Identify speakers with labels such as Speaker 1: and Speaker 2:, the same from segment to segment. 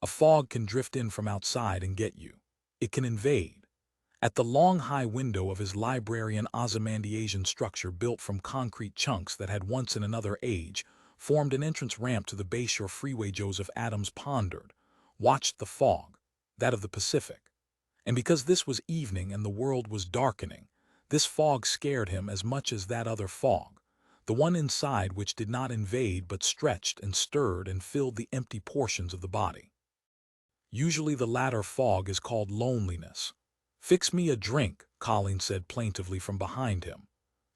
Speaker 1: A fog can drift in from outside and get you. It can invade. At the long high window of his librarian Ozymandiasian structure built from concrete chunks that had once in another age formed an entrance ramp to the Bayshore Freeway, Joseph Adams pondered, watched the fog, that of the Pacific. And because this was evening and the world was darkening, this fog scared him as much as that other fog, the one inside which did not invade but stretched and stirred and filled the empty portions of the body. Usually the latter fog is called loneliness. "Fix me a drink," Colleen said plaintively from behind him.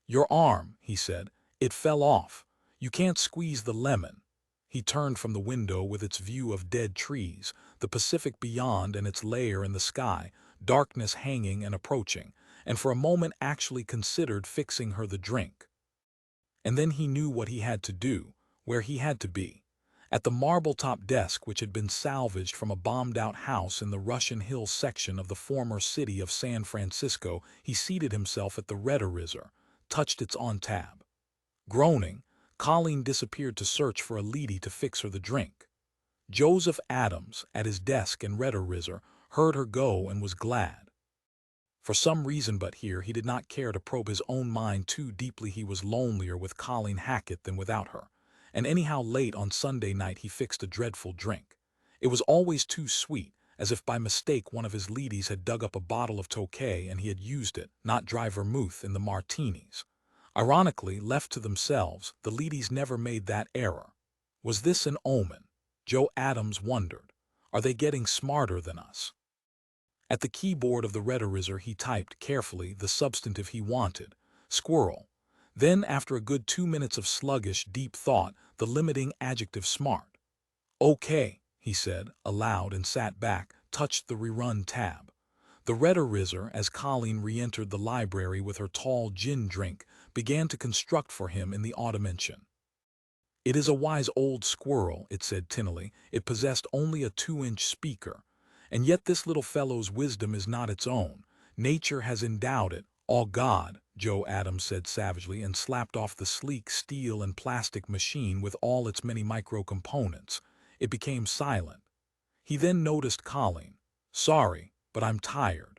Speaker 1: "Your arm," he said. "It fell off. You can't squeeze the lemon." He turned from the window with its view of dead trees, the Pacific beyond and its layer in the sky, darkness hanging and approaching, and for a moment actually considered fixing her the drink. And then he knew what he had to do, where he had to be. At the marble-top desk which had been salvaged from a bombed-out house in the Russian Hills section of the former city of San Francisco, he seated himself at the redarizor, touched its on-tab. Groaning, Colleen disappeared to search for a lady to fix her the drink. Joseph Adams, at his desk and redarizor, heard her go and was glad. For some reason but here he did not care to probe his own mind too deeply. He was lonelier with Colleen Hackett than without her. And anyhow late on Sunday night he fixed a dreadful drink. It was always too sweet, as if by mistake one of his ladies had dug up a bottle of Tokay and he had used it, not dry vermouth, in the martinis. Ironically, left to themselves, the ladies never made that error. Was this an omen? Joe Adams wondered. Are they getting smarter than us? At the keyboard of the redarizor he typed carefully the substantive he wanted, squirrel. Then, after a good 2 minutes of sluggish, deep thought, the limiting adjective smart. "Okay," he said, aloud, and sat back, touched the rerun tab. The redarizor, as Colleen re-entered the library with her tall gin drink, began to construct for him in the automention. "It is a wise old squirrel," it said tinnily. "It possessed only a 2-inch speaker. And yet this little fellow's wisdom is not its own. Nature has endowed it. All God," Joe Adams said savagely, and slapped off the sleek steel and plastic machine with all its many micro-components. It became silent. He then noticed Colleen. "Sorry, but I'm tired."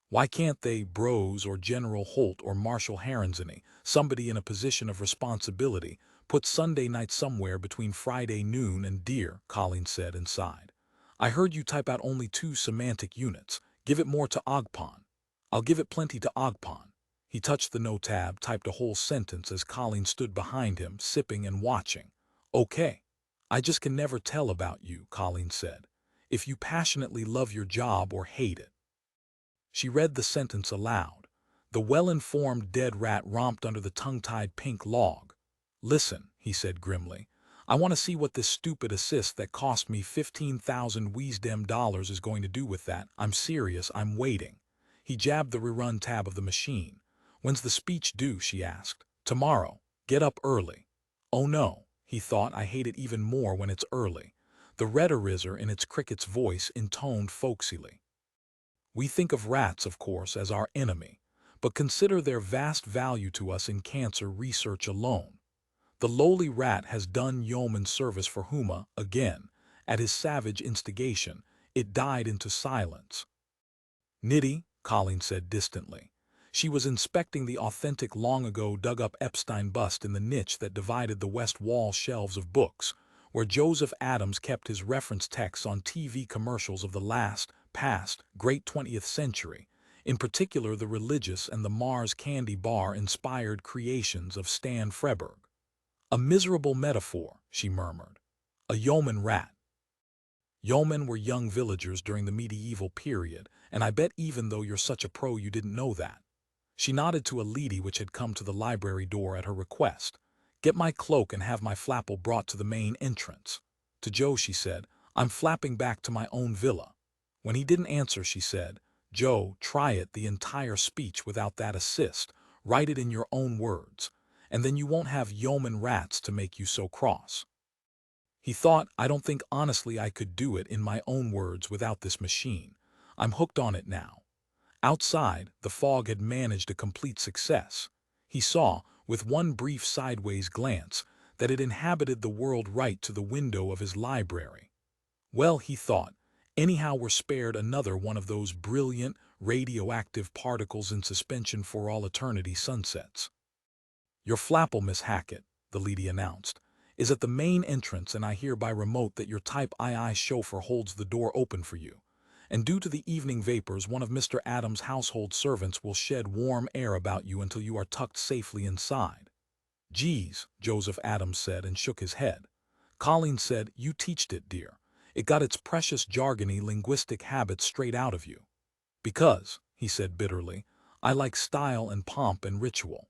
Speaker 1: Why can't they, Bros or General Holt or Marshal Heronsany, somebody in a position of responsibility, put Sunday night somewhere between Friday noon and dear, Colleen said and sighed. "I heard you type out only 2 semantic units. Give it more to Ogpon." "I'll give it plenty to Ogpon." He touched the no tab, typed a whole sentence as Colleen stood behind him, sipping and watching. "Okay. I just can never tell about you," Colleen said. "If you passionately love your job or hate it." She read the sentence aloud. The well-informed dead rat romped under the tongue-tied pink log. "Listen," he said grimly. "I want to see what this stupid assist that cost me 15,000 Wisdom dollars is going to do with that. I'm serious, I'm waiting." He jabbed the rerun tab of the machine. "When's the speech due?" she asked. "Tomorrow. Get up early." "Oh no," he thought, "I hate it even more when it's early." The redarizor in its cricket's voice intoned folksily. "We think of rats, of course, as our enemy, but consider their vast value to us in cancer research alone. The lowly rat has done yeoman service for whom, again, at his savage instigation, it died into silence." "Nitty," Colleen said distantly. She was inspecting the authentic long-ago dug-up Epstein bust in the niche that divided the west wall shelves of books, where Joseph Adams kept his reference texts on TV commercials of the past, great 20th century, in particular the religious and the Mars candy bar-inspired creations of Stan Freberg. "A miserable metaphor," she murmured. "A yeoman rat." Yeomen were young villagers during the medieval period, and I bet even though you're such a pro you didn't know that. She nodded to a lady which had come to the library door at her request. "Get my cloak and have my flapple brought to the main entrance." To Joe she said, "I'm flapping back to my own villa." When he didn't answer she said, "Joe, try it the entire speech without that assist. Write it in your own words. And then you won't have yeoman rats to make you so cross." He thought, "I don't think honestly I could do it in my own words without this machine. I'm hooked on it now." Outside, the fog had managed a complete success. He saw, with one brief sideways glance, that it inhabited the world right to the window of his library. Well, he thought, anyhow we're spared another one of those brilliant, radioactive particles in suspension for all eternity sunsets. Your flapple, Miss Hackett, the lady announced, is at the main entrance, and I hear by remote that your Type II chauffeur holds the door open for you. And due to the evening vapors, one of Mr. Adams' household servants will shed warm air about you until you are tucked safely inside. Geez, Joseph Adams said and shook his head. Colleen said, you teached it, dear. It got its precious jargony linguistic habits straight out of you. Because, he said bitterly, I like style and pomp and ritual.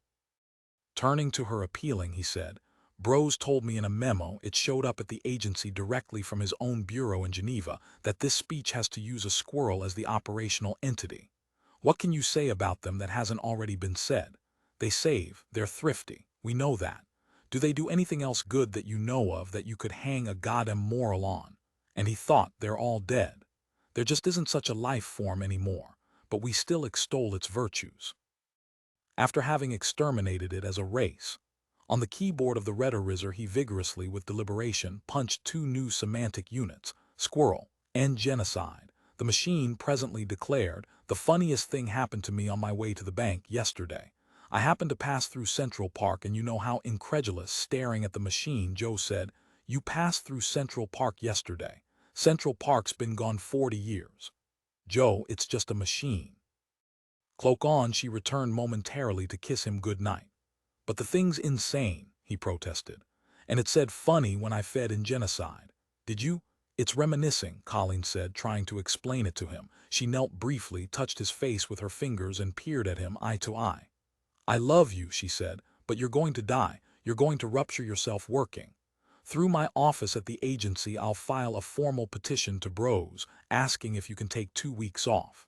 Speaker 1: Turning to her appealing, he said, Brose told me in a memo, it showed up at the agency directly from his own bureau in Geneva, that this speech has to use a squirrel as the operational entity. What can you say about them that hasn't already been said? They save, they're thrifty, we know that. Do they do anything else good that you know of that you could hang a goddamn moral on? And he thought, they're all dead. There just isn't such a life form anymore, but we still extol its virtues. After having exterminated it as a race, on the keyboard of the rhetorizer he vigorously, with deliberation, punched two new semantic units, squirrel and genocide. The machine presently declared, the funniest thing happened to me on my way to the bank yesterday. I happened to pass through Central Park, and you know how incredulous, staring at the machine, Joe said, you passed through Central Park yesterday. Central Park's been gone 40 years. Joe, it's just a machine. Cloak on, she returned momentarily to kiss him good night. But the thing's insane, he protested. And it said funny when I fed in genocide. Did you? It's reminiscing, Colleen said, trying to explain it to him. She knelt briefly, touched his face with her fingers, and peered at him eye to eye. I love you, she said, but you're going to die. You're going to rupture yourself working. Through my office at the agency, I'll file a formal petition to Brose, asking if you can take 2 weeks off.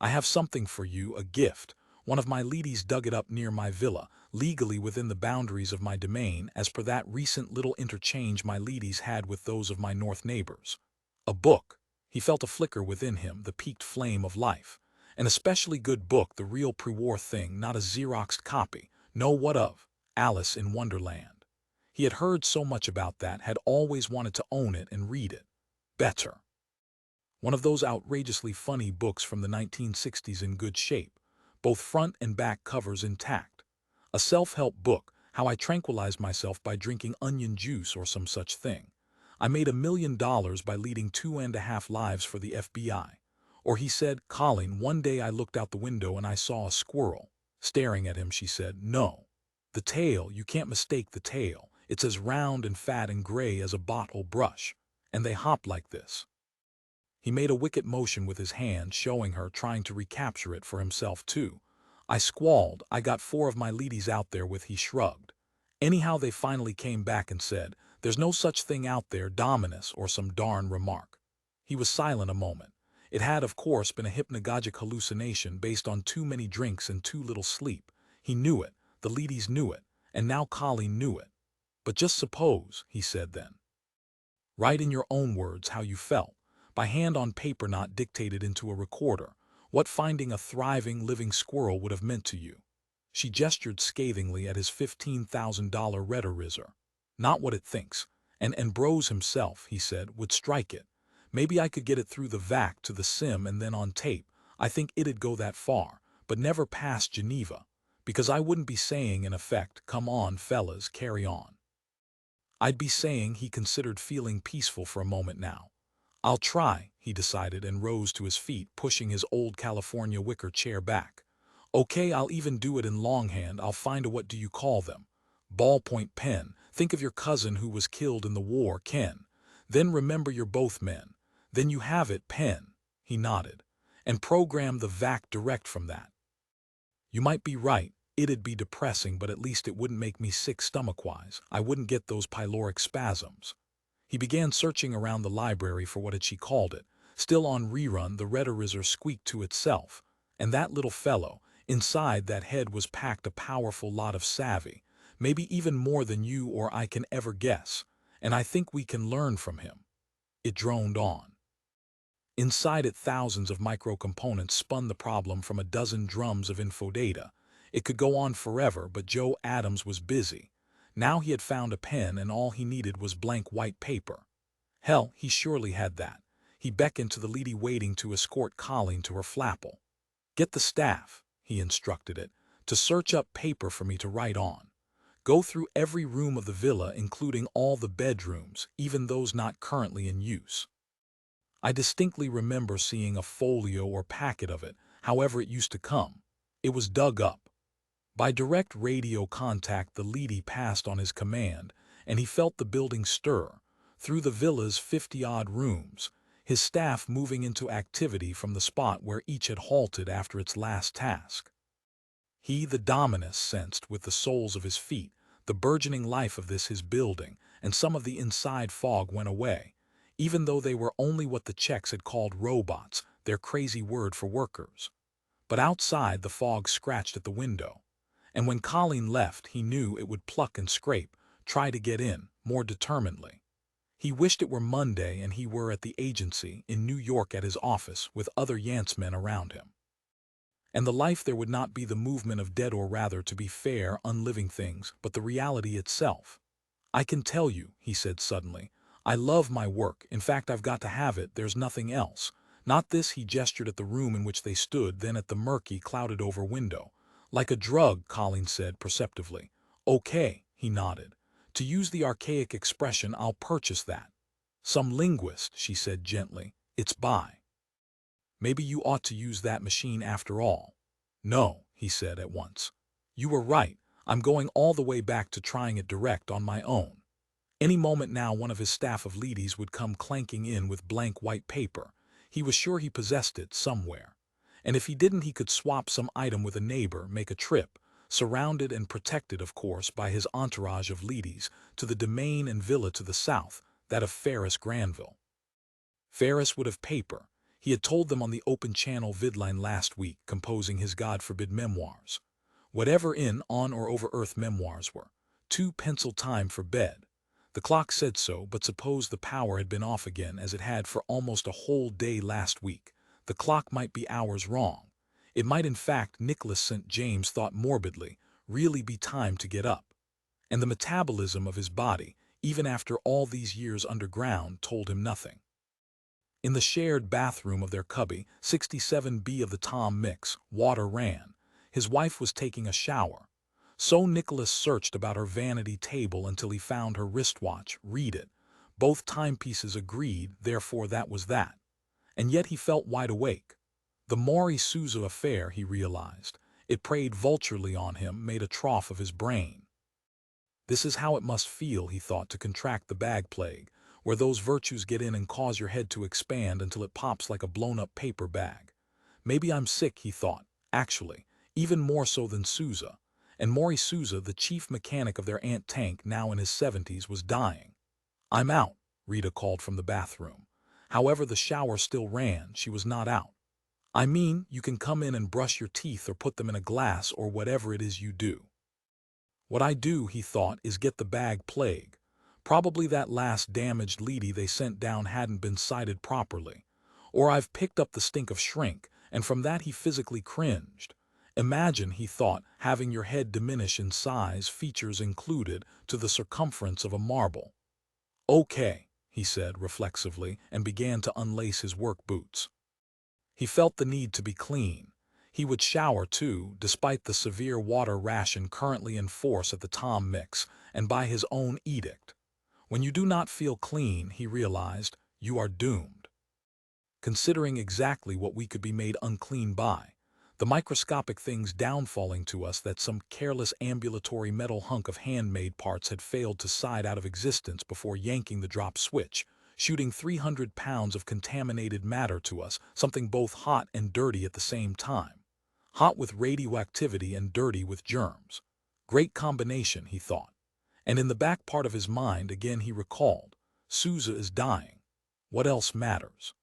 Speaker 1: I have something for you, a gift. One of my ladies dug it up near my villa, legally within the boundaries of my domain, as per that recent little interchange my ladies had with those of my north neighbors. A book. He felt a flicker within him, the peaked flame of life. An especially good book, the real pre-war thing, not a Xeroxed copy. No, what of? Alice in Wonderland. He had heard so much about that, had always wanted to own it and read it. Better. One of those outrageously funny books from the 1960s, in good shape, both front and back covers intact. A self-help book, how I tranquilized myself by drinking onion juice or some such thing. I made $1 million by leading 2.5 lives for the FBI. Or he said, Colleen, one day I looked out the window and I saw a squirrel. Staring at him, she said, no. The tail, you can't mistake the tail. It's as round and fat and gray as a bottle brush. And they hop like this. He made a wicked motion with his hand, showing her, trying to recapture it for himself too. I squalled, I got 4 of my ladies out there with, he shrugged. Anyhow, they finally came back and said, there's no such thing out there, Dominus, or some darn remark. He was silent a moment. It had, of course, been a hypnagogic hallucination based on too many drinks and too little sleep. He knew it, the ladies knew it, and now Colleen knew it. But just suppose, he said then. Write in your own words how you felt, by hand on paper, not dictated into a recorder, what finding a thriving, living squirrel would have meant to you. She gestured scathingly at his $15,000 rhetorizer. Not what it thinks. And Brose himself, he said, would strike it. Maybe I could get it through the vac to the sim and then on tape. I think it'd go that far, but never past Geneva. Because I wouldn't be saying, in effect, come on, fellas, carry on. I'd be saying, he considered, feeling peaceful for a moment now. I'll try, he decided, and rose to his feet, pushing his old California wicker chair back. Okay, I'll even do it in longhand. I'll find a, what do you call them? Ballpoint pen. Think of your cousin who was killed in the war, Ken. Then remember you're both men. Then you have it, pen. He nodded. And program the vac direct from that. You might be right. It'd be depressing, but at least it wouldn't make me sick stomach-wise. I wouldn't get those pyloric spasms. He began searching around the library for what had she called it. Still on rerun, the rhetorizer squeaked to itself. And that little fellow, inside that head was packed a powerful lot of savvy, maybe even more than you or I can ever guess. And I think we can learn from him. It droned on. Inside it, thousands of microcomponents spun the problem from a dozen drums of infodata. It could go on forever, but Joe Adams was busy. Now he had found a pen, and all he needed was blank white paper. Hell, he surely had that. He beckoned to the lady waiting to escort Colleen to her flapple. "Get the staff," he instructed it, "to search up paper for me to write on. Go through every room of the villa, including all the bedrooms, even those not currently in use." I distinctly remember seeing a folio or packet of it, however it used to come. It was dug up. By direct radio contact, the leady passed on his command, and he felt the building stir, through the villa's 50-odd rooms, his staff moving into activity from the spot where each had halted after its last task. He, the Dominus, sensed with the soles of his feet the burgeoning life of this his building, and some of the inside fog went away, even though they were only what the Czechs had called robots, their crazy word for workers. But outside the fog scratched at the window, and when Colleen left he knew it would pluck and scrape, try to get in, more determinedly. He wished it were Monday and he were at the agency in New York at his office with other Yantzmen around him. And the life there would not be the movement of dead, or rather, to be fair, unliving things, but the reality itself. "I can tell you," he said suddenly, "I love my work. In fact, I've got to have it. There's nothing else. Not this." He gestured at the room in which they stood, then at the murky, clouded-over window. "Like a drug," Colleen said perceptively. "Okay," he nodded. "To use the archaic expression, I'll purchase that." "Some linguist," she said gently. "It's by. Maybe you ought to use that machine after all." "No," he said at once. "You were right. I'm going all the way back to trying it direct on my own." Any moment now one of his staff of leadys would come clanking in with blank white paper. He was sure he possessed it somewhere. And if he didn't, he could swap some item with a neighbor, make a trip, surrounded and protected, of course, by his entourage of leadys, to the domain and villa to the south, that of Ferris Granville. Ferris would have paper. He had told them on the open channel vidline last week, composing his God forbid memoirs. Whatever in, on, or over Earth memoirs were. 2 pencil time for bed. The clock said so, but suppose the power had been off again, as it had for almost a whole day last week. The clock might be hours wrong. It might, in fact, Nicholas St. James thought morbidly, really be time to get up. And the metabolism of his body, even after all these years underground, told him nothing. In the shared bathroom of their cubby, 67B of the Tom Mix, water ran. His wife was taking a shower. So Nicholas searched about her vanity table until he found her wristwatch. Read it. Both timepieces agreed, therefore that was that. And yet he felt wide awake. The Maury Souza affair, he realized. It preyed vulturely on him, made a trough of his brain. This is how it must feel, he thought, to contract the bag plague, where those virtues get in and cause your head to expand until it pops like a blown-up paper bag. Maybe I'm sick, he thought, actually, even more so than Souza. And Maury Souza, the chief mechanic of their anti-tank, now in his 70s, was dying. "I'm out," Rita called from the bathroom. However, the shower still ran. She was not out. "I mean, you can come in and brush your teeth or put them in a glass or whatever it is you do." What I do, he thought, is get the bag plague. Probably that last damaged leady they sent down hadn't been sighted properly. Or I've picked up the stink of shrink, and from that he physically cringed. Imagine, he thought, having your head diminish in size, features included, to the circumference of a marble. "Okay," he said reflexively, and began to unlace his work boots. He felt the need to be clean. He would shower too, despite the severe water ration currently in force at the Tom Mix, and by his own edict. When you do not feel clean, he realized, you are doomed. Considering exactly what we could be made unclean by, the microscopic things downfalling to us that some careless ambulatory metal hunk of handmade parts had failed to side out of existence before yanking the drop switch, shooting 300 pounds of contaminated matter to us, something both hot and dirty at the same time. Hot with radioactivity and dirty with germs. Great combination, he thought. And in the back part of his mind again he recalled, Souza is dying. What else matters?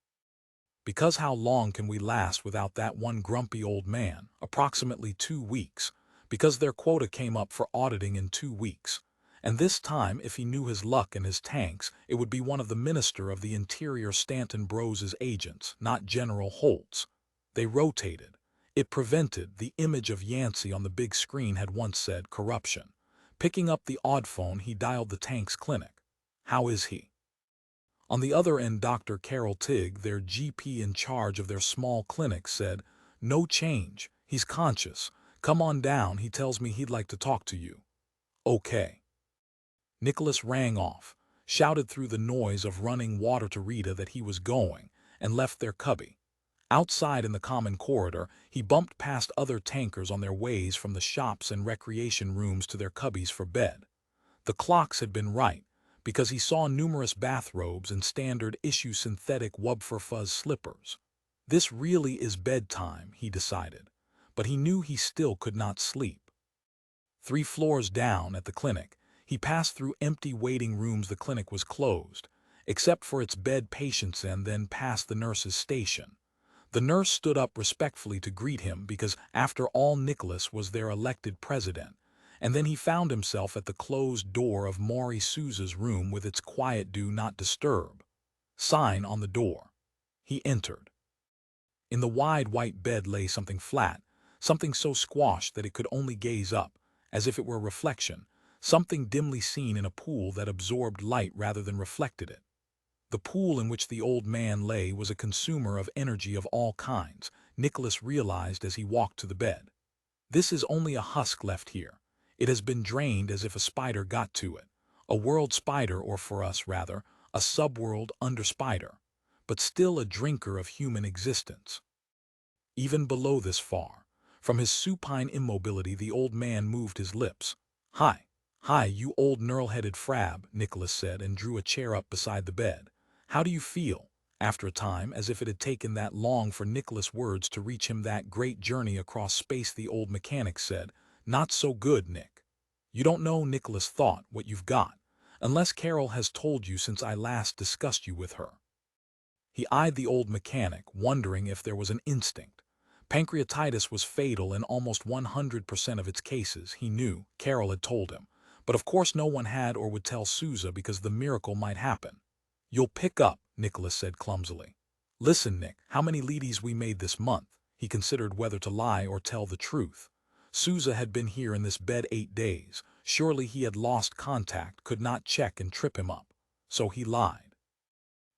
Speaker 1: Because how long can we last without that one grumpy old man? Approximately 2 weeks. Because their quota came up for auditing in 2 weeks. And this time, if he knew his luck and his tanks, it would be one of the Minister of the Interior Stanton Bros's agents, not General Holt's. They rotated. It prevented, the image of Yancey on the big screen had once said, corruption. Picking up the odd phone, he dialed the tank's clinic. "How is he?" On the other end, Dr. Carol Tigg, their GP in charge of their small clinic, said, "No change. He's conscious. Come on down. He tells me he'd like to talk to you." "Okay." Nicholas rang off, shouted through the noise of running water to Rita that he was going, and left their cubby. Outside in the common corridor, he bumped past other tankers on their ways from the shops and recreation rooms to their cubbies for bed. The clocks had been right, because he saw numerous bathrobes and standard-issue synthetic Wubfer-Fuzz slippers. This really is bedtime, he decided, but he knew he still could not sleep. 3 floors down at the clinic, he passed through empty waiting rooms. The clinic was closed, except for its bed patients, and then past the nurse's station. The nurse stood up respectfully to greet him because, after all, Nicholas was their elected president. And then he found himself at the closed door of Maury Souza's room with its quiet "Do Not Disturb" sign on the door. He entered. In the wide white bed lay something flat, something so squashed that it could only gaze up, as if it were a reflection, something dimly seen in a pool that absorbed light rather than reflected it. The pool in which the old man lay was a consumer of energy of all kinds, Nicholas realized as he walked to the bed. This is only a husk left here. It has been drained as if a spider got to it. A world spider, or for us rather, a subworld under spider, but still a drinker of human existence. Even below this far, from his supine immobility, the old man moved his lips. "Hi, you old knurl-headed frab," Nicholas said, and drew a chair up beside the bed. "How do you feel?" After a time, as if it had taken that long for Nicholas' words to reach him, that great journey across space, the old mechanic said, "Not so good, Nick. You don't know," Nicholas thought, "what you've got, unless Carol has told you since I last discussed you with her." He eyed the old mechanic, wondering if there was an instinct. Pancreatitis was fatal in almost 100% of its cases, he knew, Carol had told him. But of course no one had or would tell Souza, because the miracle might happen. "You'll pick up," Nicholas said clumsily. "Listen, Nick, how many leadies we made this month?" He considered whether to lie or tell the truth. Souza had been here in this bed 8 days. Surely he had lost contact, could not check and trip him up. So he lied.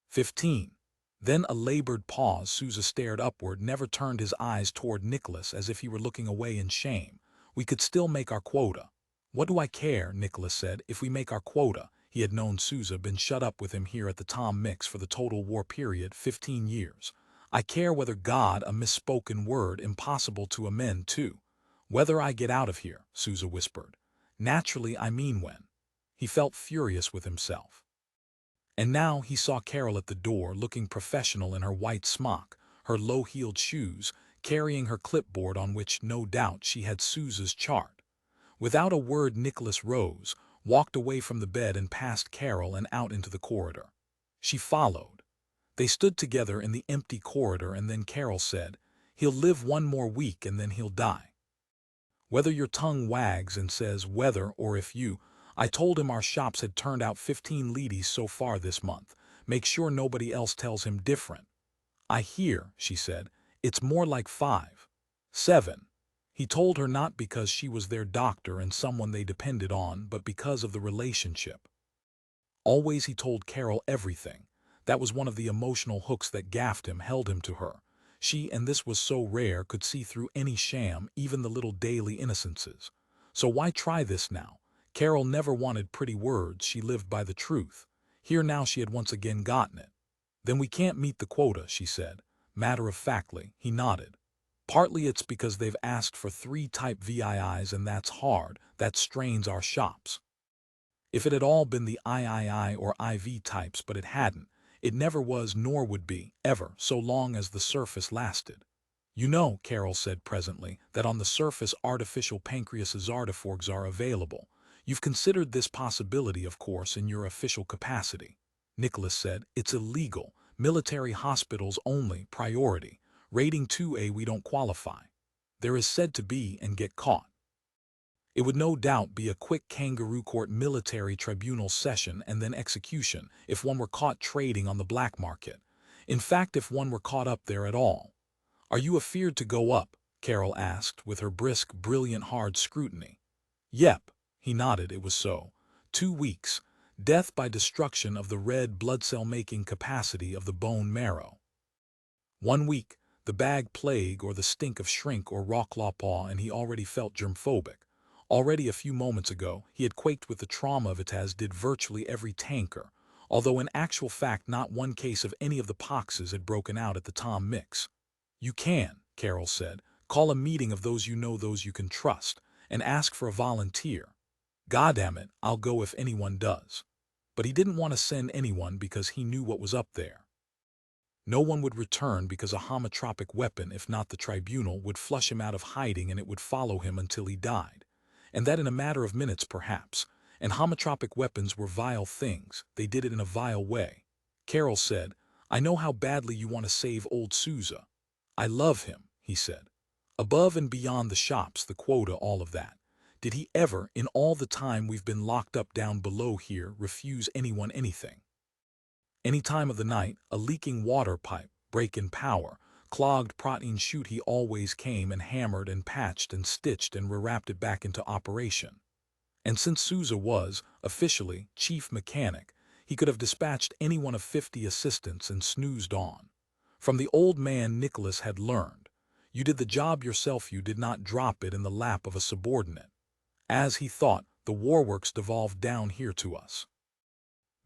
Speaker 1: 15. Then a labored pause. Souza stared upward, never turned his eyes toward Nicholas, as if he were looking away in shame. "We could still make our quota." "What do I care," Nicholas said, "if we make our quota?" He had known Souza, been shut up with him here at the Tom Mix for the total war period, 15 years. "I care whether God," a misspoken word impossible to amend too. "Whether I get out of here," Souza whispered. "Naturally, I mean when." He felt furious with himself. And now he saw Carol at the door, looking professional in her white smock, her low-heeled shoes, carrying her clipboard on which, no doubt, she had Souza's chart. Without a word, Nicholas rose, walked away from the bed and past Carol and out into the corridor. She followed. They stood together in the empty corridor, and then Carol said, "He'll live 1 more week and then he'll die. Whether your tongue wags and says whether or if you—" I told him our shops had turned out 15 leadies so far this month. Make sure nobody else tells him different. "I hear," she said, "it's more like 5. 7. He told her, not because she was their doctor and someone they depended on, but because of the relationship. Always he told Carol everything. That was one of the emotional hooks that gaffed him, held him to her. She, and this was so rare, could see through any sham, even the little daily innocences. So why try this now? Carol never wanted pretty words, she lived by the truth. Here now she had once again gotten it. "Then we can't meet the quota," she said. Matter-of-factly, he nodded. "Partly it's because they've asked for 3 type VIIs, and that's hard, that strains our shops. If it had all been the III or IV types, but it hadn't. It never was, nor would be, ever, so long as the surface lasted. You know," Carol said presently, "that on the surface artificial pancreases artiforgs are available. You've considered this possibility, of course, in your official capacity." Nicholas said, "It's illegal. Military hospitals only, priority. Rating 2A, we don't qualify. There is said to be, and get caught. It would no doubt be a quick kangaroo court military tribunal session and then execution if one were caught trading on the black market. In fact, if one were caught up there at all." "Are you afeard to go up?" Carol asked, with her brisk, brilliant, hard scrutiny. "Yep." He nodded. It was so. 2 weeks. death by destruction of the red blood cell-making capacity of the bone marrow. 1 week, the bag plague or the stink of shrink or raw claw paw, and he already felt germphobic. Already a few moments ago, he had quaked with the trauma of it, as did virtually every tanker, although in actual fact not one case of any of the poxes had broken out at the Tom Mix. "You can," Carol said, "call a meeting of those you can trust, and ask for a volunteer. Goddamn it, I'll go if anyone does." But he didn't want to send anyone because he knew what was up there. No one would return because a homotropic weapon, if not the tribunal, would flush him out of hiding, and it would follow him until he died. And that in a matter of minutes, perhaps. And homotropic weapons were vile things. They did it in a vile way. Carol said, "I know how badly you want to save old Sousa. I love him," he said. "Above and beyond the shops, the quota, all of that. Did he ever, in all the time we've been locked up down below here, refuse anyone anything? Any time of the night, a leaking water pipe, break in power, clogged protein chute, he always came and hammered and patched and stitched and rewrapped it back into operation. And since Sousa was, officially, chief mechanic, he could have dispatched any one of 50 assistants and snoozed on. From the old man Nicholas had learned, you did the job yourself, you did not drop it in the lap of a subordinate. As he thought, the warworks devolved down here to us.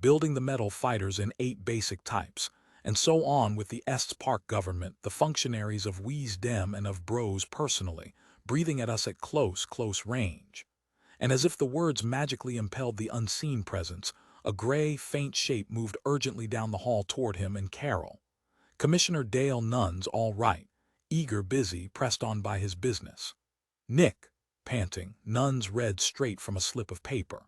Speaker 1: Building the metal fighters in 8 basic types, and so on with the Estes Park government, the functionaries of Wisdom and of Bros personally, breathing at us at close range. And as if the words magically impelled the unseen presence, a gray, faint shape moved urgently down the hall toward him and Carol. Commissioner Dale Nuns, all right, eager, busy, pressed on by his business. "Nick," panting, Nuns read straight from a slip of paper.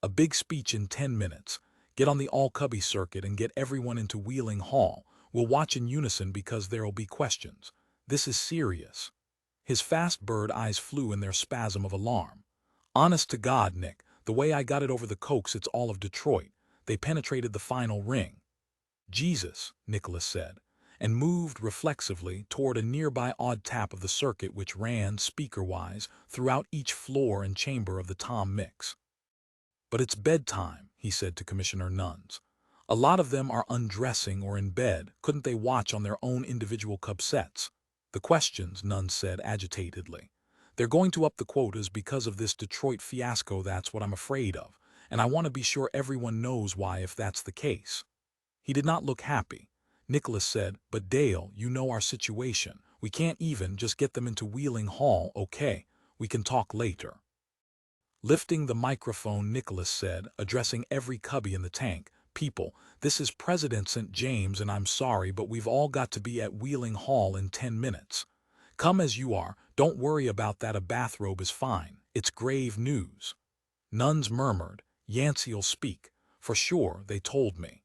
Speaker 1: "A big speech in 10 minutes. Get on the all-cubby circuit and get everyone into Wheeling Hall. We'll watch in unison because there'll be questions. This is serious." His fast bird eyes flew in their spasm of alarm. "Honest to God, Nick, the way I got it over the Cokes, it's all of Detroit. They penetrated the final ring." "Jesus," Nicholas said, and moved reflexively toward a nearby odd tap of the circuit which ran, speaker-wise, throughout each floor and chamber of the Tom Mix. "But it's bedtime," he said to Commissioner Nuns. "A lot of them are undressing or in bed. Couldn't they watch on their own individual cub sets?" "The questions," Nuns said agitatedly. "They're going to up the quotas because of this Detroit fiasco. That's what I'm afraid of, and I want to be sure everyone knows why if that's the case." He did not look happy. Nicholas said, "But Dale, you know our situation. We can't even just get them into Wheeling Hall, okay? We can talk later." Lifting the microphone, Nicholas said, addressing every cubby in the tank, "People, this is President St. James, and I'm sorry, but we've all got to be at Wheeling Hall in 10 minutes. Come as you are, don't worry about that, a bathrobe is fine. It's grave news." Nuns murmured, "Yancey'll speak. For sure, they told me."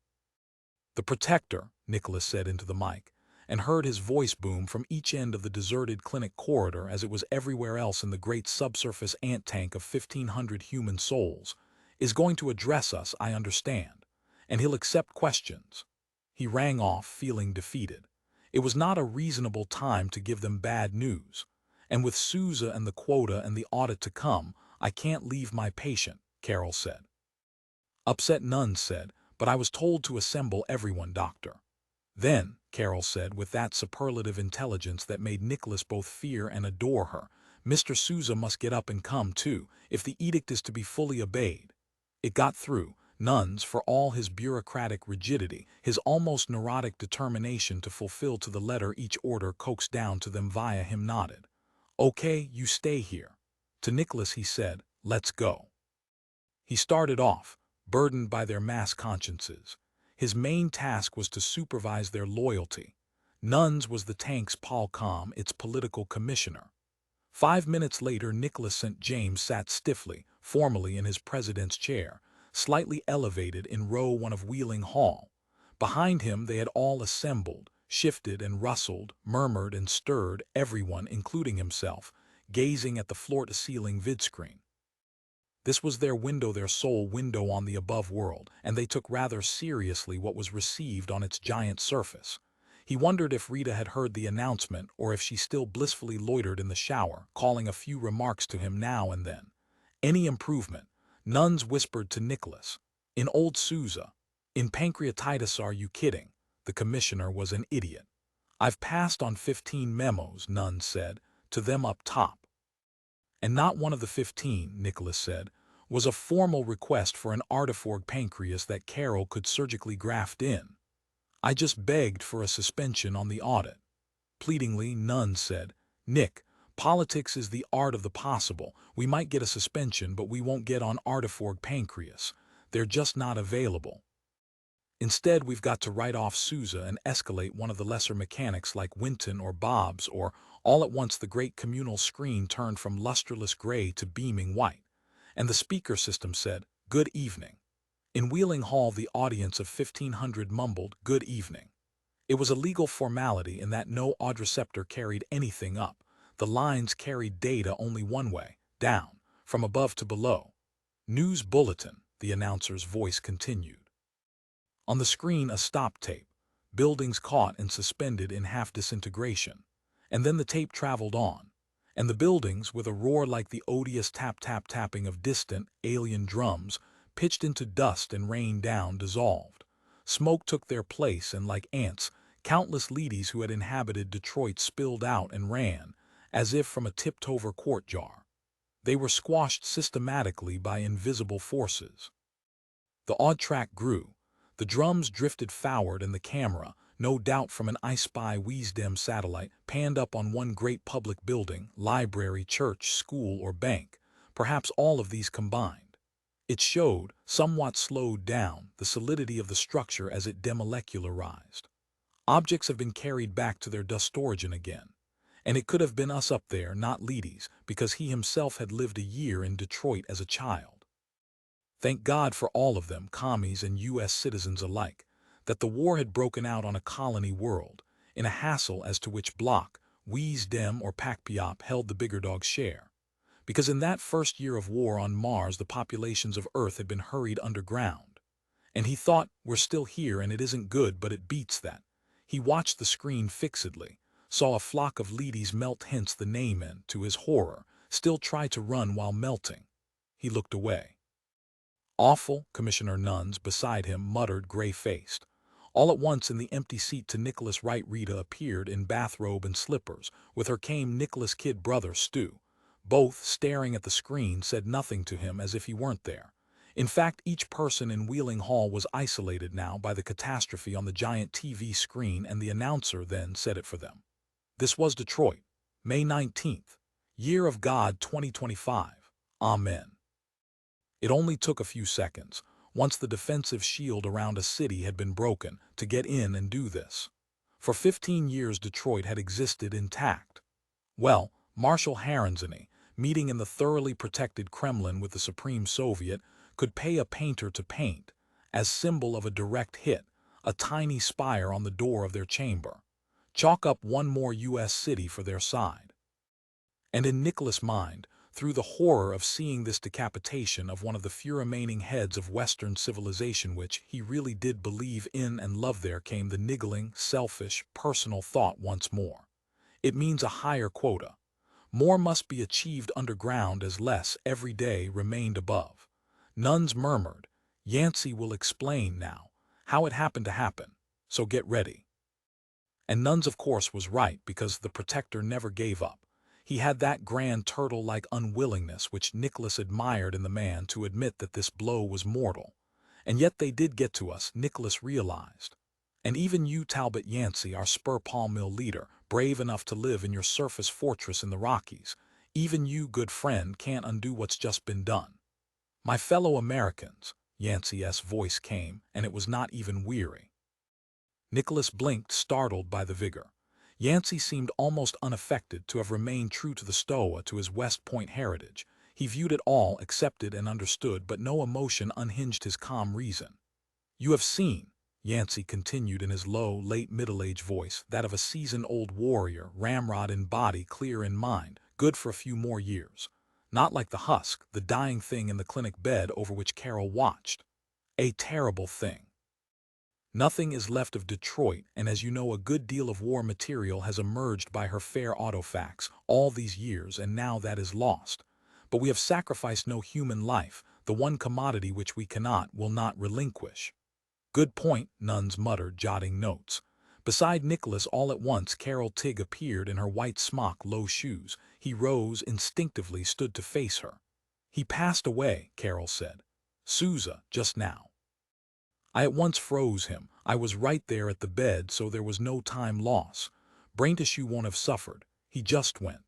Speaker 1: "The Protector," Nicholas said into the mic, and heard his voice boom from each end of the deserted clinic corridor as it was everywhere else in the great subsurface ant tank of 1,500 human souls, "is going to address us, I understand. And he'll accept questions." He rang off, feeling defeated. It was not a reasonable time to give them bad news. "And with Sousa and the quota and the audit to come, I can't leave my patient," Carol said. Upset Nuns said, "But I was told to assemble everyone, doctor." "Then," Carol said with that superlative intelligence that made Nicholas both fear and adore her, "Mr. Sousa must get up and come too, if the edict is to be fully obeyed." It got through. Nuns, for all his bureaucratic rigidity, his almost neurotic determination to fulfill to the letter each order coaxed down to them via him, nodded. "Okay, you stay here." To Nicholas he said, "Let's go." He started off, burdened by their mass consciences. His main task was to supervise their loyalty. Nuns was the tank's Polcom, its political commissioner. 5 minutes later, Nicholas St. James sat stiffly, formally in his president's chair, slightly elevated in row 1 of Wheeling Hall. Behind him they had all assembled, shifted and rustled, murmured and stirred, everyone, including himself, gazing at the floor-to-ceiling vidscreen. This was their window, their sole window on the above world, and they took rather seriously what was received on its giant surface. He wondered if Rita had heard the announcement or if she still blissfully loitered in the shower, calling a few remarks to him now and then. "Any improvement?" Nuns whispered to Nicholas. In old Sousa. In pancreatitis, are you kidding? The commissioner was an idiot. I've passed on 15 memos, Nunn said, to them up top. And not one of the 15, Nicholas said, was a formal request for an artiforg pancreas that Carol could surgically graft in. I just begged for a suspension on the audit. Pleadingly, Nunn said, Nick, politics is the art of the possible. We might get a suspension, but we won't get on artiforg pancreas. They're just not available. Instead, we've got to write off Sousa and escalate one of the lesser mechanics like Winton or Bob's, or all at once the great communal screen turned from lusterless gray to beaming white, and the speaker system said, Good evening. In Wheeling Hall, the audience of 1,500 mumbled, Good evening. It was a legal formality in that no audioreceptor carried anything up. The lines carried data only one way, down, from above to below. News bulletin, the announcer's voice continued. On the screen, a stop tape. Buildings caught and suspended in half-disintegration. And then the tape traveled on. And the buildings, with a roar like the odious tap-tap-tapping of distant, alien drums, pitched into dust and rained down, dissolved. Smoke took their place, and like ants, countless ladies who had inhabited Detroit spilled out and ran, as if from a tipped-over quart jar. They were squashed systematically by invisible forces. The odd track grew. The drums drifted forward, and the camera, no doubt from an I Spy Wisdom satellite, panned up on one great public building, library, church, school, or bank, perhaps all of these combined. It showed, somewhat slowed down, the solidity of the structure as it demolecularized. Objects have been carried back to their dust origin again. And it could have been us up there, not Leedy's, because he himself had lived a year in Detroit as a child. Thank God for all of them, commies and U.S. citizens alike, that the war had broken out on a colony world, in a hassle as to which block, Wisdom or Pakpiop, held the bigger dog's share. Because in that first year of war on Mars, the populations of Earth had been hurried underground. And he thought, we're still here and it isn't good, but it beats that. He watched the screen fixedly, saw a flock of ladies melt, hence the name, and, to his horror, still try to run while melting. He looked away. Awful, Commissioner Nuns beside him muttered, gray-faced. All at once in the empty seat to Nicholas' right, Rita appeared in bathrobe and slippers. With her came Nicholas' kid brother, Stu. Both, staring at the screen, said nothing to him as if he weren't there. In fact, each person in Wheeling Hall was isolated now by the catastrophe on the giant TV screen, and the announcer then said it for them. This was Detroit, May 19th, Year of God 2025. Amen. It only took a few seconds, once the defensive shield around a city had been broken, to get in and do this. For 15 years Detroit had existed intact. Well, Marshal Haranzany, meeting in the thoroughly protected Kremlin with the Supreme Soviet, could pay a painter to paint, as symbol of a direct hit, a tiny spire on the door of their chamber. Chalk up one more U.S. city for their side. And in Nicholas' mind, through the horror of seeing this decapitation of one of the few remaining heads of Western civilization which he really did believe in and love, there came the niggling, selfish, personal thought once more. It means a higher quota. More must be achieved underground as less every day remained above. Nuns murmured, Yancey will explain now how it happened to happen, so get ready. And Nuns of course was right, because the protector never gave up. He had that grand turtle-like unwillingness which Nicholas admired in the man to admit that this blow was mortal. And yet they did get to us, Nicholas realized. And even you, Talbot Yancey, our spur palm mill leader, brave enough to live in your surface fortress in the Rockies, even you, good friend, can't undo what's just been done. My fellow Americans, Yancey's voice came, and it was not even weary. Nicholas blinked, startled by the vigor. Yancey seemed almost unaffected, to have remained true to the Stoa, to his West Point heritage. He viewed it all, accepted and understood, but no emotion unhinged his calm reason. You have seen, Yancey continued in his low, late middle-aged voice, that of a seasoned old warrior, ramrod in body, clear in mind, good for a few more years. Not like the husk, the dying thing in the clinic bed over which Carol watched. A terrible thing. Nothing is left of Detroit, and as you know, a good deal of war material has emerged by her fair autofax all these years, and now that is lost. But we have sacrificed no human life. the one commodity which we will not relinquish. Good point, Nuns muttered, jotting notes. Beside Nicholas all at once Carol Tigg appeared in her white smock, low shoes. He rose, instinctively stood to face her. He passed away, Carol said. Sousa, just now. I at once froze him. I was right there at the bed, so there was no time loss. Brain tissue won't have suffered. He just went.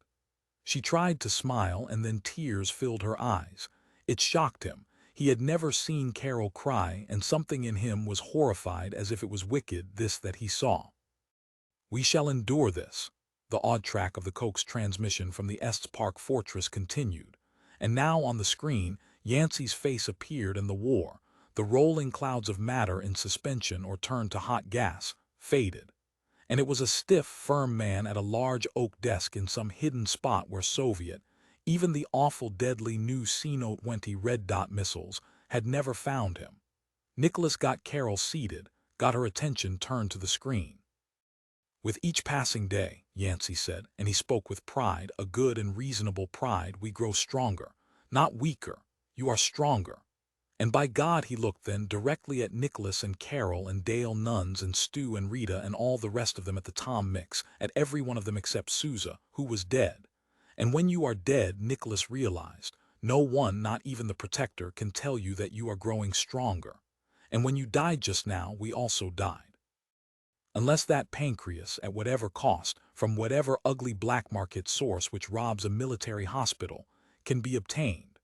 Speaker 1: She tried to smile, and then tears filled her eyes. It shocked him. He had never seen Carol cry, and something in him was horrified, as if it was wicked, this that he saw. We shall endure this. The odd track of the Coke's transmission from the Estes Park fortress continued. And now on the screen, Yancey's face appeared, and the war, the rolling clouds of matter in suspension or turned to hot gas, faded. And it was a stiff, firm man at a large oak desk in some hidden spot where Soviet, even the awful deadly new C-20 red dot missiles, had never found him. Nicholas got Carol seated, got her attention turned to the screen. With each passing day, Yancey said, and he spoke with pride, a good and reasonable pride, we grow stronger, not weaker. You are stronger. And by God, he looked then directly at Nicholas and Carol and Dale, Nuns and Stu and Rita and all the rest of them at the Tom Mix, at every one of them except Sousa, who was dead. And when you are dead, Nicholas realized, no one, not even the protector, can tell you that you are growing stronger. And when you died just now, we also died. Unless that pancreas, at whatever cost, from whatever ugly black market source which robs a military hospital, can be obtained.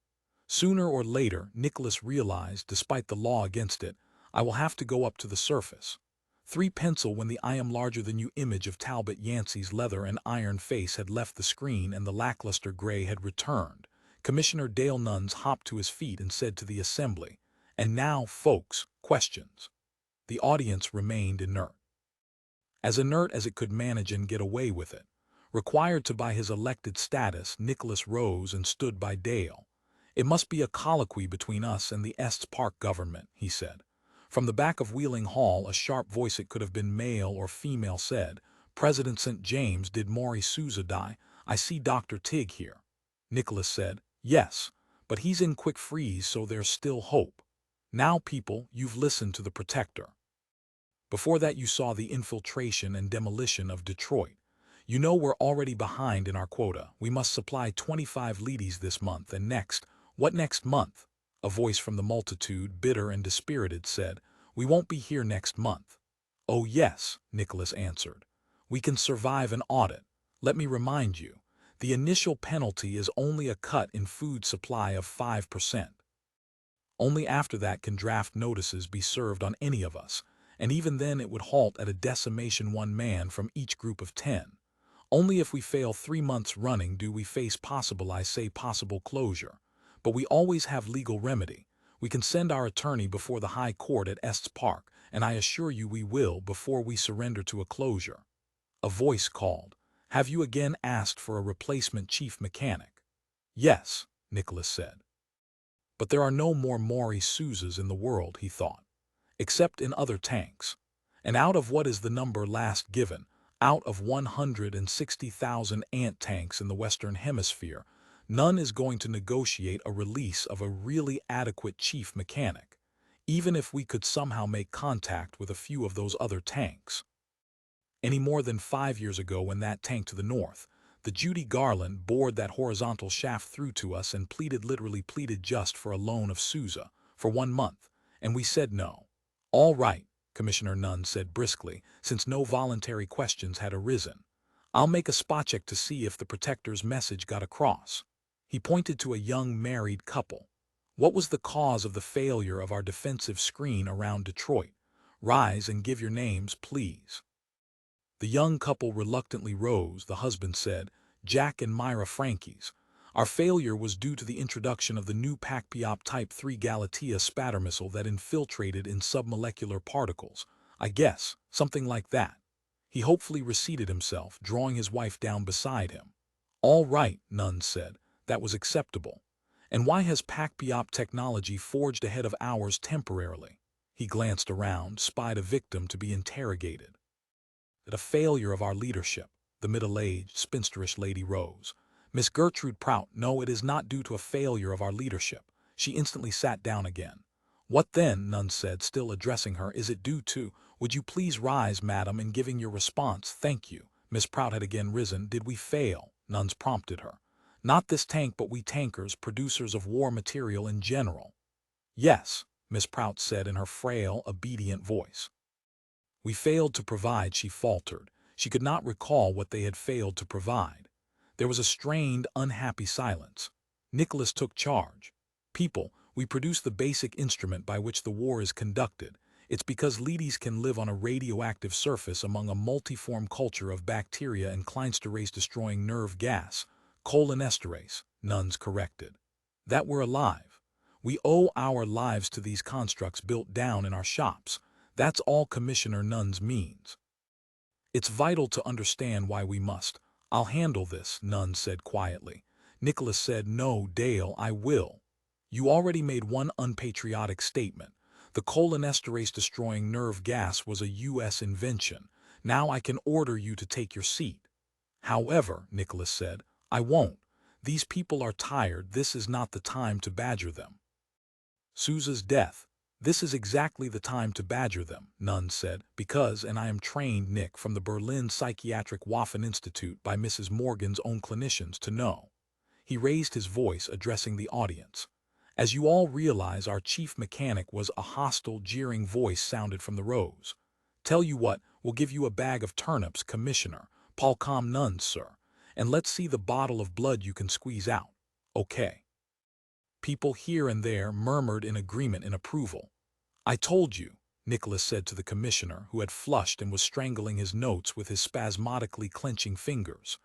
Speaker 1: Sooner or later, Nicholas realized, despite the law against it, I will have to go up to the surface. 3 pencil when the I am larger than you image of Talbot Yancey's leather and iron face had left the screen and the lackluster gray had returned. Commissioner Dale Nuns hopped to his feet and said to the assembly, and now, folks, questions. The audience remained inert. As inert as it could manage and get away with it. Required to by his elected status, Nicholas rose and stood by Dale. It must be a colloquy between us and the Estes Park government, he said. From the back of Wheeling Hall, a sharp voice, it could have been male or female, said, President St. James, did Maury Sousa die? I see Dr. Tigg here. Nicholas said, yes, but he's in quick freeze, so there's still hope. Now, people, you've listened to the protector. Before that you saw the infiltration and demolition of Detroit. You know we're already behind in our quota. We must supply 25 leadies this month, and next, what next month? A voice from the multitude, bitter and dispirited, said, we won't be here next month. Oh yes, Nicholas answered. We can survive an audit. Let me remind you, the initial penalty is only a cut in food supply of 5%. Only after that can draft notices be served on any of us, and even then it would halt at a decimation, 1 man from each group of 10. Only if we fail 3 months running do we face possible closure. But we always have legal remedy. We can send our attorney before the High Court at Estes Park, and I assure you we will before we surrender to a closure. A voice called, have you again asked for a replacement chief mechanic? Yes, Nicholas said. But there are no more Maury Sousas in the world, he thought, except in other tanks. And out of what is the number last given, out of 160,000 ant tanks in the Western Hemisphere, none is going to negotiate a release of a really adequate chief mechanic, even if we could somehow make contact with a few of those other tanks. Any more than 5 years ago, when that tank to the north, the Judy Garland, bored that horizontal shaft through to us and literally pleaded just for a loan of Sousa for 1 month, and we said no. All right, Commissioner Nuns said briskly, since no voluntary questions had arisen. I'll make a spot check to see if the protector's message got across. He pointed to a young married couple. What was the cause of the failure of our defensive screen around Detroit? Rise and give your names, please. The young couple reluctantly rose. The husband said, Jack and Myra Frankies. Our failure was due to the introduction of the new PAC-PIOP Type 3 Galatea spatter missile that infiltrated in submolecular particles. I guess, something like that. He hopefully reseated himself, drawing his wife down beside him. All right, Nuns said. That was acceptable. And why has PAC-PIOP technology forged ahead of ours temporarily? He glanced around, spied a victim to be interrogated. A failure of our leadership. The middle-aged, spinsterish lady rose. Miss Gertrude Prout, no, it is not due to a failure of our leadership. She instantly sat down again. "What then," Nunn said, still addressing her, "is it due to? Would you please rise, madam, in giving your response? Thank you." Miss Prout had again risen. "Did we fail?" Nuns prompted her. "Not this tank, but we tankers, producers of war material in general." "Yes," Miss Prout said in her frail, obedient voice. "We failed to provide," she faltered. She could not recall what they had failed to provide. There was a strained, unhappy silence. Nicholas took charge. "People, we produce the basic instrument by which the war is conducted. It's because ladies can live on a radioactive surface among a multiform culture of bacteria and Kleinsterase-destroying nerve gas, cholinesterase," Nuns corrected. "That we're alive. We owe our lives to these constructs built down in our shops. That's all Commissioner Nuns means. It's vital to understand why we must." "I'll handle this," Nuns said quietly. Nicholas said, "No, Dale, I will. You already made one unpatriotic statement. The cholinesterase-destroying nerve gas was a U.S. invention. Now I can order you to take your seat." "However," Nicholas said, "I won't. These people are tired. This is not the time to badger them." "Sousa's death. This is exactly the time to badger them," Nuns said, "because, and I am trained, Nick, from the Berlin Psychiatric Waffen Institute by Mrs. Morgan's own clinicians to know." He raised his voice, addressing the audience. "As you all realize, our chief mechanic was a hostile, jeering voice sounded from the rows. Tell you what, we'll give you a bag of turnips, Commissioner, Palcom Nuns, sir, and let's see the bottle of blood you can squeeze out. Okay." People here and there murmured in agreement in approval. "I told you," Nicholas said to the commissioner, who had flushed and was strangling his notes with his spasmodically clenching fingers.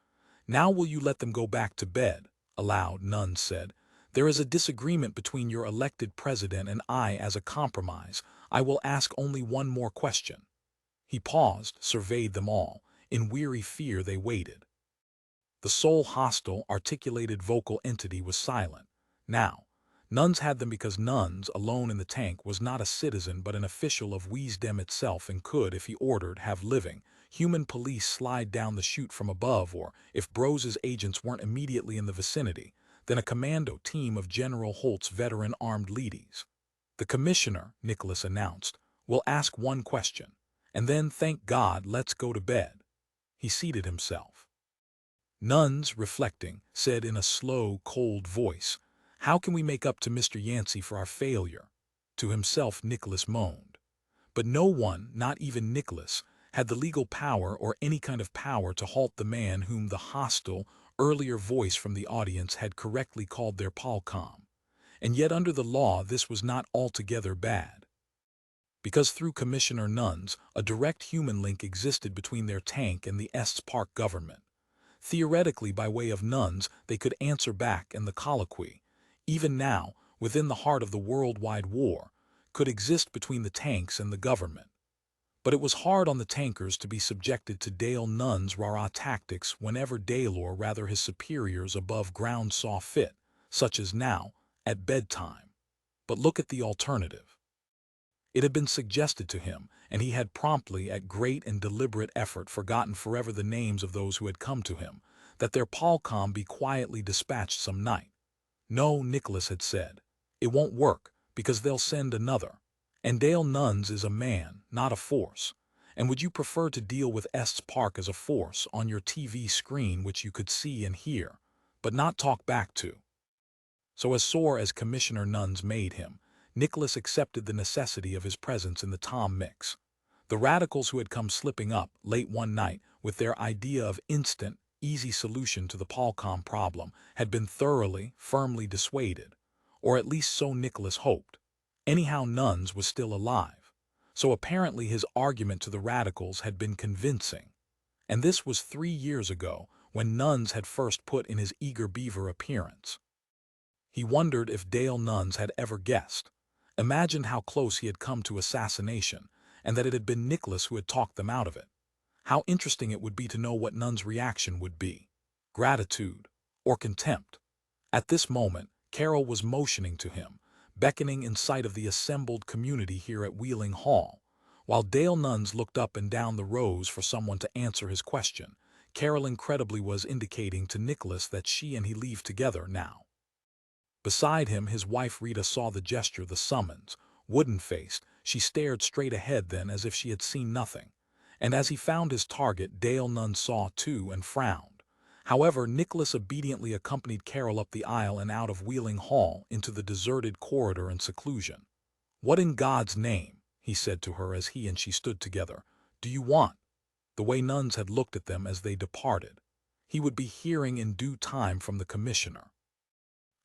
Speaker 1: "Now will you let them go back to bed?" Aloud, Nuns said. "There is a disagreement between your elected president and I. As a compromise, I will ask only one more question." He paused, surveyed them all. In weary fear they waited. The sole hostile, articulated vocal entity was silent. Now, Nuns had them because Nuns, alone in the tank, was not a citizen but an official of Wisdom itself and could, if he ordered, have living, human police slide down the chute from above, or, if Brose's agents weren't immediately in the vicinity, then a commando team of General Holt's veteran armed ladies. "The commissioner," Nicholas announced, "will ask one question, and then, thank God, let's go to bed." He seated himself. Nuns, reflecting, said in a slow, cold voice, "How can we make up to Mr. Yancey for our failure?" To himself Nicholas moaned. But no one, not even Nicholas, had the legal power or any kind of power to halt the man whom the hostile, earlier voice from the audience had correctly called their Palcom. And yet under the law this was not altogether bad. Because through Commissioner Nuns, a direct human link existed between their tank and the Estes Park government. Theoretically, by way of Nuns, they could answer back, and the colloquy, even now, within the heart of the worldwide war, could exist between the tanks and the government. But it was hard on the tankers to be subjected to Dale Nuns' rah-rah tactics whenever Dale, or rather his superiors above ground, saw fit, such as now, at bedtime. But look at the alternative. It had been suggested to him, and he had promptly, at great and deliberate effort, forgotten forever the names of those who had come to him, that their Palcom be quietly dispatched some night. "No," Nicholas had said, "it won't work, because they'll send another. And Dale Nuns is a man, not a force. And would you prefer to deal with Estes Park as a force on your TV screen which you could see and hear, but not talk back to?" So as sore as Commissioner Nuns made him, Nicholas accepted the necessity of his presence in the Tom mix. The radicals who had come slipping up, late one night, with their idea of instant, easy solution to the Palcom problem, had been thoroughly, firmly dissuaded. Or at least so Nicholas hoped. Anyhow, Nuns was still alive. So apparently his argument to the radicals had been convincing. And this was 3 years ago, when Nuns had first put in his eager beaver appearance. He wondered if Dale Nuns had ever guessed, imagined how close he had come to assassination, and that it had been Nicholas who had talked them out of it. How interesting it would be to know what Nuns' reaction would be. Gratitude or contempt. At this moment, Carol was motioning to him, beckoning in sight of the assembled community here at Wheeling Hall. While Dale Nuns looked up and down the rows for someone to answer his question, Carol incredibly was indicating to Nicholas that she and he leave together now. Beside him, his wife Rita saw the gesture, the summons. Wooden-faced, she stared straight ahead then as if she had seen nothing. And as he found his target, Dale Nunn saw too and frowned. However, Nicholas obediently accompanied Carol up the aisle and out of Wheeling Hall into the deserted corridor and seclusion. "What in God's name," he said to her as he and she stood together, "do you want?" The way nuns had looked at them as they departed. He would be hearing in due time from the commissioner.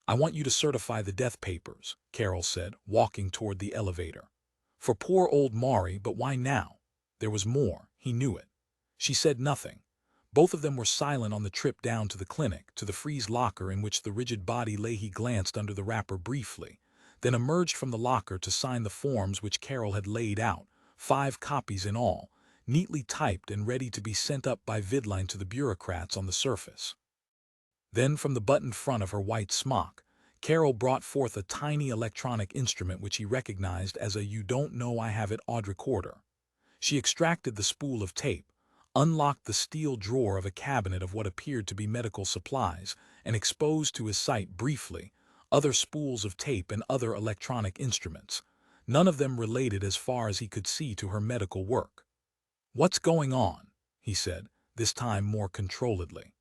Speaker 1: "I want you to certify the death papers," Carol said, walking toward the elevator. "For poor old Maury, but why now?" There was more, he knew it. She said nothing. Both of them were silent on the trip down to the clinic, to the freeze locker in which the rigid body lay. He glanced under the wrapper briefly, then emerged from the locker to sign the forms which Carol had laid out, 5 copies in all, neatly typed and ready to be sent up by Vidline to the bureaucrats on the surface. Then from the buttoned front of her white smock, Carol brought forth a tiny electronic instrument which he recognized as a "You Don't Know I Have It" odd recorder. She extracted the spool of tape, unlocked the steel drawer of a cabinet of what appeared to be medical supplies, and exposed to his sight briefly other spools of tape and other electronic instruments, none of them related as far as he could see to her medical work. "What's going on?" he said, this time more controlledly.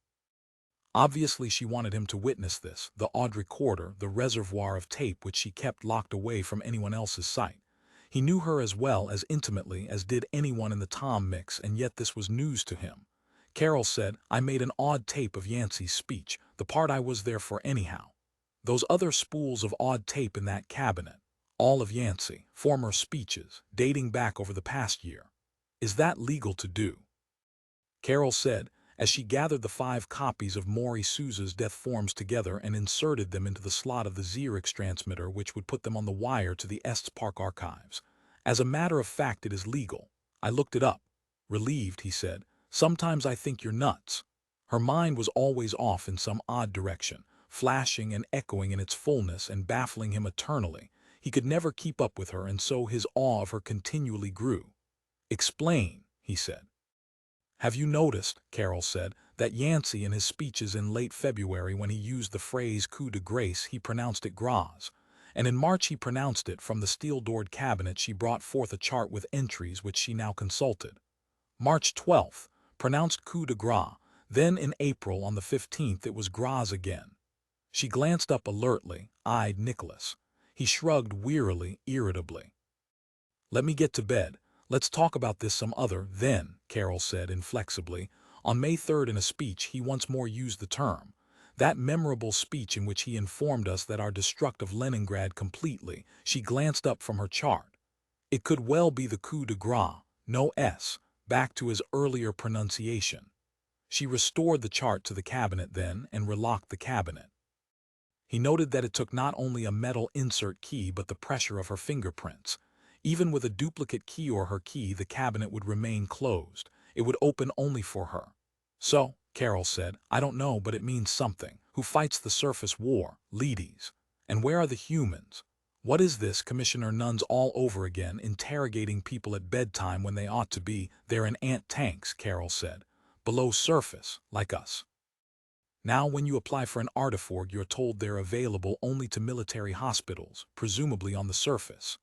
Speaker 1: Obviously she wanted him to witness this, the odd recorder, the reservoir of tape which she kept locked away from anyone else's sight. He knew her as well, as intimately, as did anyone in the Tom mix, and yet this was news to him. Carol said, "I made an odd tape of Yancey's speech, the part I was there for anyhow. Those other spools of odd tape in that cabinet, all of Yancey, former speeches, dating back over the past year. Is that legal to do?" Carol said, as she gathered the 5 copies of Maury Souza's death forms together and inserted them into the slot of the Xerox transmitter which would put them on the wire to the Estes Park archives. "As a matter of fact, it is legal. I looked it up." Relieved, he said, "Sometimes I think you're nuts." Her mind was always off in some odd direction, flashing and echoing in its fullness and baffling him eternally. He could never keep up with her, and so his awe of her continually grew. "Explain," he said. "Have you noticed," Carol said, "that Yancey in his speeches in late February, when he used the phrase coup de grace, he pronounced it grâce, and in March he pronounced it?" From the steel-doored cabinet she brought forth a chart with entries which she now consulted. March 12th, pronounced coup de grace, then in April on the 15th it was grâce again. She glanced up alertly, eyed Nicholas. He shrugged wearily, irritably. "Let me get to bed. Let's talk about this some other then," Carol said inflexibly. On May 3rd, in a speech, he once more used the term. That memorable speech in which he informed us that our destructive Leningrad completely. She glanced up from her chart. It could well be the coup de grace, no S, back to his earlier pronunciation. She restored the chart to the cabinet then and relocked the cabinet. He noted that it took not only a metal insert key but the pressure of her fingerprints. Even with a duplicate key or her key, the cabinet would remain closed. It would open only for her. "So," Carol said, "I don't know, but it means something. Who fights the surface war? Leadys. And where are the humans? What is this Commissioner Nuns all over again, interrogating people at bedtime when they ought to be? They're in ant tanks," Carol said. "Below surface, like us. Now when you apply for an artiforg, you're told they're available only to military hospitals, presumably on the surface."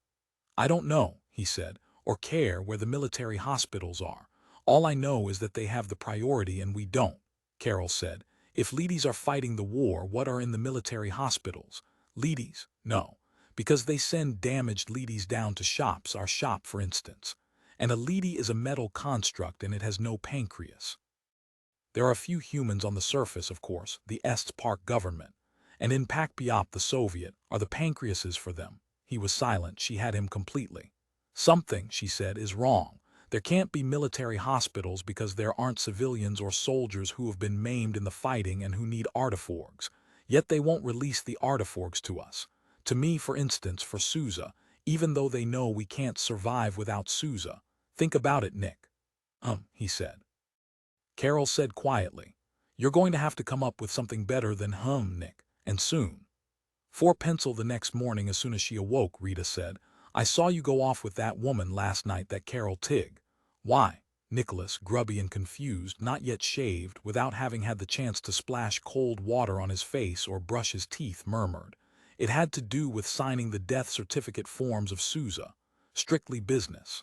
Speaker 1: "I don't know," he said, "or care where the military hospitals are. All I know is that they have the priority and we don't," Carol said. "If Leadys are fighting the war, what are in the military hospitals? Leadys? No, because they send damaged Leadys down to shops, our shop for instance. And a Leady is a metal construct and it has no pancreas. There are a few humans on the surface, of course, the Estes Park government. And in Pakpiop, the Soviet, are the pancreases for them." He was silent. She had him completely. "Something," she said, "is wrong. There can't be military hospitals because there aren't civilians or soldiers who have been maimed in the fighting and who need artiforgs. Yet they won't release the artiforgs to us. To me, for instance, for Souza, even though they know we can't survive without Souza. Think about it, Nick." He said. Carol said quietly, "You're going to have to come up with something better than Nick, and soon." 4 pencil the next morning as soon as she awoke, Rita said, "I saw you go off with that woman last night, that Carol Tigg." "Why?" Nicholas, grubby and confused, not yet shaved, without having had the chance to splash cold water on his face or brush his teeth, murmured. It had to do with signing the death certificate forms of Sousa, strictly business.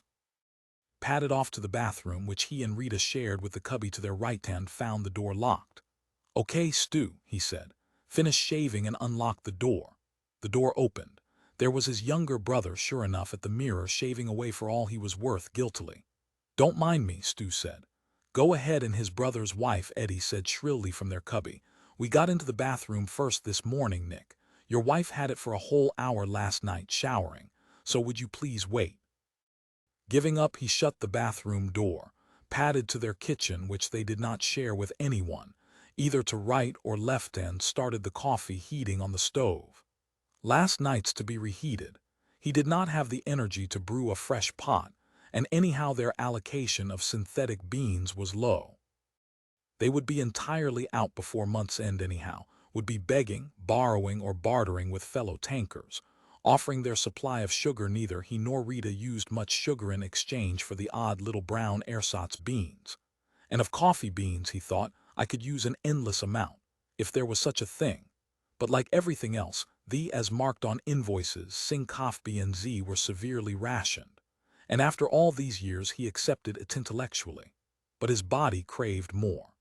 Speaker 1: Padded off to the bathroom, which he and Rita shared with the cubby to their right hand, found the door locked. "Okay, Stu," he said. "Finish shaving and unlock the door." The door opened. There was his younger brother, sure enough, at the mirror, shaving away for all he was worth guiltily. "Don't mind me," Stu said. "Go ahead." And his brother's wife, Eddie, said shrilly from their cubby, "We got into the bathroom first this morning, Nick. Your wife had it for a whole hour last night showering, so would you please wait?" Giving up, he shut the bathroom door, padded to their kitchen, which they did not share with anyone, either to right or left, and started the coffee heating on the stove. Last night's to be reheated. He did not have the energy to brew a fresh pot, and anyhow their allocation of synthetic beans was low. They would be entirely out before month's end anyhow, would be begging, borrowing, or bartering with fellow tankers, offering their supply of sugar. Neither he nor Rita used much sugar in exchange for the odd little brown ersatz beans. And of coffee beans, he thought, I could use an endless amount, if there was such a thing. But like everything else, the as marked on invoices, Sing-Coffee and Z were severely rationed. And after all these years he accepted it intellectually. But his body craved more.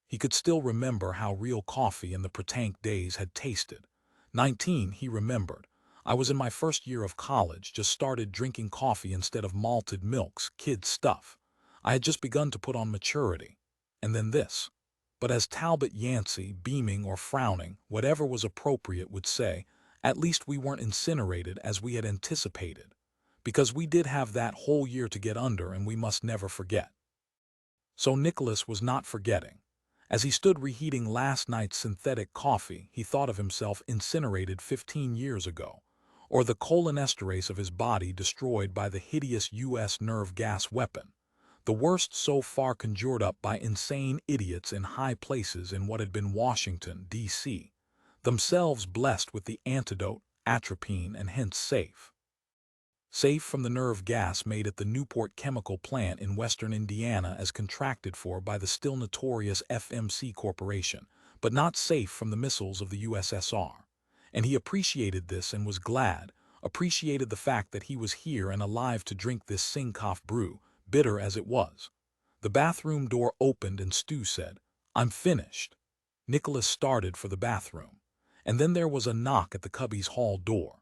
Speaker 1: He could still remember how real coffee in the Pretank days had tasted. 19, he remembered. I was in my first year of college, just started drinking coffee instead of malted milks, kid stuff. I had just begun to put on maturity. And then this. But as Talbot Yancey, beaming or frowning, whatever was appropriate, would say, at least we weren't incinerated as we had anticipated. Because we did have that whole year to get under, and we must never forget. So Nicholas was not forgetting. As he stood reheating last night's synthetic coffee, he thought of himself incinerated 15 years ago, or the cholinesterase of his body destroyed by the hideous U.S. nerve gas weapon, the worst so far conjured up by insane idiots in high places in what had been Washington, D.C., themselves blessed with the antidote, atropine, and hence safe. Safe from the nerve gas made at the Newport chemical plant in western Indiana as contracted for by the still notorious FMC Corporation, but not safe from the missiles of the USSR. And he appreciated this and was glad, appreciated the fact that he was here and alive to drink this Sing-Coff brew, bitter as it was. The bathroom door opened and Stu said, "I'm finished." Nicholas started for the bathroom. And then there was a knock at the cubby's hall door.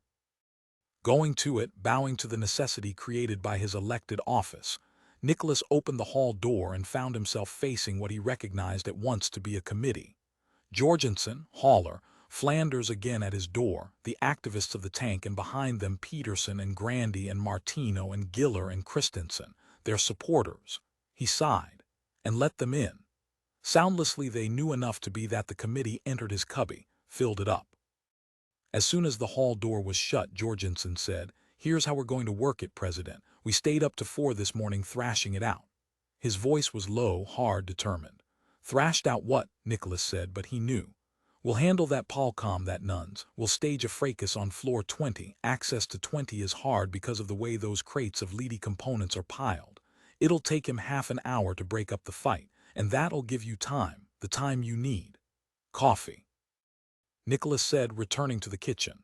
Speaker 1: Going to it, bowing to the necessity created by his elected office, Nicholas opened the hall door and found himself facing what he recognized at once to be a committee. Jorgensen, Haller, Flanders again at his door, the activists of the tank, and behind them Peterson and Grandy and Martino and Giller and Christensen, their supporters. He sighed, and let them in. Soundlessly they knew enough to be that the committee entered his cubby, filled it up. As soon as the hall door was shut, Jorgensen said, "Here's how we're going to work it, President. We stayed up to 4 this morning thrashing it out." His voice was low, hard, determined. "Thrashed out what?" Nicholas said, but he knew. "We'll handle that Palcom, that nuns. We'll stage a fracas on floor 20. Access to 20 is hard because of the way those crates of leady components are piled. It'll take him half an hour to break up the fight, and that'll give you time, the time you need. Coffee," Nicholas said, returning to the kitchen.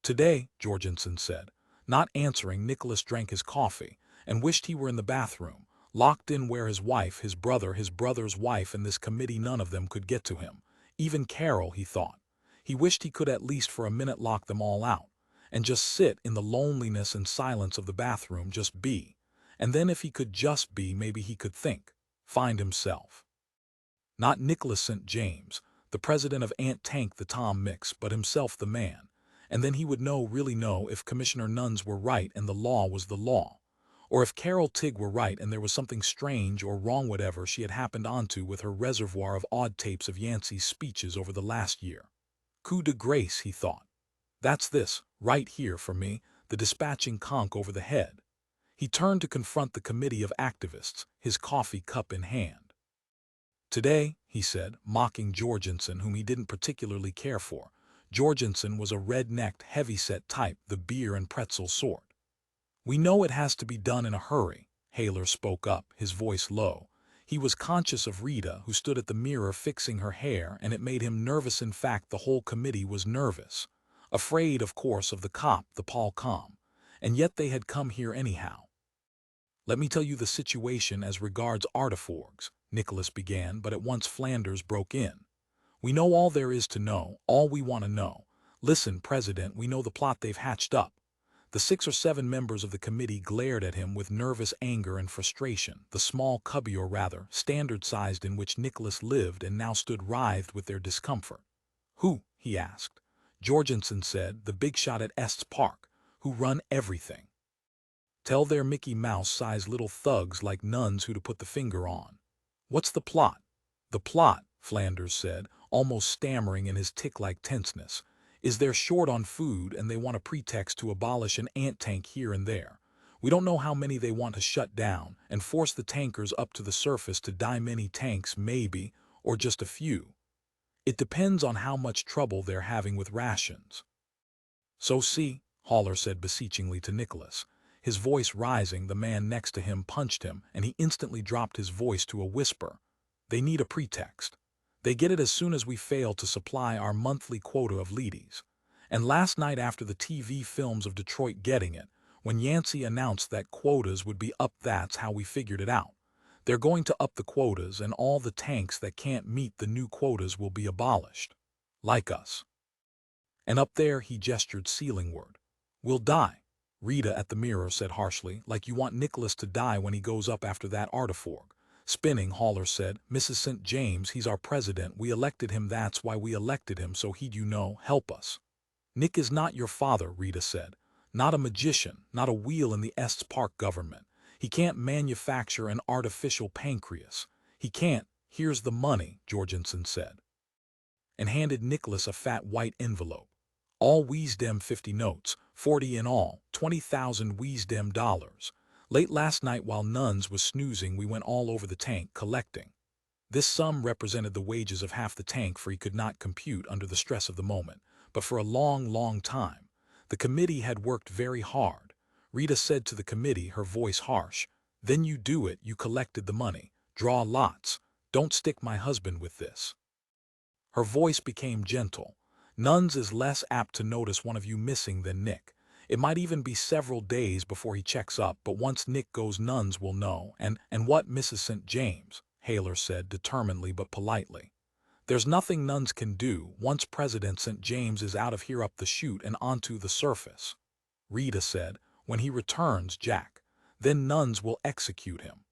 Speaker 1: "Today," Jorgensen said. Not answering, Nicholas drank his coffee, and wished he were in the bathroom, locked in where his wife, his brother, his brother's wife, and this committee, none of them could get to him. Even Carol, he thought. He wished he could at least for a minute lock them all out, and just sit in the loneliness and silence of the bathroom, just be. And then if he could just be, maybe he could think, find himself. Not Nicholas St. James, the president of Ant Tank, the Tom Mix, but himself, the man. And then he would really know if Commissioner Nuns were right and the law was the law. Or if Carol Tigg were right and there was something strange or wrong, whatever she had happened onto with her reservoir of odd tapes of Yancey's speeches over the last year. Coup de grace, he thought. That's this, right here for me, the dispatching conch over the head. He turned to confront the committee of activists, his coffee cup in hand. "Today," he said, mocking Jorgensen, whom he didn't particularly care for. Jorgensen was a red-necked, heavy-set type, the beer and pretzel sort. "We know it has to be done in a hurry," Haller spoke up, his voice low. He was conscious of Rita, who stood at the mirror fixing her hair, and it made him nervous. In fact, the whole committee was nervous. Afraid, of course, of the cop, the Paul Com. And yet they had come here anyhow. "Let me tell you the situation as regards artiforgs," Nicholas began, but at once Flanders broke in. "We know all there is to know, all we want to know. Listen, President, we know the plot they've hatched up." The 6 or 7 members of the committee glared at him with nervous anger and frustration. The small cubby, or rather, standard-sized, in which Nicholas lived and now stood writhed with their discomfort. "Who?" he asked. Jorgensen said, "The big shot at Estes Park, who run everything. Tell their Mickey Mouse-sized little thugs like nuns who to put the finger on." "What's the plot?" "The plot," Flanders said, almost stammering in his tick-like tenseness, "is they're short on food and they want a pretext to abolish an ant tank here and there. We don't know how many they want to shut down and force the tankers up to the surface to die. Many tanks, maybe, or just a few. It depends on how much trouble they're having with rations." "So see," Haller said beseechingly to Nicholas. His voice rising, the man next to him punched him, and he instantly dropped his voice to a whisper. "They need a pretext. They get it as soon as we fail to supply our monthly quota of leadies. And last night, after the TV films of Detroit getting it, when Yancey announced that quotas would be up, that's how we figured it out. They're going to up the quotas, and all the tanks that can't meet the new quotas will be abolished. Like us. And up there," he gestured ceilingward, "we'll die." Rita at the mirror said harshly, "Like you want Nicholas to die when he goes up after that artiforg." Spinning, Haller said, "Mrs. St. James, he's our president. We elected him, that's why we elected him, so he'd, help us." "Nick is not your father," Rita said. "Not a magician, not a wheel in the Estes Park government. He can't manufacture an artificial pancreas. He can't." "Here's the money," Jorgensen said, and handed Nicholas a fat white envelope. "All Wisdom 50 notes, 40 in all, 20,000 Wisdom dollars. Late last night while Nuns was snoozing we went all over the tank collecting." This sum represented the wages of half the tank, for he could not compute under the stress of the moment. But for a long, long time, the committee had worked very hard. Rita said to the committee, her voice harsh, "Then you do it, you collected the money. Draw lots. Don't stick my husband with this." Her voice became gentle. "Nuns is less apt to notice one of you missing than Nick. It might even be several days before he checks up, but once Nick goes, Nuns will know." And what, Mrs. St. James?" Haller said, determinedly but politely. "There's nothing Nuns can do once President St. James is out of here, up the chute and onto the surface." Rita said, "When he returns, Jack, then Nuns will execute him."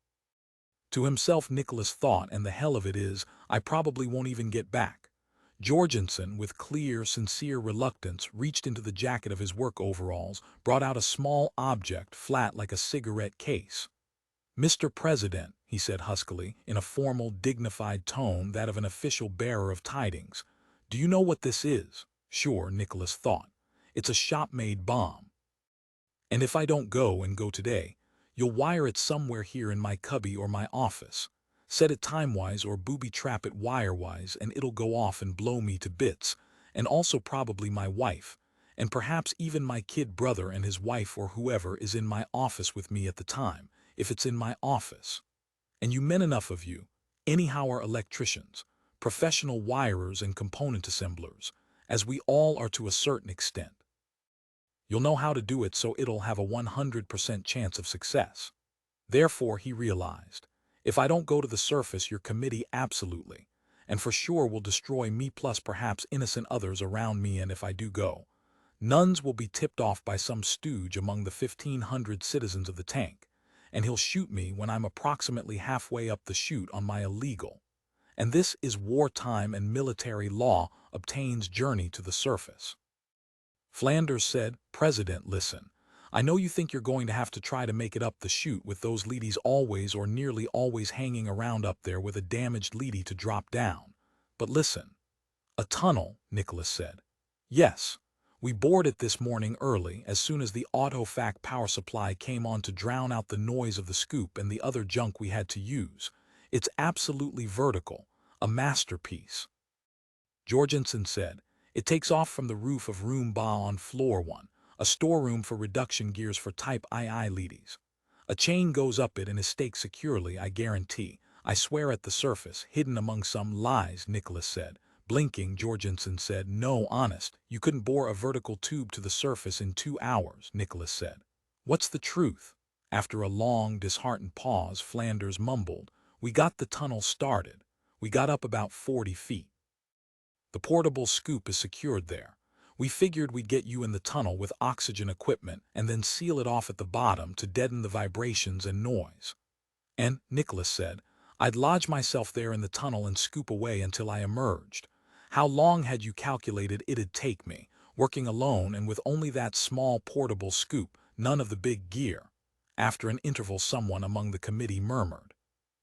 Speaker 1: To himself Nicholas thought, "And the hell of it is, I probably won't even get back." Jorgensen, with clear, sincere reluctance, reached into the jacket of his work overalls, brought out a small object, flat like a cigarette case. "Mr. President," he said huskily, in a formal, dignified tone, that of an official bearer of tidings, "do you know what this is?" Sure, Nicholas thought. "It's a shop-made bomb. And if I don't go, and go today, you'll wire it somewhere here in my cubby or my office. Set it time-wise or booby-trap it wire-wise, and it'll go off and blow me to bits, and also probably my wife, and perhaps even my kid brother and his wife or whoever is in my office with me at the time, if it's in my office. And you men, enough of you, anyhow, are electricians, professional wirers and component assemblers, as we all are to a certain extent. You'll know how to do it, so it'll have a 100% chance of success." Therefore, he realized, if I don't go to the surface, your committee absolutely, and for sure, will destroy me plus perhaps innocent others around me. And if I do go, Nuns will be tipped off by some stooge among the 1,500 citizens of the tank, and he'll shoot me when I'm approximately halfway up the chute on my illegal, and this is wartime and military law, obtains journey to the surface. Flanders said, "President, listen. I know you think you're going to have to try to make it up the chute with those leadies always or nearly always hanging around up there with a damaged leady to drop down. But listen." "A tunnel," Nicholas said. "Yes. We bored it this morning early, as soon as the autofac power supply came on, to drown out the noise of the scoop and the other junk we had to use. It's absolutely vertical. A masterpiece." Jorgensen said, "It takes off from the roof of room ba on floor 1, a storeroom for reduction gears for type II leadies. A chain goes up it and is staked securely, I guarantee. I swear, at the surface, hidden among some lies," Nicholas said, Blinking, Jorgensen said. No, honest, you couldn't bore a vertical tube to the surface in 2 hours, Nicholas said. What's the truth? After a long, disheartened pause, Flanders mumbled, we got the tunnel started. We got up about 40 feet. The portable scoop is secured there. We figured we'd get you in the tunnel with oxygen equipment and then seal it off at the bottom to deaden the vibrations and noise. And, Nicholas said, I'd lodge myself there in the tunnel and scoop away until I emerged. How long had you calculated it'd take me, working alone and with only that small portable scoop, none of the big gear? After an interval, someone among the committee murmured,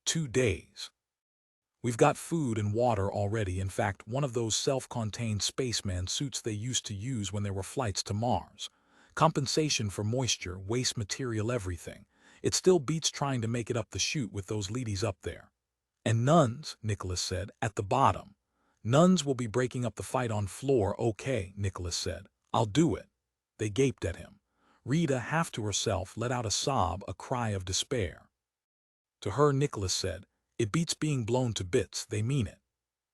Speaker 1: 2 days. We've got food and water already. In fact, one of those self-contained spaceman suits they used to use when there were flights to Mars. Compensation for moisture, waste material, everything. It still beats trying to make it up the chute with those leadies up there. And nuns, Nicholas said, at the bottom. Nuns will be breaking up the fight on floor. Okay, Nicholas said. I'll do it. They gaped at him. Rita, half to herself, let out a sob, a cry of despair. To her, Nicholas said, it beats being blown to bits, they mean it.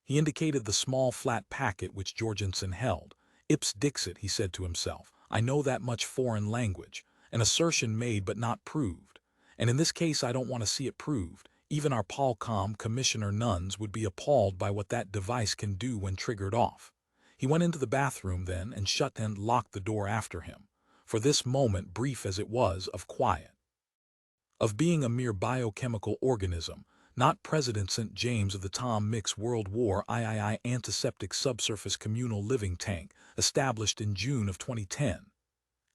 Speaker 1: He indicated the small flat packet which Jorgensen held. Ips dixit, he said to himself. I know that much foreign language. An assertion made but not proved. And in this case I don't want to see it proved. Even our Polcom Commissioner nuns would be appalled by what that device can do when triggered off. He went into the bathroom then and shut and locked the door after him. For this moment, brief as it was, of quiet. Of being a mere biochemical organism, not President St. James of the Tom Mix World War III antiseptic subsurface communal living tank, established in June of 2010.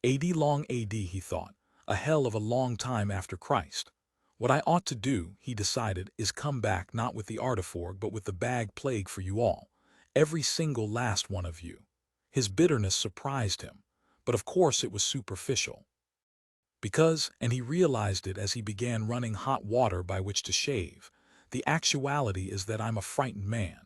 Speaker 1: AD long AD, he thought, a hell of a long time after Christ. What I ought to do, he decided, is come back not with the artiforg but with the bag plague for you all. Every single last one of you. His bitterness surprised him, but of course it was superficial. Because, and he realized it as he began running hot water by which to shave, the actuality is that I'm a frightened man.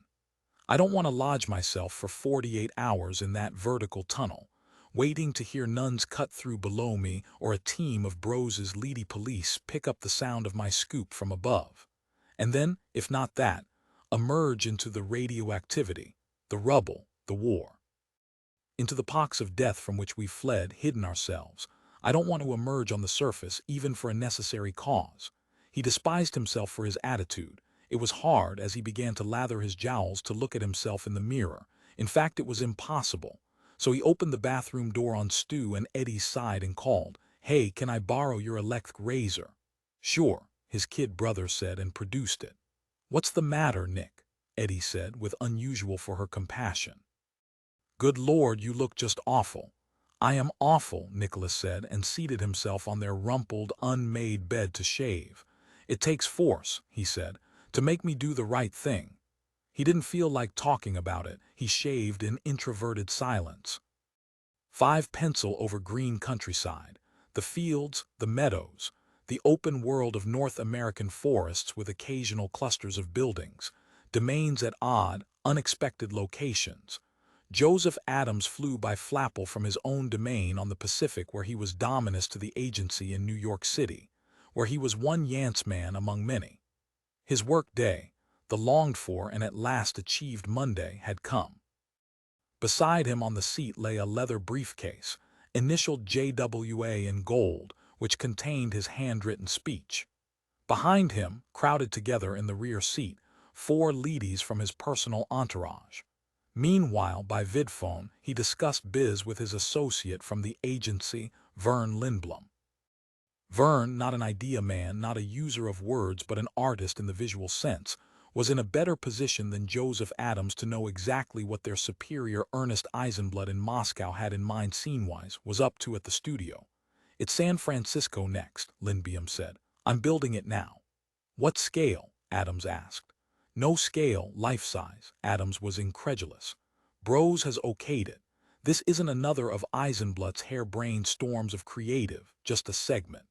Speaker 1: I don't want to lodge myself for 48 hours in that vertical tunnel, waiting to hear nuns cut through below me or a team of Bros's leady police pick up the sound of my scoop from above. And then, if not that, emerge into the radioactivity, the rubble, the war. Into the pox of death from which we've fled, hidden ourselves. I don't want to emerge on the surface, even for a necessary cause. He despised himself for his attitude. It was hard, as he began to lather his jowls, to look at himself in the mirror. In fact, it was impossible. So he opened the bathroom door on Stu and Eddie's side and called, Hey, can I borrow your electric razor? Sure, his kid brother said, and produced it. What's the matter, Nick? Eddie said, with unusual for her compassion. Good Lord, you look just awful. I am awful, Nicholas said, and seated himself on their rumpled, unmade bed to shave. It takes force, he said, to make me do the right thing. He didn't feel like talking about it. He shaved in introverted silence. 5 pencil over green countryside, the fields, the meadows, the open world of North American forests with occasional clusters of buildings, domains at odd, unexpected locations. Joseph Adams flew by Flapple from his own domain on the Pacific, where he was dominus to the agency in New York City, where he was one Yance man among many. His work day, the longed-for and at last achieved Monday, had come. Beside him on the seat lay a leather briefcase, initialed JWA in gold, which contained his handwritten speech. Behind him, crowded together in the rear seat, 4 leadies from his personal entourage. Meanwhile, by vidphone, he discussed biz with his associate from the agency, Vern Lindblom. Vern, not an idea man, not a user of words but an artist in the visual sense, was in a better position than Joseph Adams to know exactly what their superior Ernest Eisenblatt in Moscow had in mind scene-wise, was up to at the studio. It's San Francisco next, Lindblom said. I'm building it now. What scale? Adams asked. No scale, life-size. Adams was incredulous. Bros has okayed it. This isn't another of Eisenblatt's harebrained storms of creative, just a segment.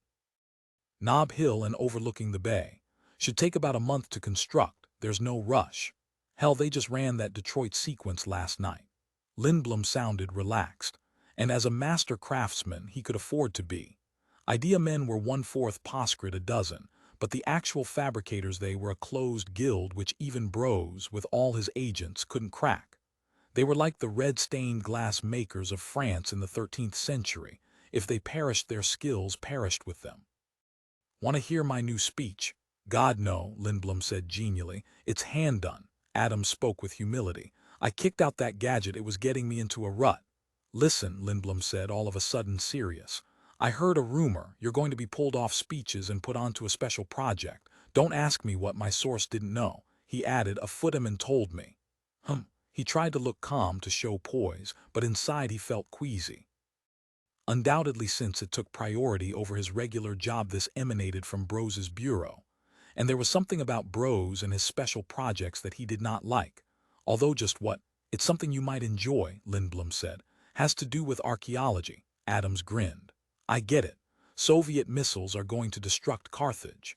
Speaker 1: Nob Hill and overlooking the bay. Should take about a month to construct. There's no rush. Hell, they just ran that Detroit sequence last night. Lindblom sounded relaxed. And as a master craftsman he could afford to be. Idea men were 1/4 poscript a dozen, But the actual fabricators, they were a closed guild which even Bros, with all his agents, couldn't crack. They were like the red-stained glass makers of France in the 13th century. If they perished, their skills perished with them. Want to hear my new speech? God, no, Lindblom said genially. It's hand done. Adams spoke with humility. I kicked out that gadget. It was getting me into a rut. Listen, Lindblom said, all of a sudden serious. I heard a rumor. You're going to be pulled off speeches and put onto a special project. Don't ask me what my source didn't know. He added, a footman told me. He tried to look calm to show poise, but inside he felt queasy. Undoubtedly, since it took priority over his regular job, this emanated from Bros's bureau. And there was something about Bros and his special projects that he did not like. Although just what? It's something you might enjoy, Lindblom said. Has to do with archaeology. Adams grinned. I get it. Soviet missiles are going to destruct Carthage.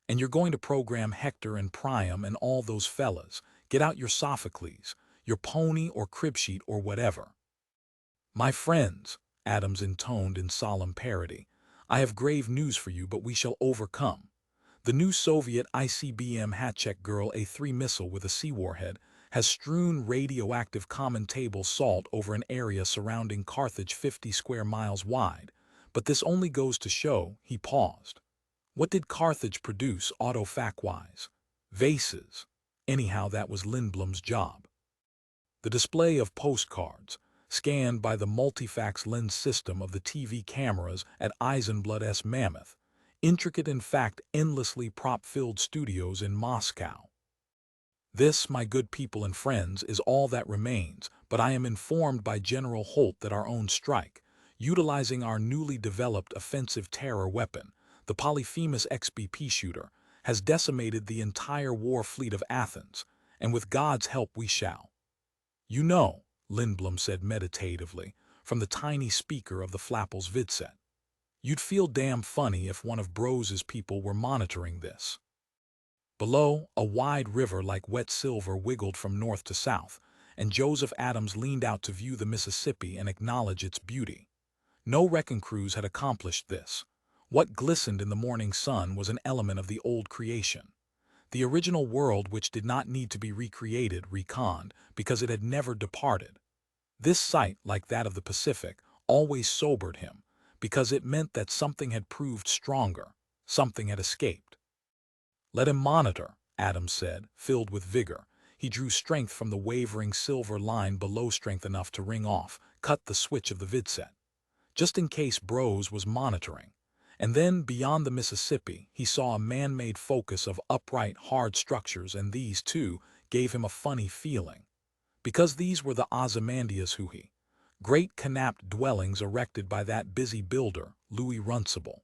Speaker 1: And you're going to program Hector and Priam and all those fellas. Get out your Sophocles, your pony or crib sheet or whatever. My friends, Adams intoned in solemn parody, I have grave news for you, but we shall overcome. The new Soviet ICBM Hatchek Girl A-3 missile with a sea warhead has strewn radioactive common table salt over an area surrounding Carthage 50 square miles wide. But this only goes to show, he paused. What did Carthage produce auto-fac-wise? Vases. Anyhow, that was Lindblom's job. The display of postcards, scanned by the multifax lens system of the TV cameras at Eisenbladt's Mammoth, intricate, in fact endlessly prop-filled studios in Moscow. This, my good people and friends, is all that remains, but I am informed by General Holt that our own strike, utilizing our newly developed offensive terror weapon, the Polyphemus XBP shooter, has decimated the entire war fleet of Athens, and with God's help we shall. You know, Lindblom said meditatively, from the tiny speaker of the Flappel's vidset. You'd feel damn funny if one of Bros's people were monitoring this. Below, a wide river like wet silver wiggled from north to south, and Joseph Adams leaned out to view the Mississippi and acknowledge its beauty. No wrecking crews had accomplished this. What glistened in the morning sun was an element of the old creation. The original world which did not need to be recreated, reconned, because it had never departed. This sight, like that of the Pacific, always sobered him, because it meant that something had proved stronger, something had escaped. Let him monitor, Adams said, filled with vigor. He drew strength from the wavering silver line below, strength enough to ring off, cut the switch of the vidset. Just in case Bros was monitoring. And then, beyond the Mississippi, he saw a man-made focus of upright, hard structures, and these, too, gave him a funny feeling. Because these were the Ozymandias Huhi, great canapped dwellings erected by that busy builder, Louis Runcible.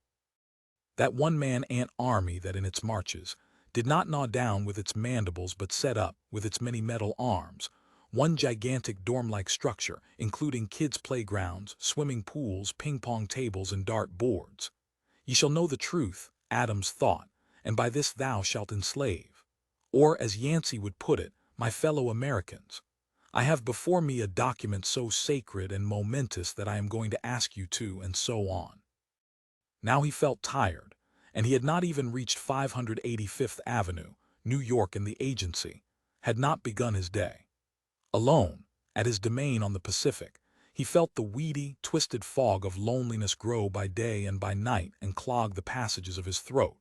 Speaker 1: That one-man ant army that in its marches did not gnaw down with its mandibles but set up, with its many metal arms, one gigantic dorm-like structure, including kids' playgrounds, swimming pools, ping-pong tables, and dart boards. Ye shall know the truth, Adams thought, and by this thou shalt enslave. Or, as Yancey would put it, my fellow Americans, I have before me a document so sacred and momentous that I am going to ask you to, and so on. Now he felt tired, and he had not even reached 585th Avenue, New York, and the agency had not begun his day. Alone, at his domain on the Pacific, he felt the weedy, twisted fog of loneliness grow by day and by night and clog the passages of his throat.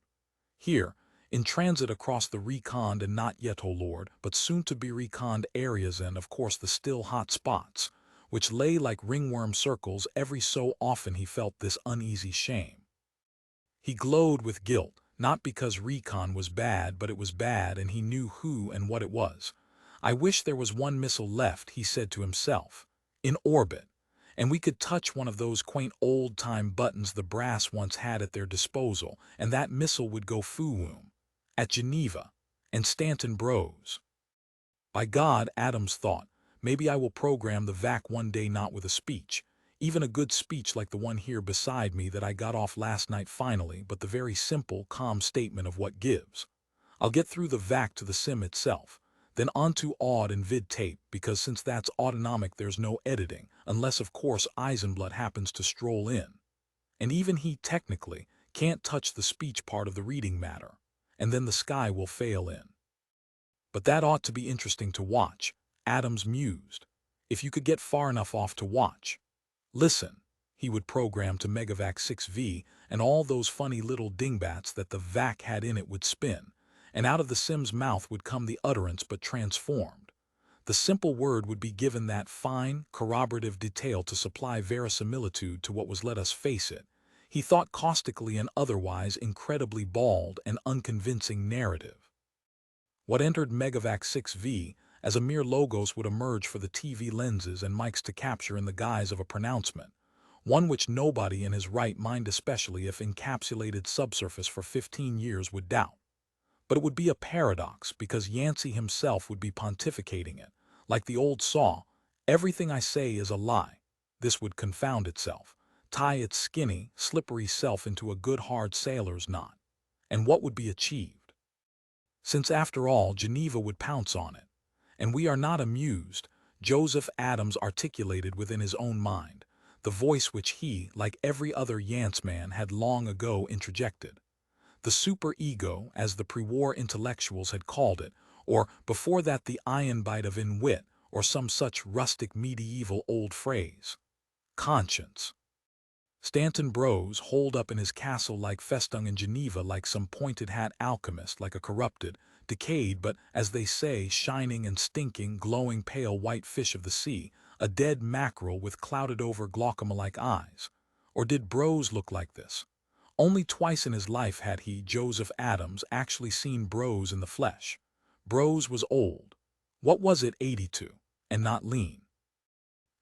Speaker 1: Here, in transit across the reconned and not yet, oh Lord, but soon-to-be reconned areas, and, of course, the still hot spots, which lay like ringworm circles, every so often he felt this uneasy shame. He glowed with guilt, not because recon was bad, but it was bad, and he knew who and what it was. I wish there was one missile left, he said to himself, in orbit, and we could touch one of those quaint old-time buttons the brass once had at their disposal, and that missile would go foo-woom at Geneva and Stanton Bros. By God, Adams thought, maybe I will program the VAC one day, not with a speech, even a good speech like the one here beside me that I got off last night finally, but the very simple, calm statement of what gives. I'll get through the VAC to the sim itself, then onto aud and vid tape, because since that's autonomic there's no editing, unless of course Eisenblatt happens to stroll in. And even he technically can't touch the speech part of the reading matter. and then the sky will fail in. But that ought to be interesting to watch, Adams mused. If you could get far enough off to watch. Listen, he would program to Megavac 6V, and all those funny little dingbats that the vac had in it would spin, and out of the sim's mouth would come the utterance but transformed. The simple word would be given that fine, corroborative detail to supply verisimilitude to what was, let us face it, he thought caustically and otherwise incredibly bald and unconvincing narrative. What entered Megavac 6V as a mere logos would emerge for the TV lenses and mics to capture in the guise of a pronouncement, one which nobody in his right mind, especially if encapsulated subsurface for 15 years, would doubt. But it would be a paradox because Yancey himself would be pontificating it, like the old saw, everything I say is a lie. This would confound itself, tie its skinny, slippery self into a good hard sailor's knot. And what would be achieved? Since after all Geneva would pounce on it. And we are not amused, Joseph Adams articulated within his own mind, the voice which he, like every other Yanceman, had long ago introjected. The superego, as the pre-war intellectuals had called it, or before that the ironbite of in-wit, or some such rustic medieval old phrase. Conscience. Stanton Brose, holed up in his castle-like festung in Geneva like some pointed-hat alchemist, like a corrupted, decayed but, as they say, shining and stinking, glowing pale white fish of the sea, a dead mackerel with clouded-over glaucoma-like eyes. Or did Brose look like this? Only twice in his life had he, Joseph Adams, actually seen Brose in the flesh. Brose was old. What was it, 82, and not lean?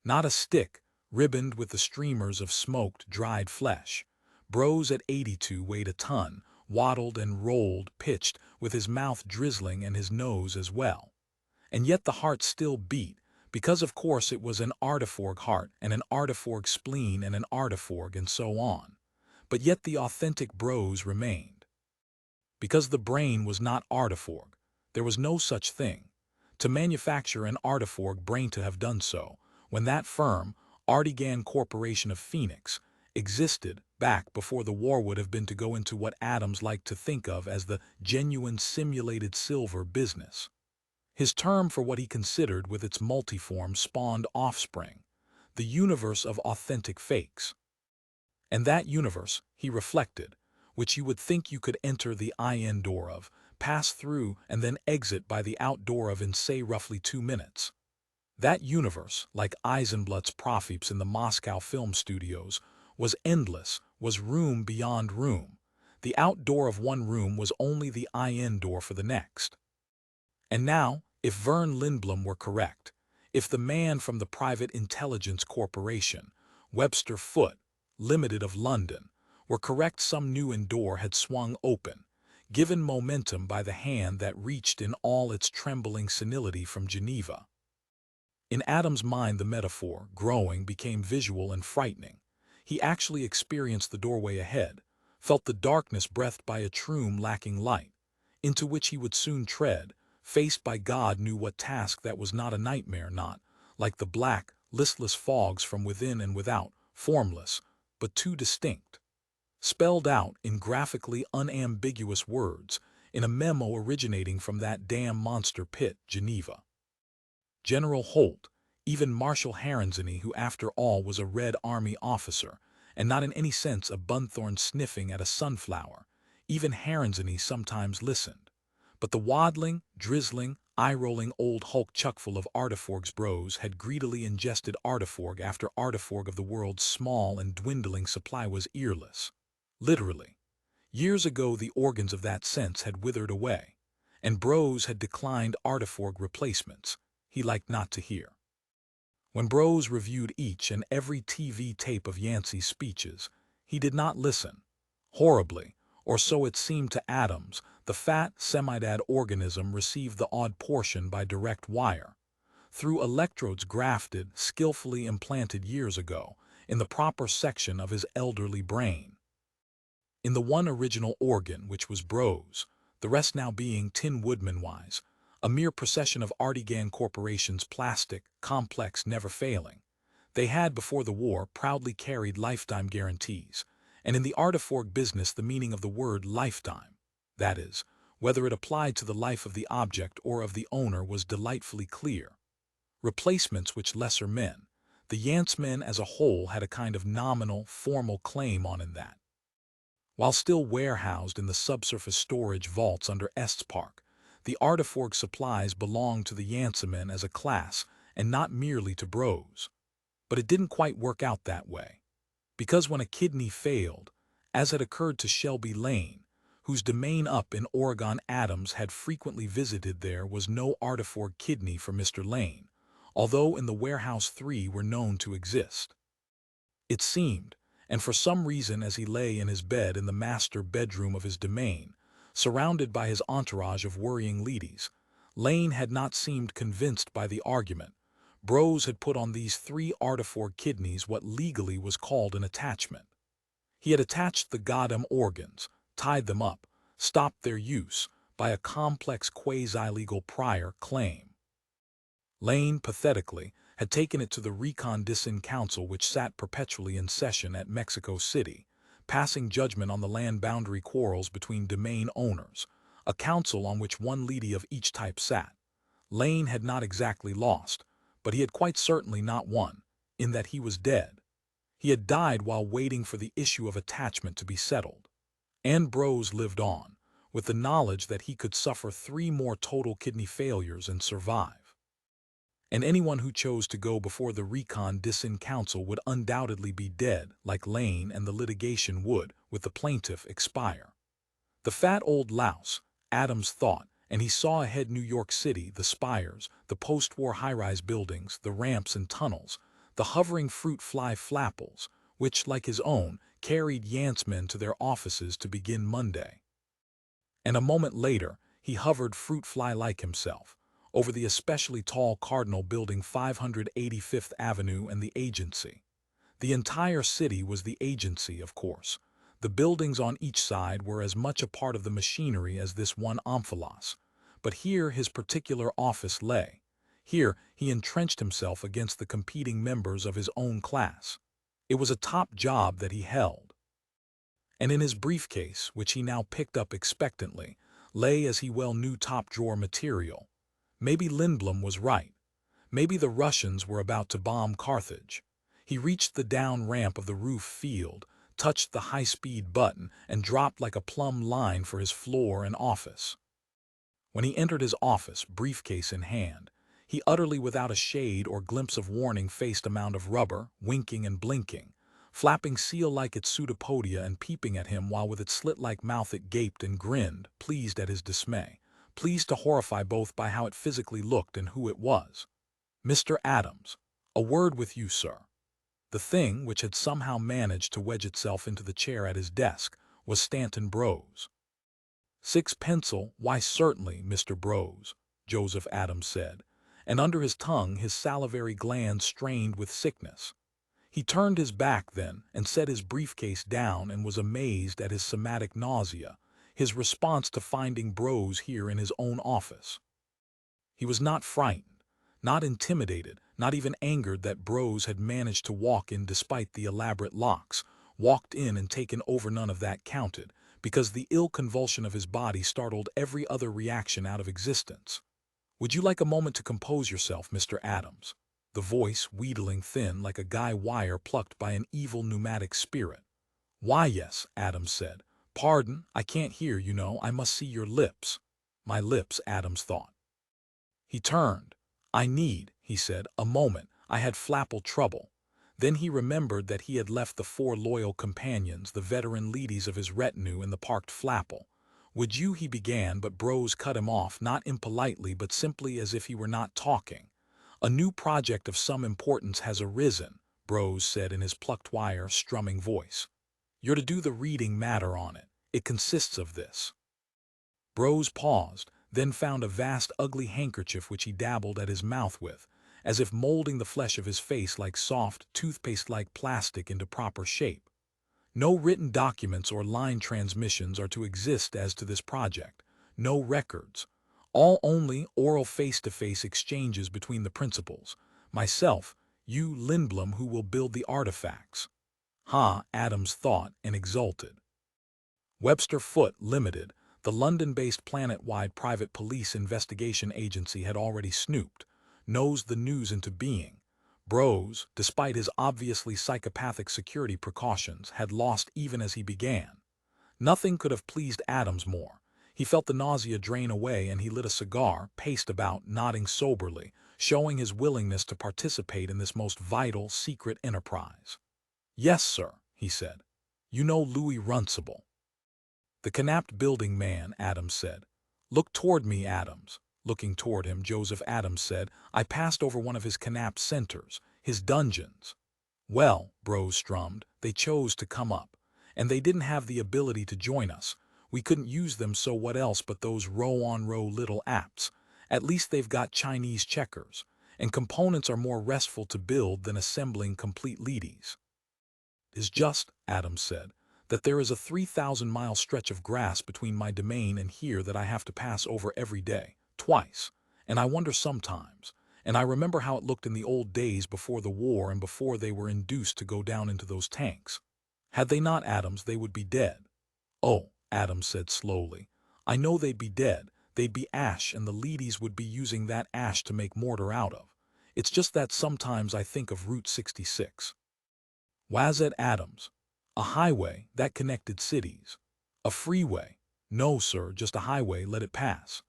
Speaker 1: Not a stick, ribboned with the streamers of smoked, dried flesh. Brose at 82 weighed a ton, waddled and rolled, pitched, with his mouth drizzling and his nose as well. And yet the heart still beat, because of course it was an artiforg heart and an artiforg spleen and an artiforg and so on. But yet the authentic Brose remained. Because the brain was not artiforg, there was no such thing. To manufacture an artiforg brain, to have done so, when that firm, Artigan Corporation of Phoenix, existed back before the war, would have been to go into what Adams liked to think of as the genuine simulated silver business. His term for what he considered with its multiform spawned offspring, the universe of authentic fakes. And that universe, he reflected, which you would think you could enter the in door of, pass through, and then exit by the outdoor of in, say, roughly 2 minutes. That universe, like Eisenblatt's Prophets in the Moscow film studios, was endless, was room beyond room. The outdoor of one room was only the in door for the next. And now, if Vern Lindblom were correct, if the man from the Private Intelligence Corporation, Webster Foote, Limited of London, were correct, some new indoor had swung open, given momentum by the hand that reached in all its trembling senility from Geneva. In Adams' mind the metaphor, growing, became visual and frightening. He actually experienced the doorway ahead, felt the darkness breathed by a tomb lacking light, into which he would soon tread, faced by God knew what task that was not a nightmare, not, like the black, listless fogs from within and without, formless, but too distinct. Spelled out in graphically unambiguous words, in a memo originating from that damn monster pit, Geneva. General Holt, even Marshal Harrenzany, who after all was a Red Army officer, and not in any sense a bunthorn sniffing at a sunflower, even Harrenzany sometimes listened. But the waddling, drizzling, eye-rolling old hulk chuckful of artiforg's Brose had greedily ingested artiforg after artiforg of the world's small and dwindling supply was earless. Literally. Years ago the organs of that sense had withered away, and Brose had declined artiforg replacements he liked not to hear. When Brose reviewed each and every TV tape of Yancey's speeches, he did not listen. Horribly, or so it seemed to Adams, the fat, semidad organism received the odd portion by direct wire, through electrodes grafted, skillfully implanted years ago, in the proper section of his elderly brain. In the one original organ, which was Brose, the rest now being Tin Woodman-wise, a mere procession of Artigan Corporation's plastic, complex, never failing. They had, before the war, proudly carried lifetime guarantees, and in the artiforg business the meaning of the word lifetime, that is, whether it applied to the life of the object or of the owner was delightfully clear. Replacements which lesser men, the Yance men as a whole, had a kind of nominal, formal claim on in that. While still warehoused in the subsurface storage vaults under Estes Park, the Arteforg supplies belonged to the Yancemen as a class and not merely to bros. But it didn't quite work out that way. Because when a kidney failed, as had occurred to Shelby Lane, whose domain up in Oregon, Adams had frequently visited, there was no Arteforg kidney for Mr. Lane, although in the warehouse 3 were known to exist. It seemed, and for some reason as he lay in his bed in the master bedroom of his domain, surrounded by his entourage of worrying ladies, Lane had not seemed convinced by the argument. Bros had put on these 3 Arteforg kidneys what legally was called an attachment. He had attached the goddamn organs, tied them up, stopped their use by a complex quasi-legal prior claim. Lane, pathetically, had taken it to the Recon-Dissent Council, which sat perpetually in session at Mexico City, passing judgment on the land boundary quarrels between domain owners, a council on which one lady of each type sat. Lane had not exactly lost, but he had quite certainly not won, in that he was dead. He had died while waiting for the issue of attachment to be settled. And Bros lived on, with the knowledge that he could suffer 3 more total kidney failures and survive. And anyone who chose to go before the Recon-Dissent Council would undoubtedly be dead, like Lane, and the litigation would, with the plaintiff, expire. The fat old louse, Adams thought, and he saw ahead New York City, the spires, the post-war high-rise buildings, the ramps and tunnels, the hovering fruit fly flapples, which, like his own, carried Yancemen to their offices to begin Monday. And a moment later, he hovered fruit fly-like himself, over the especially tall Cardinal Building, 585th Avenue, and the agency. The entire city was the agency, of course. The buildings on each side were as much a part of the machinery as this one omphalos. But here his particular office lay. Here he entrenched himself against the competing members of his own class. It was a top job that he held. And in his briefcase, which he now picked up expectantly, lay, as he well knew, top-drawer material. Maybe Lindblom was right. Maybe the Russians were about to bomb Carthage. He reached the down ramp of the roof field, touched the high-speed button, and dropped like a plumb line for his floor and office. When he entered his office, briefcase in hand, he utterly without a shade or glimpse of warning faced a mound of rubber, winking and blinking, flapping seal-like its pseudopodia and peeping at him while with its slit-like mouth it gaped and grinned, pleased at his dismay, pleased to horrify both by how it physically looked and who it was. "Mr. Adams, a word with you, sir." The thing, which had somehow managed to wedge itself into the chair at his desk, was Stanton Bros. "6 pencil, why certainly, Mr. Bros," Joseph Adams said, and under his tongue his salivary glands strained with sickness. He turned his back then and set his briefcase down and was amazed at his somatic nausea, his response to finding Bros here in his own office. He was not frightened, not intimidated, not even angered that Bros had managed to walk in despite the elaborate locks, walked in and taken over. None of that counted, because the ill convulsion of his body startled every other reaction out of existence. "Would you like a moment to compose yourself, Mr. Adams?" The voice, wheedling thin like a guy wire plucked by an evil pneumatic spirit. "Why, yes," Adams said. "Pardon, I can't hear, you know, I must see your lips." "My lips," Adams thought. He turned. "I need," he said, "a moment, I had flapple trouble." Then he remembered that he had left the 4 loyal companions, the veteran ladies of his retinue, in the parked flapple. "Would you," he began, but Bros cut him off, not impolitely but simply as if he were not talking. "A new project of some importance has arisen," Bros said in his plucked wire, strumming voice. "You're to do the reading matter on it. It consists of this." Bros paused, then found a vast ugly handkerchief which he dabbled at his mouth with, as if molding the flesh of his face like soft, toothpaste-like plastic into proper shape. "No written documents or line transmissions are to exist as to this project. No records. All only oral face-to-face exchanges between the principals. Myself, you, Lindblom, who will build the artifacts." "Ha," Adams thought and exulted. Webster Foote Limited, The London-based planet-wide private police investigation agency had already snooped, nosed the news into being. Bros, despite his obviously psychopathic security precautions, had lost even as he began. Nothing could have pleased Adams more. He felt the nausea drain away and he lit a cigar, paced about, nodding soberly, showing his willingness to participate in this most vital, secret enterprise. "Yes, sir," he said. "You know Louis Runcible." "The knapped building man," Adams said. "Look toward me, Adams." Looking toward him, Joseph Adams said, "I passed over one of his knapped centers, his dungeons." "Well," Bros strummed, "they chose to come up. And they didn't have the ability to join us. We couldn't use them, so what else but those row-on-row little apps. At least they've got Chinese checkers, and components are more restful to build than assembling complete leadies." "Is just," Adams said, "that there is a 3,000-mile stretch of grass between my domain and here that I have to pass over every day, twice, and I wonder sometimes, and I remember how it looked in the old days before the war and before they were induced to go down into those tanks. Had they not, Adams, they would be dead." "Oh," Adams said slowly, "I know they'd be dead. They'd be ash, and the leadies would be using that ash to make mortar out of. It's just that sometimes I think of Route 66. Was it, Adams? A highway that connected cities. A freeway? No, sir, just a highway, let it pass."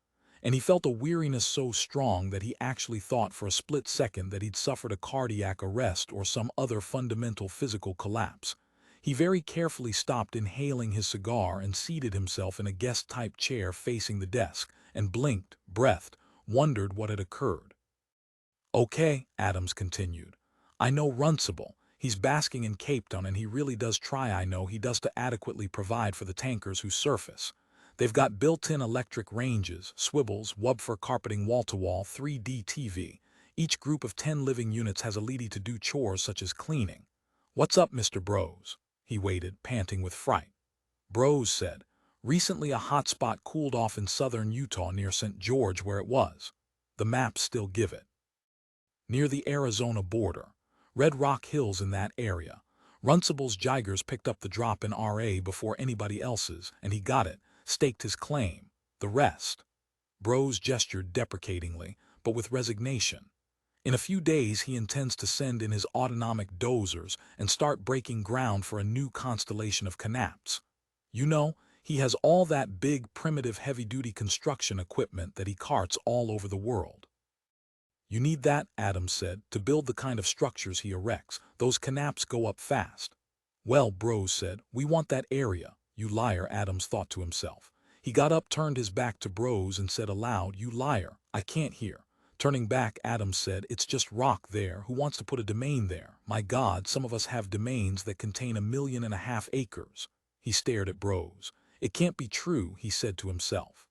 Speaker 1: And he felt a weariness so strong that he actually thought for a split second that he'd suffered a cardiac arrest or some other fundamental physical collapse. He very carefully stopped inhaling his cigar and seated himself in a guest-type chair facing the desk, and blinked, breathed, wondered what had occurred. "Okay," Adams continued. "I know Runcible. He's basking in Cape Town, and he really does try, I know he does, to adequately provide for the tankers who surface. They've got built-in electric ranges, swivels, wubfer carpeting wall-to-wall, 3D TV. Each group of 10 living units has a leady to do chores such as cleaning. What's up, Mr. Bros?" He waited, panting with fright. Bros said, "Recently a hot spot cooled off in southern Utah near St. George where it was. The maps still give it. Near the Arizona border. Red Rock Hills in that area. Runcible's Jigers picked up the drop in RA before anybody else's, and he got it, staked his claim. The rest." Bros gestured deprecatingly, but with resignation. "In a few days he intends to send in his autonomic dozers and start breaking ground for a new constellation of knaps. You know, he has all that big, primitive, heavy-duty construction equipment that he carts all over the world." "You need that," Adams said, "to build the kind of structures he erects. Those knaps go up fast." "Well," Bros said, "we want that area." "You liar," Adams thought to himself. He got up, turned his back to Bros, and said aloud, "You liar, I can't hear." Turning back, Adams said, "It's just rock there. Who wants to put a domain there? My God, some of us have domains that contain 1.5 million acres." He stared at Bros. "It can't be true," he said to himself.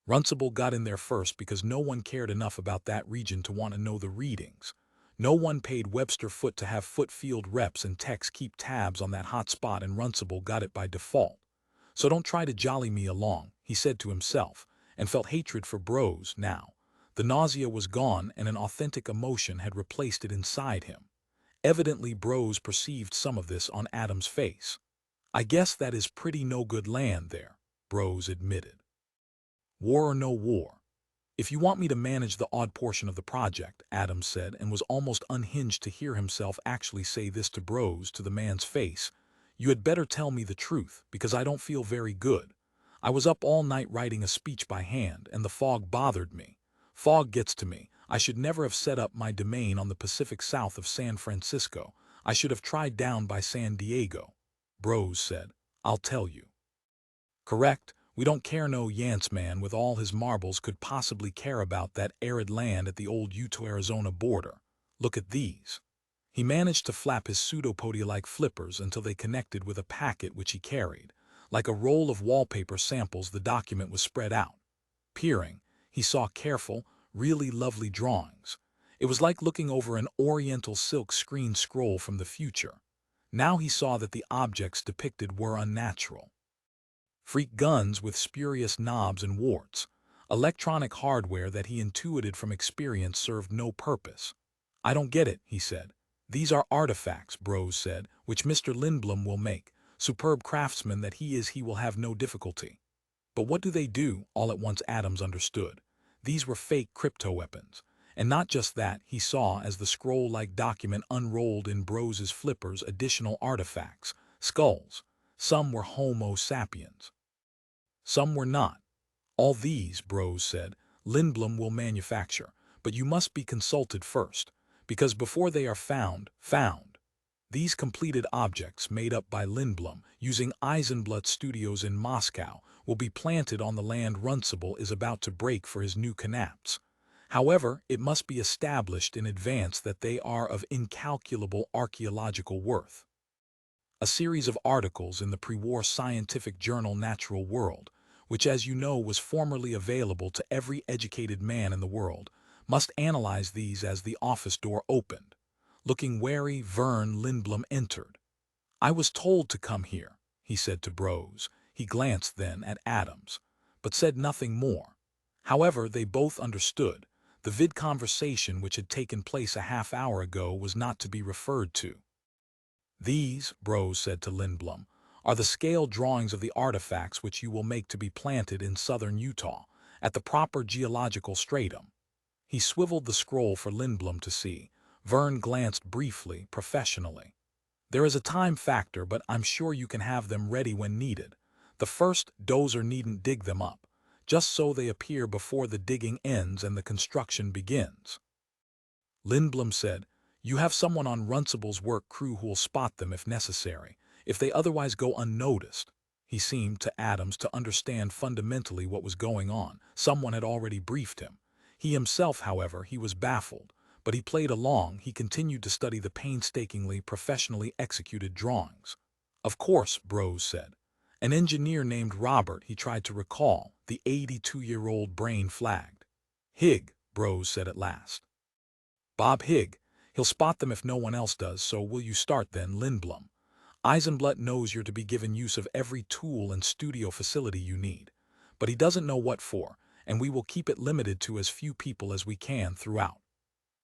Speaker 1: Runcible got in there first because no one cared enough about that region to want to know the readings. No one paid Webster Foote to have Foote field reps and techs keep tabs on that hot spot, and Runcible got it by default. "So don't try to jolly me along," he said to himself, and felt hatred for Bros now. The nausea was gone and an authentic emotion had replaced it inside him. Evidently Bros perceived some of this on Adam's face. "I guess that is pretty no-good land there," Bros admitted. "War or no war. If you want me to manage the odd portion of the project," Adams said, and was almost unhinged to hear himself actually say this to Bros, to the man's face, "you had better tell me the truth, because I don't feel very good. I was up all night writing a speech by hand, and the fog bothered me. Fog gets to me. I should never have set up my domain on the Pacific south of San Francisco. I should have tried down by San Diego." Bros said, "I'll tell you." "Correct. We don't care no Yance man with all his marbles could possibly care about that arid land at the old Utah-Arizona border. Look at these." He managed to flap his pseudopodia-like flippers until they connected with a packet which he carried. Like a roll of wallpaper samples, the document was spread out. Peering, he saw careful, really lovely drawings. It was like looking over an oriental silk screen scroll from the future. Now he saw that the objects depicted were unnatural. Freak guns with spurious knobs and warts. Electronic hardware that he intuited from experience served no purpose. "I don't get it," he said. "These are artifacts," Bros said, "which Mr. Lindblom will make. Superb craftsman that he is, he will have no difficulty." But what do they do? All at once Adams understood. These were fake crypto-weapons. And not just that, he saw as the scroll-like document unrolled in Bros's flippers additional artifacts, skulls. Some were Homo sapiens. Some were not. All these, Bros said, Lindblom will manufacture, but you must be consulted first, because before they are found. These completed objects, made up by Lindblom, using Eisenblatt Studios in Moscow, will be planted on the land Runcible is about to break for his new canapes. However, it must be established in advance that they are of incalculable archaeological worth. A series of articles in the pre-war scientific journal Natural World, which as you know was formerly available to every educated man in the world, must analyze these. As the office door opened, looking wary, Vern Lindblom entered. "I was told to come here," he said to Bros. He glanced then at Adams, but said nothing more. However, they both understood. The vid conversation which had taken place a half-hour ago was not to be referred to. "These," Bros said to Lindblom, "are the scale drawings of the artifacts which you will make to be planted in southern Utah, at the proper geological stratum." He swiveled the scroll for Lindblom to see. Vern glanced briefly, professionally. "There is a time factor, but I'm sure you can have them ready when needed. The first dozer needn't dig them up, just so they appear before the digging ends and the construction begins." Lindblom said, "You have someone on Runcible's work crew who'll spot them if necessary, if they otherwise go unnoticed." He seemed to Adams to understand fundamentally what was going on. Someone had already briefed him. He himself, however, he was baffled, but he played along. He continued to study the painstakingly, professionally executed drawings. "Of course," Bros said. "An engineer named Robert," he tried to recall. The 82-year-old brain flagged. "Higg," Bros said at last. "Bob Higg. He'll spot them if no one else does, so will you start then, Lindblom? Eisenblatt knows you're to be given use of every tool and studio facility you need, but he doesn't know what for, and we will keep it limited to as few people as we can throughout."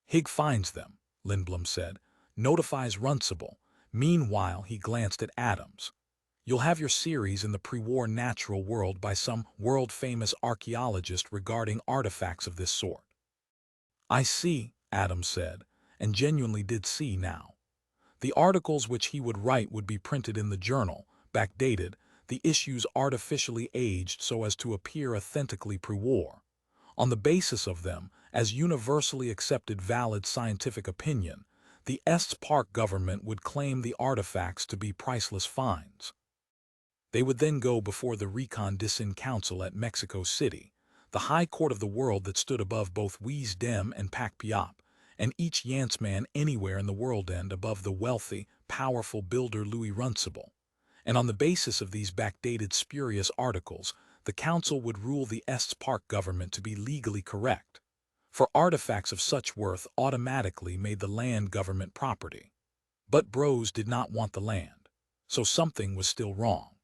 Speaker 1: "Higg finds them," Lindblom said, "notifies Runcible." Meanwhile, he glanced at Adams. "You'll have your series in the pre-war Natural World by some world-famous archaeologist regarding artifacts of this sort." "I see," Adams said, and genuinely did see now. The articles which he would write would be printed in the journal, backdated, the issues artificially aged so as to appear authentically pre-war. On the basis of them, as universally accepted valid scientific opinion, the Estes Park government would claim the artifacts to be priceless finds. They would then go before the Recondition Council at Mexico City, the high court of the world that stood above both Wisdom and Pacpiop, and each Yantzman anywhere in the world end above the wealthy, powerful builder Louis Runcible. And on the basis of these backdated spurious articles, the council would rule the Estes Park government to be legally correct, for artifacts of such worth automatically made the land government property. But Bros did not want the land, so something was still wrong.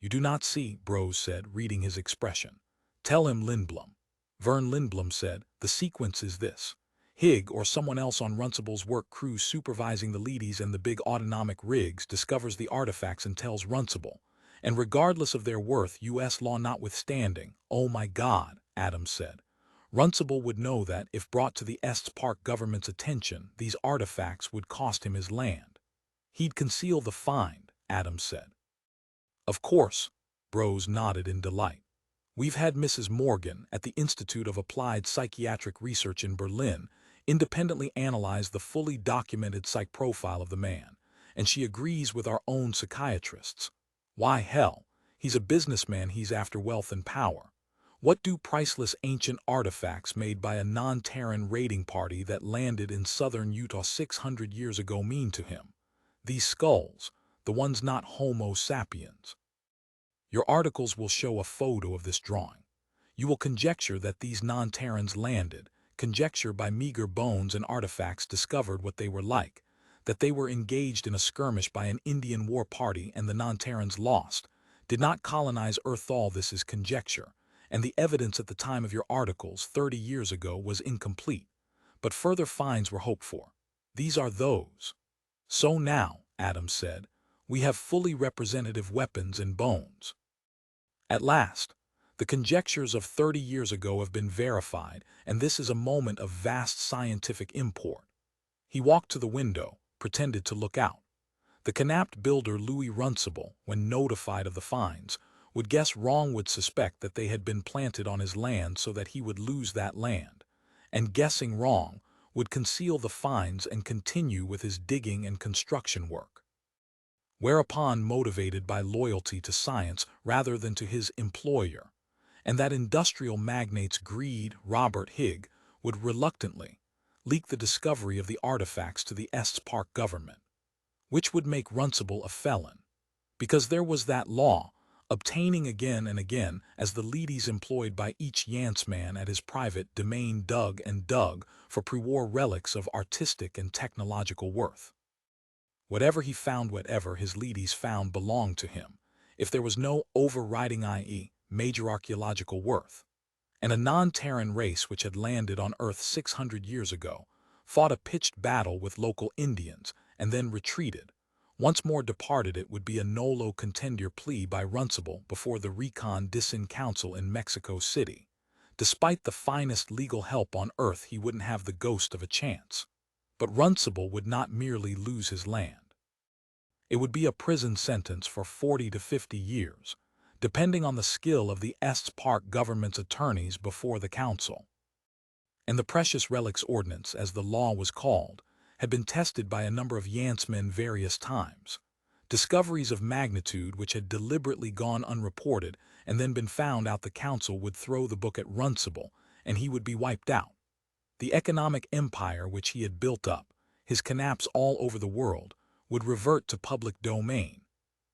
Speaker 1: "You do not see," Bros said, reading his expression. "Tell him, Lindblom." Vern Lindblom said, "The sequence is this. Higg or someone else on Runcible's work crew supervising the leadies and the big autonomic rigs discovers the artifacts and tells Runcible. And regardless of their worth, U.S. law notwithstanding," "Oh my God," Adams said. "Runcible would know that, if brought to the Estes Park government's attention, these artifacts would cost him his land. He'd conceal the find," Adams said. "Of course," Bros nodded in delight. "We've had Mrs. Morgan, at the Institute of Applied Psychiatric Research in Berlin, independently analyze the fully documented psych profile of the man, and she agrees with our own psychiatrists. Why, hell, he's a businessman, he's after wealth and power. What do priceless ancient artifacts made by a non-Terran raiding party that landed in southern Utah 600 years ago mean to him? These skulls, the ones not Homo sapiens. Your articles will show a photo of this drawing. You will conjecture that these non-Terrans landed, conjecture by meager bones and artifacts discovered what they were like, that they were engaged in a skirmish by an Indian war party and the non-Terrans lost, did not colonize Earth. All this is conjecture, and the evidence at the time of your articles 30 years ago was incomplete, but further finds were hoped for. These are those. So now," Adams said, "we have fully representative weapons and bones." At last, the conjectures of 30 years ago have been verified, and this is a moment of vast scientific import. He walked to the window, pretended to look out. The canapt builder Louis Runcible, when notified of the finds, would guess wrong, would suspect that they had been planted on his land so that he would lose that land, and guessing wrong, would conceal the finds and continue with his digging and construction work. Whereupon, motivated by loyalty to science rather than to his employer, and that industrial magnate's greed, Robert Higg would reluctantly leak the discovery of the artifacts to the Estes Park government, which would make Runcible a felon, because there was that law, obtaining again and again as the leadies employed by each Yanceman at his private domain dug and dug for pre-war relics of artistic and technological worth. Whatever he found, whatever his leadies found, belonged to him, if there was no overriding, i.e., major archaeological worth. And a non-Terran race which had landed on Earth 600 years ago fought a pitched battle with local Indians and then retreated. Once more departed, it would be a nolo contendere plea by Runcible before the Recon Dissent Council in Mexico City. Despite the finest legal help on Earth, he wouldn't have the ghost of a chance. But Runcible would not merely lose his land. It would be a prison sentence for 40 to 50 years, depending on the skill of the Estes Park government's attorneys before the council. And the Precious Relics Ordinance, as the law was called, had been tested by a number of Yancemen various times. Discoveries of magnitude which had deliberately gone unreported and then been found out, the council would throw the book at Runcible and he would be wiped out. The economic empire which he had built up, his canaps all over the world, would revert to public domain.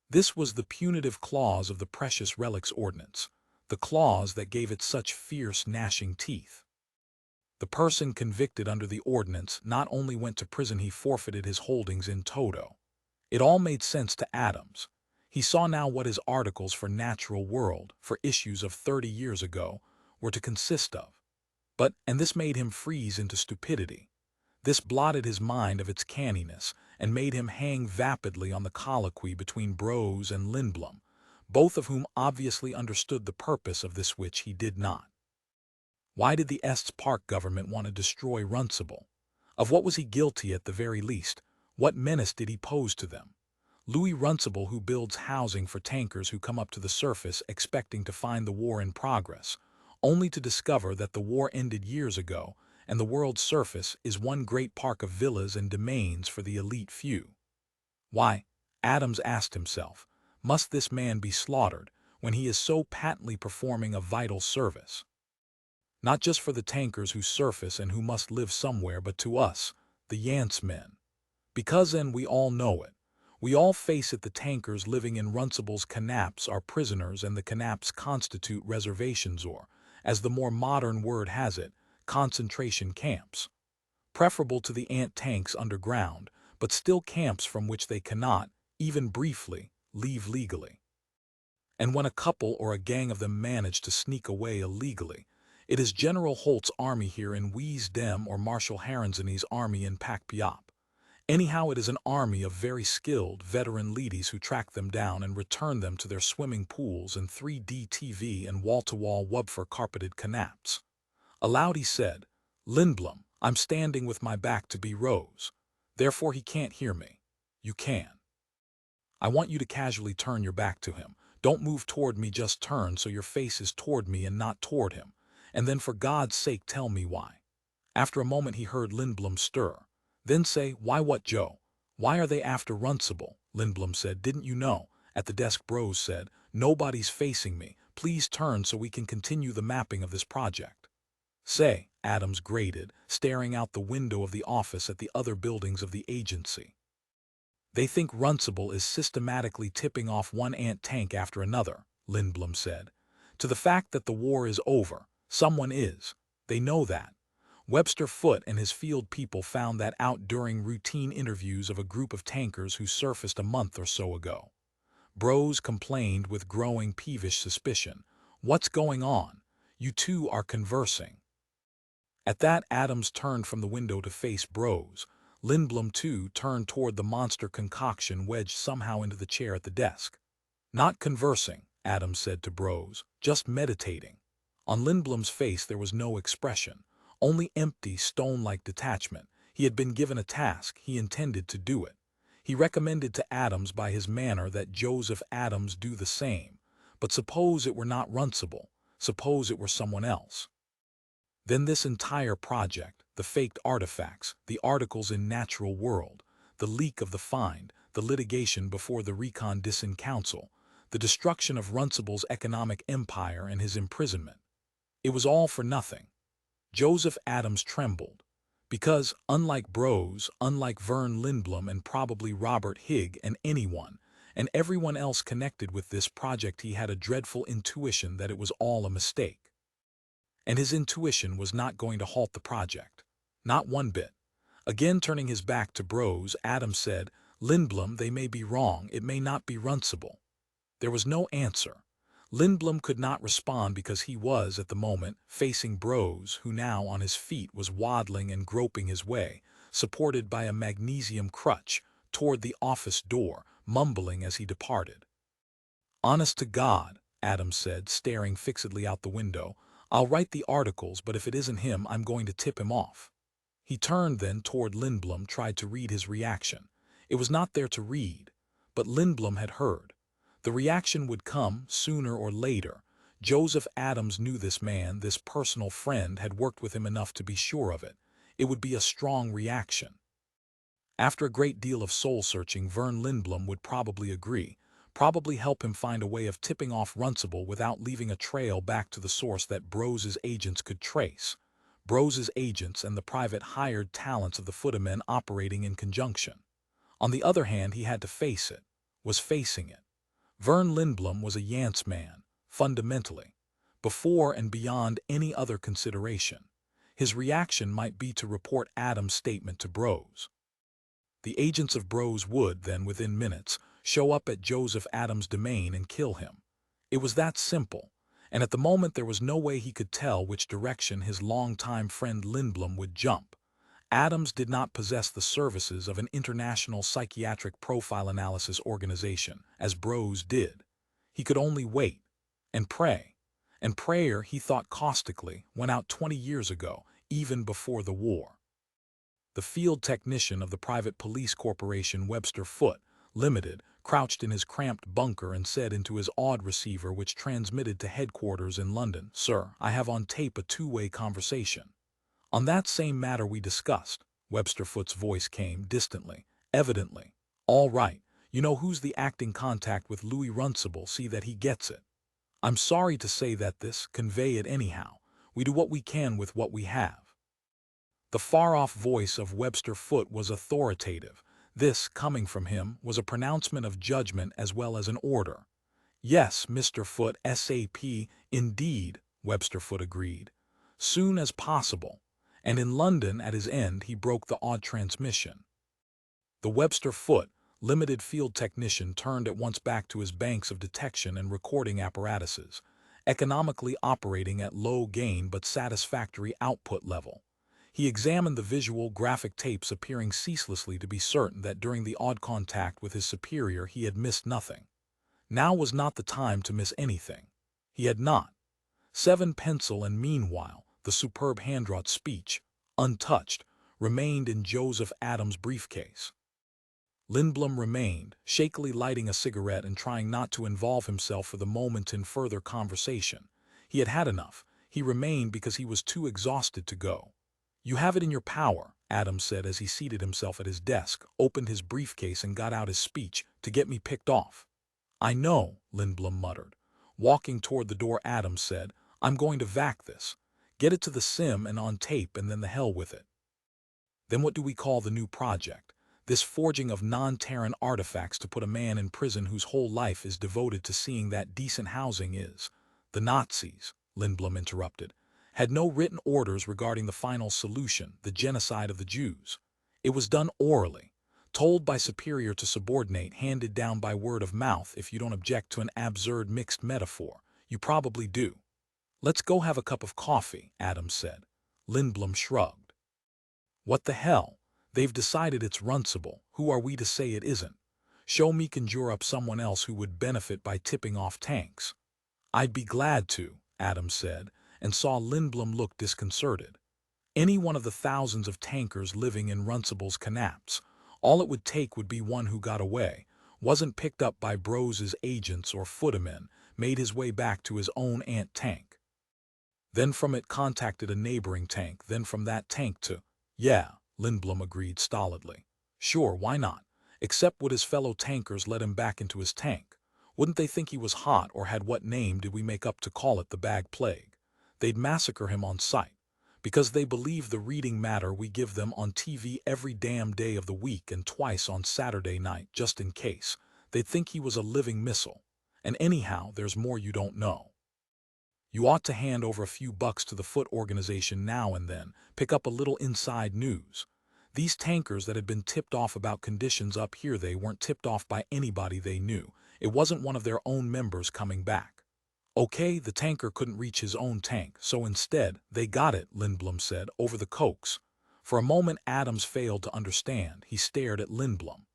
Speaker 1: This was the punitive clause of the Precious Relics Ordinance, the clause that gave it such fierce gnashing teeth. The person convicted under the ordinance not only went to prison, he forfeited his holdings in toto. It all made sense to Adams. He saw now what his articles for Natural World, for issues of 30 years ago, were to consist of. And this made him freeze into stupidity. This blotted his mind of its canniness and made him hang vapidly on the colloquy between Brose and Lindblom, both of whom obviously understood the purpose of this which he did not. Why did the Estes Park government want to destroy Runcible? Of what was he guilty at the very least? What menace did he pose to them? Louis Runcible, who builds housing for tankers who come up to the surface expecting to find the war in progress, only to discover that the war ended years ago and the world's surface is one great park of villas and domains for the elite few. Why, Adams asked himself, must this man be slaughtered when he is so patently performing a vital service? Not just for the tankers who surface and who must live somewhere, but to us, the Yancemen. Because, and we all know it, we all face it, the tankers living in Runcible's canaps are prisoners, and the canaps constitute reservations, or, as the more modern word has it, concentration camps. Preferable to the ant tanks underground, but still camps from which they cannot, even briefly, leave legally. And when a couple or a gang of them manage to sneak away illegally, it is General Holt's army here in Wiesdem or Marshal Haranzani's army in Pakpiop. Anyhow, it is an army of very skilled veteran leadies who track them down and return them to their swimming pools and 3D TV and wall-to-wall wubfer-carpeted canaps. Aloud he said, "Lindblom, I'm standing with my back to B. Rose. Therefore he can't hear me. You can. I want you to casually turn your back to him. Don't move toward me, just turn so your face is toward me and not toward him. And then for God's sake tell me why." After a moment he heard Lindblom stir. Then say, "Why what, Joe? Why are they after Runcible?" Lindblom said, "Didn't you know?" At the desk Brose said, "Nobody's facing me. Please turn so we can continue the mapping of this project." "Say," Adams grated, staring out the window of the office at the other buildings of the agency. "They think Runcible is systematically tipping off one ant tank after another," Lindblom said. "To the fact that the war is over, someone is. They know that. Webster Foote and his field people found that out during routine interviews of a group of tankers who surfaced a month or so ago." Brose complained with growing peevish suspicion. "What's going on? You two are conversing." At that, Adams turned from the window to face Brose. Lindblom, too, turned toward the monster concoction wedged somehow into the chair at the desk. "Not conversing," Adams said to Brose, just meditating. On Lindblom's face there was no expression, only empty, stone-like detachment. He had been given a task, he intended to do it. He recommended to Adams by his manner that Joseph Adams do the same. But suppose it were not Runcible, suppose it were someone else. Then this entire project, the faked artifacts, the articles in Natural World, the leak of the find, the litigation before the Recon-Dissent Council, the destruction of Runcible's economic empire and his imprisonment. It was all for nothing. Joseph Adams trembled. Because, unlike Brose, unlike Vern Lindblom and probably Robert Higg and anyone, and everyone else connected with this project, he had a dreadful intuition that it was all a mistake. And his intuition was not going to halt the project. Not one bit. Again turning his back to Brose, Adams said, Lindblom, they may be wrong, it may not be Runcible. There was no answer. Lindblom could not respond because he was, at the moment, facing Brose, who now on his feet was waddling and groping his way, supported by a magnesium crutch, toward the office door, mumbling as he departed. Honest to God, Adams said, staring fixedly out the window, I'll write the articles, but if it isn't him, I'm going to tip him off. He turned then toward Lindblom, tried to read his reaction. It was not there to read, but Lindblom had heard. The reaction would come, sooner or later. Joseph Adams knew this man, this personal friend, had worked with him enough to be sure of it. It would be a strong reaction. After a great deal of soul-searching, Vern Lindblom would probably agree, probably help him find a way of tipping off Runcible without leaving a trail back to the source that Brose's agents could trace. Brose's agents and the private hired talents of the Footamen operating in conjunction. On the other hand, he had to face it, was facing it. Vern Lindblom was a Yance man, fundamentally, before and beyond any other consideration. His reaction might be to report Adams' statement to Brose. The agents of Brose would, then, within minutes, show up at Joseph Adams' domain and kill him. It was that simple, and at the moment there was no way he could tell which direction his longtime friend Lindblom would jump. Adams did not possess the services of an international psychiatric profile analysis organization, as Brose did. He could only wait and pray. And prayer, he thought caustically, went out 20 years ago, even before the war. The field technician of the private police corporation Webster Foote, Limited, crouched in his cramped bunker and said into his odd receiver which transmitted to headquarters in London, Sir, I have on tape a two-way conversation. On that same matter we discussed, Webster Foote's voice came distantly, evidently. All right, you know who's the acting contact with Louis Runcible, see that he gets it. I'm sorry to say that convey it anyhow. We do what we can with what we have. The far-off voice of Webster Foote was authoritative. This, coming from him, was a pronouncement of judgment as well as an order. Yes, Mr. Foote, S.A.P., indeed, Webster Foote agreed. Soon as possible. And in London, at his end, he broke the odd transmission. The Webster Foote, Limited field technician, turned at once back to his banks of detection and recording apparatuses, economically operating at low gain but satisfactory output level. He examined the visual, graphic tapes, appearing ceaselessly to be certain that during the odd contact with his superior he had missed nothing. Now was not the time to miss anything. He had not. 7 pencil, and meanwhile, the superb hand-wrought speech, untouched, remained in Joseph Adams' briefcase. Lindblom remained, shakily lighting a cigarette and trying not to involve himself for the moment in further conversation. He had had enough. He remained because he was too exhausted to go. You have it in your power, Adams said as he seated himself at his desk, opened his briefcase and got out his speech, to get me picked off. I know, Lindblom muttered. Walking toward the door, Adams said, I'm going to vac this. Get it to the sim and on tape, and then the hell with it. Then what do we call the new project? This forging of non-Terran artifacts to put a man in prison whose whole life is devoted to seeing that decent housing is. The Nazis, Lindblom interrupted, had no written orders regarding the final solution, the genocide of the Jews. It was done orally, told by superior to subordinate, handed down by word of mouth. If you don't object to an absurd mixed metaphor, you probably do. Let's go have a cup of coffee, Adams said. Lindblom shrugged. What the hell? They've decided it's Runcible. Who are we to say it isn't? Show me conjure up someone else who would benefit by tipping off tanks. I'd be glad to, Adams said, and saw Lindblom look disconcerted. Any one of the thousands of tankers living in Runcible's Knaps, all it would take would be one who got away, wasn't picked up by Bros's agents or footmen, made his way back to his own ant tank. Then from it contacted a neighboring tank, then from that tank to— Yeah, Lindblom agreed stolidly. Sure, why not? Except would his fellow tankers let him back into his tank? Wouldn't they think he was hot, or had what name did we make up to call it, the bag plague? They'd massacre him on sight. Because they believe the reading matter we give them on TV every damn day of the week and twice on Saturday night, just in case. They'd think he was a living missile. And anyhow, there's more you don't know. You ought to hand over a few bucks to the Foot organization now and then, pick up a little inside news. These tankers that had been tipped off about conditions up here, they weren't tipped off by anybody they knew. It wasn't one of their own members coming back. Okay, the tanker couldn't reach his own tank, so instead, they got it, Lindblom said, over the coax. For a moment Adams failed to understand. He stared at Lindblom.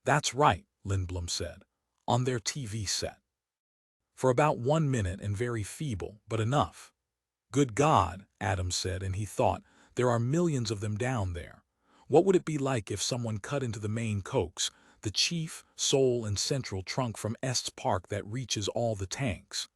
Speaker 1: That's right, Lindblom said. On their TV set. For about 1 minute, and very feeble, but enough. Good God, Adams said, and he thought, there are millions of them down there. What would it be like if someone cut into the main coax, the chief, sole, and central trunk from Estes Park that reaches all the tanks?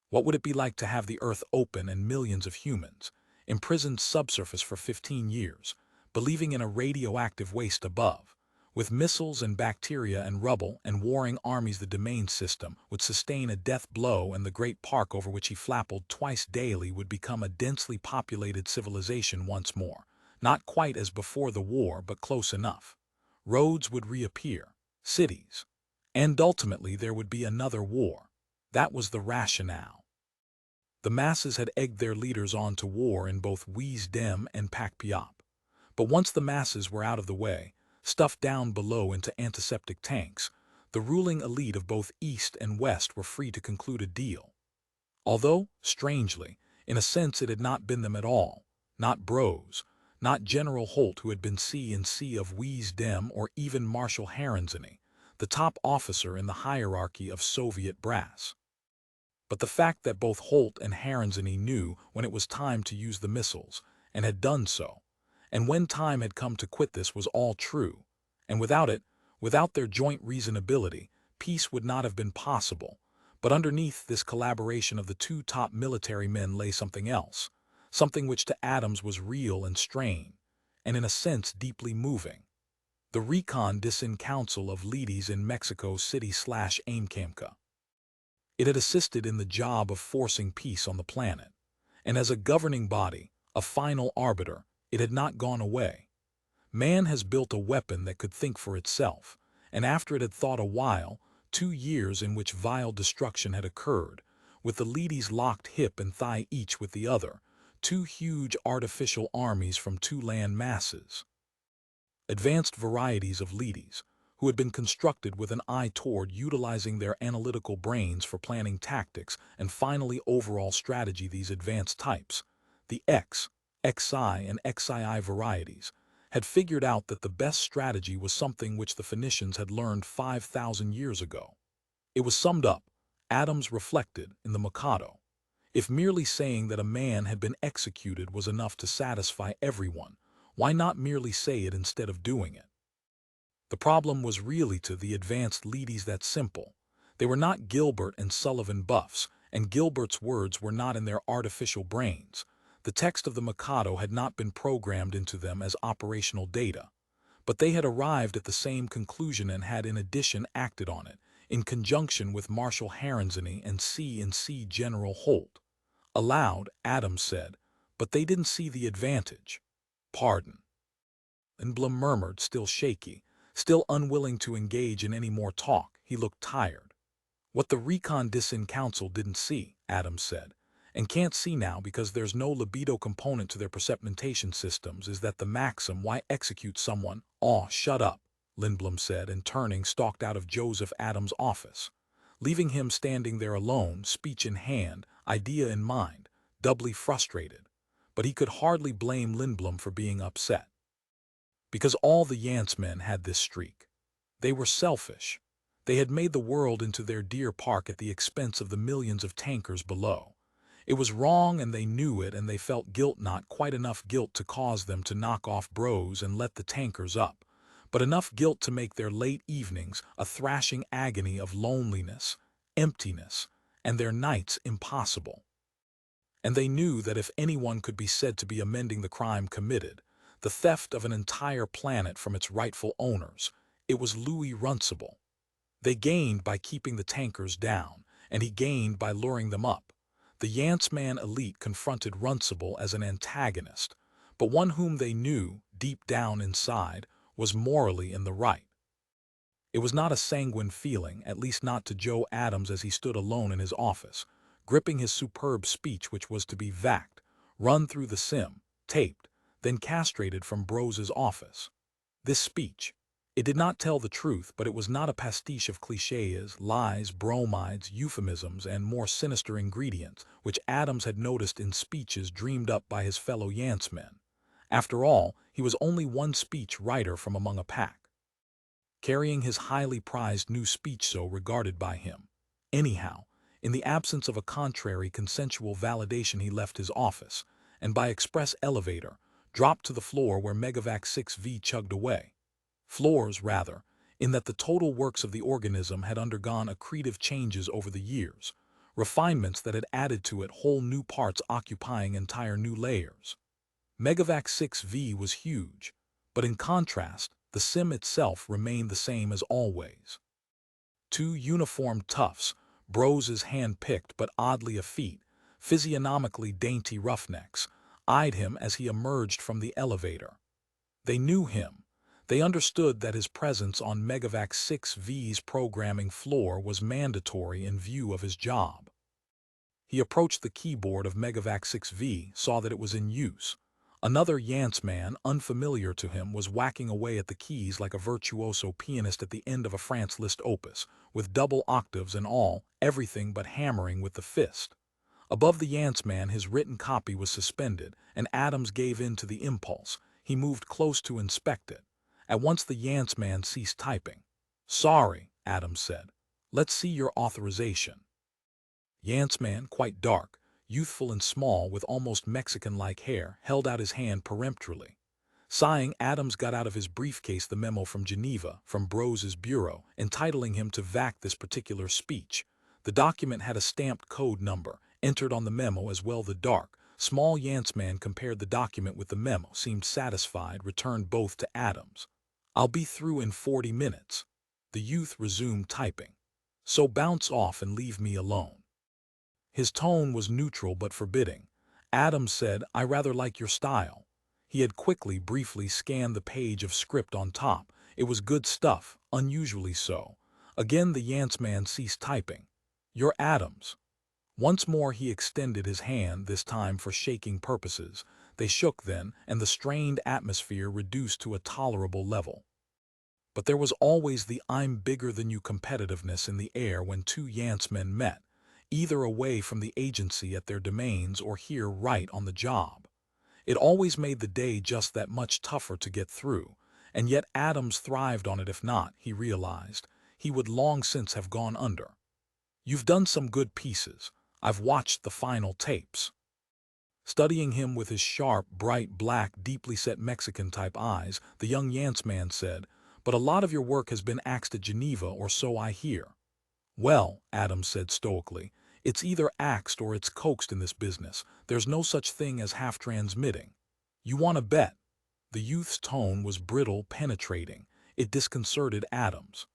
Speaker 1: What would it be like to have the earth open and millions of humans, imprisoned subsurface for 15 years, believing in a radioactive waste above, with missiles and bacteria and rubble and warring armies? The domain system would sustain a death blow, and the great park over which he flappled twice daily would become a densely populated civilization once more, not quite as before the war, but close enough. Roads would reappear, cities, and ultimately there would be another war. That was the rationale. The masses had egged their leaders on to war in both Wisdom and Pakpiop. But once the masses were out of the way, stuffed down below into antiseptic tanks, the ruling elite of both East and West were free to conclude a deal. Although, strangely, in a sense it had not been them at all, not Bros, not General Holt, who had been C&C of Wisdom, or even Marshal Herenzany, the top officer in the hierarchy of Soviet brass. But the fact that both Holt and Herenzany knew when it was time to use the missiles, and had done so, and when time had come to quit this, was all true, and without it, without their joint reasonability, peace would not have been possible. But underneath this collaboration of the two top military men lay something else, something which to Adams was real and strange, and in a sense deeply moving. The Recon Disin Council of Leadys in Mexico City/Aimcamca. It had assisted in the job of forcing peace on the planet, and as a governing body, a final arbiter, it had not gone away. Man has built a weapon that could think for itself, and after it had thought a while, 2 years in which vile destruction had occurred, with the Leadys locked hip and thigh each with the other, 2 huge artificial armies from 2 land masses. Advanced varieties of Leadys, who had been constructed with an eye toward utilizing their analytical brains for planning tactics and finally overall strategy. These advanced types, the X, XI, and XII varieties, had figured out that the best strategy was something which the Phoenicians had learned 5,000 years ago. It was summed up, Adams reflected, in the Mikado. If merely saying that a man had been executed was enough to satisfy everyone, why not merely say it instead of doing it? The problem was really to the advanced Leadys that simple. They were not Gilbert and Sullivan buffs, and Gilbert's words were not in their artificial brains. The text of the Mikado had not been programmed into them as operational data. But they had arrived at the same conclusion and had in addition acted on it, in conjunction with Marshal Herenzany and C&C General Holt. Aloud, Adams said, but they didn't see the advantage. Pardon. Lindblom murmured, still shaky, still unwilling to engage in any more talk. He looked tired. What the Recon Disin Council didn't see, Adams said, and can't see now because there's no libido component to their perception systems, is that the maxim why execute someone— "Aw, shut up," Lindblom said, and turning stalked out of Joseph Adams' office, leaving him standing there alone, speech in hand, idea in mind, doubly frustrated. But he could hardly blame Lindblom for being upset. Because all the Yance men had this streak. They were selfish. They had made the world into their deer park at the expense of the millions of tankers below. It was wrong and they knew it, and they felt guilt, not quite enough guilt to cause them to knock off bros and let the tankers up, but enough guilt to make their late evenings a thrashing agony of loneliness, emptiness, and their nights impossible. And they knew that if anyone could be said to be amending the crime committed, the theft of an entire planet from its rightful owners, it was Louis Runcible. They gained by keeping the tankers down, and he gained by luring them up. The Yantzman elite confronted Runcible as an antagonist, but one whom they knew, deep down inside, was morally in the right. It was not a sanguine feeling, at least not to Joe Adams as he stood alone in his office, gripping his superb speech, which was to be vacked, run through the sim, taped, then castrated from Bros's office. This speech, it did not tell the truth, but it was not a pastiche of clichés, lies, bromides, euphemisms, and more sinister ingredients, which Adams had noticed in speeches dreamed up by his fellow Yantzmen. After all, he was only one speech writer from among a pack, carrying his highly prized new speech so regarded by him. Anyhow, in the absence of a contrary consensual validation, he left his office, and by express elevator, dropped to the floor where Megavac 6V chugged away. Floors, rather, in that the total works of the organism had undergone accretive changes over the years, refinements that had added to it whole new parts occupying entire new layers. Megavac 6V was huge, but in contrast, the sim itself remained the same as always. Two uniformed toughs, Bros's hand-picked but oddly effete, physiognomically dainty roughnecks, eyed him as he emerged from the elevator. They knew him. They understood that his presence on Megavac 6V's programming floor was mandatory in view of his job. He approached the keyboard of Megavac 6V, saw that it was in use. Another Yantzman, unfamiliar to him, was whacking away at the keys like a virtuoso pianist at the end of a Franz Liszt opus, with double octaves and all, everything but hammering with the fist. Above the Yantzman his written copy was suspended, and Adams gave in to the impulse. He moved close to inspect it. At once the Yantzman ceased typing. "Sorry," Adams said. "Let's see your authorization." Yantzman, quite dark, youthful and small with almost Mexican-like hair, held out his hand peremptorily. Sighing, Adams got out of his briefcase the memo from Geneva, from Bros's bureau, entitling him to vac this particular speech. The document had a stamped code number, entered on the memo as well. The dark, small Yantzman compared the document with the memo, seemed satisfied, returned both to Adams. "I'll be through in 40 minutes. The youth resumed typing. "So bounce off and leave me alone." His tone was neutral but forbidding. Adams said, "I rather like your style." He had quickly, briefly scanned the page of script on top. It was good stuff, unusually so. Again the Yantzman ceased typing. "You're Adams." Once more he extended his hand, this time for shaking purposes. They shook then, and the strained atmosphere reduced to a tolerable level. But there was always the "I'm bigger than you" competitiveness in the air when two Yantzmen met, either away from the agency at their domains or here right on the job. It always made the day just that much tougher to get through, and yet Adams thrived on it. If not, he realized, he would long since have gone under. "You've done some good pieces. I've watched the final tapes." Studying him with his sharp, bright, black, deeply set Mexican-type eyes, the young Yantzman said, "But a lot of your work has been axed at Geneva, or so I hear." "Well," Adams said stoically, "it's either axed or it's coaxed in this business. There's no such thing as half-transmitting. You want to bet?" The youth's tone was brittle, penetrating. It disconcerted Adams.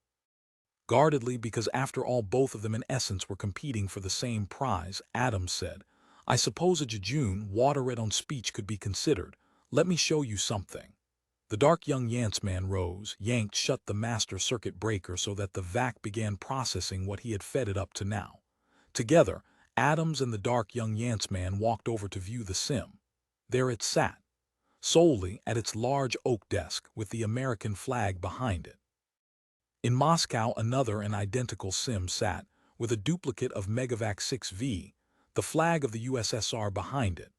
Speaker 1: Guardedly, because after all both of them in essence were competing for the same prize, Adams said, "I suppose a jejune, water-red speech could be considered. Let me show you something." The dark young Yantzman rose, yanked shut the master circuit breaker so that the vac began processing what he had fed it up to now. Together, Adams and the dark young Yantzman walked over to view the sim. There it sat, solely at its large oak desk with the American flag behind it. In Moscow another and identical sim sat, with a duplicate of Megavac 6V, the flag of the USSR behind it.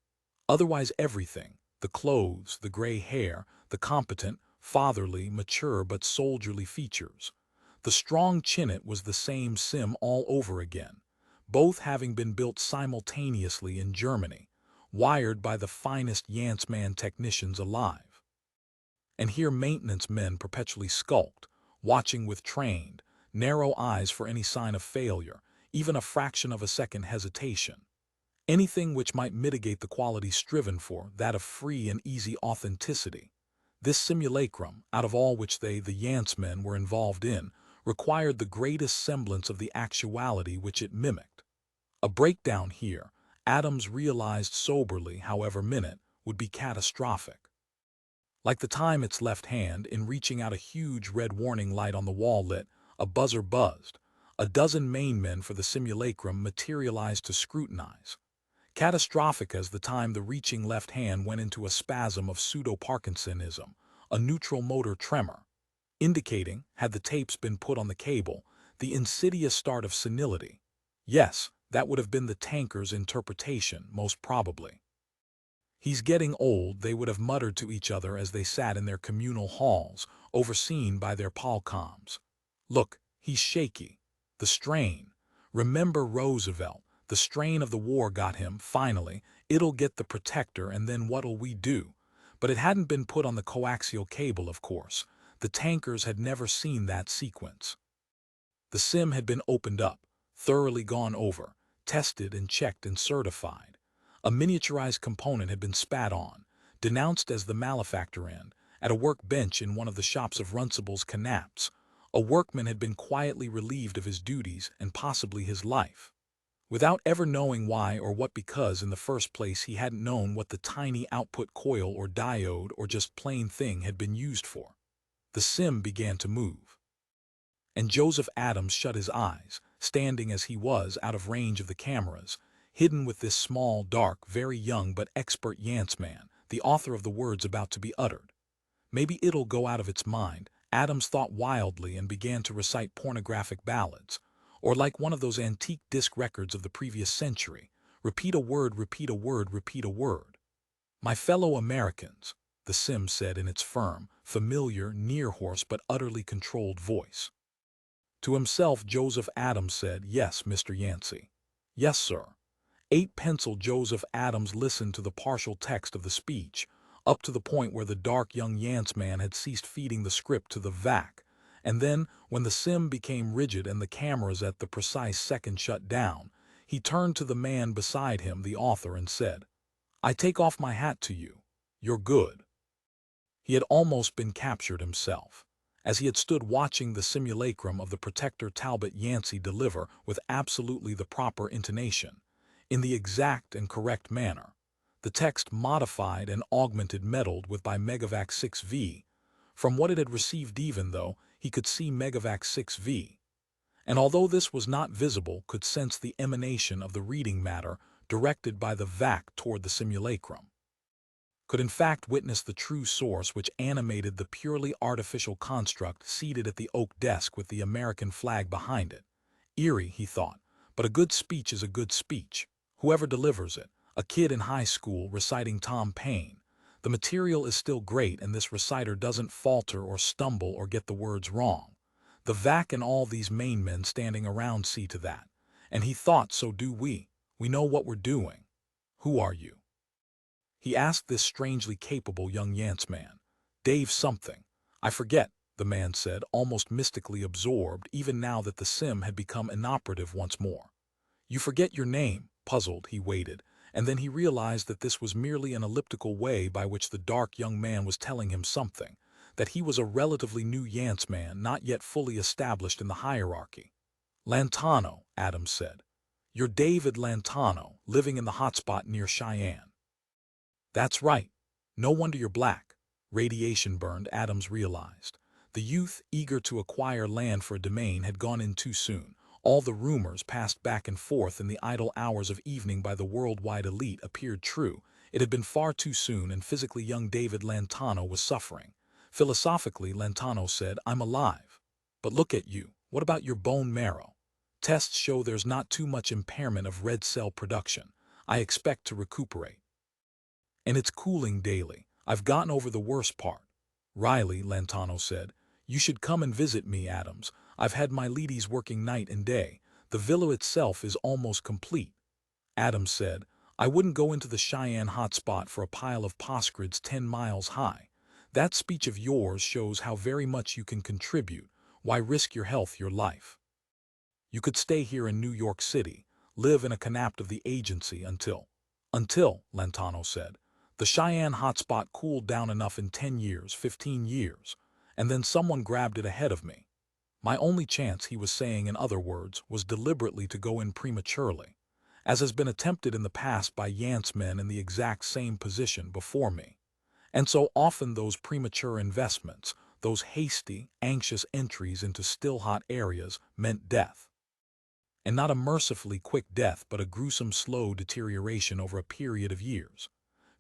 Speaker 1: Otherwise everything, the clothes, the gray hair, the competent, fatherly, mature but soldierly features, The strong Chinnet was the same sim all over again, both having been built simultaneously in Germany, wired by the finest Yantsman technicians alive. And here maintenance men perpetually skulked, watching with trained, narrow eyes for any sign of failure, even a fraction of a second hesitation. Anything which might mitigate the quality striven for, that of free and easy authenticity. This simulacrum, out of all which they, the Yantsmen, were involved in, required the greatest semblance of the actuality which it mimicked. A breakdown here, Adams realized soberly, however minute, would be catastrophic. Like the time its left hand, in reaching out a huge red warning light on the wall lit, a buzzer buzzed. A dozen mainmen for the simulacrum materialized to scrutinize. Catastrophic as the time the reaching left hand went into a spasm of pseudo-Parkinsonism, a neutral motor tremor, indicating, had the tapes been put on the cable, the insidious start of senility. Yes, that would have been the tanker's interpretation, most probably. "He's getting old," they would have muttered to each other as they sat in their communal halls, overseen by their palcoms. "Look, he's shaky. The strain. Remember Roosevelt. The strain of the war got him, finally. It'll get the protector, and then what'll we do?" But it hadn't been put on the coaxial cable, of course. The tankers had never seen that sequence. The sim had been opened up, thoroughly gone over, tested and checked and certified. A miniaturized component had been spat on, denounced as the malefactor, and, at a workbench in one of the shops of Runcible's Knaps, a workman had been quietly relieved of his duties and possibly his life, without ever knowing why or what, because in the first place he hadn't known what the tiny output coil or diode or just plain thing had been used for. The sim began to move. And Joseph Adams shut his eyes, standing as he was out of range of the cameras, hidden with this small, dark, very young but expert Yantsman, the author of the words about to be uttered. Maybe it'll go out of its mind, Adams thought wildly, and began to recite pornographic ballads, or like one of those antique disc records of the previous century, repeat a word, repeat a word, repeat a word. "My fellow Americans," the sim said in its firm, familiar, near-hoarse but utterly controlled voice. To himself, Joseph Adams said, "Yes, Mr. Yancey. Yes, sir." 8-pencil Joseph Adams listened to the partial text of the speech, up to the point where the dark young Yantsman had ceased feeding the script to the vac, and then, when the sim became rigid and the cameras at the precise second shut down, he turned to the man beside him, the author, and said, "I take off my hat to you. You're good." He had almost been captured himself, as he had stood watching the simulacrum of the Protector Talbot Yancey deliver with absolutely the proper intonation, in the exact and correct manner, the text modified and augmented, meddled with by Megavac 6V, from what it had received, even though he could see Megavac 6V, and although this was not visible, could sense the emanation of the reading matter directed by the vac toward the simulacrum, could in fact witness the true source which animated the purely artificial construct seated at the oak desk with the American flag behind it. Eerie, he thought, but a good speech is a good speech, whoever delivers it. A kid in high school reciting Tom Paine. The material is still great, and this reciter doesn't falter or stumble or get the words wrong. The vac and all these main men standing around see to that. And he thought, so do we. We know what we're doing. "Who are you?" he asked this strangely capable young Yantsman. "Dave something. I forget," the man said, almost mystically absorbed, even now that the sim had become inoperative once more. "You forget your name." Puzzled, he waited, and then he realized that this was merely an elliptical way by which the dark young man was telling him something, that he was a relatively new Yantsman, not yet fully established in the hierarchy. "Lantano," Adams said. "You're David Lantano, living in the hotspot near Cheyenne." "That's right. No wonder you're black." Radiation burned, Adams realized. The youth, eager to acquire land for a domain, had gone in too soon. All the rumors passed back and forth in the idle hours of evening by the worldwide elite appeared true. It had been far too soon, and physically young David Lantano was suffering. Philosophically, Lantano said, "I'm alive. But look at you. What about your bone marrow? Tests show there's not too much impairment of red cell production. I expect to recuperate. And it's cooling daily. I've gotten over the worst part." "Riley," Lantano said, "you should come and visit me, Adams. I've had my ladies working night and day. The villa itself is almost complete. Adams said, I wouldn't go into the Cheyenne hotspot for a pile of postcards 10 miles high. That speech of yours shows how very much you can contribute. Why risk your health, your life? You could stay here in New York City, live in a canapé of the agency until, Lantano said, the Cheyenne hotspot cooled down enough in 10 years, 15 years, and then someone grabbed it ahead of me. My only chance, he was saying in other words, was deliberately to go in prematurely, as has been attempted in the past by Yance men in the exact same position before me. And so often those premature investments, those hasty, anxious entries into still-hot areas meant death. And not a mercifully quick death, but a gruesome slow deterioration over a period of years.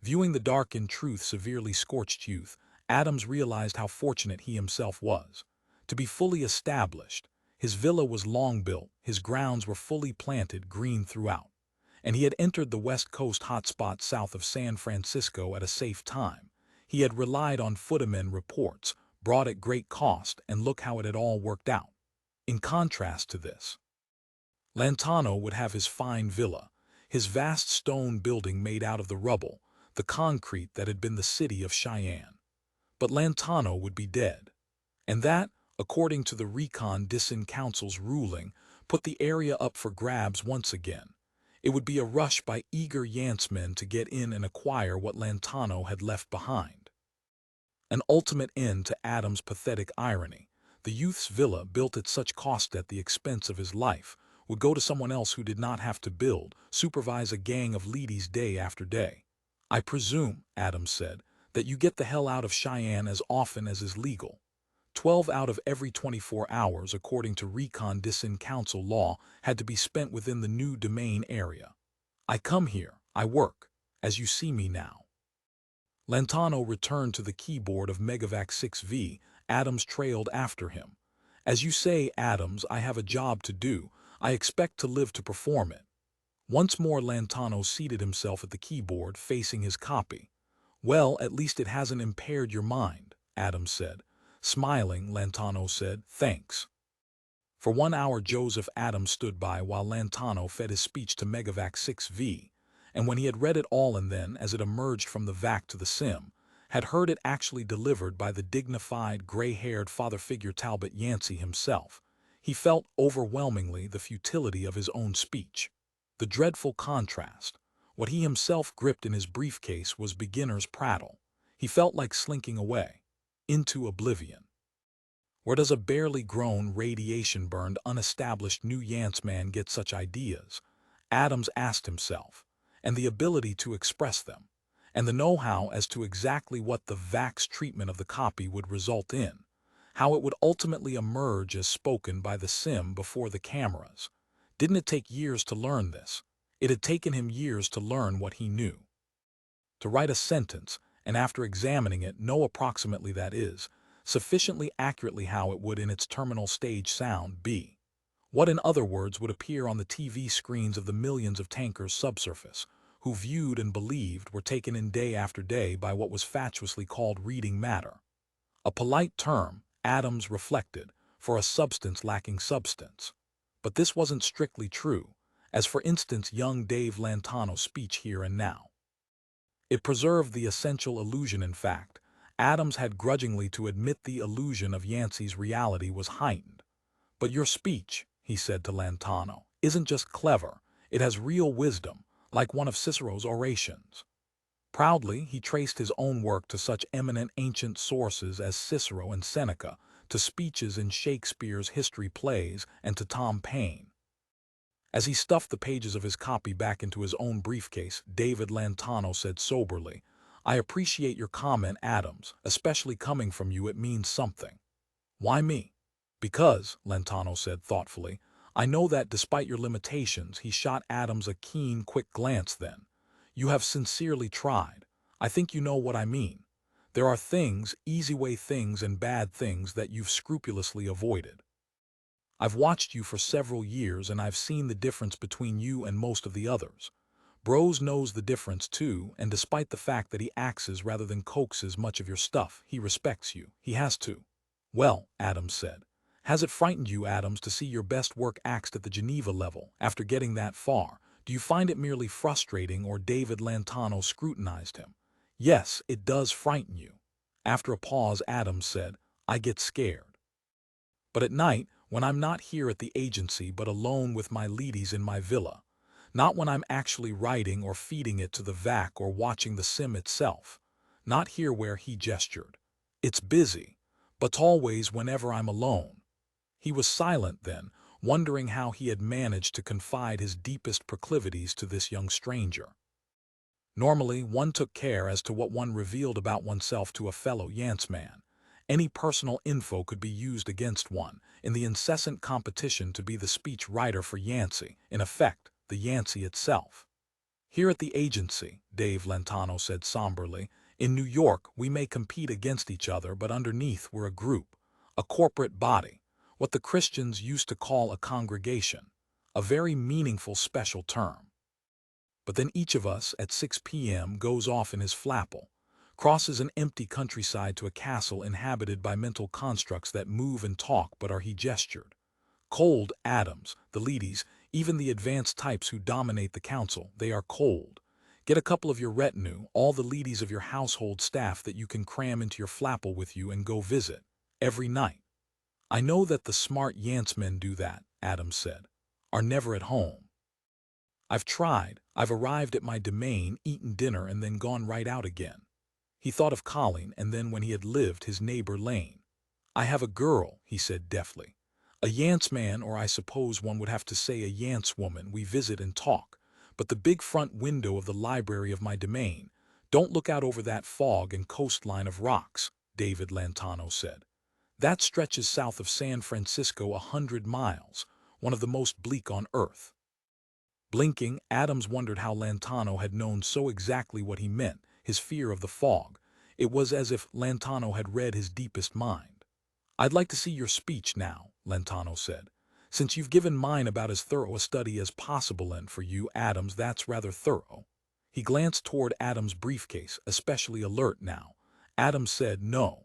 Speaker 1: Viewing the dark in truth severely scorched youth, Adams realized how fortunate he himself was. To be fully established, his villa was long built, his grounds were fully planted green throughout, and he had entered the West Coast hotspot south of San Francisco at a safe time. He had relied on footmen reports, brought at great cost, and look how it had all worked out. In contrast to this, Lantano would have his fine villa, his vast stone building made out of the rubble, the concrete that had been the city of Cheyenne. But Lantano would be dead. And that, according to the Recon Dissin Council's ruling, put the area up for grabs once again. It would be a rush by eager Yance men to get in and acquire what Lantano had left behind. An ultimate end to Adams' pathetic irony. The youth's villa, built at such cost at the expense of his life, would go to someone else who did not have to build, supervise a gang of ladies day after day. I presume, Adams said, that you get the hell out of Cheyenne as often as is legal. 12 out of every 24 hours, according to Recon Dissin Council law, had to be spent within the new domain area. I come here, I work, as you see me now. Lantano returned to the keyboard of Megavac 6V. Adams trailed after him. As you say, Adams, I have a job to do. I expect to live to perform it. Once more Lantano seated himself at the keyboard, facing his copy. Well, at least it hasn't impaired your mind, Adams said. Smiling, Lantano said, thanks. For 1 hour Joseph Adams stood by while Lantano fed his speech to Megavac 6V, and when he had read it all and then, as it emerged from the vac to the sim, had heard it actually delivered by the dignified, gray-haired father figure Talbot Yancey himself, he felt overwhelmingly the futility of his own speech. The dreadful contrast. What he himself gripped in his briefcase was beginner's prattle. He felt like slinking away into oblivion. Where does a barely grown, radiation-burned, unestablished new Yance man get such ideas? Adams asked himself, and the ability to express them, and the know-how as to exactly what the VAC's treatment of the copy would result in, how it would ultimately emerge as spoken by the sim before the cameras. Didn't it take years to learn this? It had taken him years to learn what he knew. To write a sentence, and after examining it, know approximately, that is, sufficiently accurately how it would in its terminal stage sound be. What, in other words, would appear on the TV screens of the millions of tankers subsurface, who viewed and believed were taken in day after day by what was fatuously called reading matter. A polite term, Adams reflected, for a substance lacking substance. But this wasn't strictly true, as for instance young Dave Lantano's speech here and now. It preserved the essential illusion. In fact, Adams had grudgingly to admit the illusion of Yancey's reality was heightened. But your speech, he said to Lantano, isn't just clever, it has real wisdom, like one of Cicero's orations. Proudly, he traced his own work to such eminent ancient sources as Cicero and Seneca, to speeches in Shakespeare's history plays, and to Tom Paine. As he stuffed the pages of his copy back into his own briefcase, David Lantano said soberly, I appreciate your comment, Adams, especially coming from you. It means something. Why me? Because, Lantano said thoughtfully, I know that despite your limitations, he shot Adams a keen, quick glance then. You have sincerely tried. I think you know what I mean. There are things, easy-way things and bad things that you've scrupulously avoided. I've watched you for several years and I've seen the difference between you and most of the others. Bros knows the difference too, and despite the fact that he axes rather than coaxes much of your stuff, he respects you. He has to. Well, Adams said, Has it frightened you, Adams, to see your best work axed at the Geneva level after getting that far? Do you find it merely frustrating, or David Lantano scrutinized him? Yes, it does frighten you. After a pause, Adams said, I get scared. But at night, when I'm not here at the agency but alone with my ladies in my villa, not when I'm actually writing or feeding it to the vac or watching the sim itself, not here where he gestured. It's busy, but always whenever I'm alone. He was silent then, wondering how he had managed to confide his deepest proclivities to this young stranger. Normally, one took care as to what one revealed about oneself to a fellow Yanceman. Any personal info could be used against one, in the incessant competition to be the speech writer for Yancey, in effect, the Yancey itself. Here at the agency, Dave Lantano said somberly, in New York we may compete against each other, but underneath we're a group, a corporate body, what the Christians used to call a congregation, a very meaningful special term. But then each of us at 6 p.m. goes off in his flapple, crosses an empty countryside to a castle inhabited by mental constructs that move and talk but are, he gestured. Cold, Adams, the ladies, even the advanced types who dominate the council, they are cold. Get a couple of your retinue, all the ladies of your household staff that you can cram into your flapple with you and go visit, every night. I know that the smart Yancemen do that, Adams said, are never at home. I've tried. I've arrived at my domain, eaten dinner, and then gone right out again. He thought of Colleen, and then when he had lived his neighbor Lane. I have a girl, he said deftly. A Yance man, or I suppose one would have to say a Yance woman, we visit and talk. But the big front window of the library of my domain, don't look out over that fog and coastline of rocks, David Lantano said. That stretches south of San Francisco 100 miles, one of the most bleak on earth. Blinking, Adams wondered how Lantano had known so exactly what he meant, his fear of the fog. It was as if Lantano had read his deepest mind. I'd like to see your speech now, Lantano said. Since you've given mine about as thorough a study as possible, and for you, Adams, that's rather thorough. He glanced toward Adams' briefcase, especially alert now. Adams said no.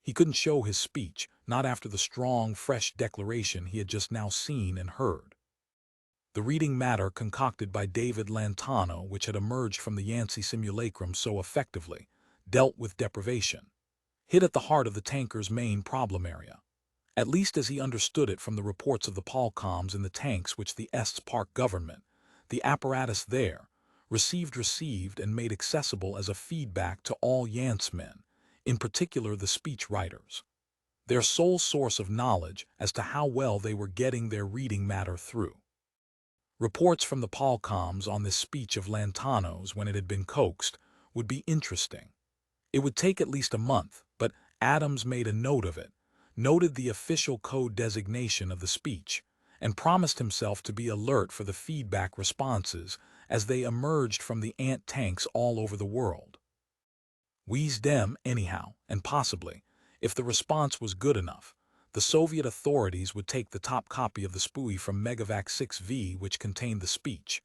Speaker 1: He couldn't show his speech, not after the strong, fresh declaration he had just now seen and heard. The reading matter concocted by David Lantano, which had emerged from the Yancey simulacrum so effectively, dealt with deprivation, hit at the heart of the tanker's main problem area, at least as he understood it from the reports of the Palcoms in the tanks which the Estes Park government, the apparatus there, received and made accessible as a feedback to all Yance men, in particular the speech writers. Their sole source of knowledge as to how well they were getting their reading matter through. Reports from the Palcoms on this speech of Lantano's, when it had been coaxed, would be interesting. It would take at least a month, but Adams made a note of it, noted the official code designation of the speech, and promised himself to be alert for the feedback responses as they emerged from the ant tanks all over the world. Wheeze dem, anyhow, and possibly, if the response was good enough, the Soviet authorities would take the top copy of the SPUI from Megavac 6V, which contained the speech,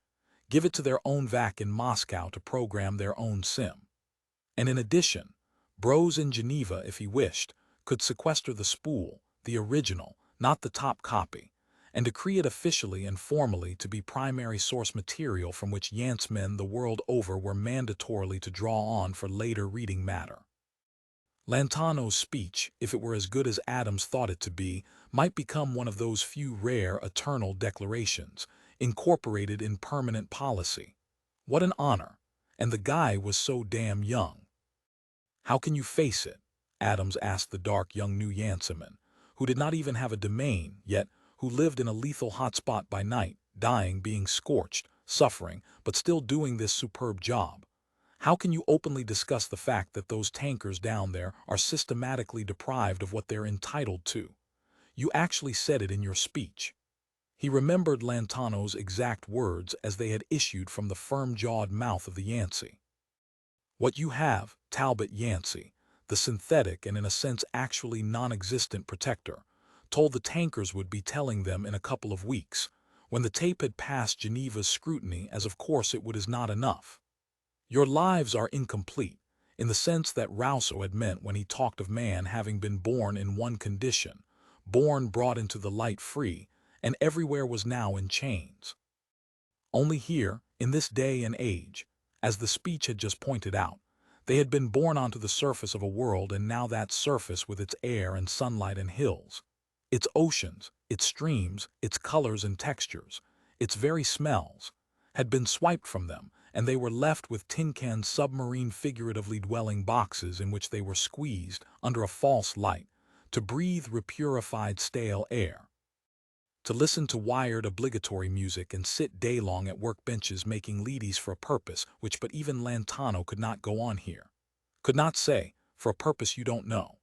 Speaker 1: give it to their own VAC in Moscow to program their own SIM. And in addition, Bros in Geneva, if he wished, could sequester the spool, the original, not the top copy, and decree it officially and formally to be primary source material from which Yance men the world over were mandatorily to draw on for later reading matter. Lantano's speech, if it were as good as Adams thought it to be, might become one of those few rare eternal declarations, incorporated in permanent policy. What an honor! And the guy was so damn young. How can you face it? Adams asked the dark young New Yanceman, who did not even have a domain, yet who lived in a lethal hotspot by night, dying, being scorched, suffering, but still doing this superb job. How can you openly discuss the fact that those tankers down there are systematically deprived of what they're entitled to? You actually said it in your speech. He remembered Lantano's exact words as they had issued from the firm-jawed mouth of the Yancey. What you have, Talbot Yancey, the synthetic and in a sense actually non-existent protector, told the tankers would be telling them in a couple of weeks, when the tape had passed Geneva's scrutiny, as of course it would, is not enough. Your lives are incomplete, in the sense that Rousseau had meant when he talked of man having been born in one condition, born brought into the light free, and everywhere was now in chains. Only here, in this day and age, as the speech had just pointed out, they had been born onto the surface of a world, and now that surface with its air and sunlight and hills, its oceans, its streams, its colors and textures, its very smells, had been swiped from them, and they were left with tin-can submarine figuratively dwelling boxes in which they were squeezed under a false light to breathe repurified stale air, to listen to wired obligatory music and sit day-long at workbenches making leadies for a purpose which but even Lantano could not go on here, could not say, for a purpose you don't know.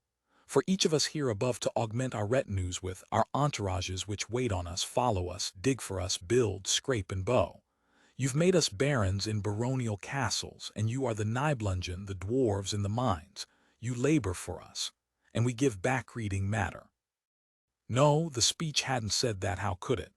Speaker 1: For each of us here above to augment our retinues with, our entourages which wait on us, follow us, dig for us, build, scrape and bow. You've made us barons in baronial castles, and you are the Nibelungen, the dwarves in the mines. You labor for us, and we give back reading matter. No, the speech hadn't said that, how could it?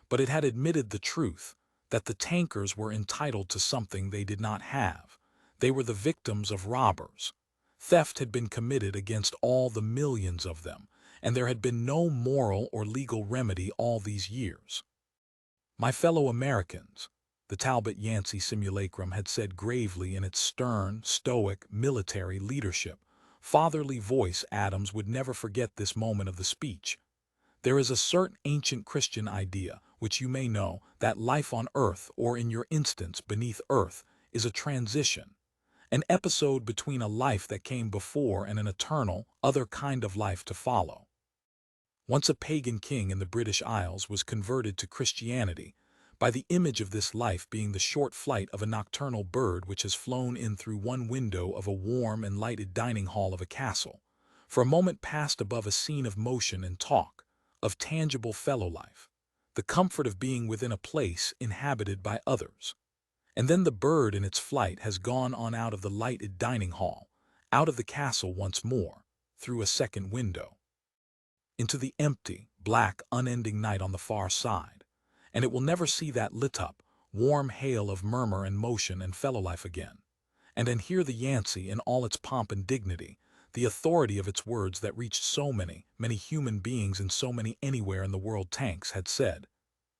Speaker 1: But it had admitted the truth, that the tankers were entitled to something they did not have. They were the victims of robbers. Theft had been committed against all the millions of them, and there had been no moral or legal remedy all these years. My fellow Americans, the Talbot Yancey simulacrum had said gravely in its stern, stoic, military leadership, fatherly voice. Adams would never forget this moment of the speech. There is a certain ancient Christian idea, which you may know, that life on earth, or in your instance beneath earth, is a transition, an episode between a life that came before and an eternal, other kind of life to follow. Once a pagan king in the British Isles was converted to Christianity by the image of this life being the short flight of a nocturnal bird which has flown in through one window of a warm and lighted dining hall of a castle, for a moment passed above a scene of motion and talk, of tangible fellow life, the comfort of being within a place inhabited by others. And then the bird in its flight has gone on out of the lighted dining hall, out of the castle once more, through a second window, into the empty, black, unending night on the far side, and it will never see that lit-up, warm hail of murmur and motion and fellow life again, and hear the Yancey in all its pomp and dignity, the authority of its words that reached so many, many human beings in so many anywhere in the world tanks had said,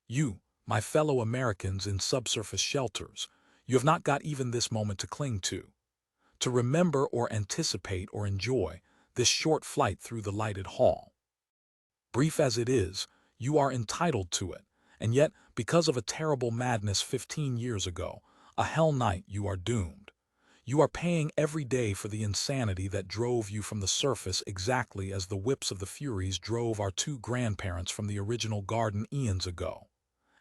Speaker 1: "You, my fellow Americans in subsurface shelters, you have not got even this moment to cling to remember or anticipate or enjoy this short flight through the lighted hall. Brief as it is, you are entitled to it, and yet, because of a terrible madness 15 years ago, a hell night, you are doomed. You are paying every day for the insanity that drove you from the surface exactly as the whips of the Furies drove our two grandparents from the original garden eons ago.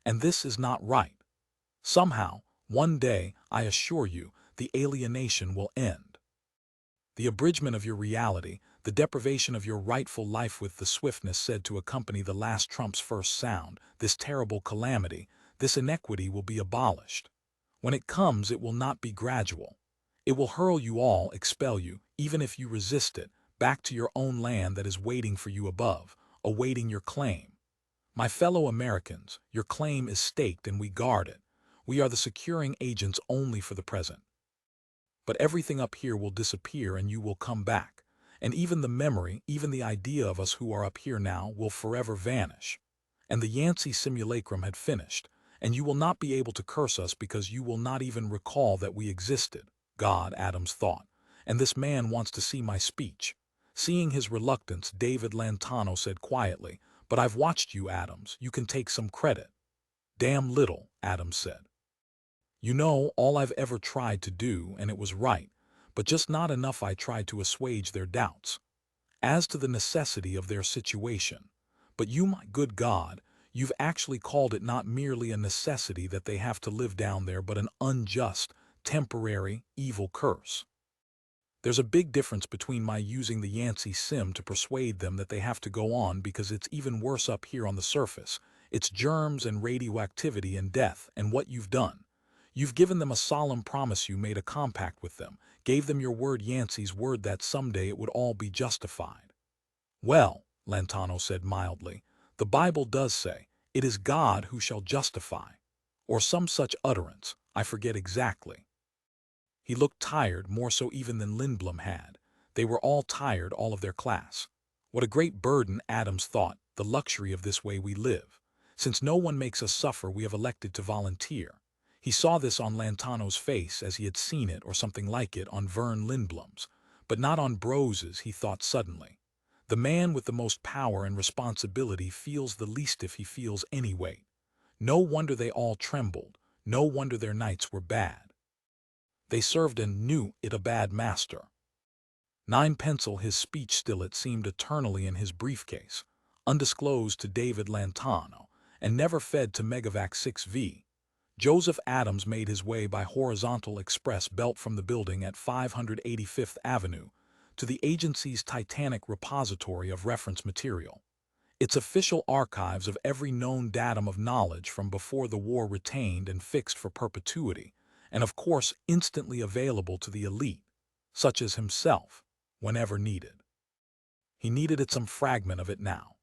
Speaker 1: And this is not right. Somehow, one day, I assure you, the alienation will end. The abridgment of your reality, the deprivation of your rightful life with the swiftness said to accompany the last trump's first sound, this terrible calamity, this inequity will be abolished. When it comes, it will not be gradual. It will hurl you all, expel you, even if you resist it, back to your own land that is waiting for you above, awaiting your claim. My fellow Americans, your claim is staked and we guard it. We are the securing agents only for the present. But everything up here will disappear and you will come back. And even the memory, even the idea of us who are up here now will forever vanish. And the Yancey simulacrum had finished, and you will not be able to curse us because you will not even recall that we existed. God, Adams thought, and this man wants to see my speech. Seeing his reluctance, David Lantano said quietly, "But I've watched you, Adams. You can take some credit." "Damn little," Adams said. "You know, all I've ever tried to do, and it was right, but just not enough. I tried to assuage their doubts as to the necessity of their situation. But you, my good God, you've actually called it not merely a necessity that they have to live down there, but an unjust, temporary, evil curse. There's a big difference between my using the Yancey sim to persuade them that they have to go on because it's even worse up here on the surface. It's germs and radioactivity and death, and what you've done. You've given them a solemn promise, you made a compact with them, gave them your word, Yancey's word, that someday it would all be justified." "Well," Lantano said mildly, "the Bible does say, 'It is God who shall justify,' or some such utterance, I forget exactly." He looked tired, more so even than Lindblom had. They were all tired, all of their class. What a great burden, Adams thought, the luxury of this way we live. Since no one makes us suffer, we have elected to volunteer. He saw this on Lantano's face as he had seen it or something like it on Vern Lindblom's, but not on Brose's, he thought suddenly. The man with the most power and responsibility feels the least if he feels any weight. No wonder they all trembled. No wonder their nights were bad. They served and knew it a bad master. Nine pencil, his speech still it seemed eternally in his briefcase, undisclosed to David Lantano, and never fed to Megavac 6V. Joseph Adams made his way by horizontal express belt from the building at 585th Avenue to the agency's titanic repository of reference material. Its official archives of every known datum of knowledge from before the war retained and fixed for perpetuity, and of course instantly available to the elite, such as himself, whenever needed. He needed some fragment of it now.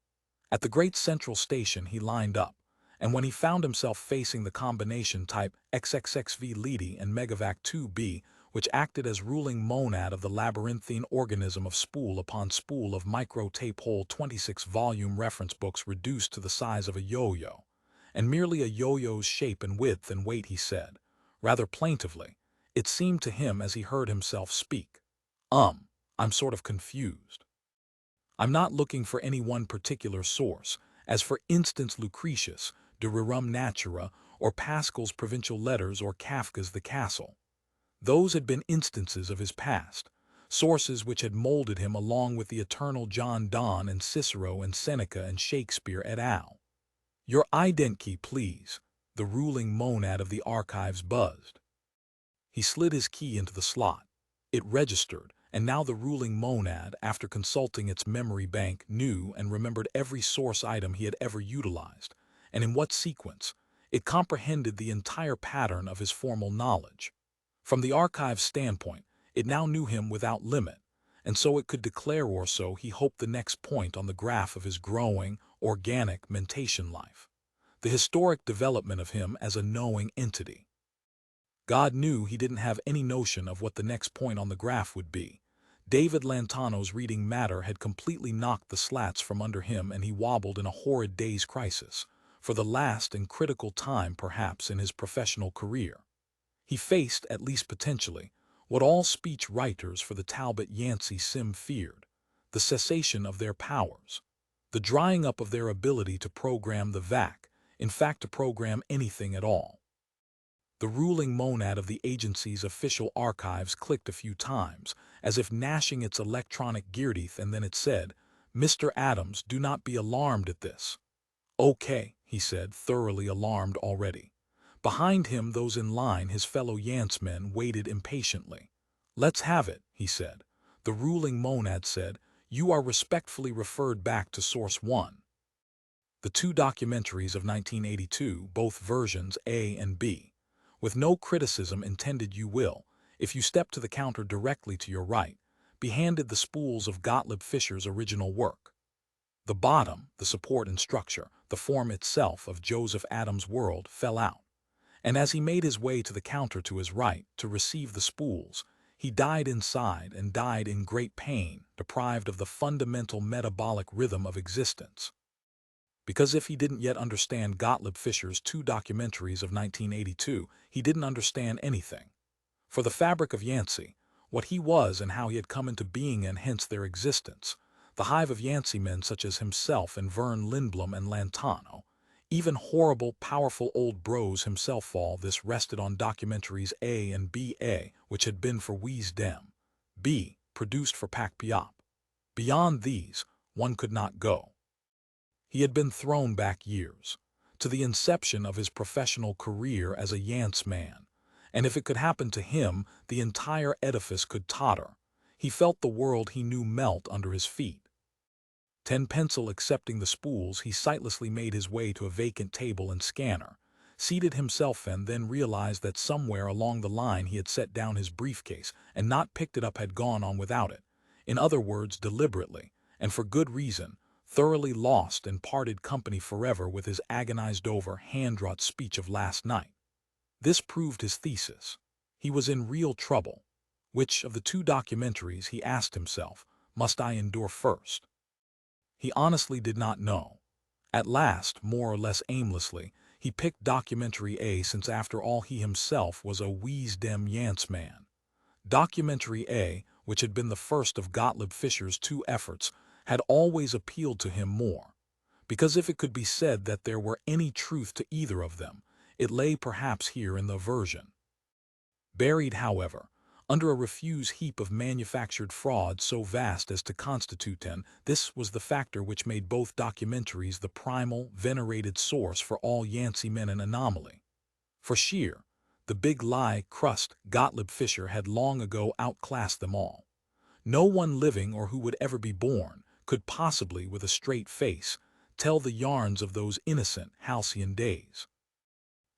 Speaker 1: At the great central station he lined up, and when he found himself facing the combination type XXXV Ledi and Megavac 2B, which acted as ruling monad of the labyrinthine organism of spool upon spool of micro-tape hole 26-volume reference books reduced to the size of a yo-yo, and merely a yo-yo's shape and width and weight, he said, rather plaintively, it seemed to him as he heard himself speak. I'm sort of confused. I'm not looking for any one particular source, as for instance Lucretius, De Rerum Natura, or Pascal's Provincial Letters or Kafka's The Castle. Those had been instances of his past, sources which had molded him along with the eternal John Donne and Cicero and Seneca and Shakespeare et al. Your ident key, please, the ruling monad of the archives buzzed. He slid his key into the slot. It registered, and now the ruling monad, after consulting its memory bank, knew and remembered every source item he had ever utilized, and in what sequence. It comprehended the entire pattern of his formal knowledge. From the archive's standpoint, it now knew him without limit, and so it could declare, or so he hoped, the next point on the graph of his growing, organic mentation life. The historic development of him as a knowing entity. God knew he didn't have any notion of what the next point on the graph would be. David Lantano's reading matter had completely knocked the slats from under him, and he wobbled in a horrid day's crisis, for the last and critical time perhaps in his professional career. He faced, at least potentially, what all speech writers for the Talbot Yancey Sim feared, the cessation of their powers, the drying up of their ability to program the VAC, in fact to program anything at all. The ruling monad of the agency's official archives clicked a few times, as if gnashing its electronic gear teeth, and then it said, "Mr. Adams, do not be alarmed at this." "Okay," he said, thoroughly alarmed already. Behind him, those in line, his fellow Yancemen, waited impatiently. "Let's have it," he said. The ruling monad said, "You are respectfully referred back to Source 1. The two documentaries of 1982, both versions A and B. With no criticism intended, you will, if you step to the counter directly to your right, be handed the spools of Gottlieb Fischer's original work. The bottom, the support and structure, the form itself of Joseph Adams' world fell out. And as he made his way to the counter to his right to receive the spools, he died inside and died in great pain, deprived of the fundamental metabolic rhythm of existence. Because if he didn't yet understand Gottlieb Fischer's two documentaries of 1982, he didn't understand anything. For the fabric of Yancey, what he was and how he had come into being and hence their existence, the hive of Yancey men such as himself and Vern Lindblom and Lantano, even horrible, powerful old Brose himself, all this rested on documentaries A and B.A., which had been for Wisdom, B, produced for Pac Piop. Beyond these, one could not go. He had been thrown back years, to the inception of his professional career as a Yance man, and if it could happen to him, the entire edifice could totter. He felt the world he knew melt under his feet. 10 pencil accepting the spools, he sightlessly made his way to a vacant table and scanner, seated himself, and then realized that somewhere along the line he had set down his briefcase and not picked it up, had gone on without it. In other words, deliberately, and for good reason, thoroughly lost and parted company forever with his agonized-over, hand-wrought speech of last night. This proved his thesis. He was in real trouble. Which of the two documentaries, he asked himself, must I endure first? He honestly did not know. At last, more or less aimlessly, he picked Documentary A since after all he himself was a Wisdom Yance man. Documentary A, which had been the first of Gottlieb Fischer's two efforts, had always appealed to him more. Because if it could be said that there were any truth to either of them, it lay perhaps here in the version. Buried, however, under a refuse heap of manufactured fraud so vast as to constitute this was the factor which made both documentaries the primal, venerated source for all Yancey men an anomaly. For sheer, the big lie crust, Gottlieb Fischer had long ago outclassed them all. No one living or who would ever be born could possibly, with a straight face, tell the yarns of those innocent, halcyon days.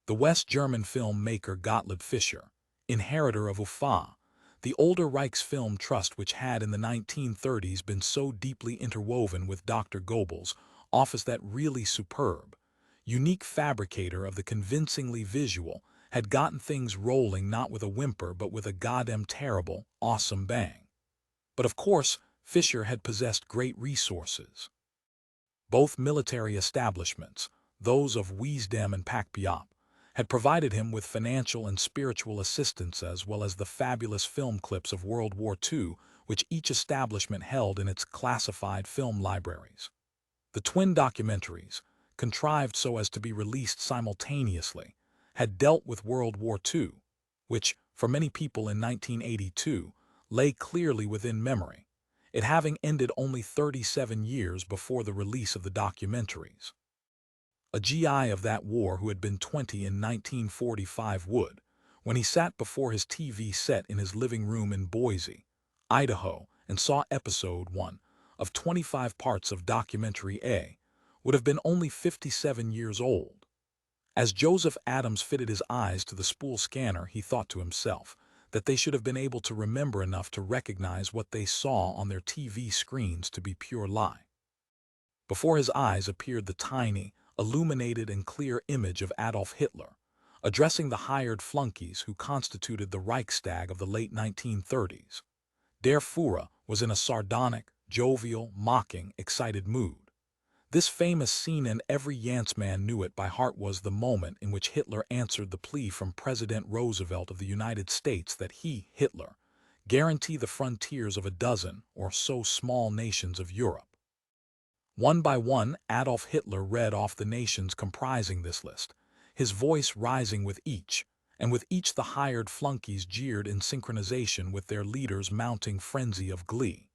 Speaker 1: The West German film maker Gottlieb Fischer, inheritor of UFA, the older Reichsfilm Trust which had in the 1930s been so deeply interwoven with Dr. Goebbels' office, that really superb, unique fabricator of the convincingly visual, had gotten things rolling not with a whimper but with a goddamn terrible, awesome bang. But of course, Fischer had possessed great resources. Both military establishments, those of Wisdom and Pakpiop, had provided him with financial and spiritual assistance, as well as the fabulous film clips of World War II, which each establishment held in its classified film libraries. The twin documentaries, contrived so as to be released simultaneously, had dealt with World War II, which, for many people in 1982, lay clearly within memory, it having ended only 37 years before the release of the documentaries. A GI of that war who had been 20 in 1945 would, when he sat before his TV set in his living room in Boise, Idaho, and saw episode 1 of 25 parts of Documentary A, would have been only 57 years old. As Joseph Adams fitted his eyes to the spool scanner, he thought to himself that they should have been able to remember enough to recognize what they saw on their TV screens to be pure lie. Before his eyes appeared the tiny, illuminated and clear image of Adolf Hitler, addressing the hired flunkies who constituted the Reichstag of the late 1930s. Der Führer was in a sardonic, jovial, mocking, excited mood. This famous scene, and every Yance man knew it by heart, was the moment in which Hitler answered the plea from President Roosevelt of the United States that he, Hitler, guarantee the frontiers of a dozen or so small nations of Europe. One by one, Adolf Hitler read off the nations comprising this list, his voice rising with each, and with each the hired flunkies jeered in synchronization with their leader's mounting frenzy of glee.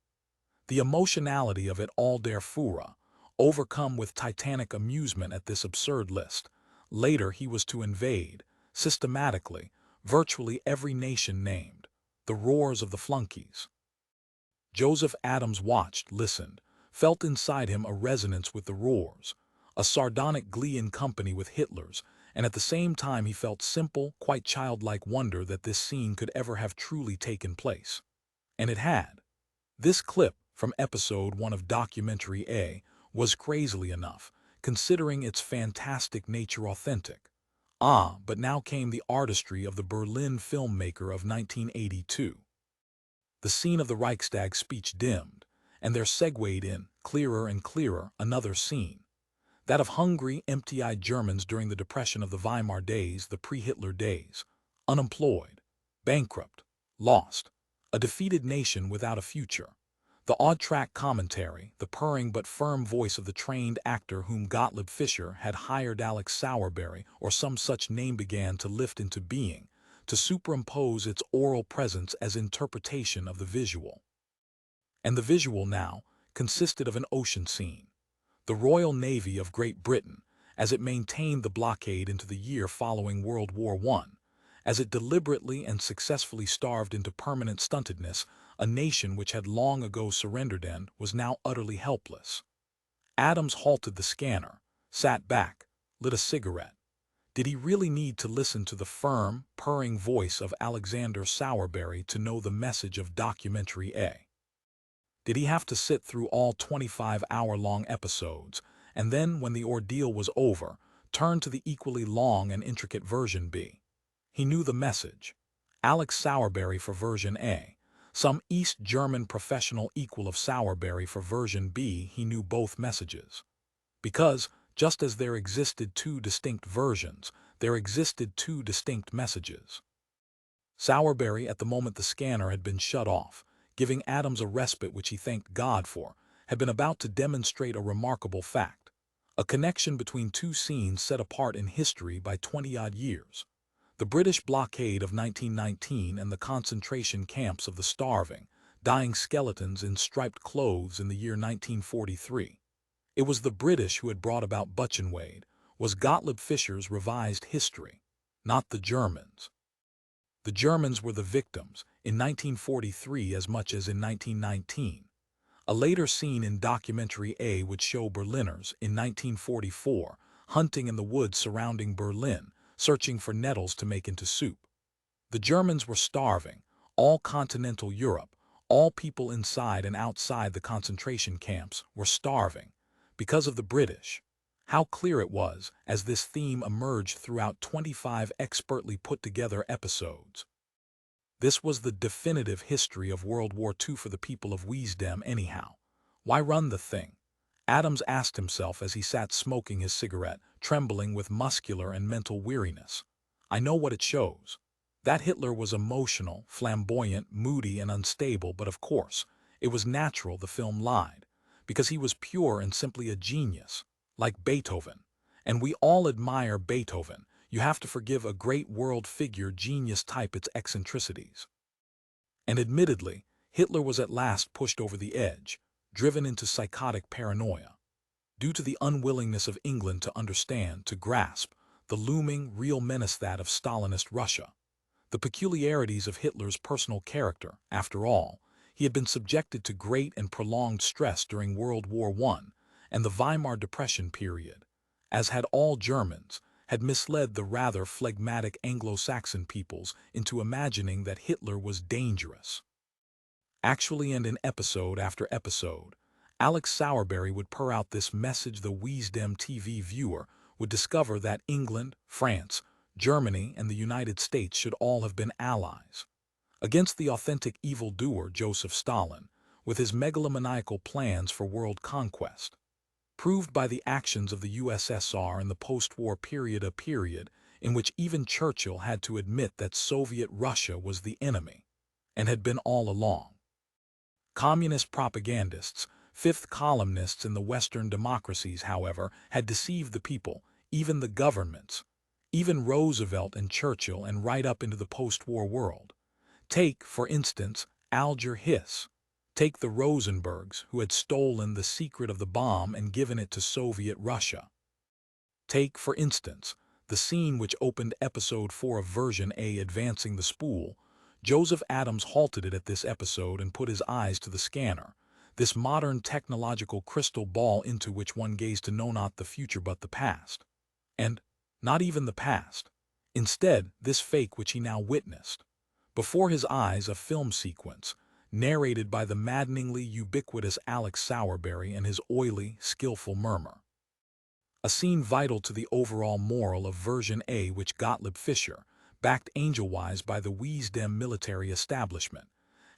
Speaker 1: The emotionality of it all, der Führer, overcome with titanic amusement at this absurd list. Later he was to invade, systematically, virtually every nation named, the roars of the flunkies. Joseph Adams watched, listened, felt inside him a resonance with the roars, a sardonic glee in company with Hitler's, and at the same time he felt simple, quite childlike wonder that this scene could ever have truly taken place. And it had. This clip from episode 1 of Documentary A was crazily enough, considering its fantastic nature, authentic. But now came the artistry of the Berlin filmmaker of 1982. The scene of the Reichstag speech dimmed, and there segued in, clearer and clearer, another scene. That of hungry, empty-eyed Germans during the depression of the Weimar days, the pre-Hitler days. Unemployed, bankrupt, lost, a defeated nation without a future. The odd-track commentary, the purring but firm voice of the trained actor whom Gottlieb Fischer had hired, Alex Sauerberry or some such name, began to lift into being, to superimpose its oral presence as interpretation of the visual. And the visual now consisted of an ocean scene. The Royal Navy of Great Britain, as it maintained the blockade into the year following World War I, as it deliberately and successfully starved into permanent stuntedness a nation which had long ago surrendered and was now utterly helpless. Adams halted the scanner, sat back, lit a cigarette. Did he really need to listen to the firm, purring voice of Alexander Sauerberry to know the message of Documentary A? Did he have to sit through all 25-hour-long episodes, and then, when the ordeal was over, turn to the equally long and intricate version B? He knew the message. Alex Sauerberry for version A, Some East German professional equal of Sowerberry for version B, he knew both messages. Because, just as there existed two distinct versions, there existed two distinct messages. Sowerberry, at the moment the scanner had been shut off, giving Adams a respite which he thanked God for, had been about to demonstrate a remarkable fact, a connection between two scenes set apart in history by 20-odd years. The British blockade of 1919 and the concentration camps of the starving, dying skeletons in striped clothes in the year 1943. It was the British who had brought about Buchenwald, was Gottlieb Fischer's revised history, not the Germans. The Germans were the victims, in 1943 as much as in 1919. A later scene in documentary A would show Berliners, in 1944, hunting in the woods surrounding Berlin, searching for nettles to make into soup. The Germans were starving, all continental Europe, all people inside and outside the concentration camps were starving, because of the British. How clear it was, as this theme emerged throughout 25 expertly put-together episodes. This was the definitive history of World War II for the people of Wiesdem anyhow. Why run the thing? Adams asked himself as he sat smoking his cigarette, trembling with muscular and mental weariness. I know what it shows. That Hitler was emotional, flamboyant, moody, and unstable, but of course, it was natural the film lied, because he was pure and simply a genius, like Beethoven. And we all admire Beethoven. You have to forgive a great world figure genius type its eccentricities. And admittedly, Hitler was at last pushed over the edge, driven into psychotic paranoia, due to the unwillingness of England to understand, to grasp, the looming, real menace that of Stalinist Russia. The peculiarities of Hitler's personal character, after all, he had been subjected to great and prolonged stress during World War I and the Weimar Depression period, as had all Germans, had misled the rather phlegmatic Anglo-Saxon peoples into imagining that Hitler was dangerous. Actually, and in episode after episode, Alex Sowerberry would purr out this message. The Wiesdem TV viewer would discover that England, France, Germany, and the United States should all have been allies against the authentic evildoer Joseph Stalin, with his megalomaniacal plans for world conquest, proved by the actions of the USSR in the post-war period, a period in which even Churchill had to admit that Soviet Russia was the enemy, and had been all along. Communist propagandists, fifth columnists in the Western democracies, however, had deceived the people, even the governments, even Roosevelt and Churchill, and right up into the post-war world. Take, for instance, Alger Hiss. Take the Rosenbergs, who had stolen the secret of the bomb and given it to Soviet Russia. Take, for instance, the scene which opened episode 4 of version A, advancing the spool. Joseph Adams halted it at this episode and put his eyes to the scanner, this modern technological crystal ball into which one gazed to know not the future but the past. And not even the past. Instead, this fake which he now witnessed. Before his eyes, a film sequence, narrated by the maddeningly ubiquitous Alex Sowerberry and his oily, skillful murmur. A scene vital to the overall moral of version A, which Gottlieb Fischer, backed angel-wise by the Wiesdem military establishment,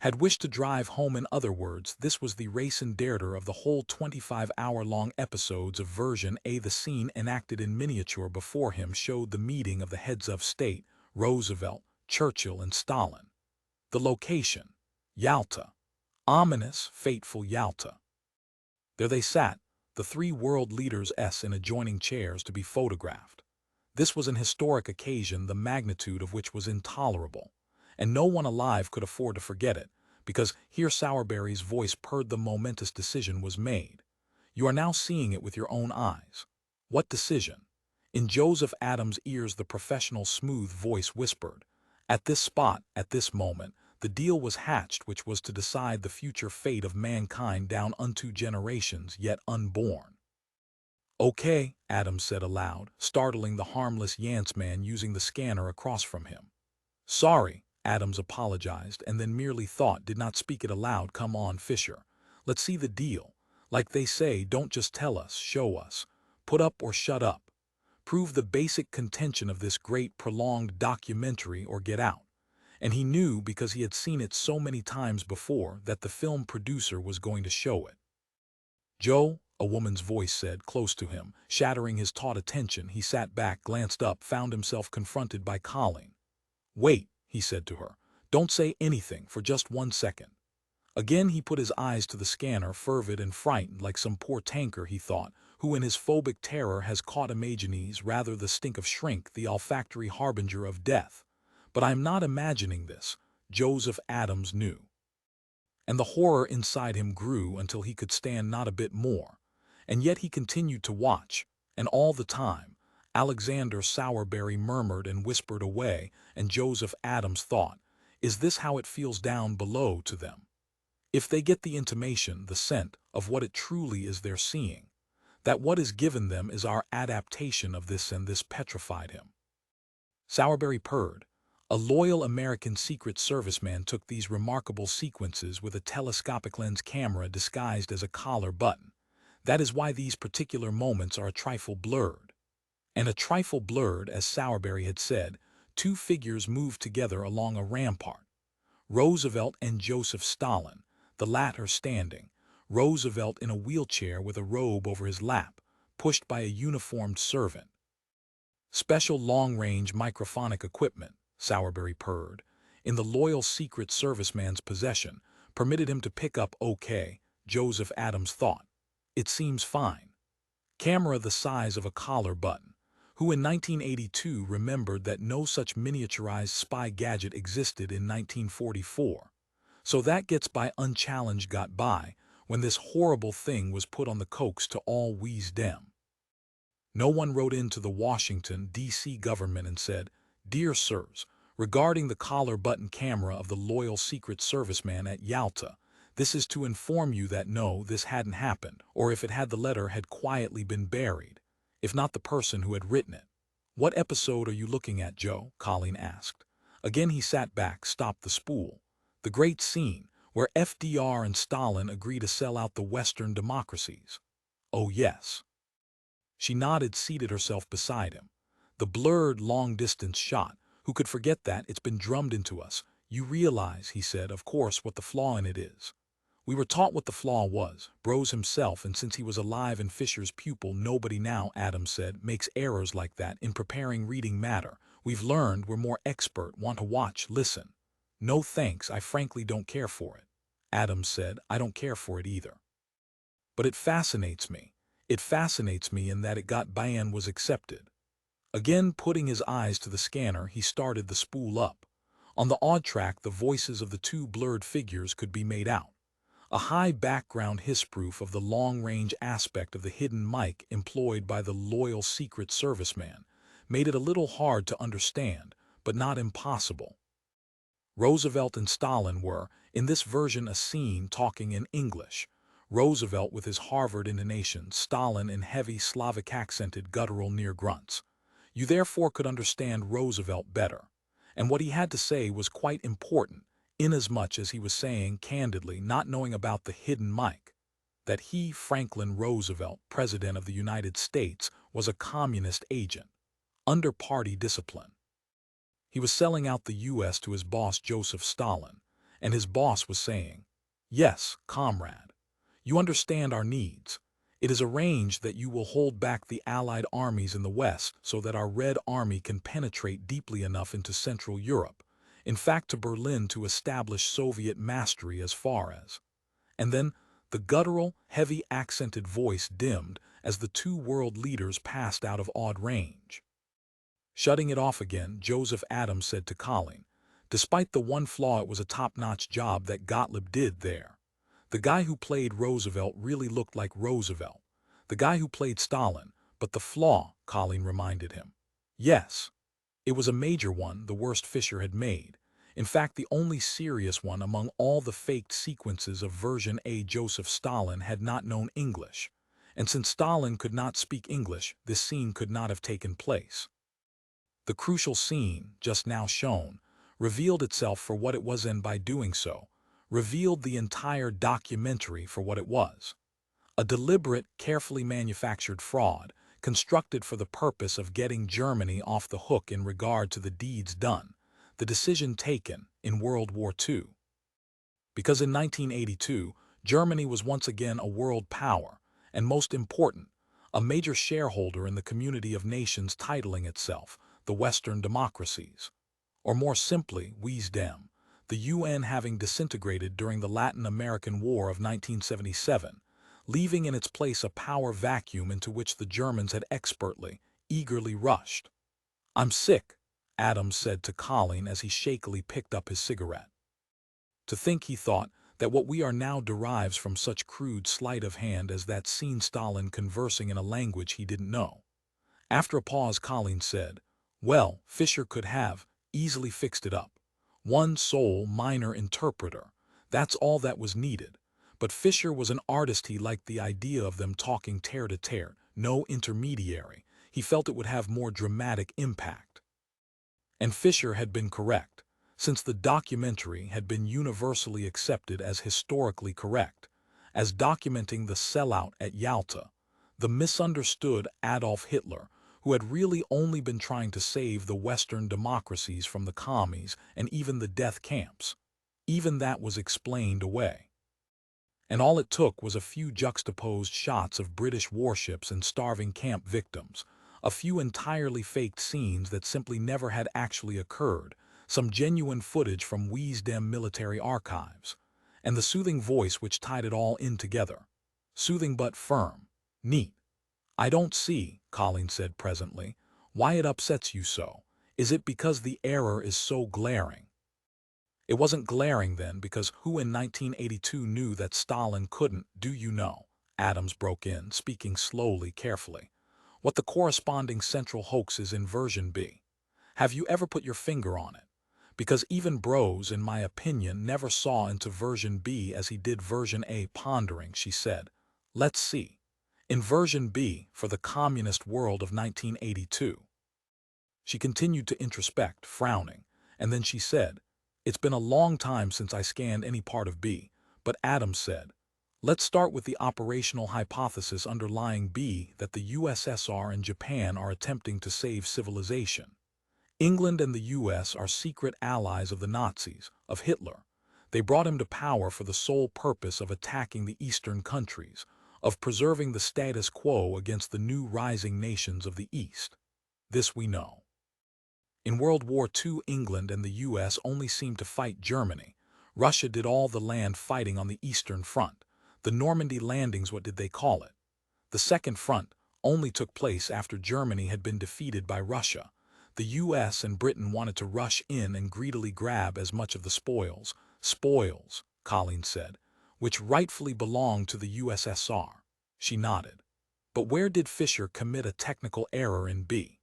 Speaker 1: had wished to drive home. In other words, this was the raison d'etre of the whole 25-hour-long episodes of version A. The scene enacted in miniature before him showed the meeting of the heads of state, Roosevelt, Churchill, and Stalin. The location, Yalta. Ominous, fateful Yalta. There they sat, the three world leaders in adjoining chairs to be photographed. This was an historic occasion, the magnitude of which was intolerable, and no one alive could afford to forget it, because here Sowerberry's voice purred. The momentous decision was made. You are now seeing it with your own eyes. What decision? In Joseph Adams' ears the professional smooth voice whispered. At this spot, at this moment, the deal was hatched which was to decide the future fate of mankind down unto generations yet unborn. Okay, Adams said aloud, startling the harmless Yansman using the scanner across from him. Sorry, Adams apologized and then merely thought, did not speak it aloud. Come on, Fisher. Let's see the deal. Like they say, don't just tell us, show us. Put up or shut up. Prove the basic contention of this great prolonged documentary or get out. And he knew because he had seen it so many times before that the film producer was going to show it. "Joe," a woman's voice said, close to him, shattering his taut attention. He sat back, glanced up, found himself confronted by Colleen. "Wait," he said to her. "Don't say anything for just 1 second." Again he put his eyes to the scanner, fervid and frightened like some poor tanker, he thought, who in his phobic terror has caught imaginings, rather the stink of shrink, the olfactory harbinger of death. But I am not imagining this, Joseph Adams knew. And the horror inside him grew until he could stand not a bit more. And yet he continued to watch, and all the time, Alexander Sowerberry murmured and whispered away, and Joseph Adams thought, is this how it feels down below to them? If they get the intimation, the scent, of what it truly is they're seeing, that what is given them is our adaptation of this, and this petrified him. Sowerberry purred. A loyal American Secret Service man took these remarkable sequences with a telescopic lens camera disguised as a collar button. That is why these particular moments are a trifle blurred. And a trifle blurred, as Sowerberry had said, two figures moved together along a rampart. Roosevelt and Joseph Stalin, the latter standing, Roosevelt in a wheelchair with a robe over his lap, pushed by a uniformed servant. Special long-range microphonic equipment, Sowerberry purred, in the loyal Secret Service man's possession, permitted him to pick up okay, Joseph Adams thought. It seems fine. Camera the size of a collar button, who in 1982 remembered that no such miniaturized spy gadget existed in 1944. So that gets by unchallenged, got by, when this horrible thing was put on the coax to all wheeze dem. No one wrote into the Washington, D.C. government and said, "Dear Sirs, regarding the collar button camera of the loyal Secret Service man at Yalta, this is to inform you that no, this hadn't happened, or if it had, the letter had quietly been buried, if not the person who had written it." "What episode are you looking at, Joe?" Colleen asked. Again he sat back, stopped the spool. "The great scene, where FDR and Stalin agree to sell out the Western democracies." "Oh, yes." She nodded, seated herself beside him. "The blurred, long-distance shot. Who could forget that? It's been drummed into us. You realize," he said, "of course, what the flaw in it is." "We were taught what the flaw was, Brose himself, and since he was alive and Fisher's pupil, nobody now," Adams said, "makes errors like that in preparing reading matter. We've learned, we're more expert, want to watch, listen." "No thanks, I frankly don't care for it," Adams said. "I don't care for it either. But it fascinates me. It fascinates me in that it got by and was accepted." Again putting his eyes to the scanner, he started the spool up. On the odd track, the voices of the two blurred figures could be made out. A high background hiss-proof of the long-range aspect of the hidden mic employed by the loyal Secret Service man made it a little hard to understand, but not impossible. Roosevelt and Stalin were, in this version, a scene talking in English. Roosevelt with his Harvard intonation, Stalin in heavy Slavic-accented guttural near grunts. You therefore could understand Roosevelt better. And what he had to say was quite important, inasmuch as he was saying candidly, not knowing about the hidden mic, that he, Franklin Roosevelt, President of the United States, was a communist agent, under party discipline. He was selling out the U.S. to his boss Joseph Stalin, and his boss was saying, "Yes, comrade, you understand our needs. It is arranged that you will hold back the Allied armies in the West so that our Red Army can penetrate deeply enough into Central Europe, in fact to Berlin, to establish Soviet mastery as far as." And then the guttural, heavy accented voice dimmed as the two world leaders passed out of odd range. Shutting it off again, Joseph Adams said to Colleen, "Despite the one flaw, it was a top-notch job that Gottlieb did there. The guy who played Roosevelt really looked like Roosevelt. The guy who played Stalin, but the flaw," Colleen reminded him. "Yes. It was a major one, the worst Fisher had made. In fact, the only serious one among all the faked sequences of version A. Joseph Stalin had not known English. And since Stalin could not speak English, this scene could not have taken place. The crucial scene, just now shown, revealed itself for what it was, and by doing so, revealed the entire documentary for what it was. A deliberate, carefully manufactured fraud, constructed for the purpose of getting Germany off the hook in regard to the deeds done, the decision taken in World War II. Because in 1982, Germany was once again a world power, and most important, a major shareholder in the community of nations titling itself the Western democracies. Or more simply, WESDEM, the UN having disintegrated during the Latin American War of 1977, leaving in its place a power vacuum into which the Germans had expertly, eagerly rushed. "I'm sick," Adams said to Colleen as he shakily picked up his cigarette. "To think," he thought, "that what we are now derives from such crude sleight of hand as that scene Stalin conversing in a language he didn't know." After a pause, Colleen said, "Well, Fisher could have easily fixed it up. One sole minor interpreter. That's all that was needed. But Fisher was an artist. He liked the idea of them talking tear-to-tear, no intermediary. He felt it would have more dramatic impact." And Fisher had been correct, since the documentary had been universally accepted as historically correct, as documenting the sellout at Yalta, the misunderstood Adolf Hitler, who had really only been trying to save the Western democracies from the commies and even the death camps. Even that was explained away. And all it took was a few juxtaposed shots of British warships and starving camp victims, a few entirely faked scenes that simply never had actually occurred, some genuine footage from WESDEM military archives, and the soothing voice which tied it all in together. Soothing but firm. Neat. "I don't see," Colleen said presently, "why it upsets you so. Is it because the error is so glaring?" "It wasn't glaring then, because who in 1982 knew that Stalin couldn't, do you know?" Adams broke in, speaking slowly, carefully. "What the corresponding central hoax is in version B. Have you ever put your finger on it? Because even Bros, in my opinion, never saw into version B as he did version A." Pondering, she said, "Let's see. In version B, for the communist world of 1982. She continued to introspect, frowning, and then she said, "It's been a long time since I scanned any part of B, but," Adams said, "let's start with the operational hypothesis underlying B, that the USSR and Japan are attempting to save civilization. England and the US are secret allies of the Nazis, of Hitler. They brought him to power for the sole purpose of attacking the Eastern countries, of preserving the status quo against the new rising nations of the East. This we know. In World War II, England and the US only seemed to fight Germany. Russia did all the land fighting on the Eastern Front. The Normandy landings, what did they call it? The Second Front only took place after Germany had been defeated by Russia. The US and Britain wanted to rush in and greedily grab as much of the spoils, Colleen said, which rightfully belonged to the USSR. She nodded. But where did Fisher commit a technical error in B?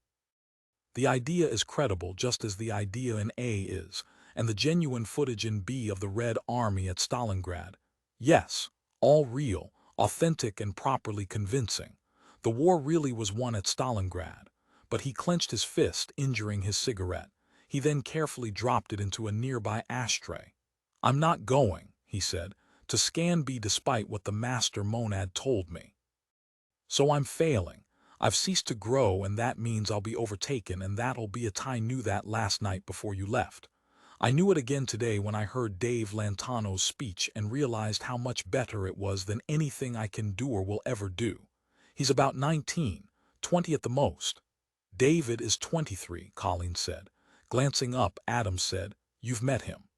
Speaker 1: The idea is credible just as the idea in A is, and the genuine footage in B of the Red Army at Stalingrad. Yes, all real, authentic and properly convincing. The war really was won at Stalingrad. But he clenched his fist, injuring his cigarette. He then carefully dropped it into a nearby ashtray. "I'm not going," he said, "to scan B despite what the master monad told me. So I'm failing. I've ceased to grow, and that means I'll be overtaken, and that'll be it. I knew that last night before you left. I knew it again today when I heard Dave Lantano's speech and realized how much better it was than anything I can do or will ever do. He's about 19, 20 at the most." "David is 23, Colleen said. Glancing up, Adams said, "You've met him."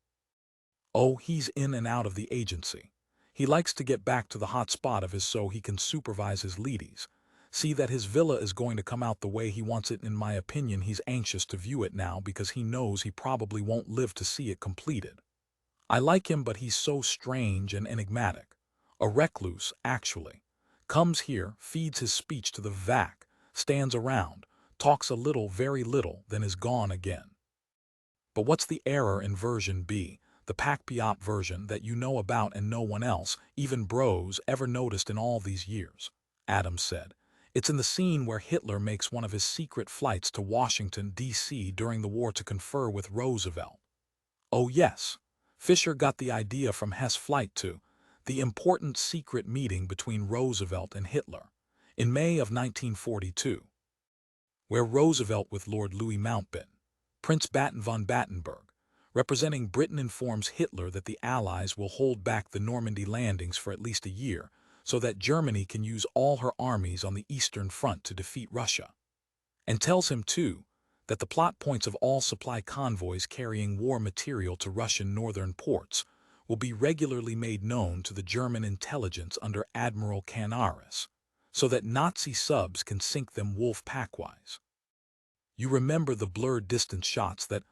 Speaker 1: "Oh, he's in and out of the agency. He likes to get back to the hot spot of his so he can supervise his leadies. See that his villa is going to come out the way he wants it. In my opinion, he's anxious to view it now because he knows he probably won't live to see it completed. I like him, but he's so strange and enigmatic. A recluse, actually. Comes here, feeds his speech to the vac, stands around, talks a little, very little, then is gone again." "But what's the error in version B, the Pac-Piop version that you know about and no one else, even Bros, ever noticed in all these years?" Adams said. "It's in the scene where Hitler makes one of his secret flights to Washington, D.C. during the war to confer with Roosevelt." "Oh yes. Fisher got the idea from Hess' flight to the important secret meeting between Roosevelt and Hitler in May of 1942. Where Roosevelt with Lord Louis Mountbatten, Prince Batten von Battenberg, representing Britain, informs Hitler that the Allies will hold back the Normandy landings for at least a year, so that Germany can use all her armies on the Eastern Front to defeat Russia. And tells him, too, that the plot points of all supply convoys carrying war material to Russian northern ports will be regularly made known to the German intelligence under Admiral Canaris, so that Nazi subs can sink them wolf-packwise. You remember the blurred distance shots that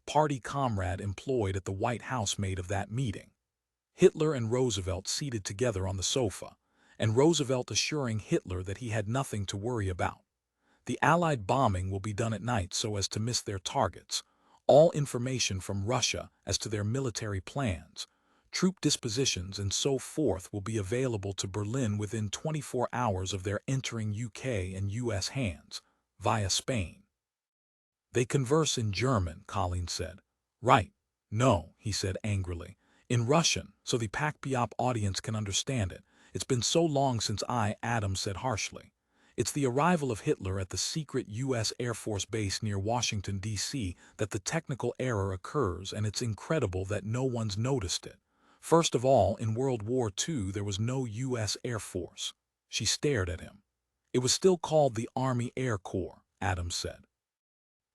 Speaker 1: party comrade employed at the White House made of that meeting. Hitler and Roosevelt seated together on the sofa, and Roosevelt assuring Hitler that he had nothing to worry about. The Allied bombing will be done at night so as to miss their targets. All information from Russia as to their military plans, troop dispositions and so forth will be available to Berlin within 24 hours of their entering UK and US hands, via Spain. They converse in German, Colleen said. Right. No, he said angrily. In Russian, so the PACPIOP audience can understand it. It's been so long since Adam said harshly. It's the arrival of Hitler at the secret U.S. Air Force base near Washington, D.C. that the technical error occurs, and it's incredible that no one's noticed it. First of all, in World War II there was no U.S. Air Force. She stared at him. It was still called the Army Air Corps, Adam said.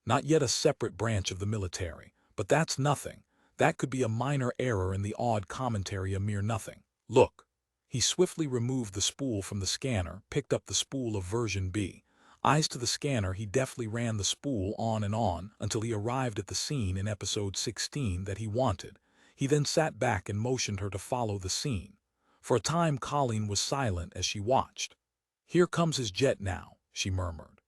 Speaker 1: Not yet a separate branch of the military, but that's nothing. That could be a minor error in the odd commentary, a mere nothing. Look. He swiftly removed the spool from the scanner, picked up the spool of version B. Eyes to the scanner, he deftly ran the spool on and on until he arrived at the scene in episode 16 that he wanted. He then sat back and motioned her to follow the scene. For a time Colleen was silent as she watched. Here comes his jet now, she murmured.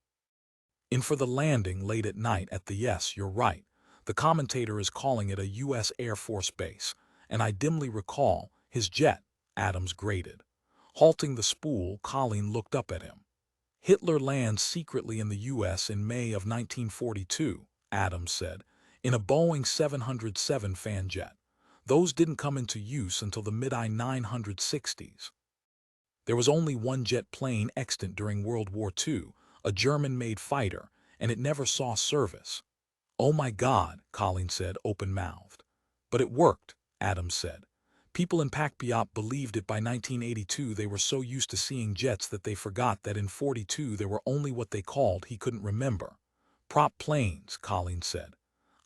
Speaker 1: In for the landing late at night at the yes, you're right. The commentator is calling it a U.S. Air Force base, and I dimly recall his jet. Adams grated. Halting the spool, Colleen looked up at him. Hitler lands secretly in the U.S. in May of 1942, Adams said, in a Boeing 707 fan jet. Those didn't come into use until the mid-1960s. There was only one jet plane extant during World War II, a German-made fighter, and it never saw service. Oh my God, Colleen said, open-mouthed. But it worked, Adams said. People in PACPIOP believed it. By 1982 they were so used to seeing jets that they forgot that in 42 there were only what they called, he couldn't remember, prop planes, Colleen said.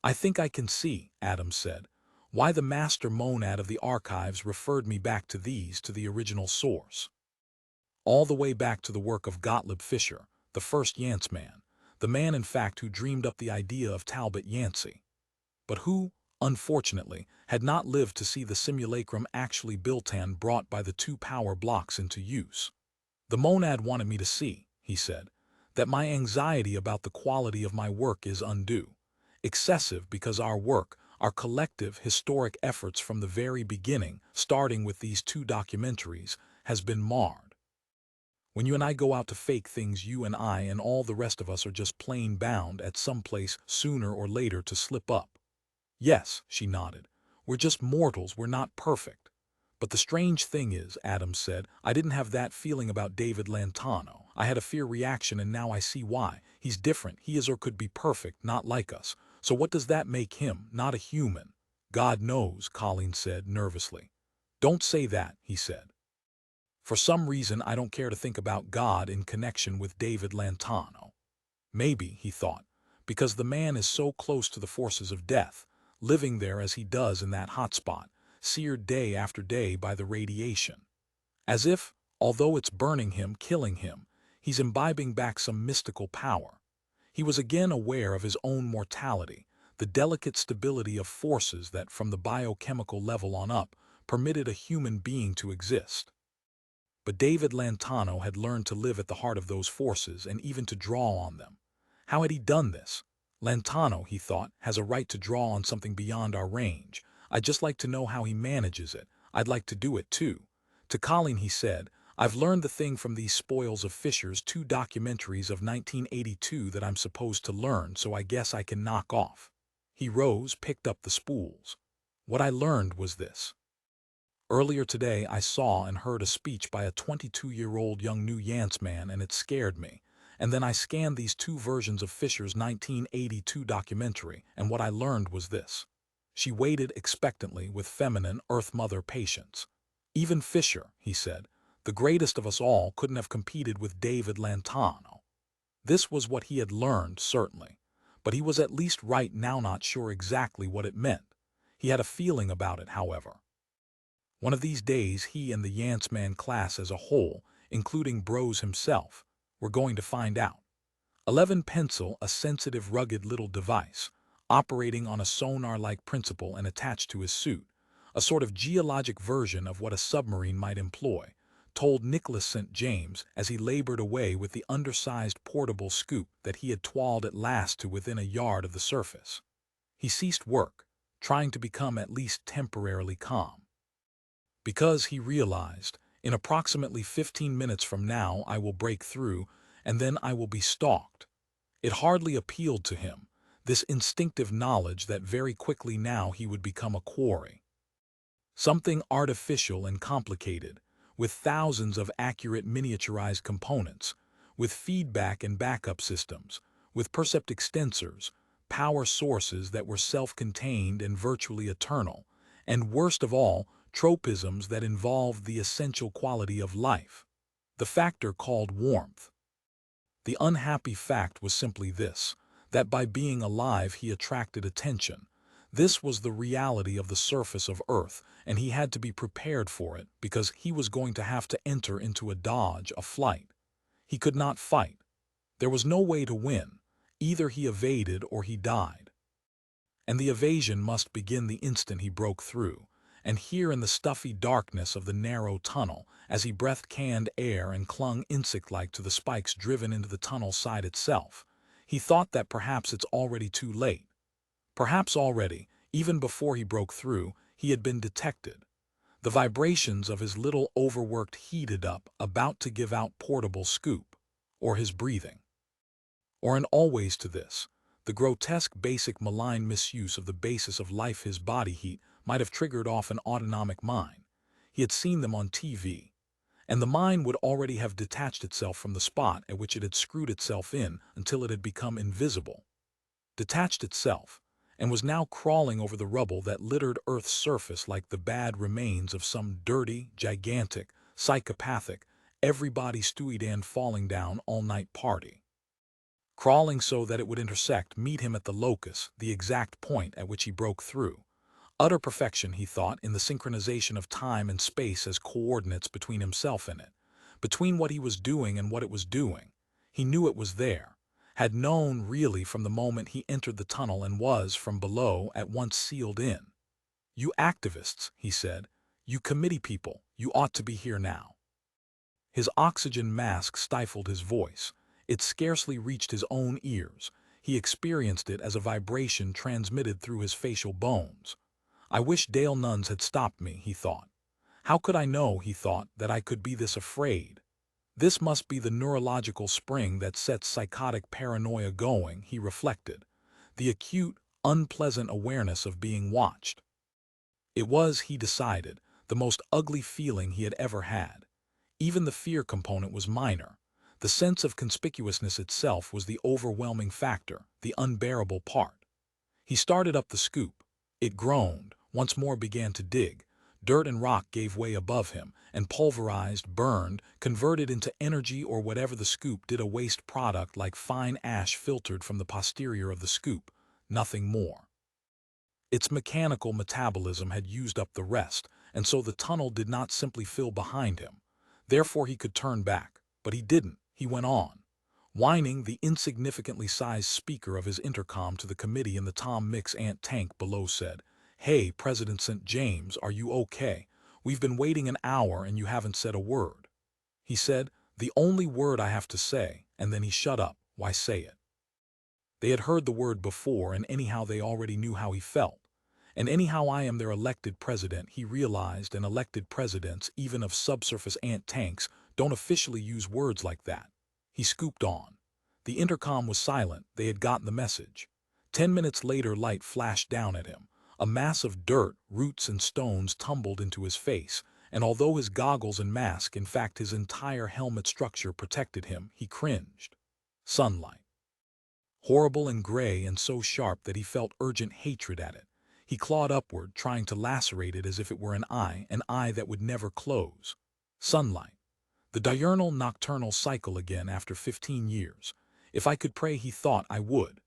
Speaker 1: I think I can see, Adams said, why the master monad of the archives referred me back to these, to the original source. All the way back to the work of Gottlieb Fischer, the first Yancey man, the man in fact who dreamed up the idea of Talbot Yancey. But who, unfortunately, had not lived to see the simulacrum actually built and brought by the two power blocks into use. The monad wanted me to see, he said, that my anxiety about the quality of my work is undue, excessive, because our work, our collective historic efforts from the very beginning, starting with these two documentaries, has been marred. When you and I go out to fake things, you and I and all the rest of us are just plain bound at some place sooner or later to slip up. Yes, she nodded. We're just mortals, we're not perfect. But the strange thing is, Adams said, I didn't have that feeling about David Lantano. I had a fear reaction, and now I see why. He's different. He is or could be perfect, not like us. So what does that make him? Not a human. God knows, Colleen said nervously. Don't say that, he said. For some reason I don't care to think about God in connection with David Lantano. Maybe, he thought, because the man is so close to the forces of death, living there as he does in that hot spot, seared day after day by the radiation. As if, although it's burning him, killing him, he's imbibing back some mystical power. He was again aware of his own mortality, the delicate stability of forces that, from the biochemical level on up, permitted a human being to exist. But David Lantano had learned to live at the heart of those forces and even to draw on them. How had he done this? Lantano, he thought, has a right to draw on something beyond our range. I'd just like to know how he manages it. I'd like to do it too. To Colleen he said, I've learned the thing from these spoils of Fisher's two documentaries of 1982 that I'm supposed to learn, so I guess I can knock off. He rose, picked up the spools. What I learned was this. Earlier today I saw and heard a speech by a 22-year-old young New Yancey man, and it scared me. And then I scanned these two versions of Fisher's 1982 documentary, and what I learned was this. She waited expectantly with feminine Earth Mother patience. Even Fisher, he said, the greatest of us all, couldn't have competed with David Lantano. This was what he had learned, certainly. But he was at least right now, not sure exactly what it meant. He had a feeling about it, however. One of these days, he and the Yantsman class as a whole, including Bros himself, were going to find out. 11 Pencil, a sensitive, rugged little device, operating on a sonar-like principle and attached to his suit, a sort of geologic version of what a submarine might employ, told Nicholas St. James as he labored away with the undersized portable scoop that he had twalled at last to within a yard of the surface. He ceased work, trying to become at least temporarily calm. Because he realized, in approximately 15 minutes from now I will break through, and then I will be stalked. It hardly appealed to him, this instinctive knowledge that very quickly now he would become a quarry. Something artificial and complicated, with thousands of accurate miniaturized components, with feedback and backup systems, with percept extensors, power sources that were self-contained and virtually eternal, and worst of all, tropisms that involved the essential quality of life, the factor called warmth. The unhappy fact was simply this, that by being alive he attracted attention. This was the reality of the surface of Earth, and he had to be prepared for it because he was going to have to enter into a dodge, a flight. He could not fight. There was no way to win. Either he evaded or he died. And the evasion must begin the instant he broke through. And here in the stuffy darkness of the narrow tunnel, as he breathed canned air and clung insect-like to the spikes driven into the tunnel side itself, he thought that perhaps it's already too late. Perhaps already, even before he broke through, he had been detected. The vibrations of his little overworked heated up, about to give out portable scoop, or his breathing. Or and always to this, the grotesque basic malign misuse of the basis of life, his body heat, might have triggered off an autonomic mine. He had seen them on TV, and the mine would already have detached itself from the spot at which it had screwed itself in until it had become invisible. Detached itself, and was now crawling over the rubble that littered Earth's surface like the bad remains of some dirty, gigantic, psychopathic, everybody Stewie-Dan falling down all-night party. Crawling so that it would meet him at the locus, the exact point at which he broke through. Utter perfection, he thought, in the synchronization of time and space as coordinates between himself and it, between what he was doing and what it was doing. He knew it was there, had known really from the moment he entered the tunnel and was, from below, at once sealed in. You activists, he said, you committee people, you ought to be here now. His oxygen mask stifled his voice. It scarcely reached his own ears. He experienced it as a vibration transmitted through his facial bones. I wish Dale Nuns had stopped me, he thought. How could I know, he thought, that I could be this afraid? This must be the neurological spring that sets psychotic paranoia going, he reflected. The acute, unpleasant awareness of being watched. It was, he decided, the most ugly feeling he had ever had. Even the fear component was minor. The sense of conspicuousness itself was the overwhelming factor, the unbearable part. He started up the scoop. It groaned, once more began to dig. Dirt and rock gave way above him, and pulverized, burned, converted into energy or whatever the scoop did, a waste product like fine ash filtered from the posterior of the scoop, nothing more. Its mechanical metabolism had used up the rest, and so the tunnel did not simply fill behind him. Therefore he could turn back, but he didn't. He went on, whining the insignificantly sized speaker of his intercom to the committee in the Tom Mix ant tank below said, "Hey, President St. James, are you okay? We've been waiting an hour and you haven't said a word." He said, "The only word I have to say," and then he shut up. Why say it? They had heard the word before, and anyhow they already knew how he felt. And anyhow I am their elected president, he realized, and elected presidents, even of subsurface ant tanks, don't officially use words like that. He scooped on. The intercom was silent. They had gotten the message. 10 minutes later, light flashed down at him. A mass of dirt, roots and stones tumbled into his face, and although his goggles and mask, in fact his entire helmet structure, protected him, he cringed. Sunlight. Horrible and gray and so sharp that he felt urgent hatred at it. He clawed upward, trying to lacerate it as if it were an eye that would never close. Sunlight. The diurnal nocturnal cycle again after 15 years. If I could pray, he thought I would.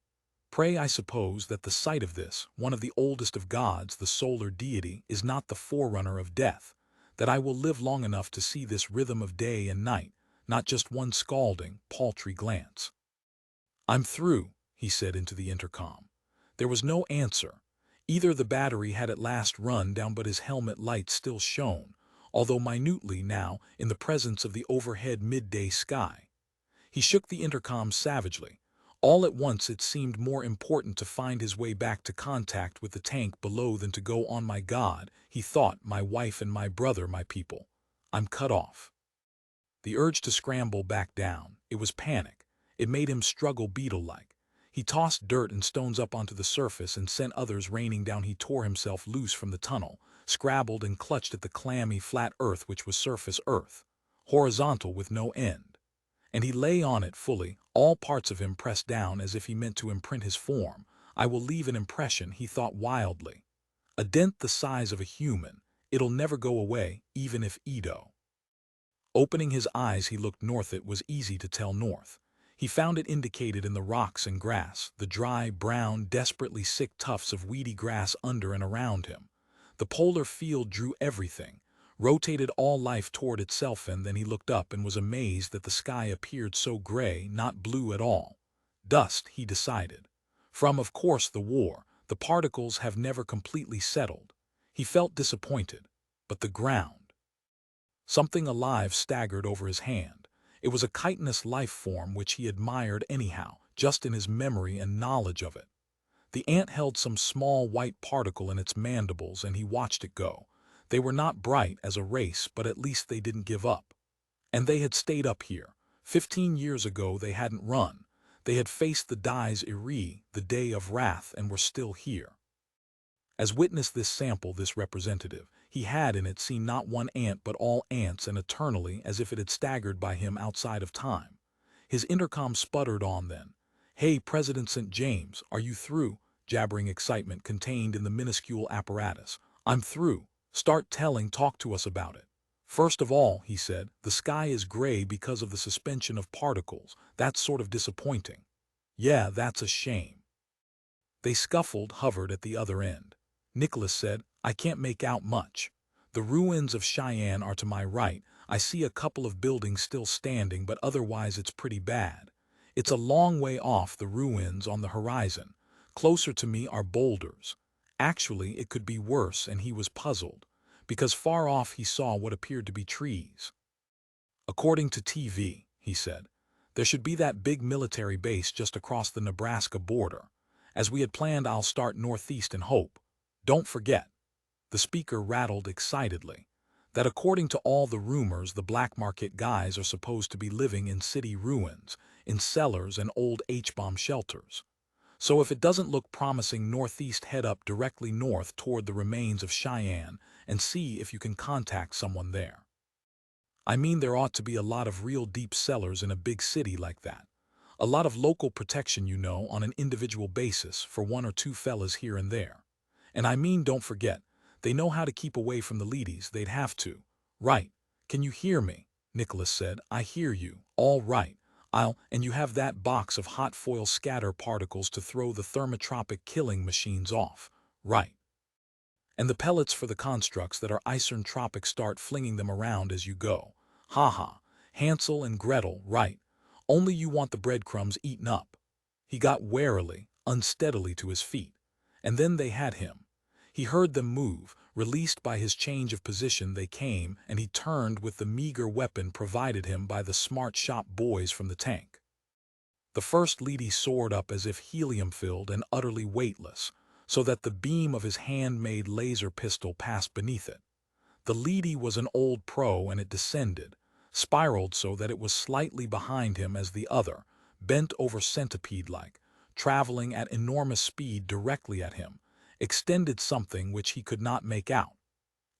Speaker 1: Pray, I suppose, that the sight of this, one of the oldest of gods, the solar deity, is not the forerunner of death, that I will live long enough to see this rhythm of day and night, not just one scalding, paltry glance. I'm through, he said into the intercom. There was no answer. Either the battery had at last run down, but his helmet light still shone, although minutely now, in the presence of the overhead midday sky. He shook the intercom savagely. All at once it seemed more important to find his way back to contact with the tank below than to go on. My God, he thought, my wife and my brother, my people. I'm cut off. The urge to scramble back down, it was panic. It made him struggle beetle-like. He tossed dirt and stones up onto the surface and sent others raining down. He tore himself loose from the tunnel, scrabbled and clutched at the clammy, flat earth which was surface earth, horizontal with no end. And he lay on it fully, all parts of him pressed down as if he meant to imprint his form. I will leave an impression, he thought wildly. A dent the size of a human. It'll never go away, even if Edo. Opening his eyes, he looked north. It was easy to tell north. He found it indicated in the rocks and grass, the dry, brown, desperately sick tufts of weedy grass under and around him. The polar field drew everything, rotated all life toward itself, and then he looked up and was amazed that the sky appeared so gray, not blue at all. Dust, he decided. From, of course, the war. The particles have never completely settled. He felt disappointed. But the ground. Something alive staggered over his hand. It was a chitinous life form which he admired anyhow, just in his memory and knowledge of it. The ant held some small white particle in its mandibles, and he watched it go. They were not bright as a race, but at least they didn't give up. And they had stayed up here. 15 years ago they hadn't run. They had faced the dies irae, the day of wrath, and were still here. As witness this sample, this representative, he had in it seen not one ant but all ants, and eternally, as if it had staggered by him outside of time. His intercom sputtered on then. Hey, President St. James, are you through? Jabbering excitement contained in the minuscule apparatus. I'm through. Start telling, talk to us about it. First of all, he said, the sky is gray because of the suspension of particles. That's sort of disappointing. Yeah, that's a shame. They scuffled, hovered at the other end. Nicholas said, I can't make out much. The ruins of Cheyenne are to my right. I see a couple of buildings still standing, but otherwise it's pretty bad. It's a long way off, the ruins on the horizon. Closer to me are boulders. Actually, it could be worse, and he was puzzled, because far off he saw what appeared to be trees. According to TV, he said, there should be that big military base just across the Nebraska border. As we had planned, I'll start northeast and hope. Don't forget, the speaker rattled excitedly, that according to all the rumors, the black market guys are supposed to be living in city ruins, in cellars and old H-bomb shelters. So if it doesn't look promising northeast, head up directly north toward the remains of Cheyenne and see if you can contact someone there. I mean, there ought to be a lot of real deep cellars in a big city like that. A lot of local protection, you know, on an individual basis for one or two fellas here and there. And I mean, don't forget, they know how to keep away from the leadies. They'd have to. Right. Can you hear me? Nicholas said. I hear you. All right. And you have that box of hot foil scatter particles to throw the thermotropic killing machines off. Right. And the pellets for the constructs that are isentropic, start flinging them around as you go. Ha ha. Hansel and Gretel, right. Only you want the breadcrumbs eaten up. He got warily, unsteadily to his feet. And then they had him. He heard them move. Released by his change of position, they came, and he turned with the meager weapon provided him by the smart shop boys from the tank. The first leady soared up as if helium-filled and utterly weightless, so that the beam of his handmade laser pistol passed beneath it. The leady was an old pro, and it descended, spiraled so that it was slightly behind him as the other, bent over centipede-like, traveling at enormous speed directly at him, extended something which he could not make out.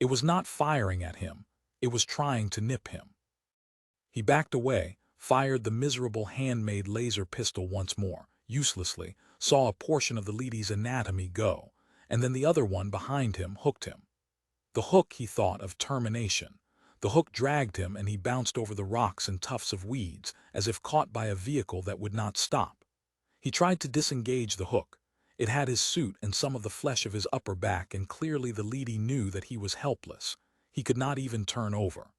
Speaker 1: It was not firing at him, it was trying to nip him. He backed away, fired the miserable handmade laser pistol once more, uselessly, saw a portion of the lady's anatomy go, and then the other one behind him hooked him. The hook, he thought, of termination. The hook dragged him and he bounced over the rocks and tufts of weeds, as if caught by a vehicle that would not stop. He tried to disengage the hook. It had his suit and some of the flesh of his upper back, and clearly the lady knew that he was helpless. He could not even turn over.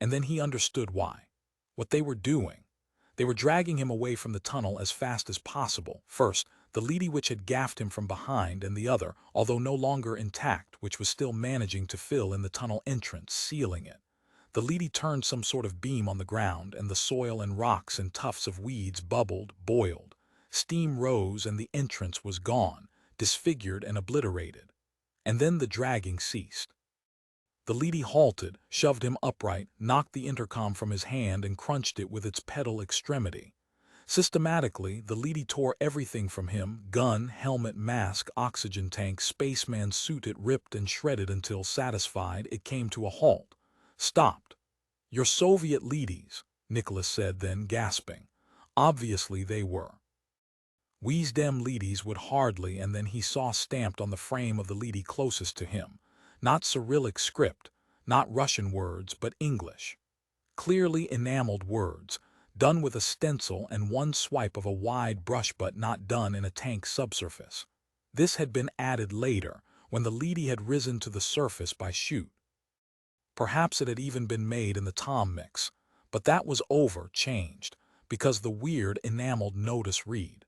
Speaker 1: And then he understood why. What they were doing. They were dragging him away from the tunnel as fast as possible. First, the lady which had gaffed him from behind, and the other, although no longer intact, which was still managing to fill in the tunnel entrance, sealing it. The lady turned some sort of beam on the ground, and the soil and rocks and tufts of weeds bubbled, boiled. Steam rose and the entrance was gone, disfigured and obliterated. And then the dragging ceased. The lady halted, shoved him upright, knocked the intercom from his hand and crunched it with its pedal extremity. Systematically, the lady tore everything from him: gun, helmet, mask, oxygen tank, spaceman suit. It ripped and shredded until, satisfied, it came to a halt. Stopped. "Your Soviet ladies," Nicholas said then, gasping. Obviously they were. "We's dem ladies would hardly," and then he saw stamped on the frame of the lady closest to him. Not Cyrillic script, not Russian words, but English. Clearly enameled words, done with a stencil and one swipe of a wide brush, but not done in a tank subsurface. This had been added later, when the lady had risen to the surface by chute. Perhaps it had even been made in the Tom mix, but that was over, changed, because the weird enameled notice read: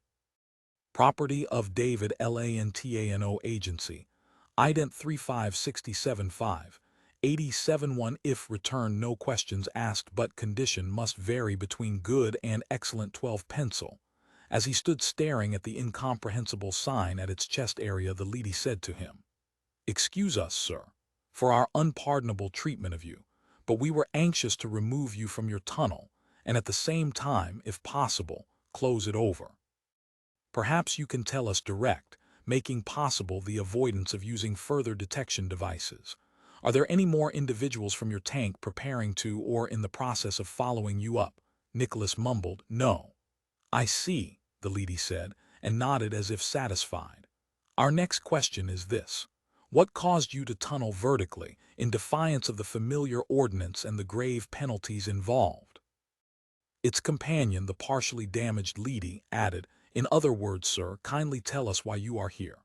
Speaker 1: "Property of David Lantano Agency, ident 35675, 87-1. If return, no questions asked, but condition must vary between good and excellent." 12 pencil. As he stood staring at the incomprehensible sign at its chest area, the lady said to him, "Excuse us, sir, for our unpardonable treatment of you, but we were anxious to remove you from your tunnel, and at the same time, if possible, close it over. Perhaps you can tell us direct, making possible the avoidance of using further detection devices. Are there any more individuals from your tank preparing to or in the process of following you up?" Nicholas mumbled, "No." "I see," the lady said, and nodded as if satisfied. "Our next question is this. What caused you to tunnel vertically, in defiance of the familiar ordinance and the grave penalties involved?" Its companion, the partially damaged lady, added, "In other words, sir, kindly tell us why you are here."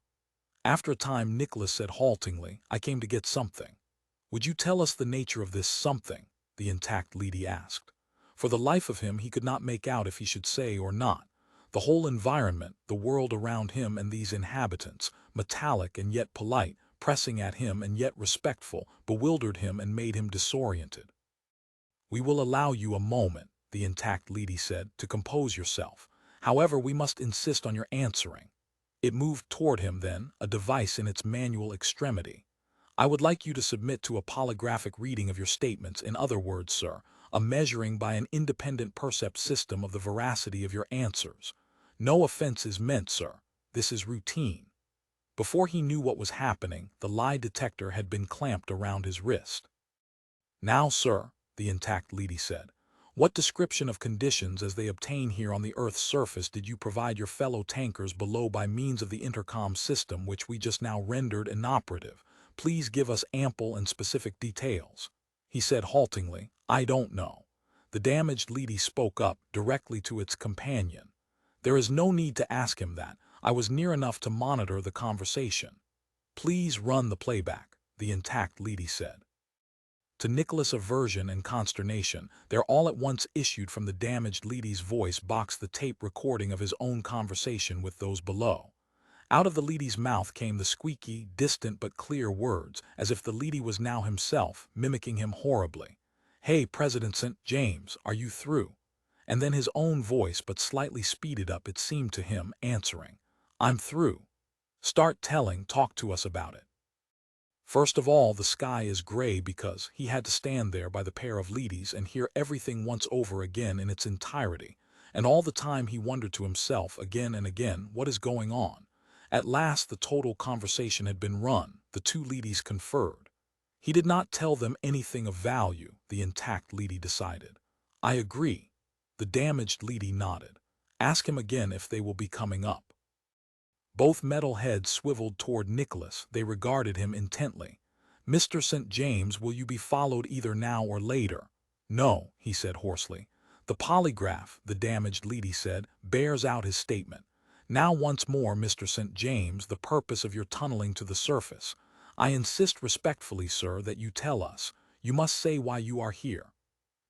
Speaker 1: After a time, Nicholas said haltingly, "I came to get something." "Would you tell us the nature of this something?" the intact lady asked. For the life of him he could not make out if he should say or not. The whole environment, the world around him and these inhabitants, metallic and yet polite, pressing at him and yet respectful, bewildered him and made him disoriented. "We will allow you a moment," the intact lady said, "to compose yourself. However, we must insist on your answering." It moved toward him then, a device in its manual extremity. "I would like you to submit to a polygraphic reading of your statements. In other words, sir, a measuring by an independent percept system of the veracity of your answers. No offense is meant, sir. This is routine." Before he knew what was happening, the lie detector had been clamped around his wrist. "Now, sir," the intact lady said, "what description of conditions as they obtain here on the Earth's surface did you provide your fellow tankers below by means of the intercom system which we just now rendered inoperative? Please give us ample and specific details." He said haltingly, "I don't know." The damaged lady spoke up directly to its companion. "There is no need to ask him that. I was near enough to monitor the conversation." "Please run the playback," the intact lady said. To Nicholas' aversion and consternation, there all at once issued from the damaged lady's voice box the tape recording of his own conversation with those below. Out of the lady's mouth came the squeaky, distant but clear words, as if the lady was now himself, mimicking him horribly. "Hey, President St. James, are you through?" And then his own voice, but slightly speeded up, it seemed to him, answering, "I'm through. Start telling, talk to us about it." First of all, the sky is gray because he had to stand there by the pair of ladies and hear everything once over again in its entirety, and all the time he wondered to himself again and again, what is going on? At last the total conversation had been run, the two ladies conferred. He did not tell them anything of value, the intact lady decided. "I agree. The damaged leady nodded. Ask him again if they will be coming up. Both metal heads swiveled toward Nicholas. They regarded him intently. Mr. St. James, will you be followed either now or later? No, he said hoarsely. The polygraph, the damaged leady said, bears out his statement. Now once more, Mr. St. James, the purpose of your tunneling to the surface. I insist respectfully, sir, that you tell us. You must say why you are here.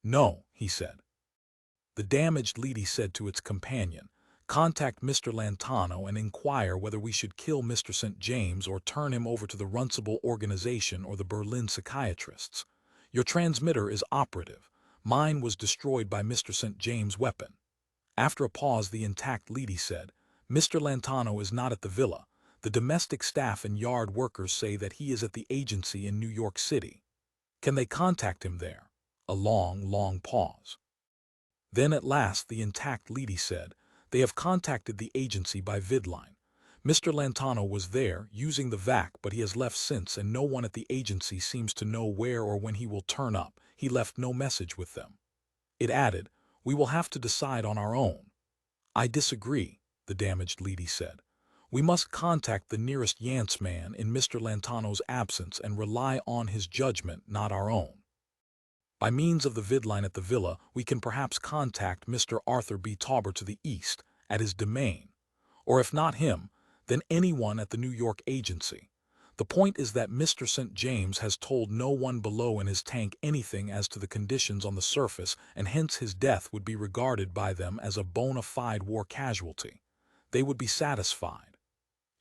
Speaker 1: No, he said. The damaged leady said to its companion, contact Mr. Lantano and inquire whether we should kill Mr. St. James or turn him over to the Runcible organization or the Berlin psychiatrists. Your transmitter is operative. Mine was destroyed by Mr. St. James' weapon. After a pause, the intact leady said, Mr. Lantano is not at the villa. The domestic staff and yard workers say that he is at the agency in New York City. Can they contact him there? A long pause. Then at last the intact leady said, they have contacted the agency by vidline. Mr. Lantano was there, using the vac, but he has left since, and no one at the agency seems to know where or when he will turn up. He left no message with them. It added, we will have to decide on our own. I disagree, the damaged leady said. We must contact the nearest Yance man in Mr. Lantano's absence and rely on his judgment, not our own. By means of the vidline at the villa, we can perhaps contact Mr. Arthur B. Tauber to the east, at his domain. Or if not him, then anyone at the New York agency. The point is that Mr. St. James has told no one below in his tank anything as to the conditions on the surface, and hence his death would be regarded by them as a bona fide war casualty. They would be satisfied.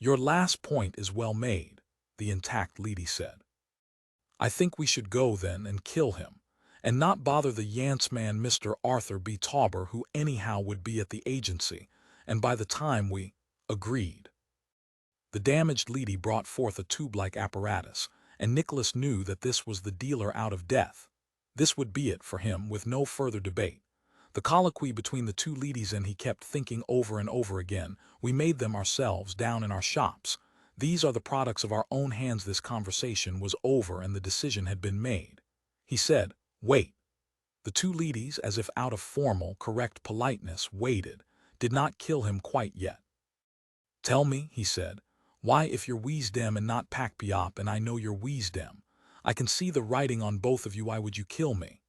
Speaker 1: Your last point is well made, the intact leady said. I think we should go then and kill him, and not bother the Yance man Mr. Arthur B. Tauber, who anyhow would be at the agency, and by the time we agreed. The damaged leady brought forth a tube-like apparatus, and Nicholas knew that this was the dealer out of death. This would be it for him, with no further debate. The colloquy between the two leadies and he kept thinking over and over again, we made them ourselves down in our shops. These are the products of our own hands. This conversation was over and the decision had been made. He said, wait. The two leadies, as if out of formal, correct politeness, waited, did not kill him quite yet. Tell me, he said, why if you're Weesdem and not Pacpiop, and I know you're Weesdem, I can see the writing on both of you, why would you kill me?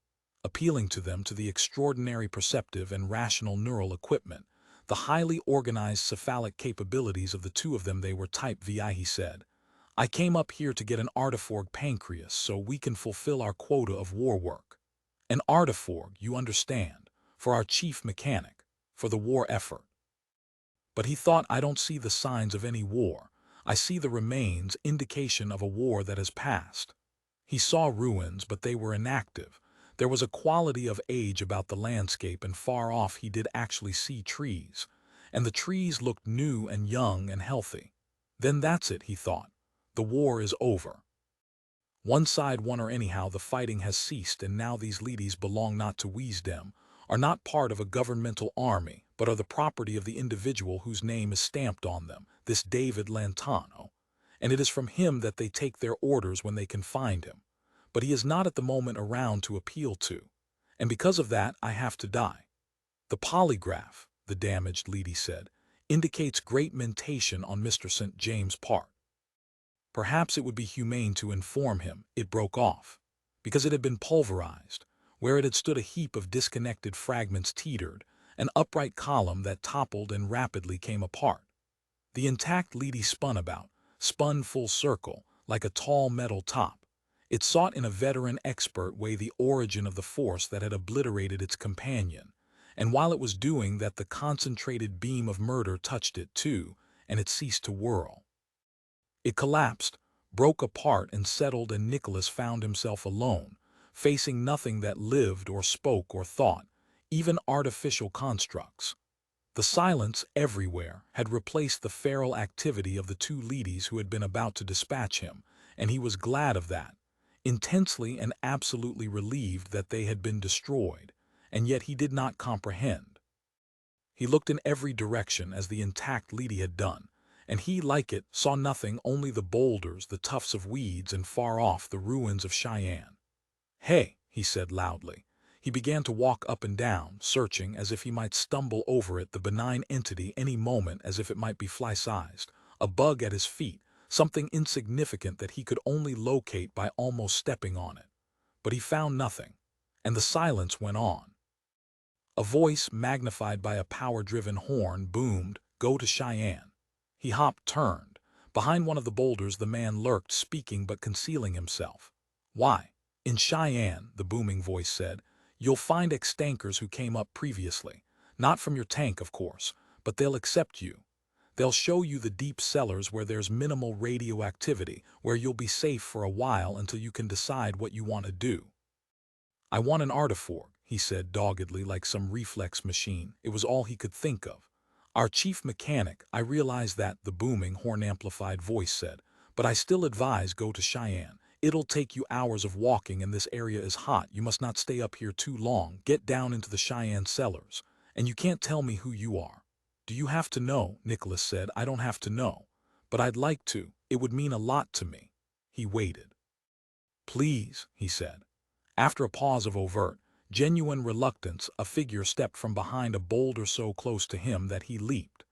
Speaker 1: Appealing to them, to the extraordinary perceptive and rational neural equipment, the highly organized cephalic capabilities of the two of them, they were type VI, he said. I came up here to get an artiforg pancreas so we can fulfill our quota of war work. An artiforg, you understand, for our chief mechanic, for the war effort. But he thought, I don't see the signs of any war. I see the remains, indication of a war that has passed. He saw ruins, but they were inactive. There was a quality of age about the landscape, and far off he did actually see trees. And the trees looked new and young and healthy. Then that's it, he thought. The war is over. One side won, or anyhow the fighting has ceased, and now these leadies belong not to Weesdem, are not part of a governmental army, but are the property of the individual whose name is stamped on them, this David Lantano, and it is from him that they take their orders when they can find him. But he is not at the moment around to appeal to, and because of that I have to die. The polygraph, the damaged leady said, indicates great mentation on Mr. St. James' part. Perhaps it would be humane to inform him, it broke off, because it had been pulverized. Where it had stood a heap of disconnected fragments teetered, an upright column that toppled and rapidly came apart. The intact leady spun about, spun full circle, like a tall metal top. It sought in a veteran expert way the origin of the force that had obliterated its companion, and while it was doing that the concentrated beam of murder touched it too, and it ceased to whirl. It collapsed, broke apart and settled, and Nicholas found himself alone, facing nothing that lived or spoke or thought, even artificial constructs. The silence everywhere had replaced the feral activity of the two leadies who had been about to dispatch him, and he was glad of that, intensely and absolutely relieved that they had been destroyed, and yet he did not comprehend. He looked in every direction as the intact leady had done, and he, like it, saw nothing, only the boulders, the tufts of weeds, and far off the ruins of Cheyenne. Hey, he said loudly. He began to walk up and down, searching as if he might stumble over it, the benign entity any moment, as if it might be fly-sized, a bug at his feet, something insignificant that he could only locate by almost stepping on it. But he found nothing, and the silence went on. A voice, magnified by a power-driven horn, boomed, "Go to Cheyenne." He hopped, turned. Behind one of the boulders the man lurked, speaking but concealing himself. "Why? In Cheyenne," the booming voice said, "you'll find extankers who came up previously. Not from your tank, of course, but they'll accept you. They'll show you the deep cellars where there's minimal radioactivity, where you'll be safe for a while until you can decide what you want to do." "I want an artifact," he said doggedly, like some reflex machine. It was all he could think of. "Our chief mechanic," "I realize that," the booming, horn-amplified voice said, "but I still advise go to Cheyenne. It'll take you hours of walking and this area is hot. You must not stay up here too long. Get down into the Cheyenne cellars. And you can't tell me who you are." "Do you have to know?" Nicholas said. "I don't have to know. But I'd like to. It would mean a lot to me." He waited. "Please," he said. After a pause of overt, genuine reluctance, a figure stepped from behind a boulder so close to him that he leaped.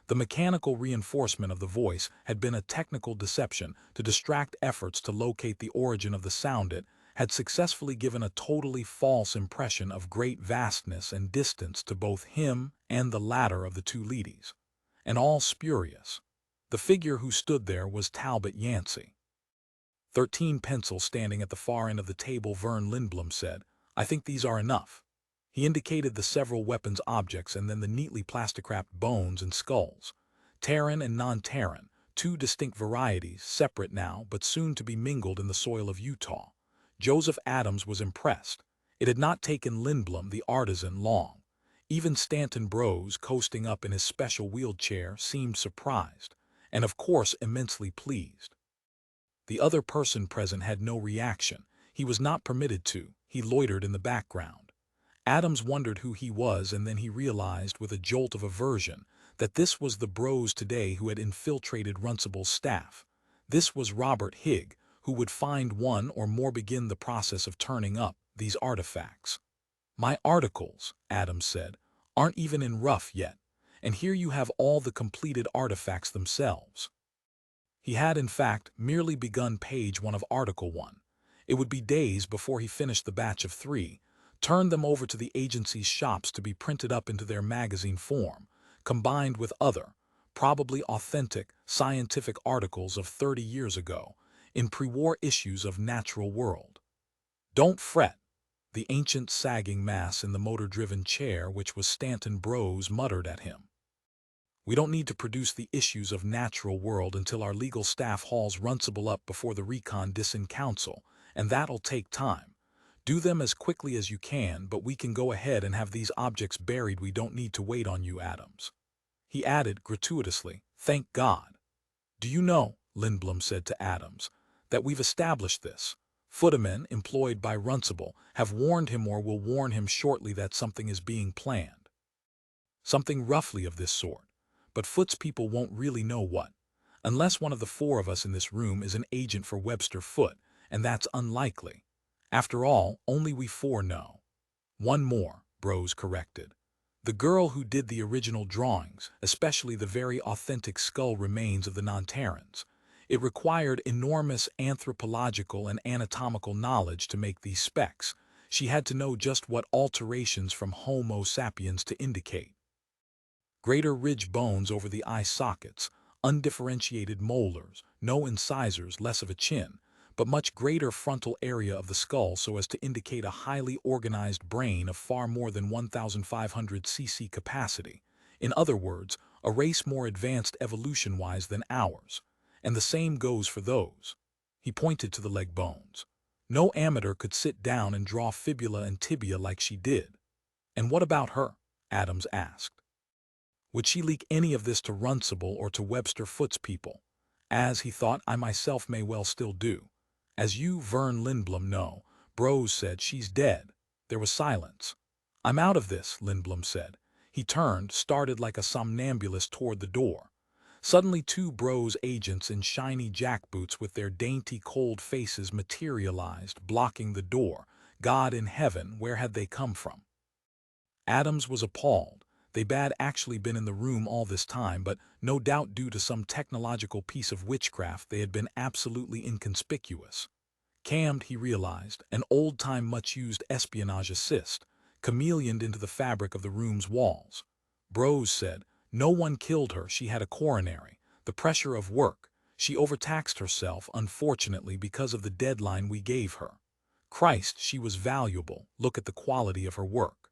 Speaker 1: The mechanical reinforcement of the voice had been a technical deception to distract efforts to locate the origin of the sound. It had successfully given a totally false impression of great vastness and distance to both him and the latter of the two leadys. And all spurious. The figure who stood there was Talbot Yancey. 13 pencils standing at the far end of the table, Vern Lindblom said. "I think these are enough." He indicated the several weapons objects and then the neatly plastic-wrapped bones and skulls. Terran and non-Terran, two distinct varieties, separate now but soon to be mingled in the soil of Utah. Joseph Adams was impressed. It had not taken Lindblom, the artisan, long. Even Stanton Brose, coasting up in his special wheeled chair, seemed surprised, and of course immensely pleased. The other person present had no reaction. He was not permitted to. He loitered in the background. Adams wondered who he was, and then he realized with a jolt of aversion that this was the Brose today who had infiltrated Runcible's staff. This was Robert Higg, who would find one or more begin the process of turning up these artifacts. "My articles," Adams said, "aren't even in rough yet, and here you have all the completed artifacts themselves." He had, in fact, merely begun page 1 of Article 1. It would be days before he finished the batch of 3, turned them over to the agency's shops to be printed up into their magazine form, combined with other, probably authentic, scientific articles of 30 years ago, in pre-war issues of Natural World. "Don't fret," the ancient sagging mass in the motor-driven chair, which was Stanton Brose, muttered at him. "We don't need to produce the issues of Natural World until our legal staff hauls Runcible up before the Recon Dissin Council, and that'll take time. Do them as quickly as you can, but we can go ahead and have these objects buried. We don't need to wait on you, Adams." He added gratuitously, "Thank God." "Do you know," Lindblom said to Adams, "that we've established this? Footmen employed by Runcible have warned him or will warn him shortly that something is being planned. Something roughly of this sort. But Foot's people won't really know what. Unless one of the 4 of us in this room is an agent for Webster Foote, and that's unlikely. After all, only we 4 know." "One more," Brose corrected. "The girl who did the original drawings, especially the very authentic skull remains of the non-Terrans. It required enormous anthropological and anatomical knowledge to make these specs. She had to know just what alterations from Homo sapiens to indicate. Greater ridge bones over the eye sockets, undifferentiated molars, no incisors, less of a chin, but much greater frontal area of the skull so as to indicate a highly organized brain of far more than 1,500 cc capacity. In other words, a race more advanced evolution-wise than ours. And the same goes for those." He pointed to the leg bones. "No amateur could sit down and draw fibula and tibia like she did." "And what about her?" Adams asked. "Would she leak any of this to Runcible or to Webster Foote's people? As, he thought, I myself may well still do. As you, Vern Lindblom, know," Brose said, "she's dead." There was silence. "I'm out of this," Lindblom said. He turned, started like a somnambulist toward the door. Suddenly 2 Brose agents in shiny jackboots with their dainty cold faces materialized, blocking the door, God in heaven, where had they come from? Adams was appalled. They had actually been in the room all this time, but no doubt due to some technological piece of witchcraft they had been absolutely inconspicuous. Cammed, he realized, an old-time much-used espionage assist, chameleoned into the fabric of the room's walls. Bros said, no one killed her, she had a coronary. The pressure of work. She overtaxed herself, unfortunately, because of the deadline we gave her. Christ, she was valuable. Look at the quality of her work.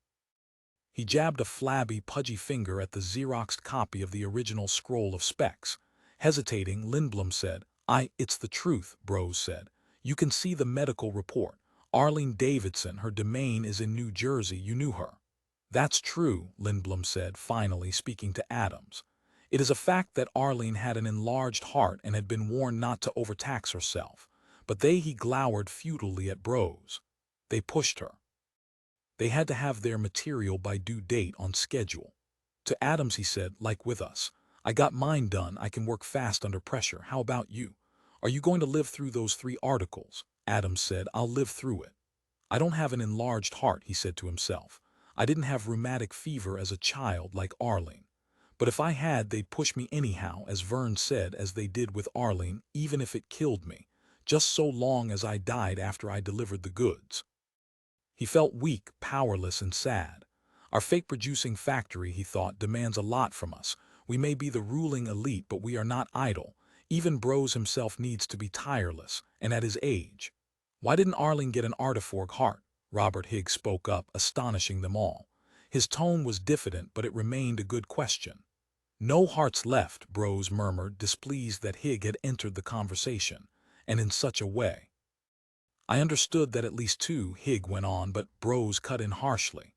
Speaker 1: He jabbed a flabby, pudgy finger at the Xeroxed copy of the original scroll of specs. Hesitating, Lindblom said, it's the truth, Bros said. You can see the medical report. Arlene Davidson, her domain is in New Jersey, you knew her. That's true, Lindblom said, finally speaking to Adams. It is a fact that Arlene had an enlarged heart and had been warned not to overtax herself. But he glowered futilely at Bros. They pushed her. They had to have their material by due date on schedule. To Adams he said, like with us, I got mine done, I can work fast under pressure, how about you? Are you going to live through those 3 articles? Adams said, I'll live through it. I don't have an enlarged heart, he said to himself. I didn't have rheumatic fever as a child like Arlene. But if I had, they'd push me anyhow, as Vern said, as they did with Arlene, even if it killed me, just so long as I died after I delivered the goods. He felt weak, powerless, and sad. Our fake-producing factory, he thought, demands a lot from us. We may be the ruling elite, but we are not idle. Even Bros himself needs to be tireless, and at his age. Why didn't Arlene get an artiforg heart? Robert Higgs spoke up, astonishing them all. His tone was diffident, but it remained a good question. No hearts left, Bros murmured, displeased that Higg had entered the conversation, and in such a way. I understood that at least 2, Higg went on, but Bros cut in harshly.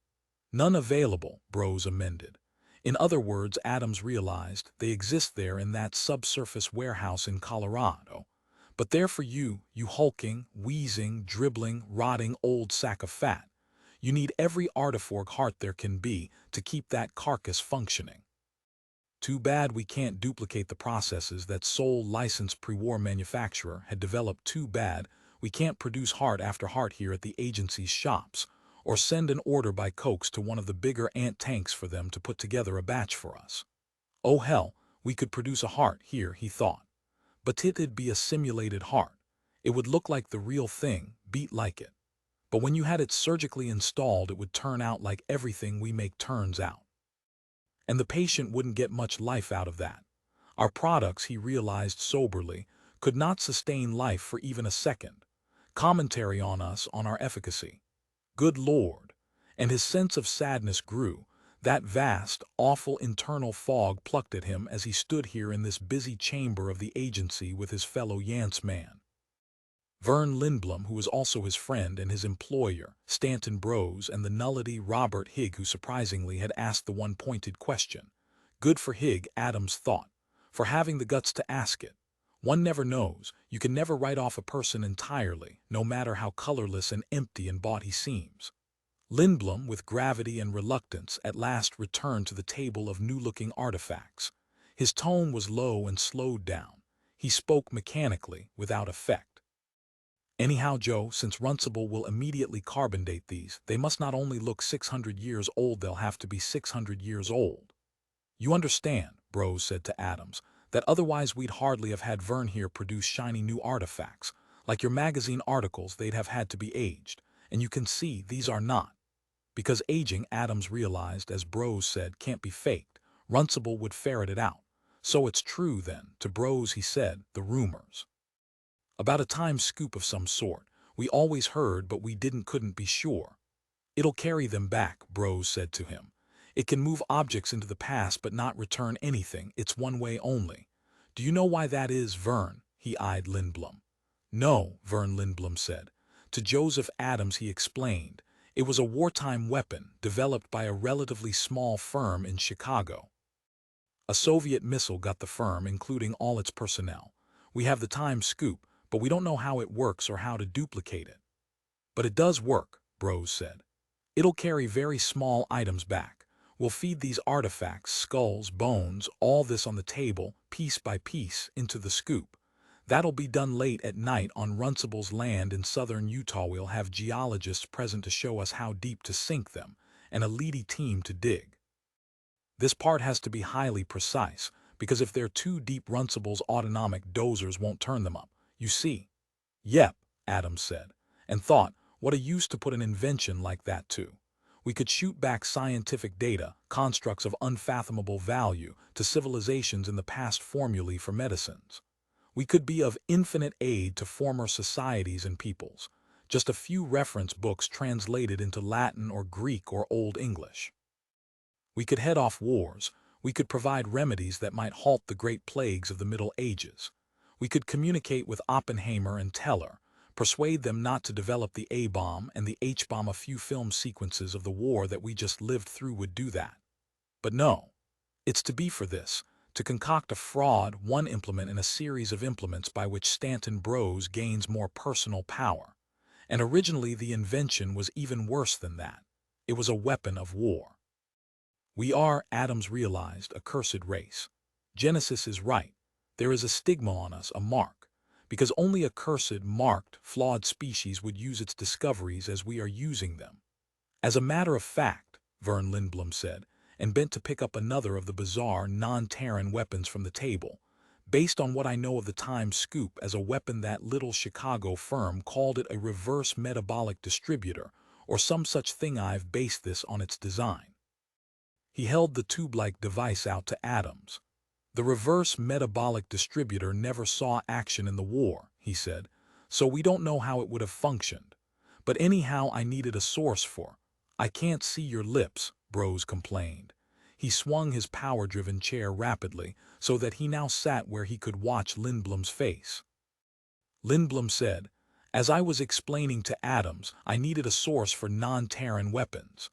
Speaker 1: None available, Bros amended. In other words, Adams realized, they exist there in that subsurface warehouse in Colorado. But there for you, you hulking, wheezing, dribbling, rotting old sack of fat. You need every artiforg heart there can be to keep that carcass functioning. Too bad we can't duplicate the processes that sole licensed pre-war manufacturer had developed. Too bad we can't produce heart after heart here at the agency's shops, or send an order by Cokes to one of the bigger ant tanks for them to put together a batch for us. Oh hell, we could produce a heart here, he thought. But it'd be a simulated heart. It would look like the real thing, beat like it. But when you had it surgically installed, it would turn out like everything we make turns out. And the patient wouldn't get much life out of that. Our products, he realized soberly, could not sustain life for even a second. Commentary on us, on our efficacy. Good Lord. And his sense of sadness grew. That vast, awful internal fog plucked at him as he stood here in this busy chamber of the agency with his fellow Yance man. Vern Lindblom, who was also his friend and his employer, Stanton Bros, and the nullity Robert Higg, who surprisingly had asked the one pointed question. Good for Higg, Adams thought, for having the guts to ask it. One never knows. You can never write off a person entirely, no matter how colorless and empty and bought he seems. Lindblom, with gravity and reluctance, at last returned to the table of new-looking artifacts. His tone was low and slowed down. He spoke mechanically, without effect. Anyhow, Joe, since Runcible will immediately carbon date these, they must not only look 600 years old, they'll have to be 600 years old. You understand, Bros said to Adams, that otherwise we'd hardly have had Vern here produce shiny new artifacts. Like your magazine articles, they'd have had to be aged. And you can see these are not. Because aging, Adams realized, as Bros said, can't be faked. Runcible would ferret it out. So it's true then, to Bros he said, the rumors. About a time scoop of some sort. We always heard, but we couldn't be sure. It'll carry them back, Bros said to him. It can move objects into the past but not return anything. It's one way only. Do you know why that is, Vern? He eyed Lindblom. No, Vern Lindblom said. To Joseph Adams he explained. It was a wartime weapon developed by a relatively small firm in Chicago. A Soviet missile got the firm, including all its personnel. We have the time scoop, but we don't know how it works or how to duplicate it. But it does work, Bros said. It'll carry very small items back. We'll feed these artifacts, skulls, bones, all this on the table, piece by piece, into the scoop. That'll be done late at night on Runcible's land in southern Utah. We'll have geologists present to show us how deep to sink them, and a leady team to dig. This part has to be highly precise, because if they're too deep, Runcible's autonomic dozers won't turn them up, you see. Yep, Adams said, and thought, what a use to put an invention like that to. We could shoot back scientific data, constructs of unfathomable value, to civilizations in the past, formulae for medicines. We could be of infinite aid to former societies and peoples. Just a few reference books translated into Latin or Greek or Old English. We could head off wars. We could provide remedies that might halt the great plagues of the Middle Ages. We could communicate with Oppenheimer and Teller, persuade them not to develop the A-bomb and the H-bomb. A few film sequences of the war that we just lived through would do that. But no, it's to be for this, to concoct a fraud, one implement in a series of implements by which Stanton Bros gains more personal power. And originally the invention was even worse than that. It was a weapon of war. We are, Adams realized, a cursed race. Genesis is right. There is a stigma on us, a mark, because only a cursed, marked, flawed species would use its discoveries as we are using them. As a matter of fact, Vern Lindblom said, and bent to pick up another of the bizarre, non-Terran weapons from the table, based on what I know of the Times scoop as a weapon, that little Chicago firm called it a reverse metabolic distributor, or some such thing. I've based this on its design. He held the tube-like device out to Adams. The reverse metabolic distributor never saw action in the war, he said, so we don't know how it would have functioned. But anyhow, I needed a source for. I can't see your lips, Bros complained. He swung his power-driven chair rapidly so that he now sat where he could watch Lindblom's face. Lindblom said, as I was explaining to Adams, I needed a source for non-Terran weapons.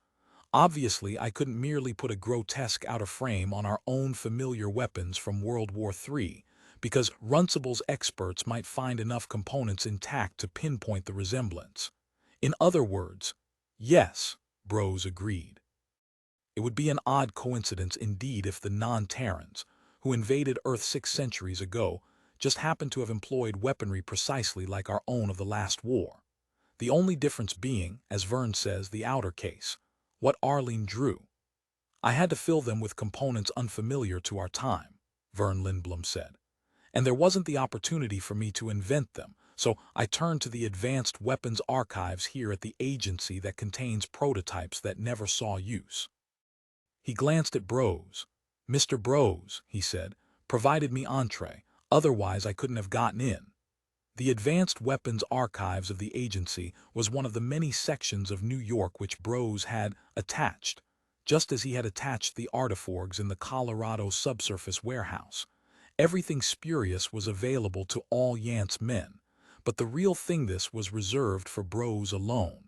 Speaker 1: Obviously, I couldn't merely put a grotesque outer frame on our own familiar weapons from World War III, because Runcible's experts might find enough components intact to pinpoint the resemblance. In other words, yes, Bros agreed. It would be an odd coincidence indeed if the non-Terrans, who invaded Earth 6 centuries ago, just happened to have employed weaponry precisely like our own of the last war. The only difference being, as Vern says, the outer case. What Arlene drew. I had to fill them with components unfamiliar to our time, Vern Lindblom said. And there wasn't the opportunity for me to invent them, so I turned to the Advanced Weapons Archives here at the agency that contains prototypes that never saw use. He glanced at Bros. Mr. Bros, he said, provided me entree, otherwise I couldn't have gotten in. The Advanced Weapons Archives of the agency was one of the many sections of New York which Bros had attached, just as he had attached the artiforgs in the Colorado subsurface warehouse. Everything spurious was available to all Yance men, but the real thing, this was reserved for Bros alone.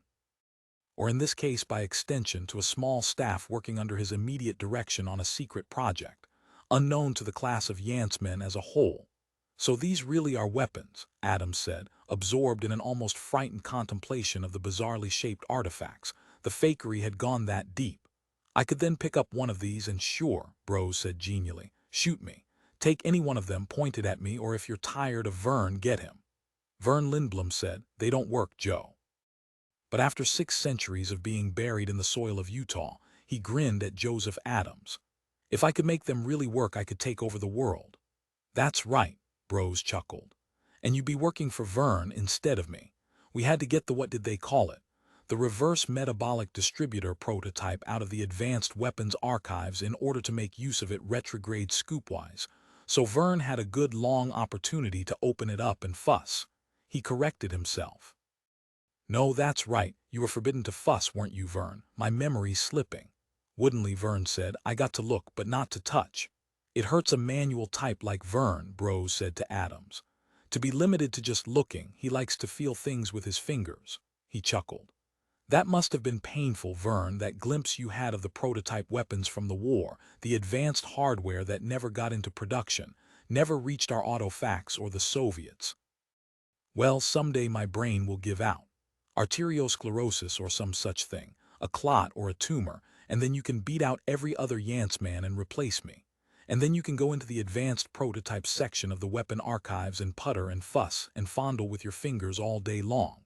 Speaker 1: Or in this case, by extension, to a small staff working under his immediate direction on a secret project, unknown to the class of Yance men as a whole. So these really are weapons, Adams said, absorbed in an almost frightened contemplation of the bizarrely shaped artifacts. The fakery had gone that deep. I could then pick up one of these and sure, Bros said genially, shoot me. Take any one of them pointed at me, or if you're tired of Vern, get him. Vern Lindblom said, they don't work, Joe. But after 6 centuries of being buried in the soil of Utah, he grinned at Joseph Adams. If I could make them really work, I could take over the world. That's right. Bros chuckled. And you'd be working for Vern instead of me. We had to get the, what did they call it? The reverse metabolic distributor prototype out of the Advanced Weapons Archives in order to make use of it retrograde scoop-wise. So Vern had a good long opportunity to open it up and fuss. He corrected himself. No, that's right. You were forbidden to fuss, weren't you, Vern? My memory's slipping. Woodenly, Vern said, I got to look, but not to touch. It hurts a manual type like Vern, Bros said to Adams. To be limited to just looking, he likes to feel things with his fingers. He chuckled. That must have been painful, Vern, that glimpse you had of the prototype weapons from the war, the advanced hardware that never got into production, never reached our autofax or the Soviets. Well, someday my brain will give out. Arteriosclerosis or some such thing, a clot or a tumor, and then you can beat out every other Yance man and replace me. And then you can go into the advanced prototype section of the weapon archives and putter and fuss and fondle with your fingers all day long.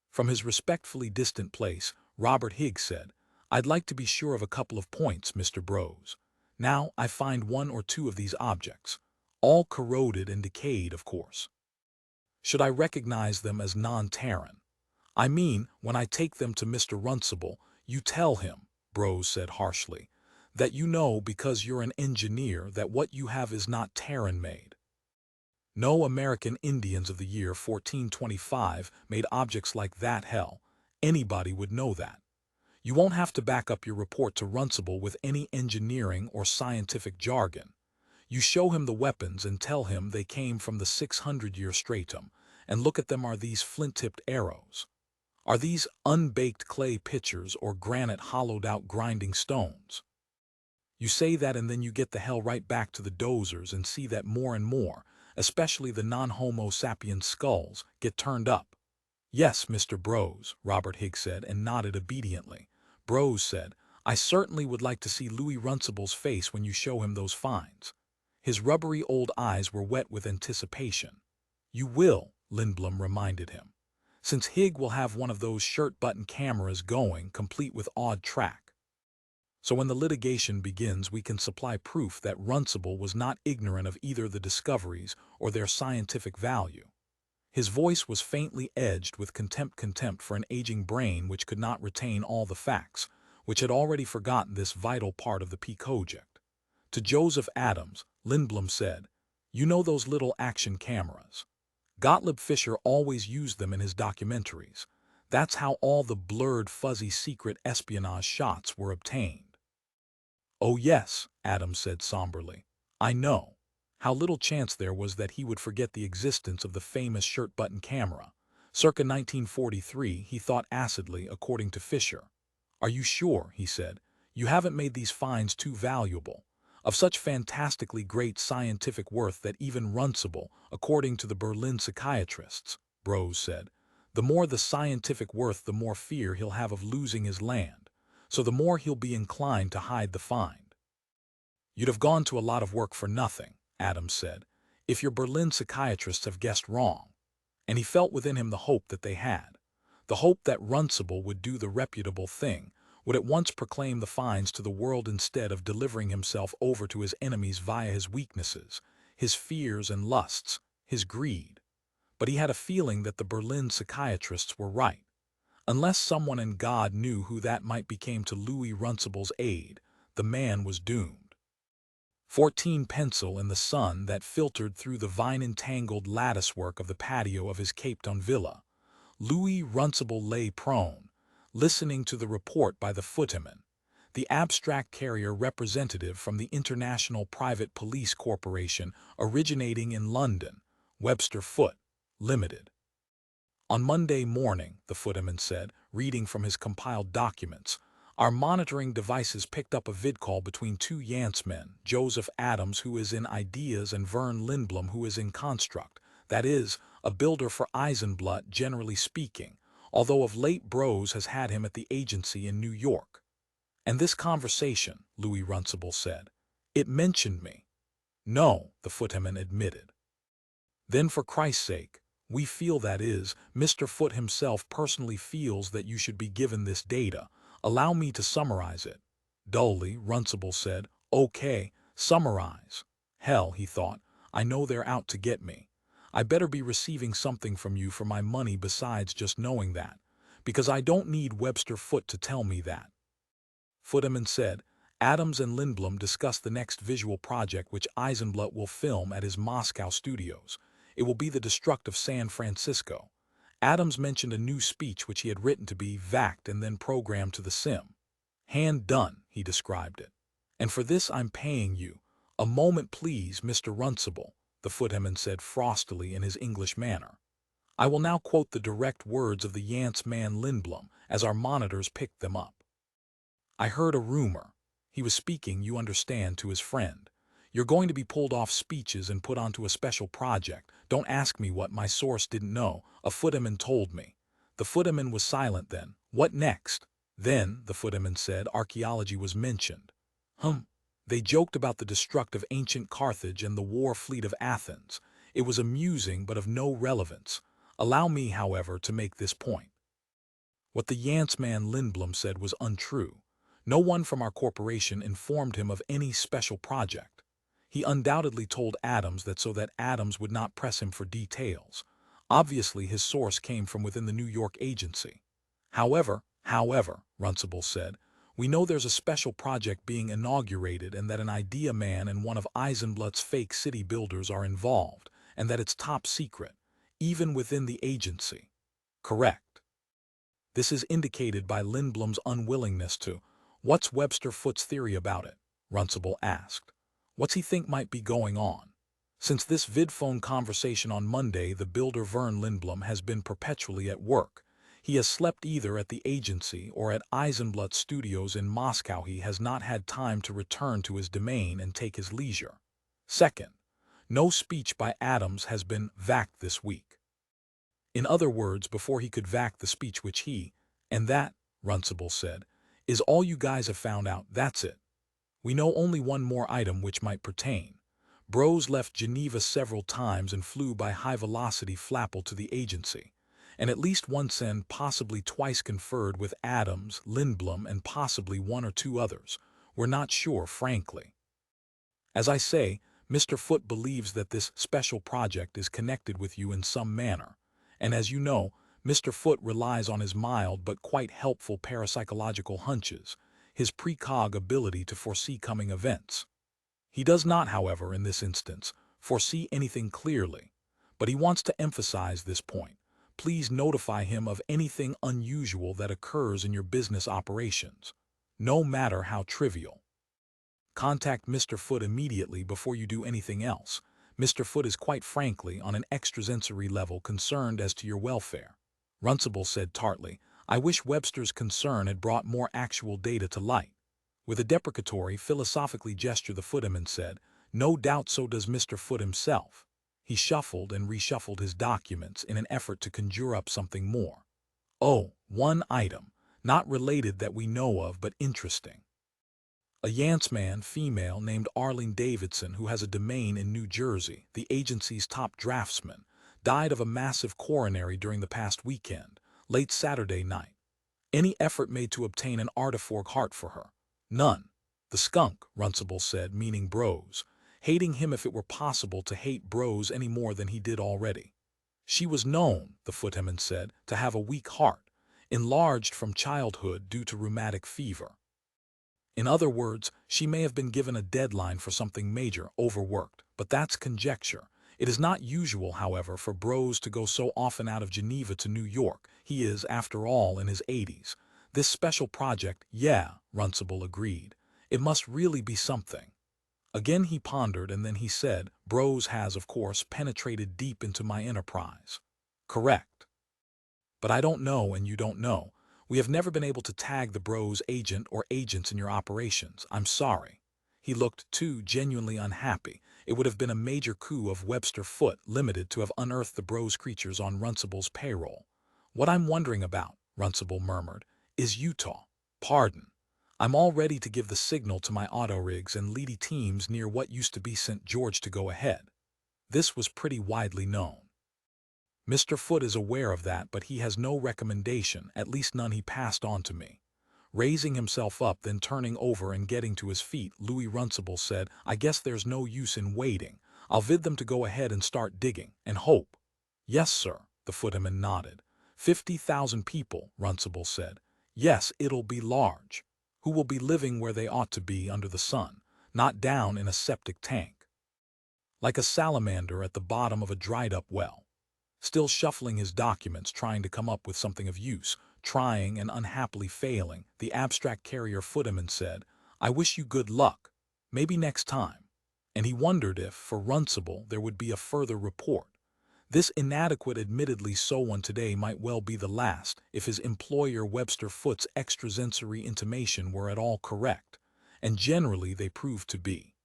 Speaker 1: From his respectfully distant place, Robert Higgs said, "I'd like to be sure of a couple of points, Mr. Brose. Now I find one or two of these objects, all corroded and decayed, of course. Should I recognize them as non-Terran? I mean, when I take them to Mr. Runcible, you tell him," Brose said harshly, "that you know because you're an engineer that what you have is not Terran-made. No American Indians of the year 1425 made objects like that. Hell, anybody would know that. You won't have to back up your report to Runcible with any engineering or scientific jargon. You show him the weapons and tell him they came from the 600-year stratum, and look at them. Are these flint-tipped arrows? Are these unbaked clay pitchers or granite hollowed-out grinding stones? You say that and then you get the hell right back to the dozers and see that more and more, especially the non-Homo sapiens skulls, get turned up." "Yes, Mr. Brose," Robert Higgs said and nodded obediently. Brose said, "I certainly would like to see Louis Runcible's face when you show him those finds." His rubbery old eyes were wet with anticipation. "You will," Lindblom reminded him, "since Higg will have one of those shirt-button cameras going, complete with odd track. So when the litigation begins, we can supply proof that Runcible was not ignorant of either the discoveries or their scientific value." His voice was faintly edged with contempt for an aging brain which could not retain all the facts, which had already forgotten this vital part of the project. To Joseph Adams, Lindblom said, "You know those little action cameras? Gottlieb Fischer always used them in his documentaries. That's how all the blurred, fuzzy secret espionage shots were obtained." "Oh yes," Adams said somberly. "I know. How little chance there was that he would forget the existence of the famous shirt-button camera. Circa 1943, he thought acidly, according to Fischer. "Are you sure," he said, "you haven't made these finds too valuable, of such fantastically great scientific worth that even Runcible, according to the Berlin psychiatrists," Brose said, "the more the scientific worth, the more fear he'll have of losing his land, so the more he'll be inclined to hide the find." "You'd have gone to a lot of work for nothing," Adams said, "if your Berlin psychiatrists have guessed wrong." And he felt within him the hope that they had. The hope that Runcible would do the reputable thing, would at once proclaim the finds to the world instead of delivering himself over to his enemies via his weaknesses, his fears and lusts, his greed. But he had a feeling that the Berlin psychiatrists were right. Unless someone in God knew who that might become to Louis Runcible's aid, the man was doomed. 14 pencil in the sun that filtered through the vine-entangled latticework of the patio of his Cape Town villa. Louis Runcible lay prone, listening to the report by the footman, the abstract carrier representative from the International Private Police Corporation originating in London, Webster Foote, Limited. "On Monday morning," the footman said, reading from his compiled documents, "our monitoring devices picked up a vidcall between two Yance men, Joseph Adams, who is in Ideas, and Vern Lindblom, who is in Construct, that is, a builder for Eisenblatt, generally speaking, although of late Brose has had him at the agency in New York. And this conversation," Louis Runcible said, "it mentioned me." "No," the footman admitted. "Then for Christ's sake, we feel, that is, Mr. Foote himself personally feels that you should be given this data. Allow me to summarize it." Dully, Runcible said, "Okay, summarize." Hell, he thought, I know they're out to get me. I better be receiving something from you for my money besides just knowing that, because I don't need Webster Foote to tell me that. Footman said, "Adams and Lindblom discussed the next visual project which Eisenblatt will film at his Moscow studios. It will be the Destruct of San Francisco." Adams mentioned a new speech which he had written to be vacked and then programmed to the sim. "Hand done," he described it. "And for this I'm paying you." "A moment, please, Mr. Runcible," the footman said frostily in his English manner. "I will now quote the direct words of the Yance man Lindblom as our monitors picked them up. I heard a rumor." He was speaking, you understand, to his friend. "You're going to be pulled off speeches and put onto a special project. Don't ask me what, my source didn't know. A footman told me." The footman was silent then. "What next?" "Then," the footman said, "archaeology was mentioned." They joked about the destructive ancient Carthage and the war fleet of Athens. It was amusing but of no relevance. Allow me, however, to make this point. What the Yance man Lindblom said was untrue. No one from our corporation informed him of any special project. He undoubtedly told Adams that so that Adams would not press him for details. Obviously, his source came from within the New York agency. However, Runcible said, we know there's a special project being inaugurated and that an idea man and one of Eisenblatt's fake city builders are involved, and that it's top secret, even within the agency. Correct. This is indicated by Lindblom's unwillingness to. What's Webster Foote's theory about it? Runcible asked. What's he think might be going on? Since this vidphone conversation on Monday, the builder Vern Lindblom has been perpetually at work. He has slept either at the agency or at Eisenblatt Studios in Moscow. He has not had time to return to his domain and take his leisure. Second, no speech by Adams has been vacked this week. In other words, before he could vac the speech which he, and that, Runcible said, is all you guys have found out, that's it. We know only one more item which might pertain. Bros left Geneva several times and flew by high-velocity flapple to the agency, and at least once and possibly twice conferred with Adams, Lindblom, and possibly one or two others. We're not sure, frankly. As I say, Mr. Foote believes that this special project is connected with you in some manner, and as you know, Mr. Foote relies on his mild but quite helpful parapsychological hunches, his precog ability to foresee coming events. He does not, however, in this instance, foresee anything clearly, but he wants to emphasize this point. Please notify him of anything unusual that occurs in your business operations, no matter how trivial. Contact Mr. Foote immediately before you do anything else. Mr. Foote is quite frankly on an extrasensory level concerned as to your welfare. Runcible said tartly, I wish Webster's concern had brought more actual data to light. With a deprecatory, philosophically gesture the Footeman said, no doubt so does Mr. Foote himself. He shuffled and reshuffled his documents in an effort to conjure up something more. Oh, one item, not related that we know of but interesting. A Yance man, female, named Arlene Davidson, who has a domain in New Jersey, the agency's top draftsman, died of a massive coronary during the past weekend, late Saturday night. Any effort made to obtain an artiforg heart for her? None. The skunk, Runcible said, meaning Bros, hating him if it were possible to hate Bros any more than he did already. She was known, the Footeman said, to have a weak heart, enlarged from childhood due to rheumatic fever. In other words, she may have been given a deadline for something major, overworked, but that's conjecture. It is not usual, however, for Bros to go so often out of Geneva to New York. He is, after all, in his 80s. This special project, yeah, Runcible agreed. It must really be something. Again he pondered, and then he said, Bros has, of course, penetrated deep into my enterprise. Correct. But I don't know and you don't know. We have never been able to tag the Bros agent or agents in your operations. I'm sorry. He looked, too, genuinely unhappy. It would have been a major coup of Webster Foote Limited to have unearthed the Bros creatures on Runcible's payroll. What I'm wondering about, Runcible murmured, is Utah. Pardon. I'm all ready to give the signal to my auto-rigs and leady teams near what used to be St. George to go ahead. This was pretty widely known. Mr. Foote is aware of that, but he has no recommendation, at least none he passed on to me. Raising himself up, then turning over and getting to his feet, Louis Runcible said, I guess there's no use in waiting. I'll vid them to go ahead and start digging, and hope. Yes, sir, the Footeman nodded. 50,000 people, Runcible said. Yes, it'll be large. Who will be living where they ought to be under the sun, not down in a septic tank. Like a salamander at the bottom of a dried-up well. Still shuffling his documents, trying to come up with something of use, trying and unhappily failing, the abstract carrier Footeman said, I wish you good luck. Maybe next time. And he wondered if, for Runcible, there would be a further report. This inadequate, admittedly so one today, might well be the last, if his employer Webster Foote's extrasensory intimation were at all correct, and generally they proved to be.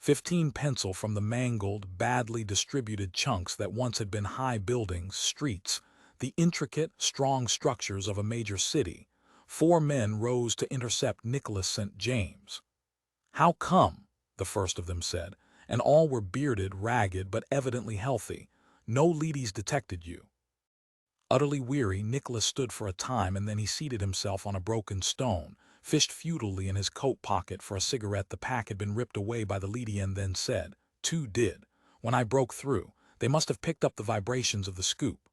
Speaker 1: 15 pencil from the mangled, badly distributed chunks that once had been high buildings, streets, the intricate, strong structures of a major city. 4 men rose to intercept Nicholas St. James. "How come?" the first of them said, and all were bearded, ragged, but evidently healthy. "No leadies detected you." Utterly weary, Nicholas stood for a time, and then he seated himself on a broken stone, fished futilely in his coat pocket for a cigarette. The pack had been ripped away by the leady, and then said, "Two did. When I broke through, they must have picked up the vibrations of the scoop."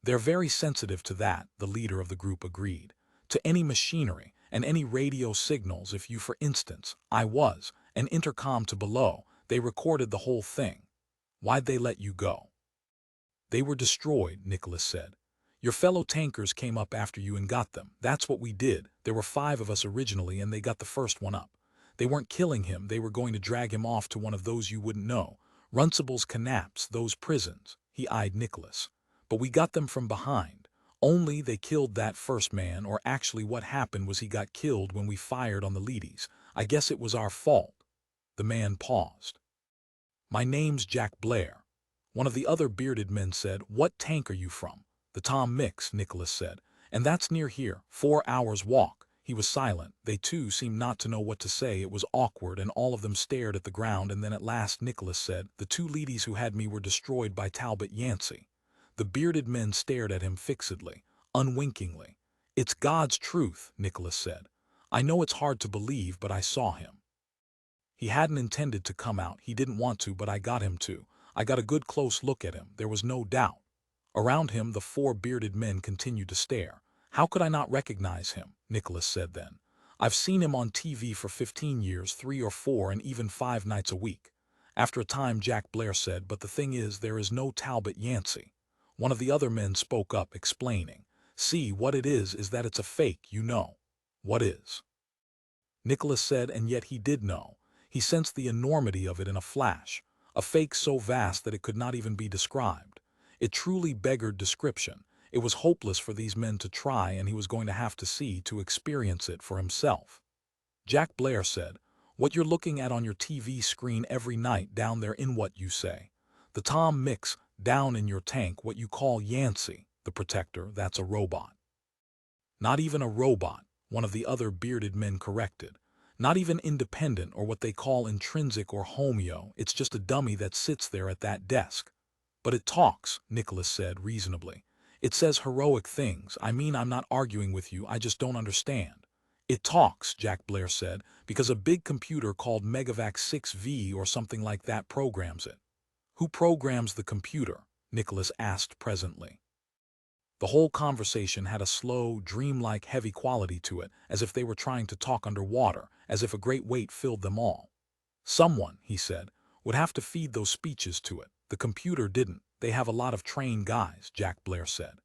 Speaker 1: "They're very sensitive to that," the leader of the group agreed. "To any machinery and any radio signals. If you, for instance, I was, an intercom to below, they recorded the whole thing." "Why'd they let you go?" "They were destroyed," Nicholas said. "Your fellow tankers came up after you and got them. That's what we did. There were 5 of us originally, and they got the first one up. They weren't killing him, they were going to drag him off to one of those you wouldn't know. Runcible's canaps, those prisons." He eyed Nicholas. "But we got them from behind. Only they killed that first man, or actually what happened was he got killed when we fired on the leadies. I guess it was our fault." The man paused. "My name's Jack Blair." One of the other bearded men said, "What tank are you from?" "The Tom Mix," Nicholas said. "And that's near here, 4 hours' walk." He was silent. They too seemed not to know what to say. It was awkward, and all of them stared at the ground, and then at last Nicholas said, "The 2 leadies who had me were destroyed by Talbot Yancey." The bearded men stared at him fixedly, unwinkingly. "It's God's truth," Nicholas said. "I know it's hard to believe, but I saw him. He hadn't intended to come out, he didn't want to, but I got him to. I got a good close look at him, there was no doubt." Around him the 4 bearded men continued to stare. "How could I not recognize him?" Nicholas said then. "I've seen him on TV for 15 years, 3 or 4 and even 5 nights a week." After a time Jack Blair said, "But the thing is, there is no Talbot Yancey." One of the other men spoke up, explaining, "See, what it is that it's a fake, you know." "What is?" Nicholas said, and yet he did know. He sensed the enormity of it in a flash. A fake so vast that it could not even be described. It truly beggared description. It was hopeless for these men to try, and he was going to have to see, to experience it for himself. Jack Blair said, "What you're looking at on your TV screen every night down there in what you say. The Tom Mix, down in your tank, what you call Yancey, the protector, that's a robot." "Not even a robot," one of the other bearded men corrected. "Not even independent or what they call intrinsic or homeo, it's just a dummy that sits there at that desk." "But it talks," Nicholas said reasonably. "It says heroic things. I mean, I'm not arguing with you, I just don't understand." "It talks," Jack Blair said, "because a big computer called Megavac 6V or something like that programs it." "Who programs the computer?" Nicholas asked presently. The whole conversation had a slow, dreamlike, heavy quality to it, as if they were trying to talk underwater, as if a great weight filled them all. "Someone," he said, "would have to feed those speeches to it. The computer didn't. They have a lot of trained guys," Jack Blair said.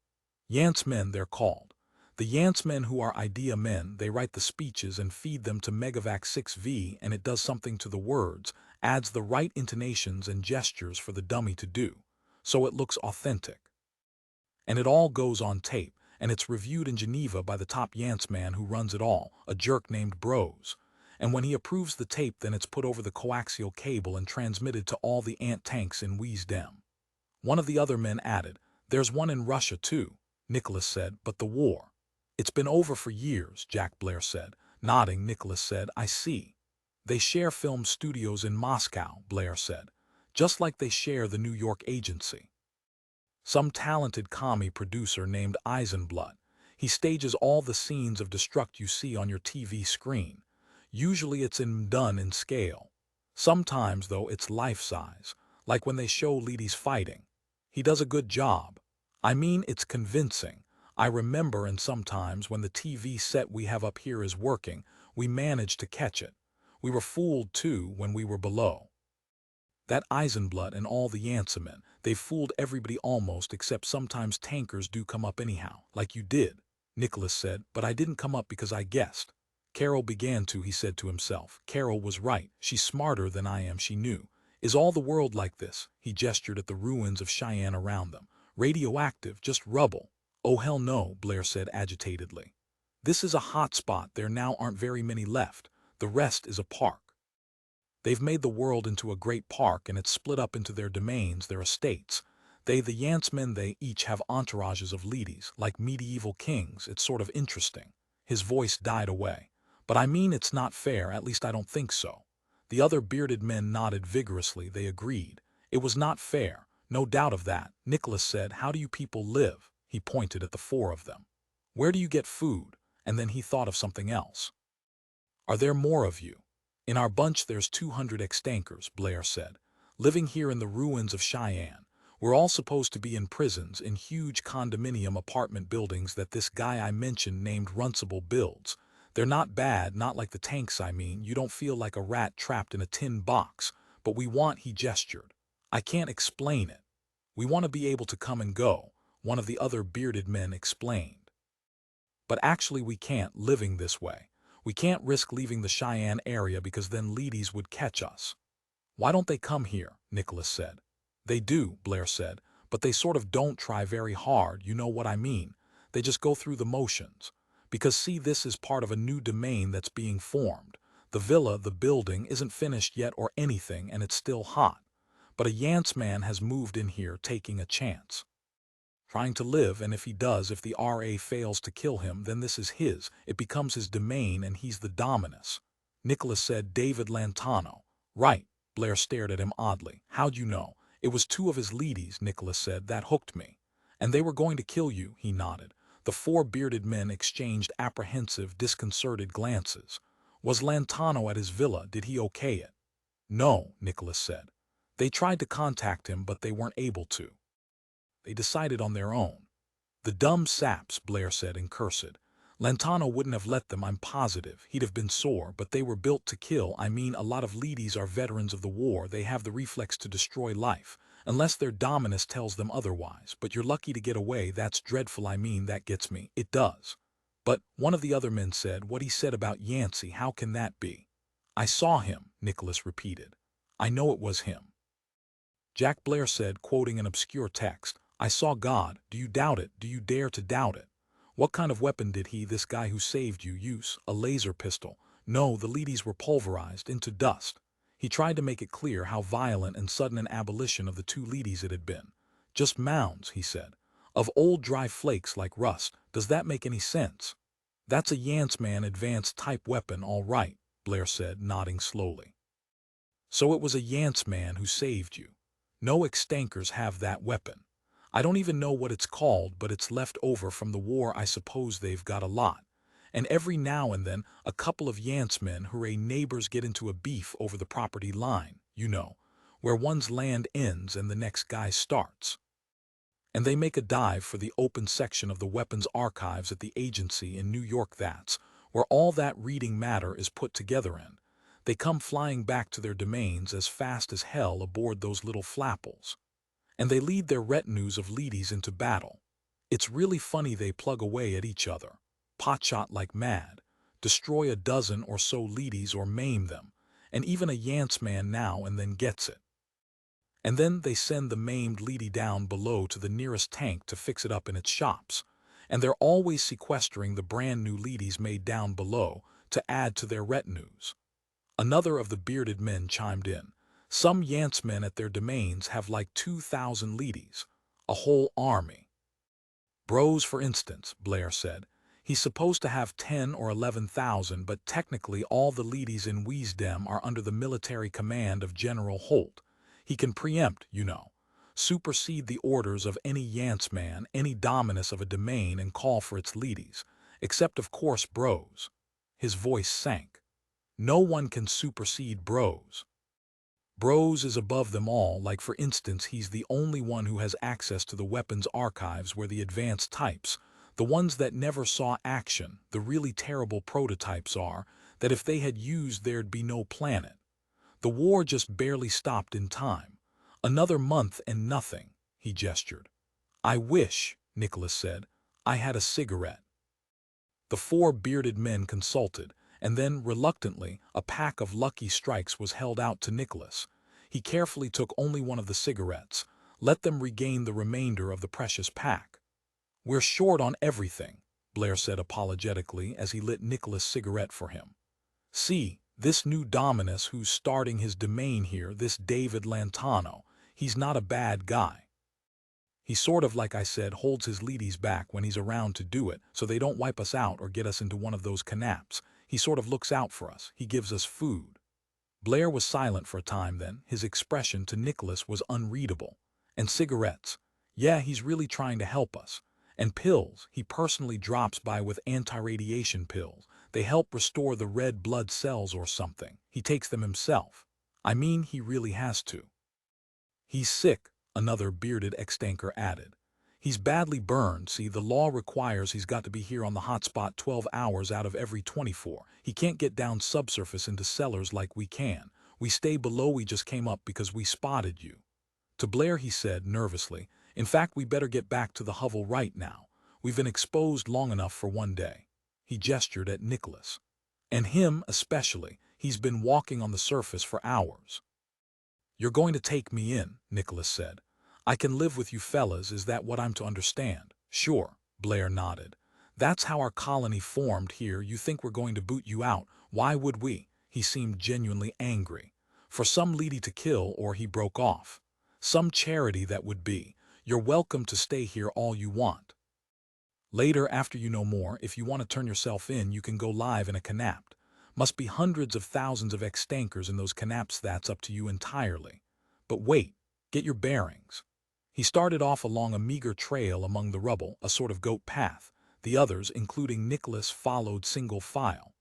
Speaker 1: "Yance men, they're called. The Yance men, who are idea men, they write the speeches and feed them to Megavac 6V, and it does something to the words, adds the right intonations and gestures for the dummy to do, so it looks authentic. And it all goes on tape, and it's reviewed in Geneva by the top Yance man who runs it all, a jerk named Bros. And when he approves the tape, then it's put over the coaxial cable and transmitted to all the ant tanks in Wiesdem." One of the other men added, "There's one in Russia too." Nicholas said, "But the war." "It's been over for years," Jack Blair said. Nodding, Nicholas said, "I see." "They share film studios in Moscow," Blair said, "just like they share the New York agency. Some talented commie producer named Eisenblut. He stages all the scenes of destruct you see on your TV screen. Usually it's done in scale. Sometimes, though, it's life-size, like when they show leadies fighting. He does a good job. I mean, it's convincing. I remember, and sometimes when the TV set we have up here is working, we manage to catch it. We were fooled, too, when we were below. That Eisenblut and all the Yansemen, they've fooled everybody almost, except sometimes tankers do come up anyhow, like you did." Nicholas said, "But I didn't come up because I guessed." "Carol began to," he said to himself. "Carol was right. She's smarter than I am, she knew. Is all the world like this?" He gestured at the ruins of Cheyenne around them. "Radioactive, just rubble." "Oh hell no," Blair said agitatedly. "This is a hot spot, there now aren't very many left. The rest is a park. They've made the world into a great park, and it's split up into their domains, their estates. The Yancemen, they each have entourages of leadies, like medieval kings. It's sort of interesting." His voice died away. "But I mean, it's not fair, at least I don't think so. The other bearded men nodded vigorously. They agreed. It was not fair. No doubt of that. Nicholas said, "How do you people live?" He pointed at the four of them. "Where do you get food?" And then he thought of something else. "Are there more of you?" "In our bunch there's 200 extankers," Blair said, "living here in the ruins of Cheyenne. We're all supposed to be in prisons in huge condominium apartment buildings that this guy I mentioned named Runcible builds. They're not bad, not like the tanks I mean. You don't feel like a rat trapped in a tin box. But we want," he gestured. "I can't explain it. We want to be able to come and go," one of the other bearded men explained. "But actually we can't, living this way. We can't risk leaving the Cheyenne area because then ladies would catch us." "Why don't they come here?" Nicholas said. "They do," Blair said, "but they sort of don't try very hard, you know what I mean. They just go through the motions. Because see, this is part of a new domain that's being formed. The villa, the building, isn't finished yet or anything, and it's still hot. But a Yance man has moved in here taking a chance. Trying to live, and if he does, if the RA fails to kill him, then this is his. It becomes his domain, and he's the dominus." Nicholas said, "David Lantano." "Right." Blair stared at him oddly. "How'd you know?" "It was two of his leadies," Nicholas said. "That hooked me." "And they were going to kill you," he nodded. The four bearded men exchanged apprehensive, disconcerted glances. "Was Lantano at his villa? Did he okay it?" "No," Nicholas said. "They tried to contact him, but they weren't able to. They decided on their own." "The dumb saps," Blair said in cursed. "Lantano wouldn't have let them, I'm positive. He'd have been sore, but they were built to kill. I mean, a lot of ladies are veterans of the war. They have the reflex to destroy life, unless their dominus tells them otherwise. But you're lucky to get away. That's dreadful. I mean, that gets me. It does." "But," one of the other men said, "what he said about Yancey, how can that be?" "I saw him," Nicholas repeated. "I know it was him." Jack Blair said, quoting an obscure text, "I saw God. Do you doubt it? Do you dare to doubt it? What kind of weapon did he, this guy who saved you, use? A laser pistol?" "No, the ladies were pulverized into dust." He tried to make it clear how violent and sudden an abolition of the two ladies it had been. "Just mounds," he said, "of old dry flakes like rust. Does that make any sense?" "That's a Yance man advanced type weapon, all right," Blair said, nodding slowly. "So it was a Yance man who saved you. No extankers have that weapon. I don't even know what it's called, but it's left over from the war. I suppose they've got a lot. And every now and then, a couple of Yance men, hooray neighbors, get into a beef over the property line, you know, where one's land ends and the next guy starts. And they make a dive for the open section of the weapons archives at the agency in New York. That's where all that reading matter is put together in. They come flying back to their domains as fast as hell aboard those little flapples. And they lead their retinues of ladies into battle. It's really funny. They plug away at each other, potshot like mad, destroy a dozen or so ladies or maim them, and even a Yance man now and then gets it. And then they send the maimed lady down below to the nearest tank to fix it up in its shops. And they're always sequestering the brand new ladies made down below to add to their retinues." Another of the bearded men chimed in. "Some Yance men at their domains have like 2,000 ladies. A whole army." "Bros, for instance," Blair said. "He's supposed to have 10 or 11,000, but technically all the ladies in Wisdom are under the military command of General Holt. He can preempt, you know, supersede the orders of any Yance man, any dominus of a domain, and call for its ladies. Except, of course, Bros." His voice sank. "No one can supersede Bros. Bros is above them all. Like, for instance, he's the only one who has access to the weapons archives where the advanced types, the ones that never saw action, the really terrible prototypes are, that if they had used there'd be no planet. The war just barely stopped in time. Another month and nothing," he gestured. "I wish," Nicholas said, "I had a cigarette." The four bearded men consulted, and then, reluctantly, a pack of Lucky Strikes was held out to Nicholas. He carefully took only one of the cigarettes, let them regain the remainder of the precious pack. "We're short on everything," Blair said apologetically as he lit Nicholas' cigarette for him. "See, this new dominus who's starting his domain here, this David Lantano, he's not a bad guy. He sort of, like I said, holds his ladies back when he's around to do it, so they don't wipe us out or get us into one of those canaps. He sort of looks out for us. He gives us food." Blair was silent for a time then. His expression to Nicholas was unreadable. And cigarettes. Yeah, he's really trying to help us. And pills, he personally drops by with anti-radiation pills. They help restore the red blood cells or something. He takes them himself. I mean, he really has to. He's sick, another bearded ex-tanker added. He's badly burned. See, the law requires he's got to be here on the hotspot 12 hours out of every 24. He can't get down subsurface into cellars like we can. We stay below. We just came up because we spotted you. To Blair he said nervously, in fact, we better get back to the hovel right now. We've been exposed long enough for one day. He gestured at Nicholas. And him especially. He's been walking on the surface for hours. You're going to take me in, Nicholas said. I can live with you fellas, is that what I'm to understand? Sure, Blair nodded. That's how our colony formed here. You think we're going to boot you out? Why would we? He seemed genuinely angry. For some lady to kill, or he broke off. Some charity that would be. You're welcome to stay here all you want. Later, after you know more, if you want to turn yourself in, you can go live in a canapt. Must be hundreds of thousands of ex-tankers in those canaps. That's up to you entirely. But wait, get your bearings. He started off along a meager trail among the rubble, a sort of goat path. The others, including Nicholas, followed single file.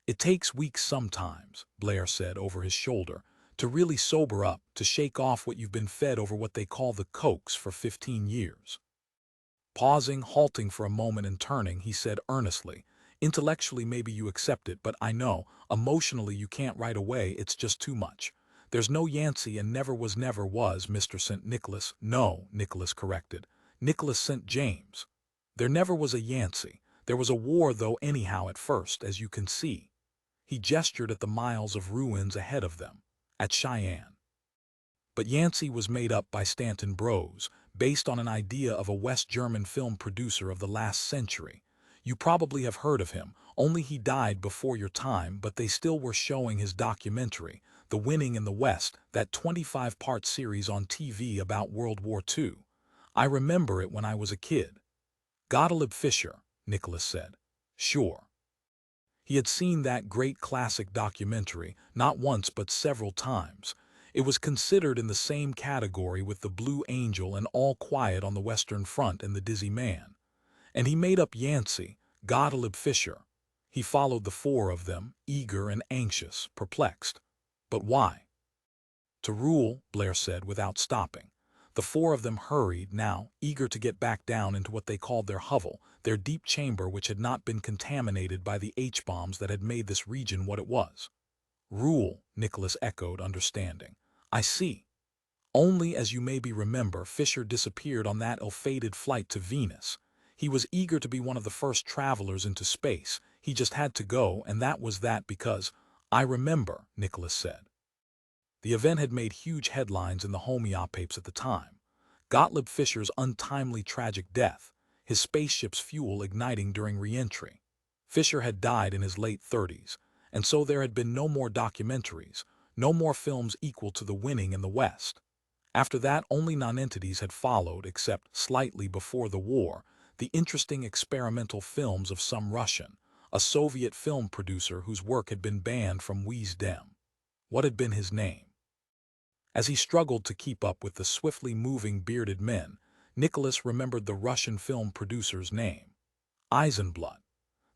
Speaker 1: It takes weeks sometimes, Blair said over his shoulder, to really sober up, to shake off what you've been fed over what they call the cokes for 15 years. Pausing, halting for a moment and turning, he said earnestly, intellectually maybe you accept it, but I know, emotionally you can't right away, it's just too much. There's no Yancey and never was, Mr. St. Nicholas. No, Nicholas corrected. Nicholas St. James. There never was a Yancey. There was a war though anyhow at first, as you can see. He gestured at the miles of ruins ahead of them. At Cheyenne. But Yancey was made up by Stanton Bros, based on an idea of a West German film producer of the last century. You probably have heard of him, only he died before your time, but they still were showing his documentary, The Winning in the West, that 25-part series on TV about World War II. I remember it when I was a kid. Gottlieb Fischer, Nicholas said. Sure. He had seen that great classic documentary, not once but several times. It was considered in the same category with The Blue Angel and All Quiet on the Western Front and The Dizzy Man. And he made up Yancey, Gottlieb Fischer. He followed the four of them, eager and anxious, perplexed. But why? To rule, Blair said without stopping. The four of them hurried now, eager to get back down into what they called their hovel, their deep chamber which had not been contaminated by the H-bombs that had made this region what it was. Rule, Nicholas echoed, understanding. I see. Only, as you maybe remember, Fisher disappeared on that ill-fated flight to Venus. He was eager to be one of the first travelers into space. He just had to go, and that was that because, I remember, Nicholas said. The event had made huge headlines in the homeopapes at the time. Gottlieb Fischer's untimely tragic death, his spaceship's fuel igniting during re-entry. Fischer had died in his late 30s, and so there had been no more documentaries, no more films equal to The Winning in the West. After that, only nonentities had followed, except, slightly before the war, the interesting experimental films of some Russian, a Soviet film producer whose work had been banned from Wiesdem. What had been his name? As he struggled to keep up with the swiftly moving bearded men, Nicholas remembered the Russian film producer's name. Eisenblut.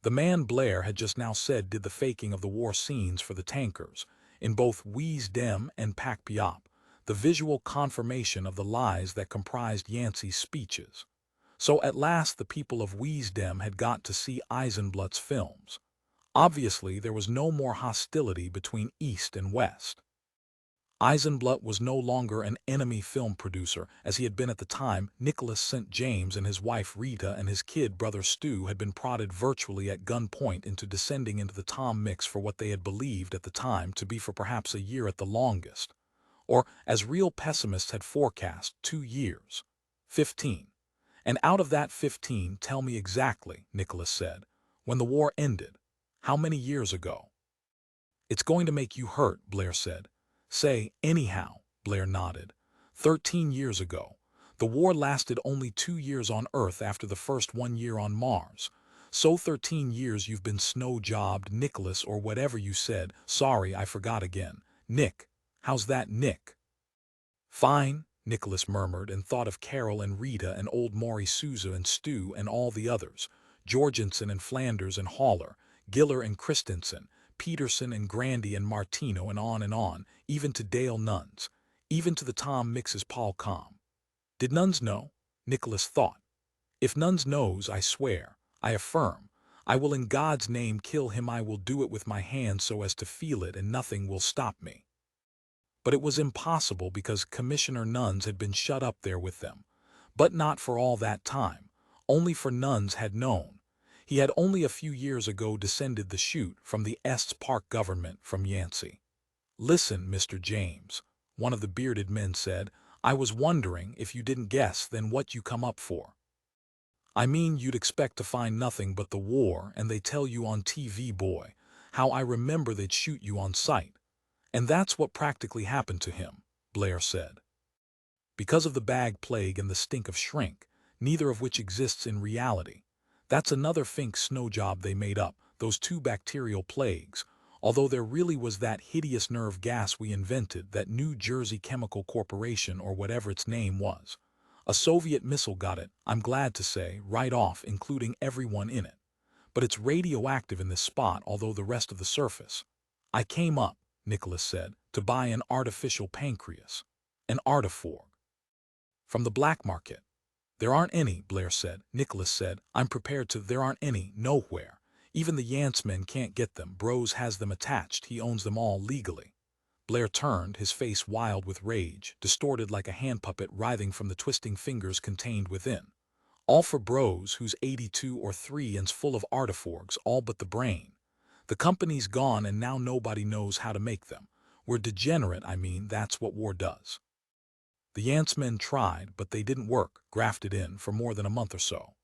Speaker 1: The man Blair had just now said did the faking of the war scenes for the tankers, in both Wiesdem and Pakpiop, the visual confirmation of the lies that comprised Yancey's speeches. So at last the people of Wiesdem had got to see Eisenblut's films. Obviously there was no more hostility between East and West. Eisenblut was no longer an enemy film producer as he had been at the time. Nicholas St. James and his wife Rita and his kid brother Stu had been prodded virtually at gunpoint into descending into the Tom Mix for what they had believed at the time to be for perhaps a year at the longest. Or, as real pessimists had forecast, 2 years. 15. And out of that 15, tell me exactly, Nicholas said, when the war ended. How many years ago? It's going to make you hurt, Blair said. Say, anyhow, Blair nodded. 13 years ago. The war lasted only 2 years on Earth after the first 1 year on Mars. So 13 years you've been snow-jobbed, Nicholas, or whatever you said. Sorry, I forgot again. "Nick. How's that, Nick?" "Fine," Nicholas murmured, and thought of Carol and Rita and old Maury Sousa and Stu and all the others, Jorgensen and Flanders and Haller, Giller and Christensen, Peterson and Grandy and Martino and on, even to Dale Nuns, even to the Tom Mix's Paul Com. Did Nuns know? Nicholas thought. If Nuns knows, I swear, I affirm, I will in God's name kill him. I will do it with my hands so as to feel it, and nothing will stop me. But it was impossible because Commissioner Nuns had been shut up there with them. But not for all that time. Only for Nuns had known. He had only a few years ago descended the chute from the Estes Park government from Yancey. "Listen, Mr. James," one of the bearded men said, "I was wondering if you didn't guess then what you come up for. I mean, you'd expect to find nothing but the war, and they tell you on TV, boy, how I remember they'd shoot you on sight. And that's what practically happened to him," Blair said. "Because of the bag plague and the stink of shrink, neither of which exists in reality. That's another fink snow job they made up, those two bacterial plagues, although there really was that hideous nerve gas we invented, that New Jersey Chemical Corporation or whatever its name was. A Soviet missile got it, I'm glad to say, right off, including everyone in it. But it's radioactive in this spot, although the rest of the surface. I came up," Nicholas said, "to buy an artificial pancreas. An artiforg. From the black market." "There aren't any," Blair said. Nicholas said, "I'm prepared to. There aren't any, nowhere. Even the Yance men can't get them. Bros has them attached. He owns them all legally." Blair turned, his face wild with rage, distorted like a hand puppet writhing from the twisting fingers contained within. "All for Bros, who's 82 or 3 and's full of artiforgs, all but the brain. The company's gone and now nobody knows how to make them. We're degenerate, I mean, that's what war does." The Yance men tried, but they didn't work, grafted in, for more than a month or so.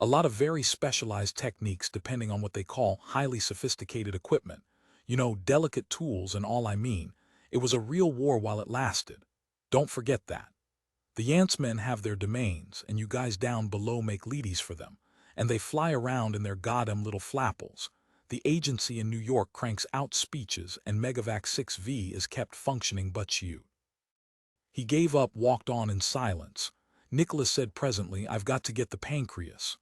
Speaker 1: A lot of very specialized techniques depending on what they call highly sophisticated equipment. You know, delicate tools and all. I mean, it was a real war while it lasted. Don't forget that. The Yance men have their domains, and you guys down below make leadies for them, and they fly around in their goddamn little flapples. The agency in New York cranks out speeches, and Megavac 6V is kept functioning, but you. He gave up, walked on in silence. Nicholas said presently, "I've got to get the pancreas."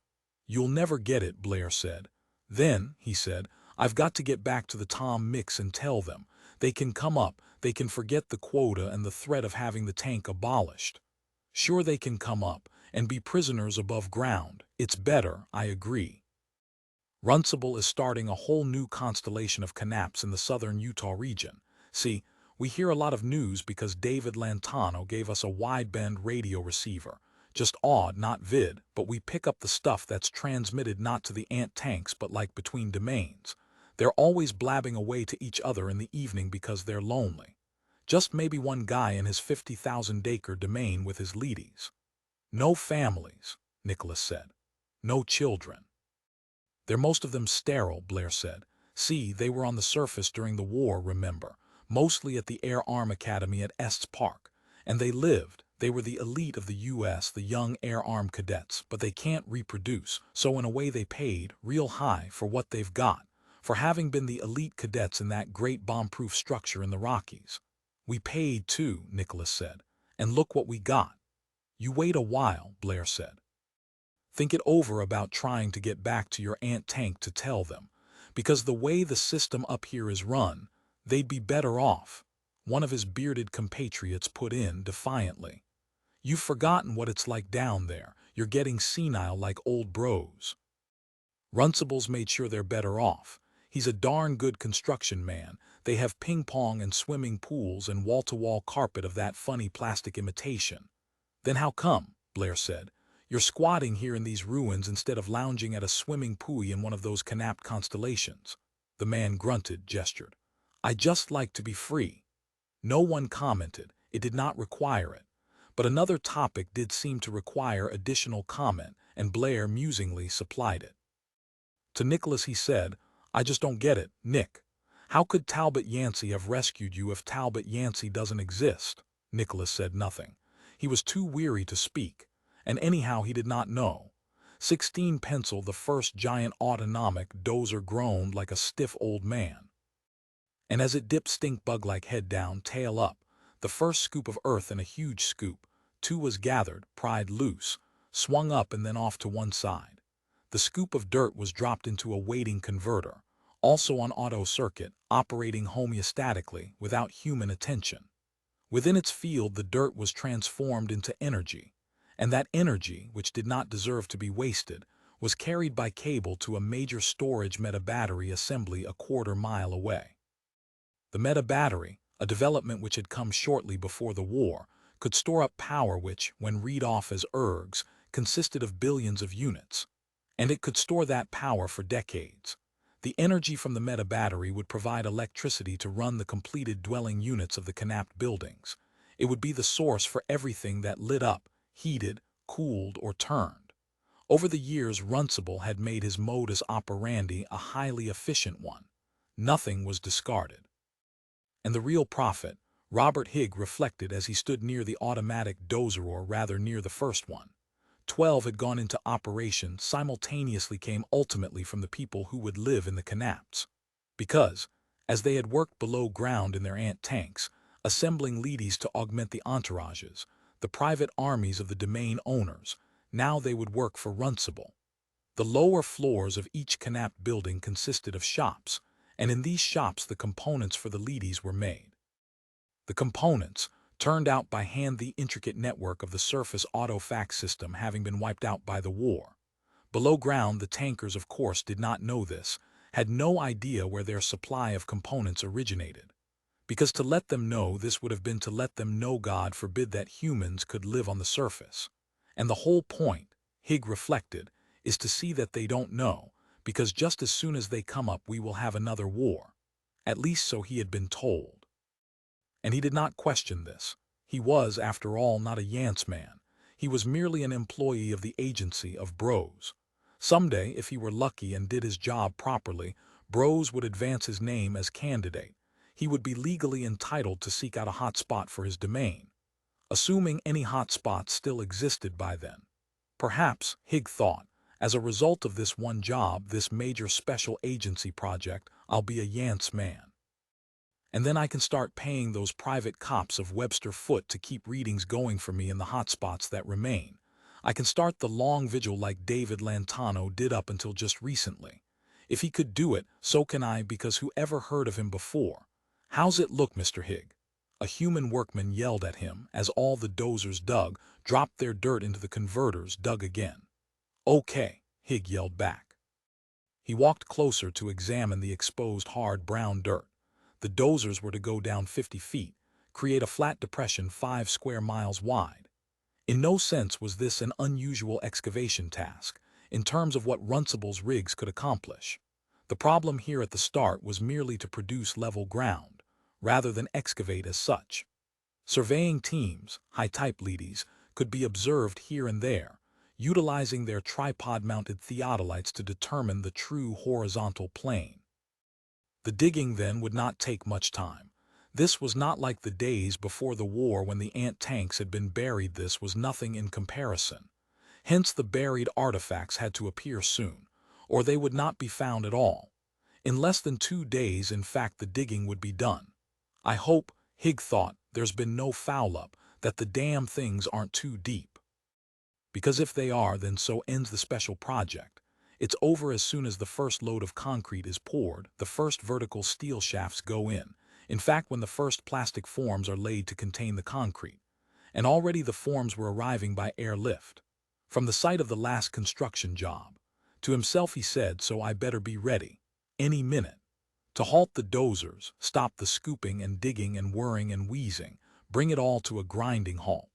Speaker 1: "You'll never get it," Blair said. "Then," he said, "I've got to get back to the Tom Mix and tell them. They can come up, they can forget the quota and the threat of having the tank abolished. Sure, they can come up and be prisoners above ground. It's better, I agree. Runcible is starting a whole new constellation of canaps in the southern Utah region. See, we hear a lot of news because David Lantano gave us a wideband radio receiver. Just odd, not vid, but we pick up the stuff that's transmitted not to the ant tanks but like between domains. They're always blabbing away to each other in the evening because they're lonely. Just maybe one guy in his 50,000-acre domain with his leadies. No families," Nicholas said. "No children. They're most of them sterile," Blair said. "See, they were on the surface during the war, remember, mostly at the Air Arm Academy at Estes Park. And they lived. They were the elite of the U.S., the young Air Arm cadets, but they can't reproduce, so in a way they paid, real high, for what they've got, for having been the elite cadets in that great bomb-proof structure in the Rockies. We paid too," Nicholas said, "and look what we got." "You wait a while," Blair said. "Think it over about trying to get back to your ant tank to tell them, because the way the system up here is run, they'd be better off," one of his bearded compatriots put in defiantly. "You've forgotten what it's like down there. You're getting senile like old Bros. Runcible's made sure they're better off. He's a darn good construction man. They have ping-pong and swimming pools and wall-to-wall carpet of that funny plastic imitation." "Then how come," Blair said, "you're squatting here in these ruins instead of lounging at a swimming pool in one of those canapped constellations?" The man grunted, gestured. "I just like to be free." No one commented. It did not require it. But another topic did seem to require additional comment, and Blair musingly supplied it. To Nicholas he said, "I just don't get it, Nick. How could Talbot Yancey have rescued you if Talbot Yancey doesn't exist?" Nicholas said nothing. He was too weary to speak, and anyhow he did not know. 16 Pencil, the first giant autonomic dozer, groaned like a stiff old man. And as it dipped stink bug-like head down, tail up, the first scoop of earth in a huge scoop, two was gathered, pried loose, swung up and then off to one side. The scoop of dirt was dropped into a waiting converter, also on auto circuit, operating homeostatically without human attention. Within its field, the dirt was transformed into energy, and that energy, which did not deserve to be wasted, was carried by cable to a major storage meta-battery assembly a quarter-mile away. The meta-battery, a development which had come shortly before the war, could store up power which, when read off as ergs, consisted of billions of units. And it could store that power for decades. The energy from the meta-battery would provide electricity to run the completed dwelling units of the Knapt buildings. It would be the source for everything that lit up, heated, cooled, or turned. Over the years, Runcible had made his modus operandi a highly efficient one. Nothing was discarded. And the real prophet, Robert Higg reflected as he stood near the automatic dozer, or rather near the first one. 12 had gone into operation simultaneously, came ultimately from the people who would live in the Knapts. Because, as they had worked below ground in their ant tanks, assembling leadys to augment the entourages, the private armies of the domain owners, now they would work for Runcible. The lower floors of each Knapt building consisted of shops, and in these shops the components for the leadys were made. The components, turned out by hand, the intricate network of the surface auto-fax system having been wiped out by the war. Below ground, the tankers, of course, did not know this, had no idea where their supply of components originated. Because to let them know this would have been to let them know, God forbid, that humans could live on the surface. And the whole point, Higg reflected, is to see that they don't know, because just as soon as they come up we will have another war. At least so he had been told. And he did not question this. He was, after all, not a Yance man. He was merely an employee of the agency of Bros. Someday, if he were lucky and did his job properly, Bros would advance his name as candidate. He would be legally entitled to seek out a hot spot for his domain, assuming any hot spots still existed by then. Perhaps, Higg thought, as a result of this one job, this major special agency project, I'll be a Yance man. And then I can start paying those private cops of Webster Foote to keep readings going for me in the hotspots that remain. I can start the long vigil like David Lantano did up until just recently. If he could do it, so can I, because who ever heard of him before? How's it look, Mr. Higg? A human workman yelled at him as all the dozers dug, dropped their dirt into the converters, dug again. Okay, Higg yelled back. He walked closer to examine the exposed hard brown dirt. The dozers were to go down 50 feet, create a flat depression 5 square miles wide. In no sense was this an unusual excavation task, in terms of what Runcible's rigs could accomplish. The problem here at the start was merely to produce level ground, rather than excavate as such. Surveying teams, high-type leadys, could be observed here and there, utilizing their tripod-mounted theodolites to determine the true horizontal plane. The digging then would not take much time. This was not like the days before the war when the ant tanks had been buried. This was nothing in comparison. Hence the buried artifacts had to appear soon, or they would not be found at all. In less than 2 days, in fact, the digging would be done. I hope, Higg thought, there's been no foul-up, that the damn things aren't too deep. Because if they are, then so ends the special project. It's over as soon as the first load of concrete is poured, the first vertical steel shafts go in fact when the first plastic forms are laid to contain the concrete. And already the forms were arriving by airlift. From the site of the last construction job. To himself he said, so I better be ready. Any minute. To halt the dozers, stop the scooping and digging and whirring and wheezing, bring it all to a grinding halt.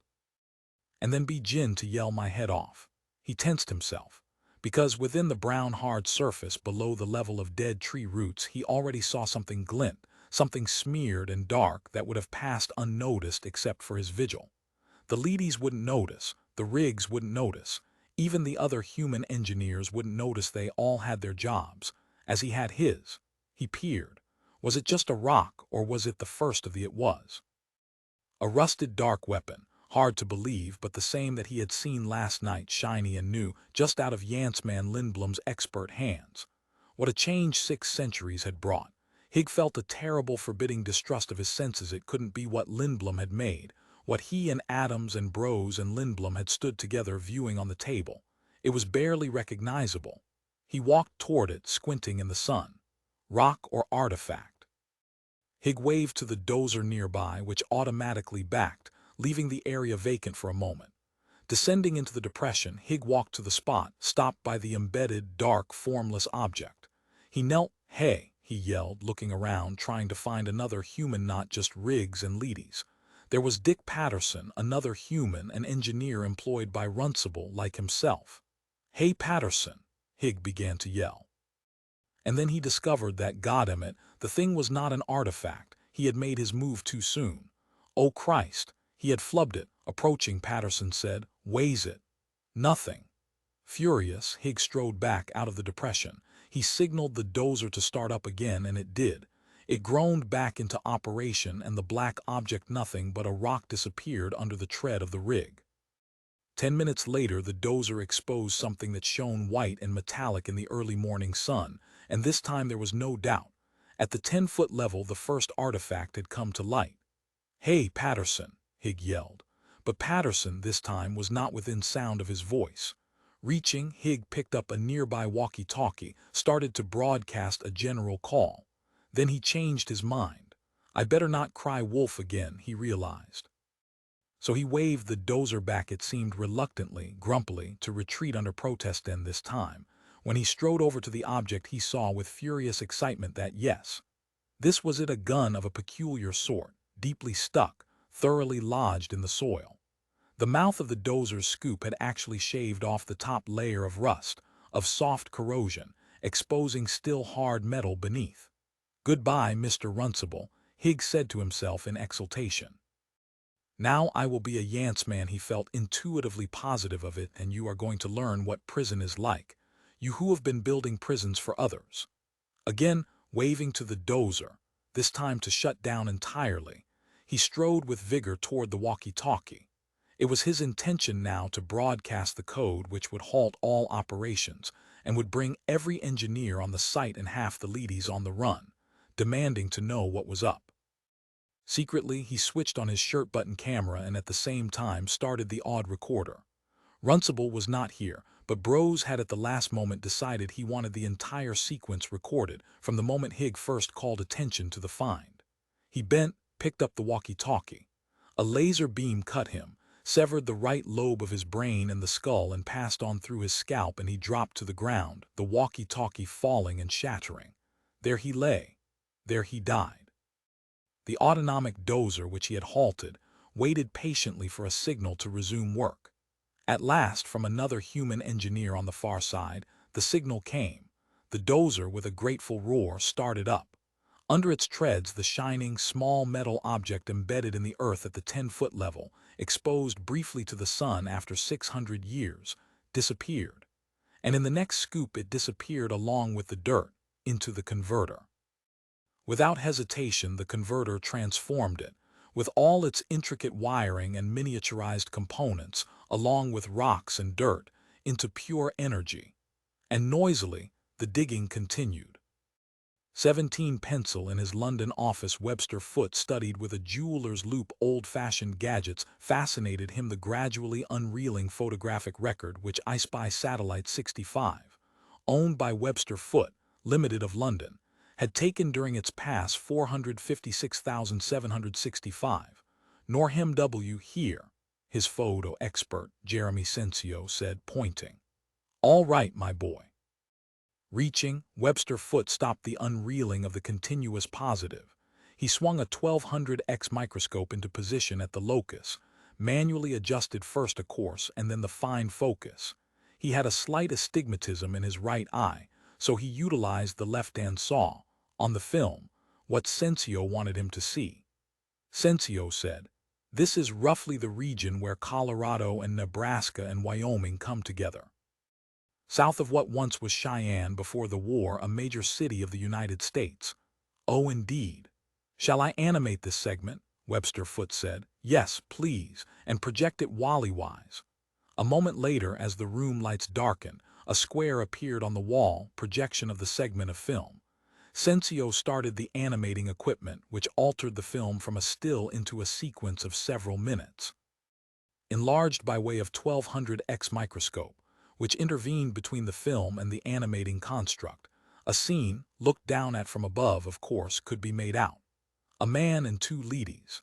Speaker 1: And then begin to yell my head off. He tensed himself. Because within the brown hard surface below the level of dead tree roots he already saw something glint, something smeared and dark that would have passed unnoticed except for his vigil. The leadys wouldn't notice, the rigs wouldn't notice, even the other human engineers wouldn't notice. They all had their jobs, as he had his. He peered. Was it just a rock, or was it the first of the it was? A rusted dark weapon. Hard to believe, but the same that he had seen last night, shiny and new, just out of Janceman Lindblom's expert hands. What a change 6 centuries had brought. Hig felt a terrible forbidding distrust of his senses. It couldn't be what Lindblom had made, what he and Adams and Bros and Lindblom had stood together viewing on the table. It was barely recognizable. He walked toward it, squinting in the sun. Rock or artifact? Hig waved to the dozer nearby, which automatically backed, leaving the area vacant for a moment. Descending into the depression, Hig walked to the spot, stopped by the embedded, dark, formless object. He knelt. "Hey," he yelled, looking around, trying to find another human, not just Riggs and Leedys. There was Dick Patterson, another human, an engineer employed by Runcible like himself. "Hey, Patterson," Hig began to yell. And then he discovered that, goddammit, the thing was not an artifact. He had made his move too soon. Oh Christ, he had flubbed it. Approaching, Patterson said, "Weighs it." "Nothing." Furious, Hig strode back out of the depression. He signaled the dozer to start up again, and it did. It groaned back into operation, and the black object, nothing but a rock, disappeared under the tread of the rig. 10 minutes later, the dozer exposed something that shone white and metallic in the early morning sun, and this time there was no doubt. At the 10-foot level, the first artifact had come to light. "Hey, Patterson," Hig yelled. But Patterson, this time, was not within sound of his voice. Reaching, Hig picked up a nearby walkie-talkie, started to broadcast a general call. Then he changed his mind. "I better not cry wolf again," he realized. So he waved the dozer back. It seemed reluctantly, grumpily, to retreat under protest. And this time, when he strode over to the object, he saw with furious excitement that, yes, this was it, a gun of a peculiar sort, deeply stuck, thoroughly lodged in the soil. The mouth of the dozer's scoop had actually shaved off the top layer of rust, of soft corrosion, exposing still hard metal beneath. "Goodbye, Mr. Runcible," Hig said to himself in exultation. "Now I will be a Yantzman." He felt intuitively positive of it. "And you are going to learn what prison is like, you who have been building prisons for others." Again, waving to the dozer, this time to shut down entirely, he strode with vigor toward the walkie-talkie. It was his intention now to broadcast the code which would halt all operations and would bring every engineer on the site and half the Leedys on the run, demanding to know what was up. Secretly, he switched on his shirt-button camera and at the same time started the odd recorder. Runcible was not here, but Bros had at the last moment decided he wanted the entire sequence recorded from the moment Hig first called attention to the find. He bent, picked up the walkie-talkie. A laser beam cut him, severed the right lobe of his brain and the skull, and passed on through his scalp, and he dropped to the ground, the walkie-talkie falling and shattering. There he lay. There he died. The autonomic dozer, which he had halted, waited patiently for a signal to resume work. At last, from another human engineer on the far side, the signal came. The dozer, with a grateful roar, started up. Under its treads, the shining, small metal object embedded in the earth at the 10-foot level, exposed briefly to the sun after 600 years, disappeared. And in the next scoop it disappeared along with the dirt, into the converter. Without hesitation, the converter transformed it, with all its intricate wiring and miniaturized components, along with rocks and dirt, into pure energy. And noisily, the digging continued. 17 pencil in his London office, Webster Foote studied with a jeweler's loupe old-fashioned gadgets. Fascinated him the gradually unreeling photographic record which I Spy Satellite 65, owned by Webster Foote, Limited of London, had taken during its pass 456,765. "Nor him W here," his photo expert, Jeremy Sensio, said, pointing. "All right, my boy." Reaching, Webster Foote stopped the unreeling of the continuous positive. He swung a 1200X microscope into position at the locus, manually adjusted first a coarse and then the fine focus. He had a slight astigmatism in his right eye, so he utilized the left and saw, on the film, what Sensio wanted him to see. Sensio said, "This is roughly the region where Colorado and Nebraska and Wyoming come together. South of what once was Cheyenne before the war, a major city of the United States." "Oh, indeed. Shall I animate this segment?" Webster Foote said. "Yes, please, and project it Wally-wise." A moment later, as the room lights darkened, a square appeared on the wall, projection of the segment of film. Sensio started the animating equipment, which altered the film from a still into a sequence of several minutes. Enlarged by way of 1200x microscope, which intervened between the film and the animating construct, a scene, looked down at from above, of course, could be made out. A man and two leadys.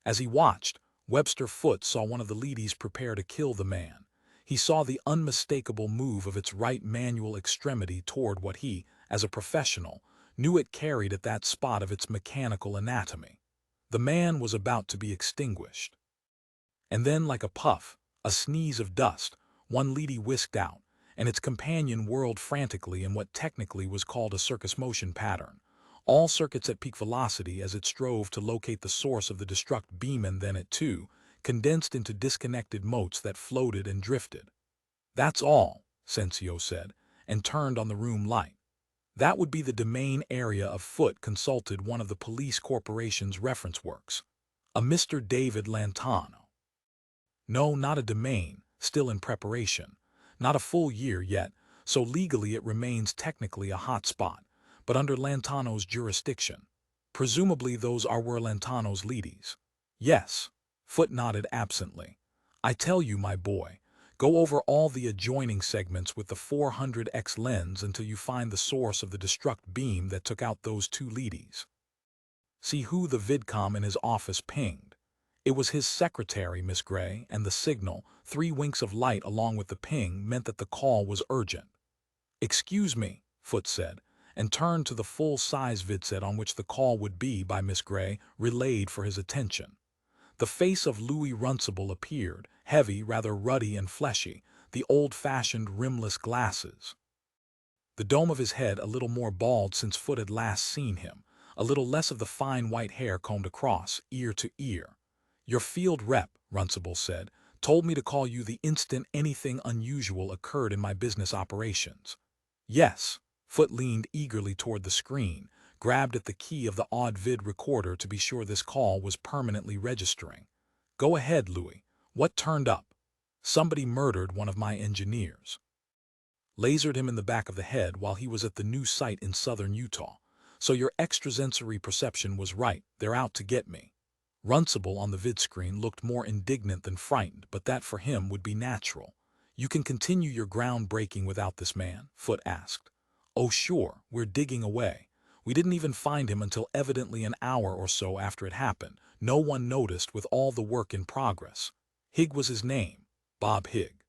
Speaker 1: As he watched, Webster Foote saw one of the leadys prepare to kill the man. He saw the unmistakable move of its right manual extremity toward what he, as a professional, knew it carried at that spot of its mechanical anatomy. The man was about to be extinguished. And then, like a puff, a sneeze of dust, one leady whisked out, and its companion whirled frantically in what technically was called a circus motion pattern, all circuits at peak velocity as it strove to locate the source of the destruct beam, and then it too condensed into disconnected motes that floated and drifted. "That's all," Sensio said, and turned on the room light. That would be the domain area of Foote consulted one of the police corporation's reference works. A Mr. David Lantano. No, not a domain, still in preparation. Not a full year yet, so legally it remains technically a hot spot, but under Lantano's jurisdiction. Presumably those were Lantano's leadys. Yes, Foote nodded absently. I tell you, my boy, go over all the adjoining segments with the 400x lens until you find the source of the destruct beam that took out those two leadys. See who the vidcom in his office pinged. It was his secretary, Miss Gray, and the signal, 3 winks of light along with the ping, meant that the call was urgent. "Excuse me," Foote said, and turned to the full-size vidset on which the call would be by Miss Gray relayed for his attention. The face of Louis Runcible appeared, heavy, rather ruddy and fleshy, the old-fashioned rimless glasses. The dome of his head a little more bald since Foote had last seen him, a little less of the fine white hair combed across, ear to ear. "Your field rep," Runcible said, "told me to call you the instant anything unusual occurred in my business operations." "Yes." Foote leaned eagerly toward the screen, grabbed at the key of the odd vid recorder to be sure this call was permanently registering. "Go ahead, Louis. What turned up?" "Somebody murdered one of my engineers. Lasered him in the back of the head while he was at the new site in southern Utah. So your extrasensory perception was right. They're out to get me." Runcible on the vidscreen looked more indignant than frightened, but that for him would be natural. "You can continue your groundbreaking without this man?" Foote asked. "Oh sure, we're digging away. We didn't even find him until evidently an hour or so after it happened. No one noticed with all the work in progress. Higg was his name, Bob Higg.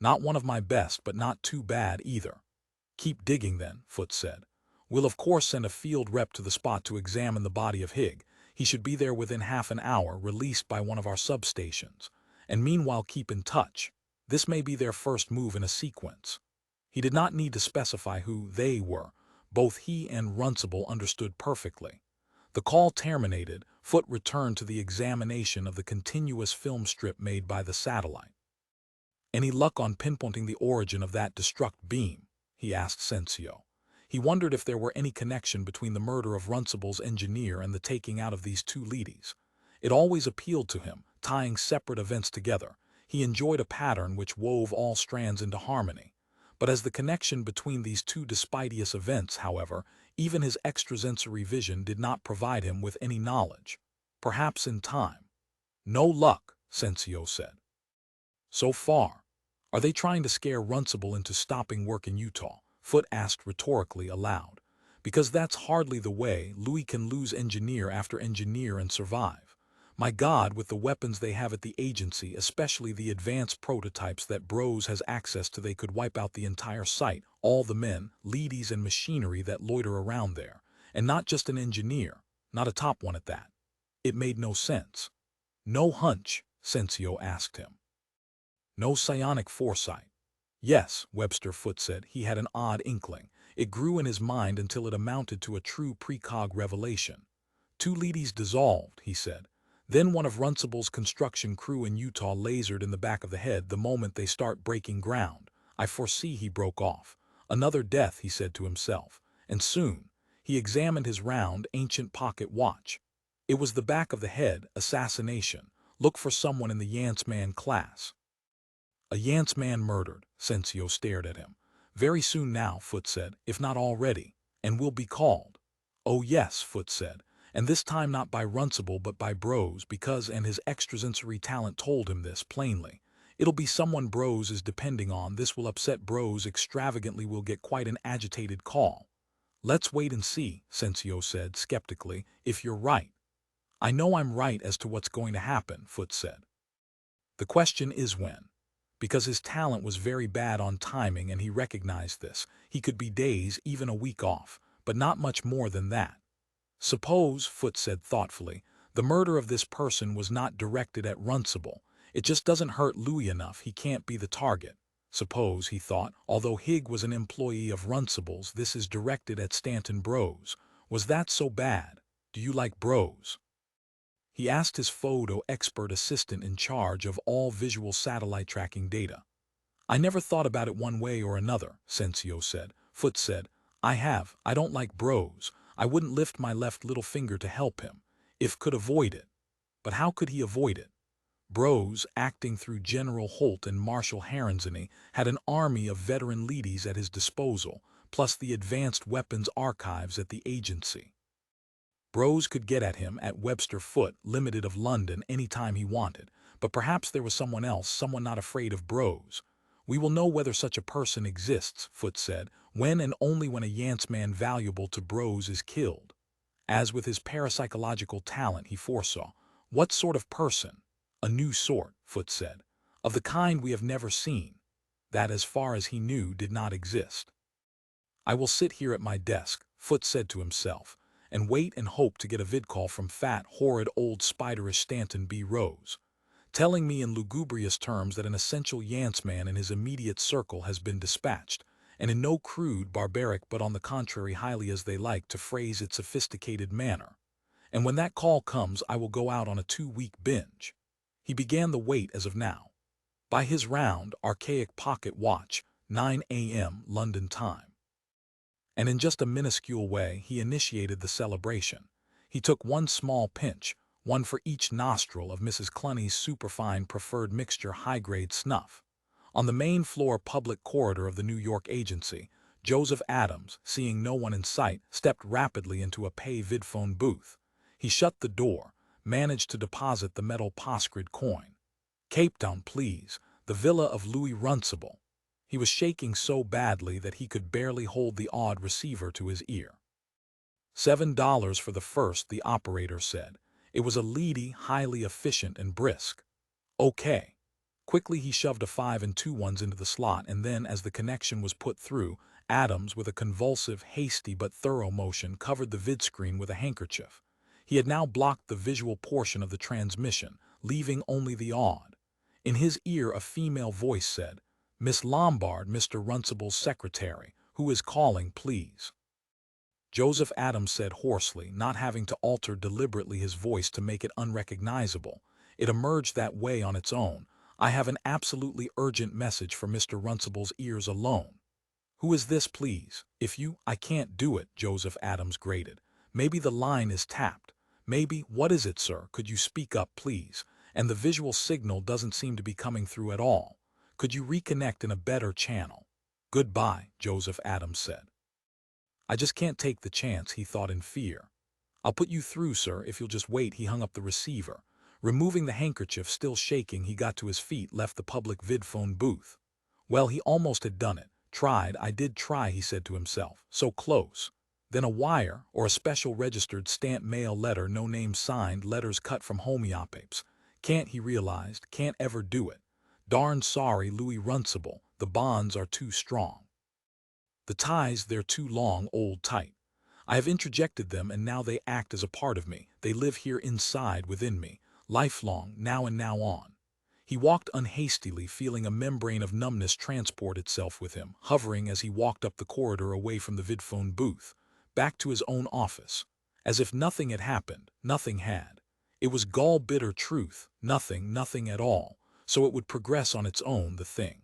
Speaker 1: Not one of my best, but not too bad either." "Keep digging then," Foote said. "We'll of course send a field rep to the spot to examine the body of Higg. He should be there within half an hour, released by one of our substations. And meanwhile keep in touch. This may be their first move in a sequence." He did not need to specify who "they" were. Both he and Runcible understood perfectly. The call terminated, Foote returned to the examination of the continuous film strip made by the satellite. "Any luck on pinpointing the origin of that destruct beam?" he asked Sensio. He wondered if there were any connection between the murder of Runcible's engineer and the taking out of these two leadys. It always appealed to him, tying separate events together. He enjoyed a pattern which wove all strands into harmony. But as the connection between these two dispiteous events, however, even his extrasensory vision did not provide him with any knowledge. Perhaps in time. "No luck," Sensio said. "So far. Are they trying to scare Runcible into stopping work in Utah?" Foote asked rhetorically aloud. "Because that's hardly the way. Louis can lose engineer after engineer and survive. My God, with the weapons they have at the agency, especially the advanced prototypes that Bros has access to, they could wipe out the entire site, all the men, leadys and machinery that loiter around there. And not just an engineer, not a top one at that." It made no sense. "No hunch?" Sensio asked him. "No psionic foresight?" "Yes," Webster Foote said. He had an odd inkling. It grew in his mind until it amounted to a true precog revelation. "Two leadys dissolved," he said. "Then one of Runcible's construction crew in Utah lasered in the back of the head the moment they start breaking ground. I foresee," he broke off. "Another death," he said to himself. And soon, he examined his round, ancient pocket watch. It was the back of the head, assassination. Look for someone in the Yantzman class. "A Yantzman murdered." Sensio stared at him. "Very soon now," Foote said, "if not already." And we'll be called. Oh yes, Foot said, and this time not by Runcible but by Bros, because and his extrasensory talent told him this plainly. It'll be someone Bros is depending on. This will upset Bros extravagantly. Will get quite an agitated call. Let's wait and see, Sensio said skeptically, if you're right. I know I'm right as to what's going to happen, Foot said. The question is when. Because his talent was very bad on timing and he recognized this, he could be days, even a week off, but not much more than that. Suppose, Foot said thoughtfully, the murder of this person was not directed at Runcible. It just doesn't hurt Louis enough. He can't be the target. Suppose, he thought, although Higg was an employee of Runcible's, this is directed at Stanton Bros. Was that so bad? Do you like Bros? He asked his photo expert assistant in charge of all visual satellite tracking data. I never thought about it one way or another, Sensio said. Foot said, I don't like Bros. I wouldn't lift my left little finger to help him, if could avoid it. But how could he avoid it? Bros, acting through General Holt and Marshal Herenzany, had an army of veteran leadies at his disposal, plus the advanced weapons archives at the agency. Bros could get at him at Webster Foot, Limited of London, any time he wanted, but perhaps there was someone else, someone not afraid of Bros. We will know whether such a person exists, Foot said, when and only when a Yantzman valuable to Bros is killed. As with his parapsychological talent he foresaw. What sort of person? A new sort, Foot said, of the kind we have never seen, that as far as he knew did not exist. I will sit here at my desk, Foot said to himself, and wait and hope to get a vidcall from fat, horrid, old spiderish Stanton B. Rose, telling me in lugubrious terms that an essential Yantzman in his immediate circle has been dispatched, and in no crude, barbaric but on the contrary highly as they like to phrase it sophisticated manner. And when that call comes I will go out on a 2-week binge. He began the wait as of now. By his round, archaic pocket watch, 9 a.m. London time. And in just a minuscule way he initiated the celebration. He took one small pinch, one for each nostril of Mrs. Cluny's superfine preferred mixture high-grade snuff. On the main floor public corridor of the New York agency, Joseph Adams, seeing no one in sight, stepped rapidly into a pay vidphone booth. He shut the door, managed to deposit the metal poscrid coin. Cape Town, please, the villa of Louis Runcible. He was shaking so badly that he could barely hold the odd receiver to his ear. $7 for the first, the operator said. It was a leady, highly efficient and brisk. Okay. Quickly he shoved a 5 and 2 ones into the slot, and then as the connection was put through, Adams, with a convulsive, hasty but thorough motion, covered the vidscreen with a handkerchief. He had now blocked the visual portion of the transmission, leaving only the odd. In his ear a female voice said, Miss Lombard, Mr. Runcible's secretary, who is calling, please. Joseph Adams said hoarsely, not having to alter deliberately his voice to make it unrecognizable. It emerged that way on its own. I have an absolutely urgent message for Mr. Runcible's ears alone. Who is this, please? I can't do it, Joseph Adams grated. Maybe the line is tapped. Maybe, what is it, sir? Could you speak up, please? And the visual signal doesn't seem to be coming through at all. Could you reconnect in a better channel? Goodbye, Joseph Adams said. I just can't take the chance, he thought in fear. I'll put you through, sir, if you'll just wait. He hung up the receiver. Removing the handkerchief, still shaking, he got to his feet, left the public vidphone booth. Well, he almost had done it. I did try, he said to himself. So close. Then a wire, or a special registered stamped mail letter, no name signed, letters cut from homeopapes. Can't, he realized, can't ever do it. Darn sorry, Louis Runcible, the bonds are too strong. The ties, they're too long, old tight. I have introjected them and now they act as a part of me. They live here inside, within me, lifelong, now and now on. He walked unhastily, feeling a membrane of numbness transport itself with him, hovering as he walked up the corridor away from the vidphone booth, back to his own office. As if nothing had happened, nothing had. It was gall-bitter truth, nothing at all, so it would progress on its own, the thing.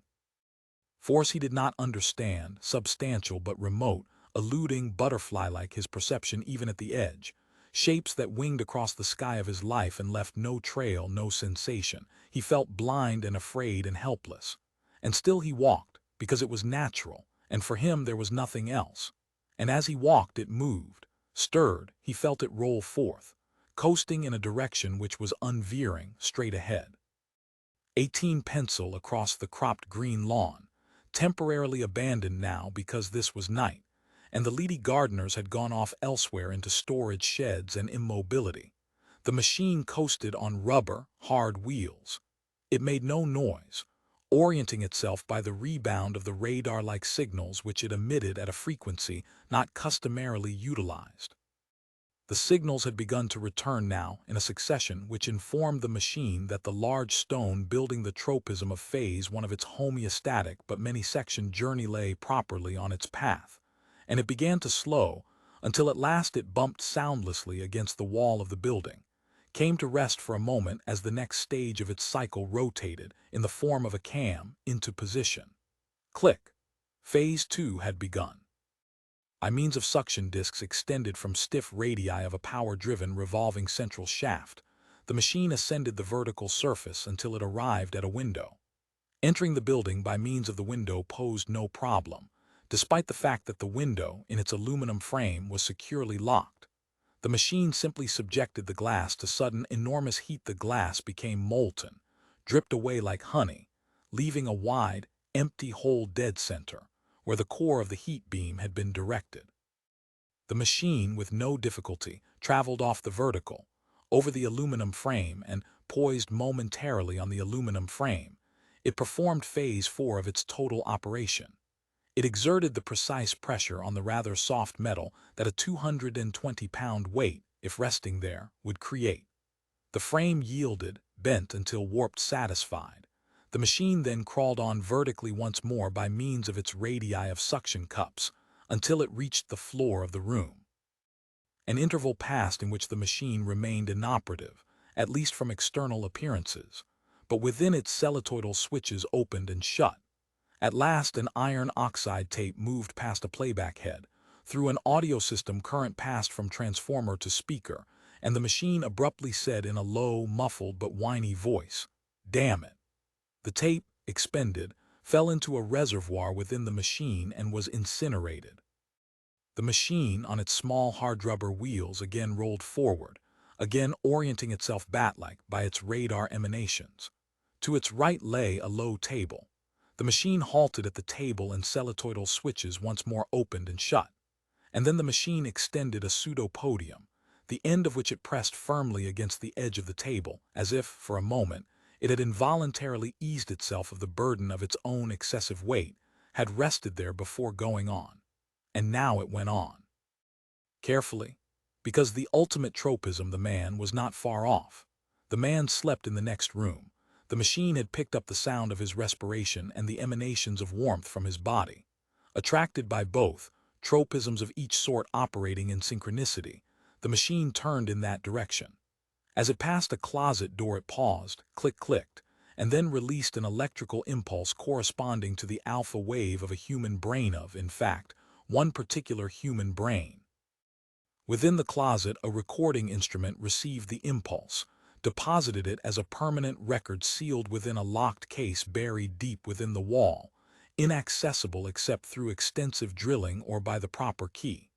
Speaker 1: Force he did not understand, substantial but remote, eluding, butterfly-like his perception even at the edge. Shapes that winged across the sky of his life and left no trail, no sensation. He felt blind and afraid and helpless. And still he walked, because it was natural, and for him there was nothing else. and as he walked it moved, stirred, he felt it roll forth, coasting in a direction which was unveering, straight ahead. 18 pencil across the cropped green lawn, temporarily abandoned now because this was night, and the leady gardeners had gone off elsewhere into storage sheds and immobility. The machine coasted on rubber, hard wheels. It made no noise, orienting itself by the rebound of the radar-like signals which it emitted at a frequency not customarily utilized. The signals had begun to return now in a succession which informed the machine that the large stone building the tropism of phase one of its homeostatic but many-sectioned journey lay properly on its path, and it began to slow until at last it bumped soundlessly against the wall of the building, came to rest for a moment as the next stage of its cycle rotated, in the form of a cam, into position. Click. Phase 2 had begun. By means of suction discs extended from stiff radii of a power-driven revolving central shaft, the machine ascended the vertical surface until it arrived at a window. Entering the building by means of the window posed no problem, despite the fact that the window, in its aluminum frame, was securely locked. The machine simply subjected the glass to sudden enormous heat. The glass became molten, dripped away like honey, leaving a wide, empty hole dead center, where the core of the heat beam had been directed. The machine, with no difficulty, traveled off the vertical, over the aluminum frame, and poised momentarily on the aluminum frame. It performed phase 4 of its total operation. It exerted the precise pressure on the rather soft metal that a 220-pound weight, if resting there, would create. The frame yielded, bent until warped satisfied. The machine then crawled on vertically once more by means of its radii of suction cups, until it reached the floor of the room. An interval passed in which the machine remained inoperative, at least from external appearances, but within its celluloidal switches opened and shut. At last an iron oxide tape moved past a playback head. Through an audio system current passed from transformer to speaker, and the machine abruptly said in a low, muffled but whiny voice, "Damn it." The tape, expended, fell into a reservoir within the machine and was incinerated. The machine, on its small hard rubber wheels, again rolled forward, again orienting itself bat-like by its radar emanations. To its right lay a low table. The machine halted at the table and celluloidal switches once more opened and shut, and then the machine extended a pseudo-podium, the end of which it pressed firmly against the edge of the table, as if, for a moment, it had involuntarily eased itself of the burden of its own excessive weight, had rested there before going on. And now it went on. Carefully, because the ultimate tropism, the man, was not far off. The man slept in the next room. The machine had picked up the sound of his respiration and the emanations of warmth from his body. Attracted by both, tropisms of each sort operating in synchronicity, the machine turned in that direction. As it passed a closet door it paused, clicked, and then released an electrical impulse corresponding to the alpha wave of a human brain of, in fact, one particular human brain. Within the closet a recording instrument received the impulse, deposited it as a permanent record sealed within a locked case buried deep within the wall, inaccessible except through extensive drilling or by the proper key.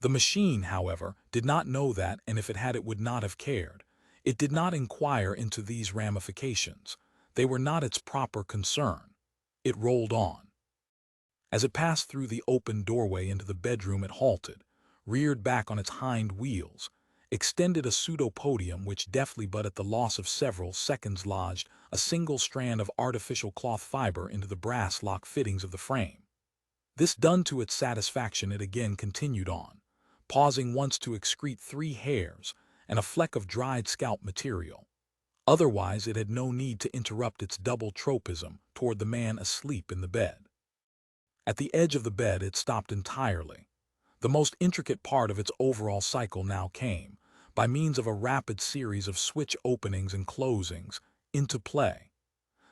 Speaker 1: The machine, however, did not know that, and if it had it would not have cared. It did not inquire into these ramifications. They were not its proper concern. It rolled on. As it passed through the open doorway into the bedroom it halted, reared back on its hind wheels, extended a pseudo-podium which deftly but at the loss of several seconds lodged a single strand of artificial cloth fiber into the brass lock fittings of the frame. This done to its satisfaction, it again continued on, pausing once to excrete 3 hairs and a fleck of dried scalp material. Otherwise it had no need to interrupt its double tropism toward the man asleep in the bed. At the edge of the bed it stopped entirely. The most intricate part of its overall cycle now came, by means of a rapid series of switch openings and closings, into play.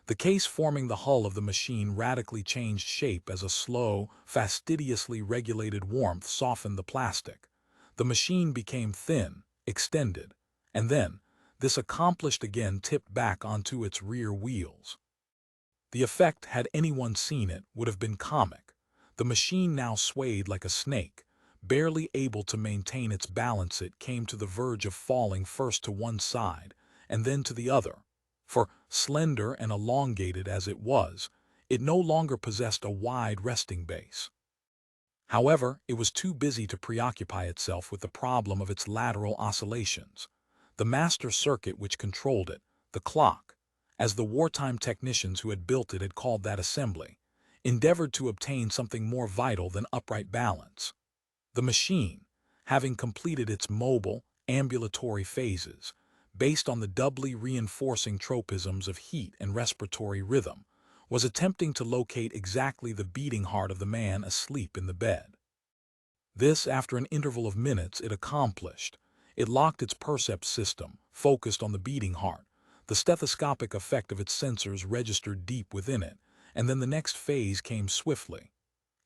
Speaker 1: The case forming the hull of the machine radically changed shape as a slow, fastidiously regulated warmth softened the plastic. The machine became thin, extended, and then, this accomplished, again tipped back onto its rear wheels. The effect, had anyone seen it, would have been comic. The machine now swayed like a snake, Barely able to maintain its balance, it came to the verge of falling first to one side and then to the other. For, slender and elongated as it was, it no longer possessed a wide resting base. However, it was too busy to preoccupy itself with the problem of its lateral oscillations. The master circuit which controlled it, the clock, as the wartime technicians who had built it had called that assembly, endeavored to obtain something more vital than upright balance. The machine, having completed its mobile, ambulatory phases, based on the doubly reinforcing tropisms of heat and respiratory rhythm, was attempting to locate exactly the beating heart of the man asleep in the bed. This, after an interval of minutes, it accomplished. It locked its percept system, focused on the beating heart. The stethoscopic effect of its sensors registered deep within it, and then the next phase came swiftly.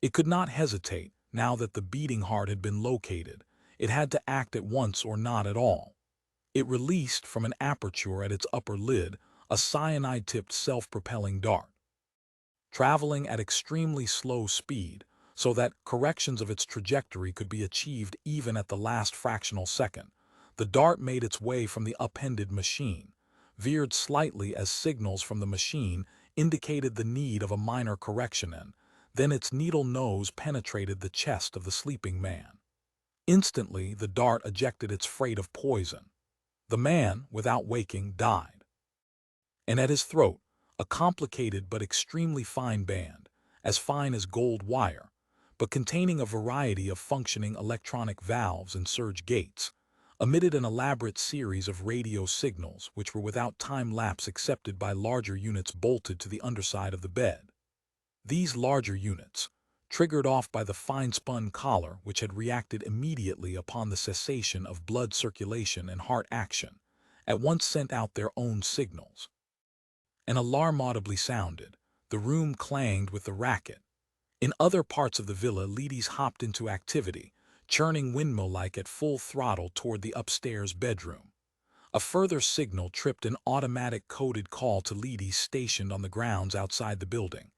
Speaker 1: It could not hesitate, now that the beating heart had been located. It had to act at once or not at all. It released from an aperture at its upper lid a cyanide-tipped self-propelling dart. Traveling at extremely slow speed, so that corrections of its trajectory could be achieved even at the last fractional second, the dart made its way from the upended machine, veered slightly as signals from the machine indicated the need of a minor correction, and then its needle nose penetrated the chest of the sleeping man. Instantly, the dart ejected its freight of poison. The man, without waking, died. And at his throat, a complicated but extremely fine band, as fine as gold wire, but containing a variety of functioning electronic valves and surge gates, emitted an elaborate series of radio signals which were without time lapse accepted by larger units bolted to the underside of the bed. These larger units, triggered off by the fine-spun collar which had reacted immediately upon the cessation of blood circulation and heart action, at once sent out their own signals. An alarm audibly sounded. The room clanged with the racket. In other parts of the villa, ladies hopped into activity, churning windmill-like at full throttle toward the upstairs bedroom. A further signal tripped an automatic coded call to ladies stationed on the grounds outside the building.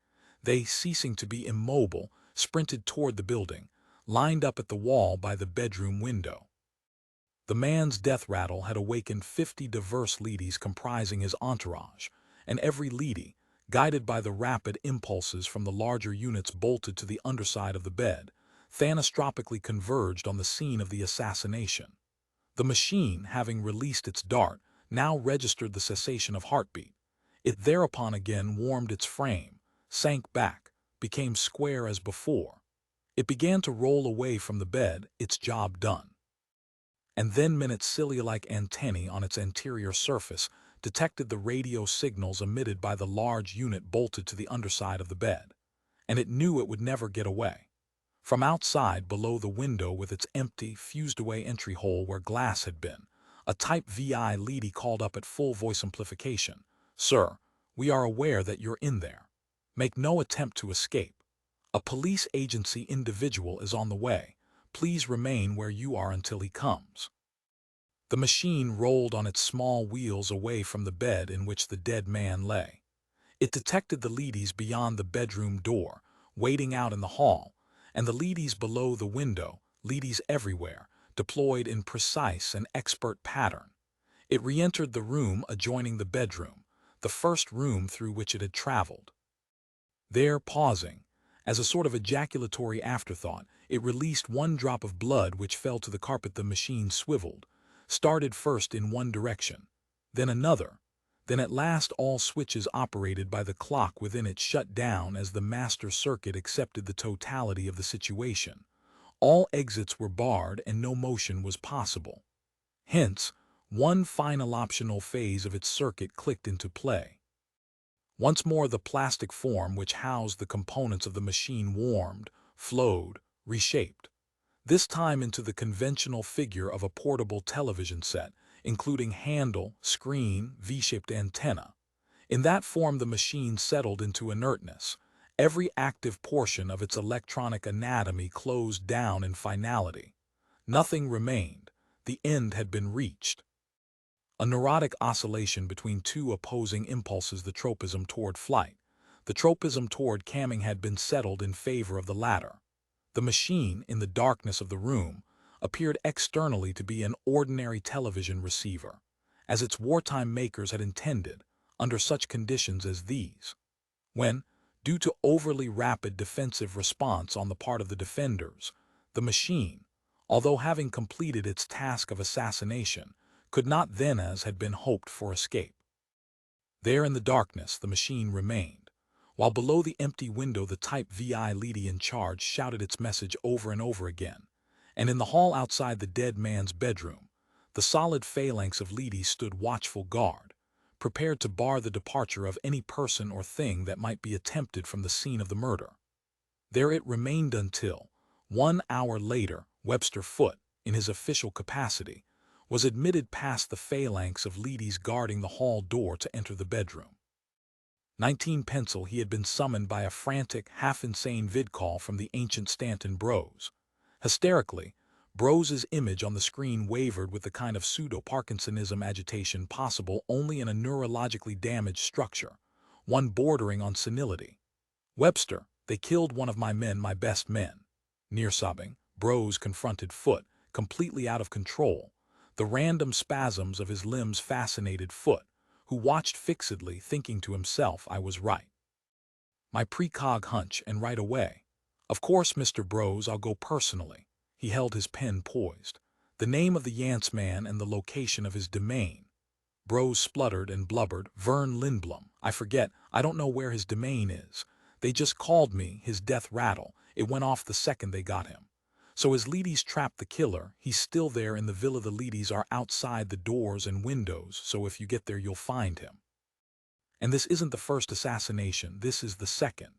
Speaker 1: They, ceasing to be immobile, sprinted toward the building, lined up at the wall by the bedroom window. The man's death rattle had awakened 50 diverse ladies comprising his entourage, and every lady, guided by the rapid impulses from the larger units bolted to the underside of the bed, thanastropically converged on the scene of the assassination. The machine, having released its dart, now registered the cessation of heartbeat. It thereupon again warmed its frame, sank back, became square as before. It began to roll away from the bed, its job done. And then minute cilia-like antennae on its anterior surface detected the radio signals emitted by the large unit bolted to the underside of the bed, and it knew it would never get away. From outside, below the window with its empty, fused-away entry hole where glass had been, a Type VI lady called up at full voice amplification, "Sir, we are aware that you're in there. Make no attempt to escape. A police agency individual is on the way. Please remain where you are until he comes." The machine rolled on its small wheels away from the bed in which the dead man lay. It detected the ladies beyond the bedroom door, waiting out in the hall, and the ladies below the window, ladies everywhere, deployed in precise and expert pattern. It re-entered the room adjoining the bedroom, the first room through which it had traveled. There, pausing, as a sort of ejaculatory afterthought, it released one drop of blood which fell to the carpet. The machine swiveled, started first in one direction, then another, then at last all switches operated by the clock within it shut down as the master circuit accepted the totality of the situation. All exits were barred and no motion was possible. Hence, one final optional phase of its circuit clicked into play. Once more the plastic form which housed the components of the machine warmed, flowed, reshaped. This time into the conventional figure of a portable television set, including handle, screen, V-shaped antenna. In that form the machine settled into inertness. Every active portion of its electronic anatomy closed down in finality. Nothing remained. The end had been reached. A neurotic oscillation between two opposing impulses, the tropism toward flight, the tropism toward calming, had been settled in favor of the latter. The machine, in the darkness of the room, appeared externally to be an ordinary television receiver, as its wartime makers had intended, under such conditions as these. When, due to overly rapid defensive response on the part of the defenders, the machine, although having completed its task of assassination, could not then as had been hoped for escape. There in the darkness the machine remained, while below the empty window the Type VI lady in charge shouted its message over and over again, and in the hall outside the dead man's bedroom, the solid phalanx of ladies stood watchful guard, prepared to bar the departure of any person or thing that might be attempted from the scene of the murder. There it remained until, 1 hour later, Webster Foote, in his official capacity, was admitted past the phalanx of ladies guarding the hall door to enter the bedroom. 19 pencil he had been summoned by a frantic, half-insane vid-call from the ancient Stanton Bros. Hysterically, Bros's image on the screen wavered with the kind of pseudo-Parkinsonism agitation possible only in a neurologically damaged structure, one bordering on senility. "Webster, they killed one of my men, my best men." Near-sobbing, Bros confronted Foote, completely out of control. The random spasms of his limbs fascinated Foote, who watched fixedly, thinking to himself, "I was right. My precog hunch, and right away. Of course, Mr. Bros, I'll go personally." He held his pen poised. The name of the Yance man and the location of his domain. Bros spluttered and blubbered. "Vern Lindblom. I forget, I don't know where his domain is. They just called me his death rattle. It went off the second they got him. So his ladies trapped the killer. He's still there in the villa. The ladies are outside the doors and windows, so if you get there you'll find him. And this isn't the first assassination, this is the second."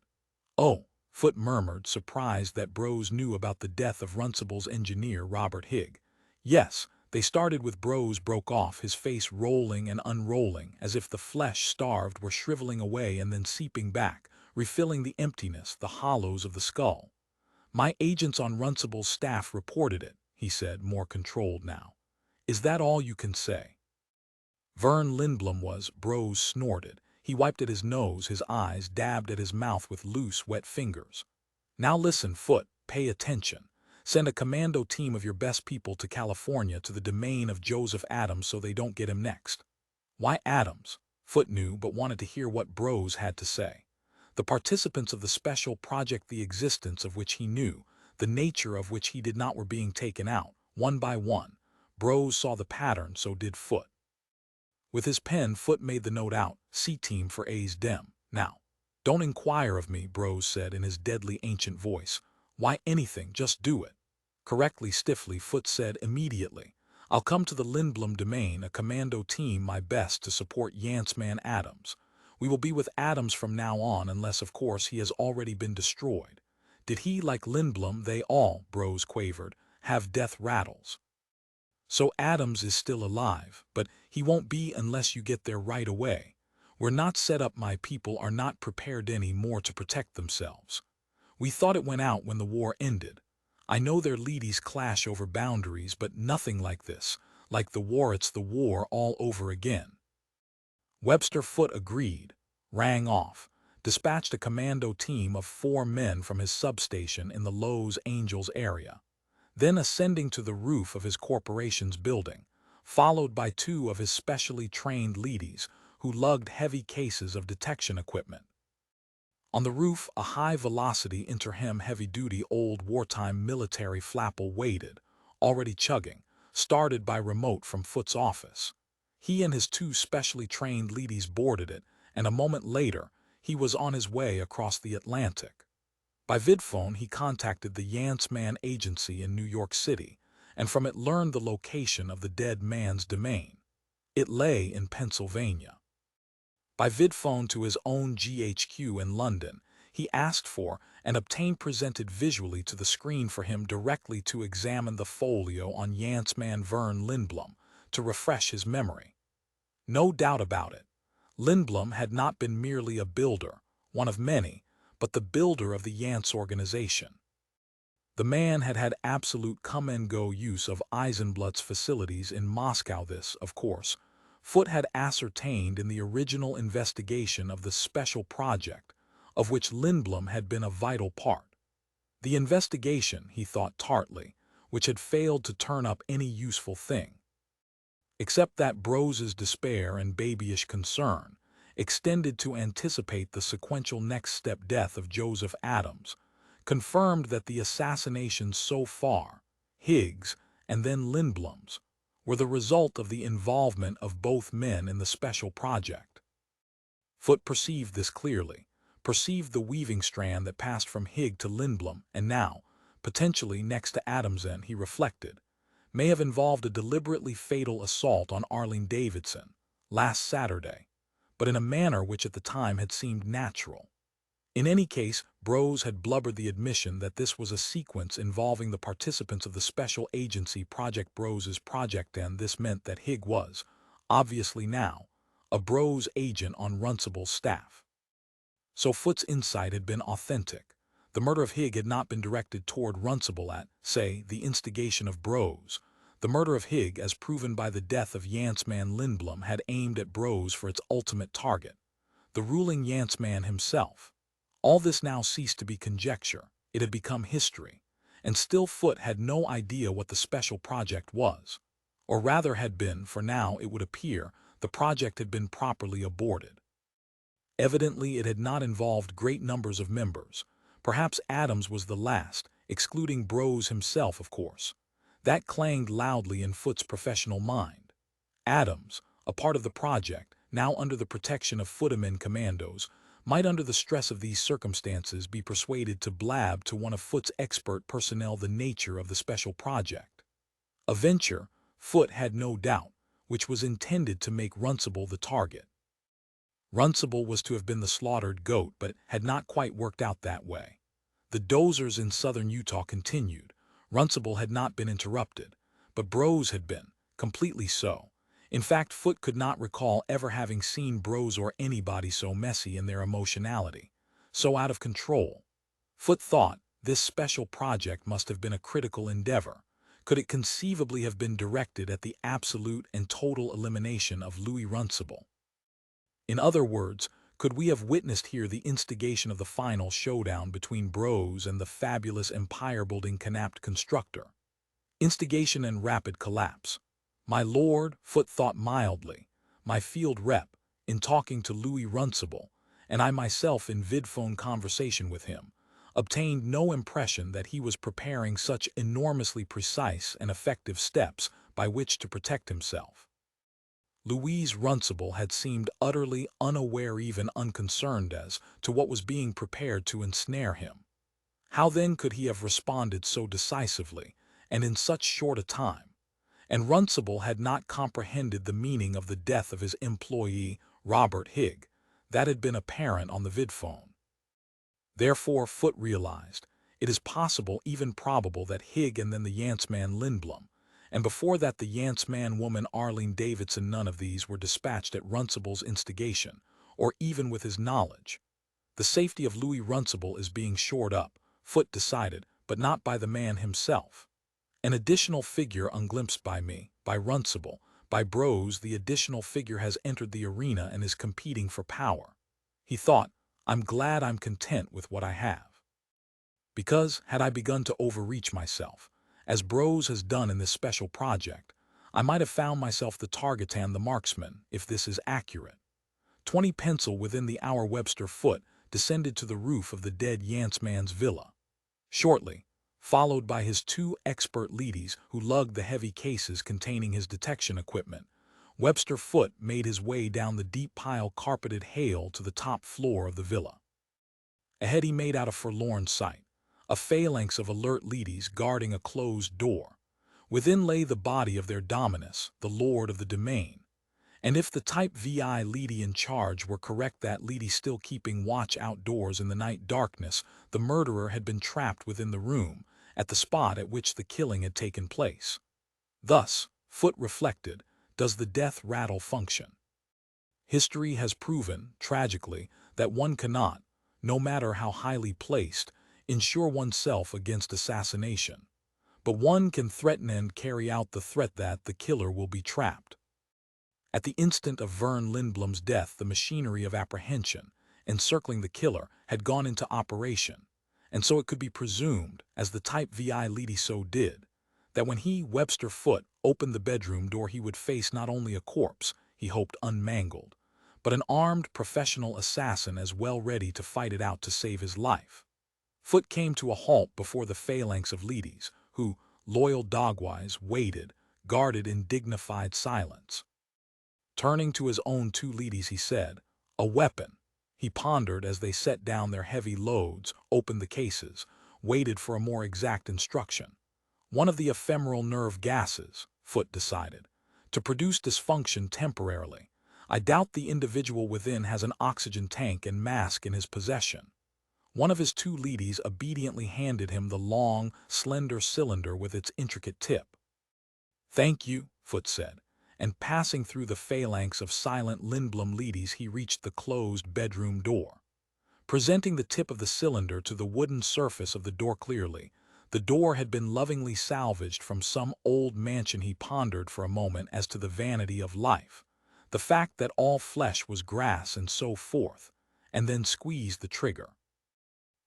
Speaker 1: "Oh," Foote murmured, surprised that Bros knew about the death of Runcible's engineer, Robert Higg. "Yes, they started with." Bros broke off, his face rolling and unrolling, as if the flesh starved were shriveling away and then seeping back, refilling the emptiness, the hollows of the skull. "My agents on Runcible's staff reported it," he said, more controlled now. "Is that all you can say?" Vern Lindblom was. Bros snorted. He wiped at his nose, his eyes dabbed at his mouth with loose, wet fingers. "Now listen, Foote, pay attention. Send a commando team of your best people to California, to the domain of Joseph Adams, so they don't get him next." Why Adams? Foote knew, but wanted to hear what Bros had to say. The participants of the special project, the existence of which he knew, the nature of which he did not, were being taken out, one by one. Bros saw the pattern, so did Foote. With his pen, Foote made the note out, "C-Team for A's Dem." "Now, don't inquire of me," Bros said in his deadly ancient voice. "Why anything, just do it." Correctly, stiffly, Foote said immediately, "I'll come to the Lindblom domain, a commando team, my best, to support Yance man Adams. We will be with Adams from now on, unless, of course, he has already been destroyed. Did he, like Lindblom, they all," Bros quavered, "have death rattles? So Adams is still alive, but he won't be unless you get there right away. We're not set up, my people are not prepared any more to protect themselves. We thought it went out when the war ended. I know their ladies clash over boundaries, but nothing like this. Like the war, it's the war all over again." Webster Foote agreed, rang off, dispatched a commando team of 4 men from his substation in the Los Angeles area. Then ascending to the roof of his corporation's building, followed by 2 of his specially trained ladies who lugged heavy cases of detection equipment. On the roof, a high-velocity Interhem heavy-duty old wartime military flapple waited, already chugging, started by remote from Foote's office. He and his 2 specially trained ladies boarded it, and a moment later, he was on his way across the Atlantic. By vidphone, he contacted the Yance Man Agency in New York City, and from it learned the location of the dead man's domain. It lay in Pennsylvania. By vidphone to his own GHQ in London, he asked for and obtained presented visually to the screen for him directly to examine the folio on Yance man Vern Lindblom to refresh his memory. No doubt about it, Lindblom had not been merely a builder, one of many, but the builder of the Yance organization. The man had had absolute come-and-go use of Eisenblatt's facilities in Moscow. This, of course, Foote had ascertained in the original investigation of the special project, of which Lindblom had been a vital part. The investigation, he thought tartly, which had failed to turn up any useful thing. Except that Brose's despair and babyish concern extended to anticipate the sequential next-step death of Joseph Adams, confirmed that the assassinations so far, Higgs and then Lindblom's, were the result of the involvement of both men in the special project. Foote perceived this clearly, perceived the weaving strand that passed from Higg to Lindblom, and now, potentially next to Adamson, he reflected, may have involved a deliberately fatal assault on Arlene Davidson last Saturday, but in a manner which at the time had seemed natural. In any case, Brose had blubbered the admission that this was a sequence involving the participants of the special agency Project Brose's project, and this meant that Higg was, obviously now, a Brose agent on Runcible's staff. So Foote's insight had been authentic. The murder of Higg had not been directed toward Runcible at, say, the instigation of Brose. The murder of Higg, as proven by the death of Yancman Lindblom, had aimed at Brose for its ultimate target, the ruling Yancman himself. All this now ceased to be conjecture. It had become history, and still Foote had no idea what the special project was. Or rather had been, for now it would appear the project had been properly aborted. Evidently it had not involved great numbers of members. Perhaps Adams was the last, excluding Brose himself, of course. That clanged loudly in Foote's professional mind. Adams, a part of the project, now under the protection of Footeman commandos, might under the stress of these circumstances be persuaded to blab to one of Foote's expert personnel the nature of the special project. A venture, Foote had no doubt, which was intended to make Runcible the target. Runcible was to have been the slaughtered goat, but had not quite worked out that way. The dozers in southern Utah continued. Runcible had not been interrupted, but Brose had been, completely so. In fact, Foote could not recall ever having seen Brose or anybody so messy in their emotionality, so out of control. Foote thought this special project must have been a critical endeavor. Could it conceivably have been directed at the absolute and total elimination of Louis Runcible? In other words, could we have witnessed here the instigation of the final showdown between Brose and the fabulous empire-building Knapp constructor? Instigation and rapid collapse. My lord, Foote thought mildly, my field rep, in talking to Louis Runcible, and I myself in vidphone conversation with him, obtained no impression that he was preparing such enormously precise and effective steps by which to protect himself. Louis Runcible had seemed utterly unaware, even unconcerned as to what was being prepared to ensnare him. How then could he have responded so decisively and in such short a time? And Runcible had not comprehended the meaning of the death of his employee, Robert Higg. That had been apparent on the vidphone. Therefore, Foote realized, it is possible, even probable, that Higg and then the Yancman Lindblom, and before that the Yancman woman Arlene Davidson, none of these were dispatched at Runcible's instigation, or even with his knowledge. The safety of Louis Runcible is being shored up, Foote decided, but not by the man himself. An additional figure unglimpsed by me, by Runcible, by Brose, the additional figure has entered the arena and is competing for power. He thought, I'm glad I'm content with what I have. Because, had I begun to overreach myself, as Brose has done in this special project, I might have found myself the targetan, the marksman, if this is accurate. 20 pencil within the hour Webster Foote descended to the roof of the dead Yancman's villa. Shortly, followed by his 2 expert leadies who lugged the heavy cases containing his detection equipment, Webster Foote made his way down the deep pile-carpeted hail to the top floor of the villa. Ahead he made out a forlorn sight, a phalanx of alert leadies guarding a closed door. Within lay the body of their dominus, the lord of the domain. And if the type VI leady in charge were correct, that leady still keeping watch outdoors in the night darkness, the murderer had been trapped within the room, at the spot at which the killing had taken place. Thus, Foote reflected, does the death rattle function. History has proven, tragically, that one cannot, no matter how highly placed, insure oneself against assassination. But one can threaten and carry out the threat that the killer will be trapped. At the instant of Vern Lindblom's death, the machinery of apprehension, encircling the killer, had gone into operation, and so it could be presumed, as the type VI Leedy so did, that when he, Webster Foote, opened the bedroom door he would face not only a corpse, he hoped unmangled, but an armed professional assassin as well ready to fight it out to save his life. Foote came to a halt before the phalanx of Leedys, who, loyal dogwise, waited, guarded in dignified silence. Turning to his own two Leedys, he said, "A weapon." He pondered as they set down their heavy loads, opened the cases, waited for a more exact instruction. One of the ephemeral nerve gases, Foote decided, to produce dysfunction temporarily. I doubt the individual within has an oxygen tank and mask in his possession. One of his two Leedys obediently handed him the long, slender cylinder with its intricate tip. "Thank you," Foote said, and passing through the phalanx of silent Lindblom Leedys he reached the closed bedroom door. Presenting the tip of the cylinder to the wooden surface of the door clearly, the door had been lovingly salvaged from some old mansion. He pondered for a moment as to the vanity of life, the fact that all flesh was grass and so forth, and then squeezed the trigger.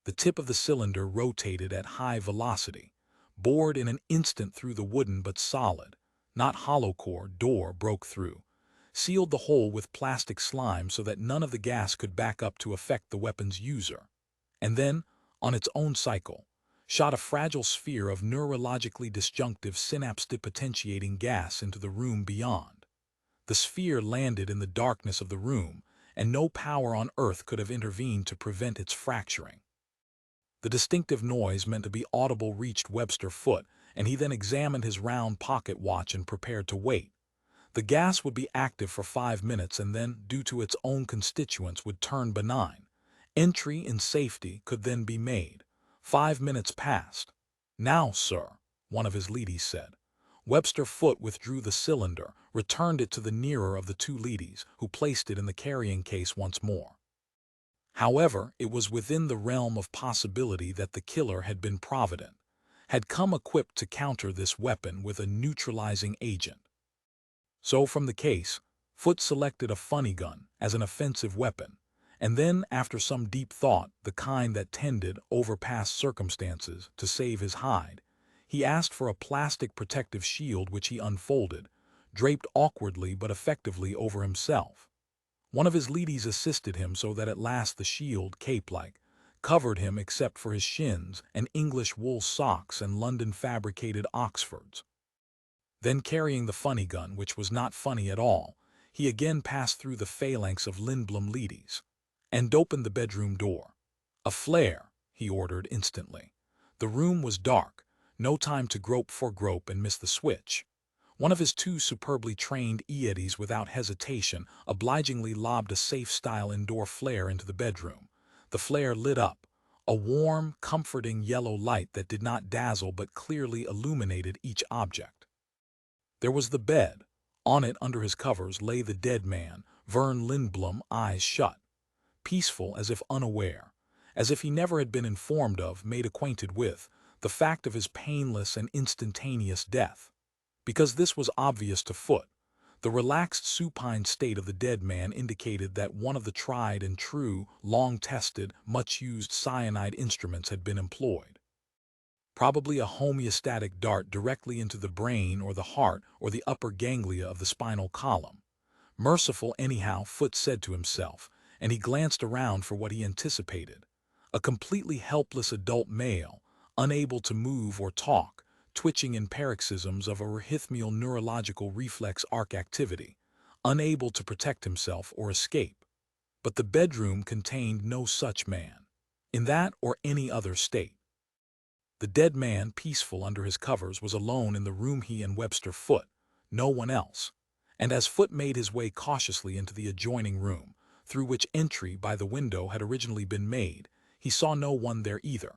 Speaker 1: The tip of the cylinder rotated at high velocity, bored in an instant through the wooden but solid, not hollow core door broke through, sealed the hole with plastic slime so that none of the gas could back up to affect the weapon's user, and then, on its own cycle, shot a fragile sphere of neurologically disjunctive synapse-depotentiating gas into the room beyond. The sphere landed in the darkness of the room, and no power on earth could have intervened to prevent its fracturing. The distinctive noise meant to be audible reached Webster Foote, and he then examined his round pocket watch and prepared to wait. The gas would be active for 5 minutes and then, due to its own constituents, would turn benign. Entry in safety could then be made. 5 minutes passed. "Now, sir," one of his Leedys said. Webster Foote withdrew the cylinder, returned it to the nearer of the two Leedys, who placed it in the carrying case once more. However, it was within the realm of possibility that the killer had been provident, had come equipped to counter this weapon with a neutralizing agent. So from the case, Foote selected a funny gun as an offensive weapon, and then, after some deep thought, the kind that tended, over past circumstances, to save his hide, he asked for a plastic protective shield which he unfolded, draped awkwardly but effectively over himself. One of his Leedys assisted him so that at last the shield, cape-like, covered him except for his shins and English wool socks and London-fabricated Oxfords. Then, carrying the funny gun, which was not funny at all, he again passed through the phalanx of Lindblom Leedys, and opened the bedroom door. "A flare," he ordered instantly. The room was dark, no time to grope and miss the switch. One of his two superbly trained Yetis without hesitation obligingly lobbed a safe-style indoor flare into the bedroom. The flare lit up, a warm, comforting yellow light that did not dazzle but clearly illuminated each object. There was the bed. On it, under his covers, lay the dead man, Vern Lindblom, eyes shut, peaceful as if unaware, as if he never had been informed of, made acquainted with, the fact of his painless and instantaneous death. Because this was obvious to Foote, the relaxed supine state of the dead man indicated that one of the tried and true, long-tested, much-used cyanide instruments had been employed. Probably a homeostatic dart directly into the brain or the heart or the upper ganglia of the spinal column. Merciful anyhow, Foote said to himself, and he glanced around for what he anticipated. A completely helpless adult male, unable to move or talk, twitching in paroxysms of a rhythmial neurological reflex arc activity, unable to protect himself or escape. But the bedroom contained no such man, in that or any other state. The dead man, peaceful under his covers, was alone in the room, he and Webster Foote, no one else. And as Foote made his way cautiously into the adjoining room, through which entry by the window had originally been made, he saw no one there either.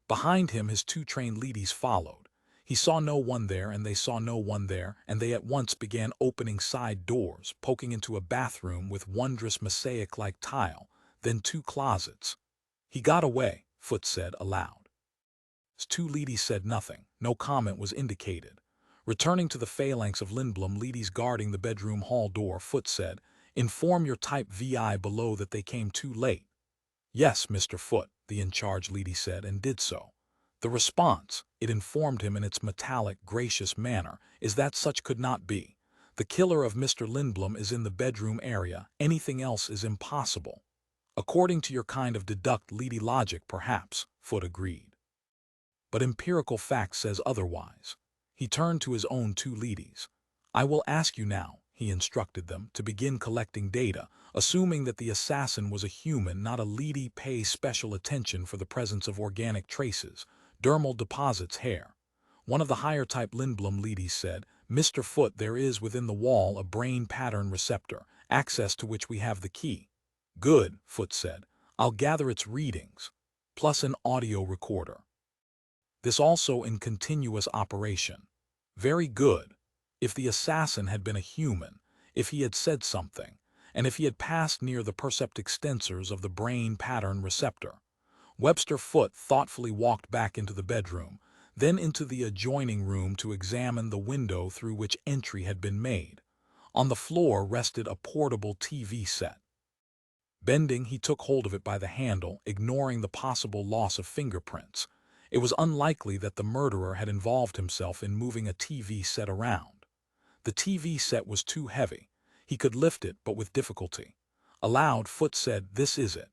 Speaker 1: Behind him his two trained Leedys followed. He saw no one there, and they saw no one there, and they at once began opening side doors, poking into a bathroom with wondrous mosaic-like tile, then 2 closets. "He got away," Foote said aloud. His two Leedys said nothing. No comment was indicated. Returning to the phalanx of Lindblom Leedys guarding the bedroom hall door, Foote said, "Inform your type VI below that they came too late." "Yes, Mr. Foote." the in-charge leady said, and did so. The response, it informed him in its metallic, gracious manner, is that such could not be. The killer of Mr. Lindblom is in the bedroom area. Anything else is impossible. According to your kind of deduct leady logic, perhaps, Foot agreed. But empirical fact says otherwise. He turned to his own two leadies. I will ask you now, he instructed them, to begin collecting data, assuming that the assassin was a human, not a leady. Pay special attention for the presence of organic traces, dermal deposits, hair. One of the higher type Lindblom leadies said, Mr. Foot, there is within the wall a brain pattern receptor, access to which we have the key. Good, Foot said. I'll gather its readings, plus an audio recorder. This also in continuous operation. Very good. If the assassin had been a human, if he had said something, and if he had passed near the perceptic extensors of the brain pattern receptor. Webster Foote thoughtfully walked back into the bedroom, then into the adjoining room to examine the window through which entry had been made. On the floor rested a portable TV set. Bending, he took hold of it by the handle, ignoring the possible loss of fingerprints. It was unlikely that the murderer had involved himself in moving a TV set around. The TV set was too heavy. He could lift it, but with difficulty. Aloud, Foote said, "This is it."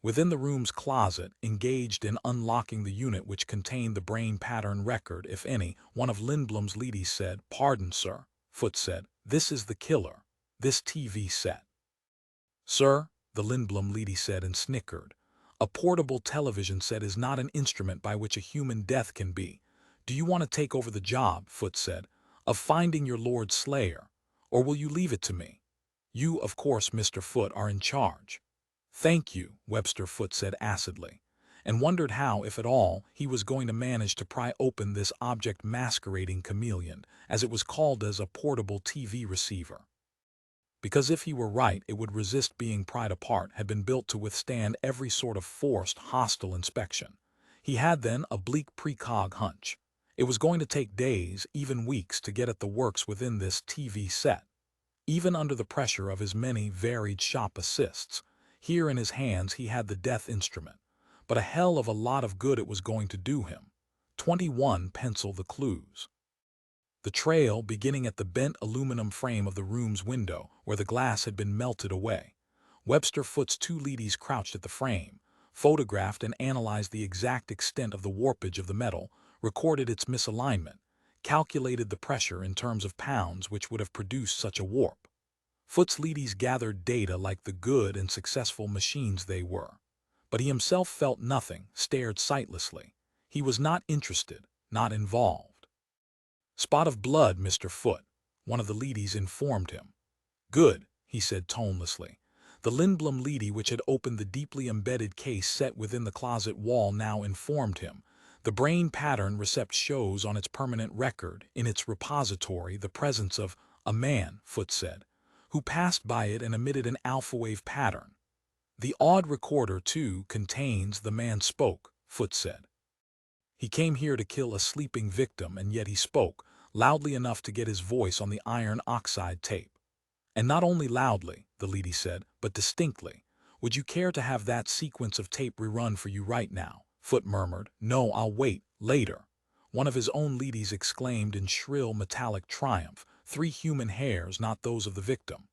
Speaker 1: Within the room's closet, engaged in unlocking the unit which contained the brain pattern record, if any, one of Lindblom's leadies said, "Pardon, sir," Foote said, "this is the killer, this TV set." "Sir," the Lindblom leady said and snickered. "A portable television set is not an instrument by which a human death can be. Do you want to take over the job," Foote said, "of finding your Lord's slayer, or will you leave it to me? You, of course, Mr. Foote, are in charge." "Thank you," Webster Foote said acidly, and wondered how, if at all, he was going to manage to pry open this object masquerading chameleon, as it was called, as a portable TV receiver. Because if he were right, it would resist being pried apart, had been built to withstand every sort of forced, hostile inspection. He had then a bleak precog hunch. It was going to take days, even weeks, to get at the works within this TV set. Even under the pressure of his many varied shop assists, here in his hands he had the death instrument. But a hell of a lot of good it was going to do him. 21. Pencil the clues. The trail beginning at the bent aluminum frame of the room's window, where the glass had been melted away. Webster Foote's two leadies crouched at the frame, photographed and analyzed the exact extent of the warpage of the metal, recorded its misalignment, calculated the pressure in terms of pounds which would have produced such a warp. Foote's leadies gathered data like the good and successful machines they were. But he himself felt nothing, stared sightlessly. He was not interested, not involved. "Spot of blood, Mr. Foote," one of the leadies informed him. "Good," he said tonelessly. The Lindblom leady which had opened the deeply embedded case set within the closet wall now informed him. The brain pattern recept shows on its permanent record, in its repository, the presence of a man, Foote said, who passed by it and emitted an alpha-wave pattern. The odd recorder, too, contains the man spoke, Foote said. He came here to kill a sleeping victim, and yet he spoke, loudly enough to get his voice on the iron oxide tape. And not only loudly, the leady said, but distinctly. "Would you care to have that sequence of tape rerun for you right now?" Foote murmured. "No, I'll wait, later." One of his own leadies exclaimed in shrill metallic triumph, 3 human hairs, not those of the victim.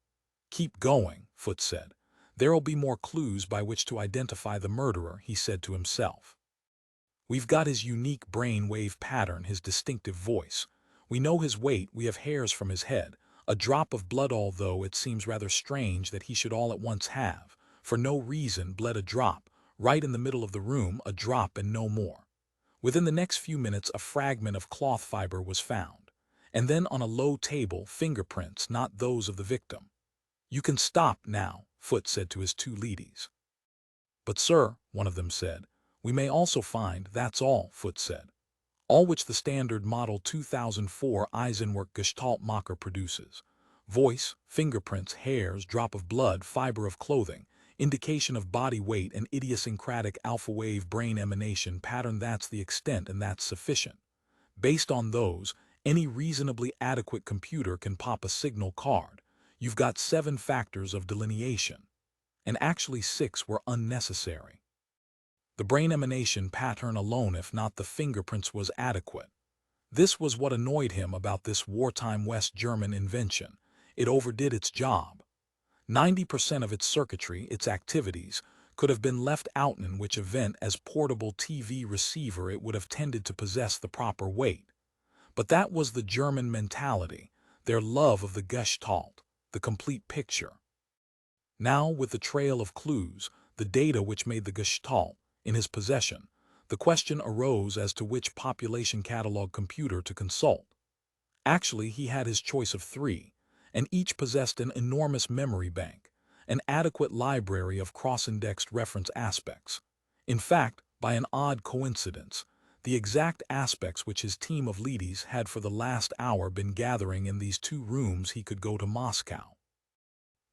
Speaker 1: "Keep going," Foote said. "There'll be more clues by which to identify the murderer," he said to himself. "We've got his unique brain wave pattern, his distinctive voice. We know his weight, we have hairs from his head. A drop of blood, although it seems rather strange that he should all at once have, for no reason, bled a drop, right in the middle of the room, a drop and no more. Within the next few minutes a fragment of cloth fiber was found. And then on a low table, fingerprints, not those of the victim. "You can stop now," Foote said to his two leadies. "But sir," one of them said, "we may also find," "That's all," Foote said. "All which the standard model 2004 Eisenwerk Gestaltmacher produces. Voice, fingerprints, hairs, drop of blood, fiber of clothing, indication of body weight and idiosyncratic alpha-wave brain emanation pattern. That's the extent, and that's sufficient. Based on those, any reasonably adequate computer can pop a signal card. You've got 7 factors of delineation." And actually 6 were unnecessary. The brain emanation pattern alone, if not the fingerprints, was adequate. This was what annoyed him about this wartime West German invention. It overdid its job. 90% of its circuitry, its activities, could have been left out, in which event as portable TV receiver it would have tended to possess the proper weight. But that was the German mentality, their love of the Gestalt, the complete picture. Now, with the trail of clues, the data which made the Gestalt, in his possession, the question arose as to which population catalog computer to consult. Actually, he had his choice of three, and each possessed an enormous memory bank, an adequate library of cross-indexed reference aspects. In fact, by an odd coincidence, the exact aspects which his team of leadies had for the last hour been gathering in these two rooms he could go to Moscow.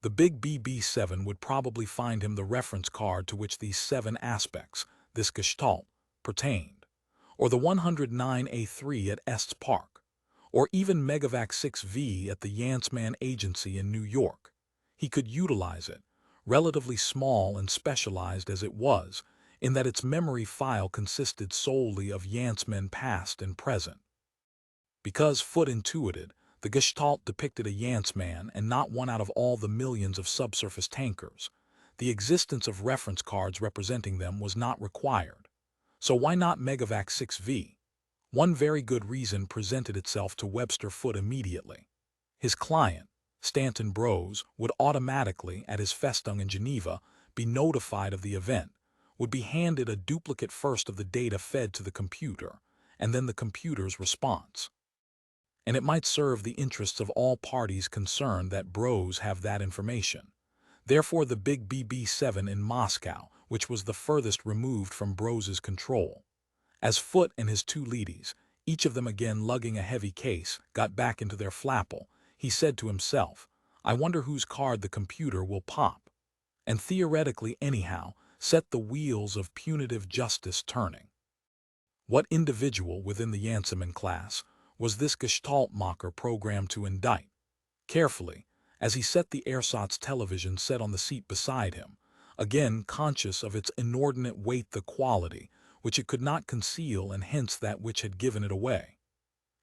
Speaker 1: The big BB7 would probably find him the reference card to which these 7 aspects, this Gestalt, pertained, or the 109A3 at Estes Park, or even Megavac 6V at the Yansman Agency in New York. He could utilize it, relatively small and specialized as it was, in that its memory file consisted solely of Yansmen past and present. Because Foote intuited, the Gestalt depicted a Yansman and not one out of all the millions of subsurface tankers. The existence of reference cards representing them was not required. So why not Megavac 6V? One very good reason presented itself to Webster Foote immediately. His client, Stanton Brose, would automatically, at his Festung in Geneva, be notified of the event, would be handed a duplicate first of the data fed to the computer, and then the computer's response. And it might serve the interests of all parties concerned that Brose have that information. Therefore the big BB7 in Moscow, which was the furthest removed from Brose's control. As Foote and his two leadies, each of them again lugging a heavy case, got back into their flapple, he said to himself, "I wonder whose card the computer will pop," and theoretically anyhow set the wheels of punitive justice turning. What individual within the Yanseman class was this Gestaltmacher programmed to indict? Carefully, as he set the ersatz television set on the seat beside him, again conscious of its inordinate weight, the quality which it could not conceal and hence that which had given it away.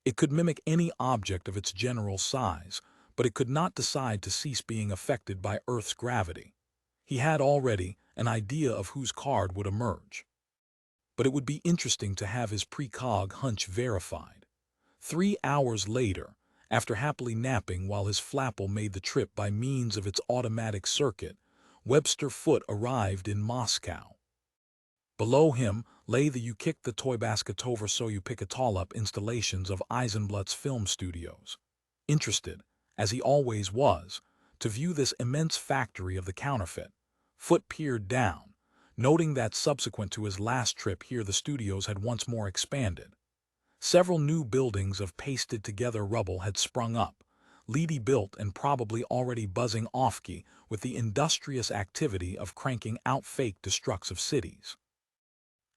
Speaker 1: It could mimic any object of its general size, but it could not decide to cease being affected by Earth's gravity. He had already an idea of whose card would emerge. But it would be interesting to have his precog hunch verified. 3 hours later, after happily napping while his flapple made the trip by means of its automatic circuit, Webster Foote arrived in Moscow. Below him lay the You Kick the Toy Basket Over So You Pick It All Up installations of Eisenblatt's film studios. Interested, as he always was, to view this immense factory of the counterfeit, Foote peered down, noting that subsequent to his last trip here the studios had once more expanded. Several new buildings of pasted-together rubble had sprung up, leady built and probably already buzzing off-key with the industrious activity of cranking out fake destructs of cities.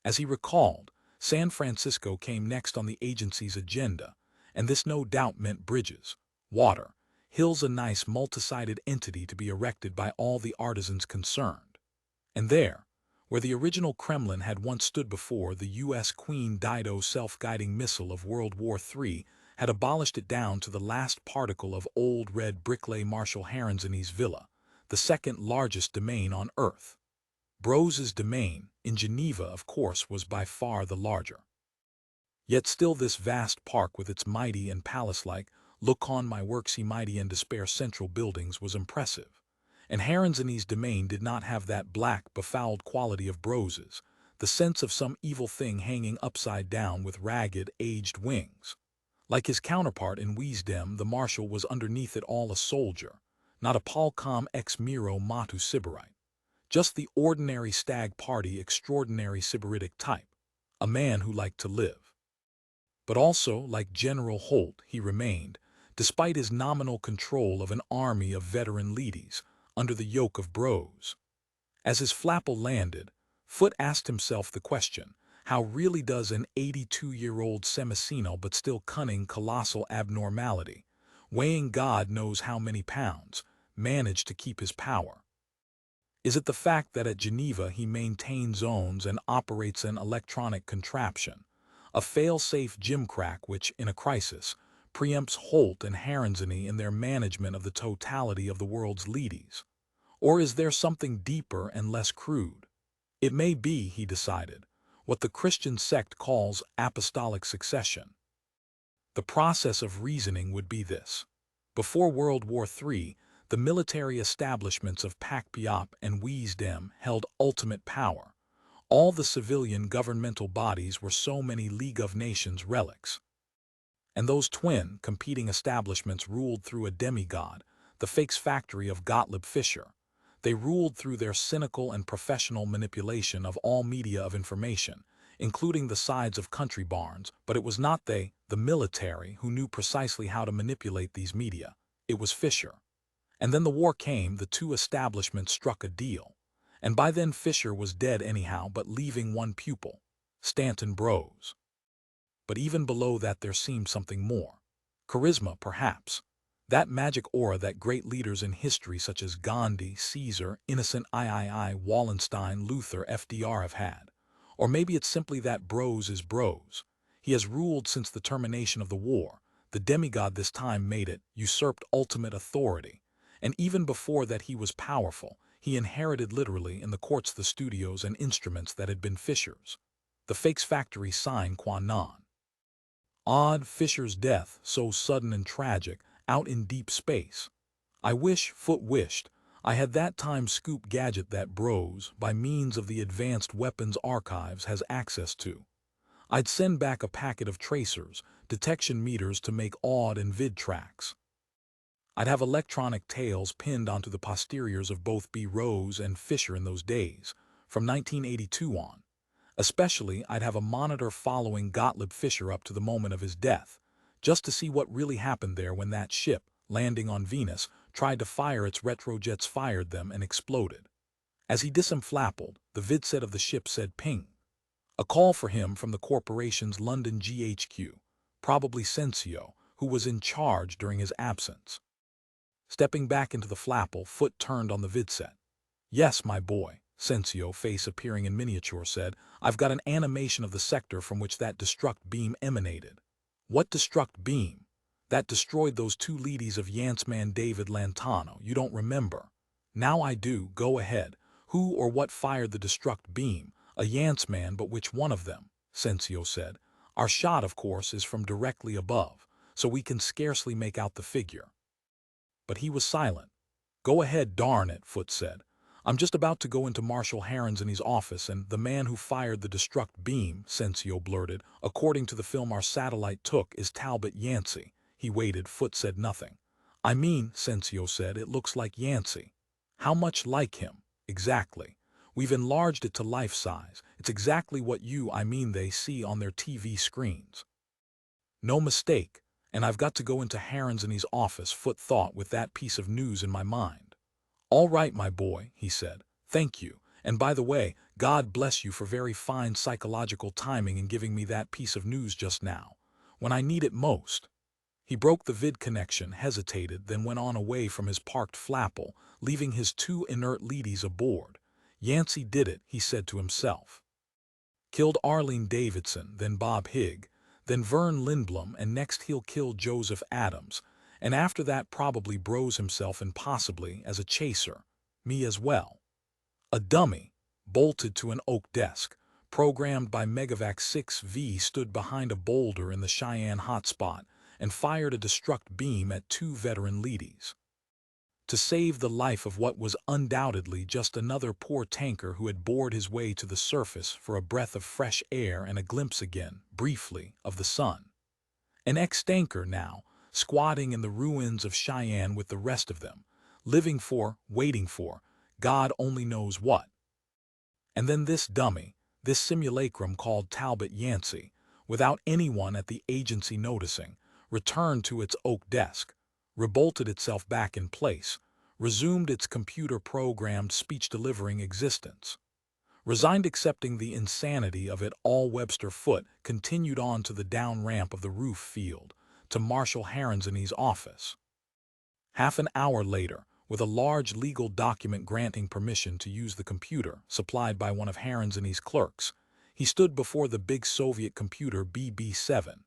Speaker 1: As he recalled, San Francisco came next on the agency's agenda, and this no doubt meant bridges, water, hills, a nice multi-sided entity to be erected by all the artisans concerned. And there, where the original Kremlin had once stood before, the U.S. Queen Dido self-guiding missile of World War III had abolished it down to the last particle of old red bricklay Marshal Herrenzinni's villa, the second largest domain on Earth. Brose's domain, in Geneva, of course, was by far the larger. Yet still this vast park with its mighty and palace-like, look-on-my-worksy mighty and despair central buildings was impressive. And Herrenzinni's domain did not have that black, befouled quality of Brose's, the sense of some evil thing hanging upside down with ragged, aged wings. Like his counterpart in Wiesdem, the Marshal was underneath it all a soldier, not a Palcom ex Miro Matu Sybarite. Just the ordinary stag party extraordinary Sybaritic type, a man who liked to live. But also, like General Holt, he remained, despite his nominal control of an army of veteran leadies, under the yoke of Brose. As his flapple landed, Foote asked himself the question, how really does an 82-year-old semisenile but still cunning colossal abnormality, weighing God knows how many pounds, manage to keep his power? Is it the fact that at Geneva he maintains zones and operates an electronic contraption, a fail-safe gimcrack which, in a crisis, preempts Holt and Haranzani in their management of the totality of the world's leadys? Or is there something deeper and less crude? It may be, he decided, what the Christian sect calls apostolic succession. The process of reasoning would be this. Before World War III, the military establishments of Pac Piop and Wisdom held ultimate power. All the civilian governmental bodies were so many League of Nations relics. And those twin, competing establishments ruled through a demigod, the fakes factory of Gottlieb Fischer. They ruled through their cynical and professional manipulation of all media of information, including the sides of country barns, but it was not they, the military, who knew precisely how to manipulate these media. It was Fischer. And then the war came, the two establishments struck a deal. And by then Fischer was dead anyhow, but leaving one pupil, Stanton Bros. But even below that there seemed something more. Charisma, perhaps. That magic aura that great leaders in history such as Gandhi, Caesar, Innocent III, Wallenstein, Luther, FDR have had. Or maybe it's simply that Bros is Bros. He has ruled since the termination of the war. The demigod this time made it, usurped ultimate authority. And even before that he was powerful. He inherited literally in the courts the studios and instruments that had been Fischer's. The fakes factory sine qua non. Odd, Fischer's death, so sudden and tragic, out in deep space. I wish, Foot wished, I had that time scoop gadget that Bros, by means of the advanced weapons archives, has access to. I'd send back a packet of tracers, detection meters to make odd and vid tracks. I'd have electronic tails pinned onto the posteriors of both B. Rose and Fischer in those days, from 1982 on. Especially, I'd have a monitor following Gottlieb Fischer up to the moment of his death, just to see what really happened there when that ship, landing on Venus, tried to fire its retrojets, fired them, and exploded. As he disemflappled, the vidset of the ship said ping. A call for him from the corporation's London GHQ, probably Sensio, who was in charge during his absence. Stepping back into the flapple, Foot turned on the vidset. Yes, my boy, Sensio, face appearing in miniature, said, I've got an animation of the sector from which that destruct beam emanated. What destruct beam? That destroyed those two leadies of Yancman David Lantano. You don't remember? Now I do. Go ahead. Who or what fired the destruct beam? A Yancman, but which one of them? Sensio said. Our shot, of course, is from directly above, so we can scarcely make out the figure. But he was silent. Go ahead, darn it, Foot said. I'm just about to go into Marshal Haranzani's office, and the man who fired the destruct beam, Sensio blurted, according to the film our satellite took, is Talbot Yancey. He waited. Foot said nothing. I mean, Sensio said, it looks like Yancey. How much like him? Exactly. We've enlarged it to life size. It's exactly what they see on their TV screens. No mistake. And I've got to go into Haranzani's office, Foot thought, with that piece of news in my mind. All right, my boy, he said. Thank you. And by the way, God bless you for very fine psychological timing in giving me that piece of news just now, when I need it most. He broke the vid connection, hesitated, then went on away from his parked flapple, leaving his two inert leadies aboard. Yancey did it, he said to himself. Killed Arlene Davidson, then Bob Higg, then Vern Lindblom, and next he'll kill Joseph Adams, and after that probably Bros himself, and possibly, as a chaser, me as well. A dummy, bolted to an oak desk, programmed by Megavac 6V, stood behind a boulder in the Cheyenne hotspot and fired a destruct beam at two veteran leadies. To save the life of what was undoubtedly just another poor tanker who had bored his way to the surface for a breath of fresh air and a glimpse again, briefly, of the sun. An ex-tanker now, squatting in the ruins of Cheyenne with the rest of them, living for, waiting for, God only knows what. And then this dummy, this simulacrum called Talbot Yancey, without anyone at the agency noticing, returned to its oak desk, rebolted itself back in place, resumed its computer-programmed speech-delivering existence. Resigned, accepting the insanity of it all, Webster Foot continued on to the down ramp of the roof field, to Marshal Haranzani's office. Half an hour later, with a large legal document granting permission to use the computer, supplied by one of Haranzani's clerks. He stood before the big Soviet computer BB-7,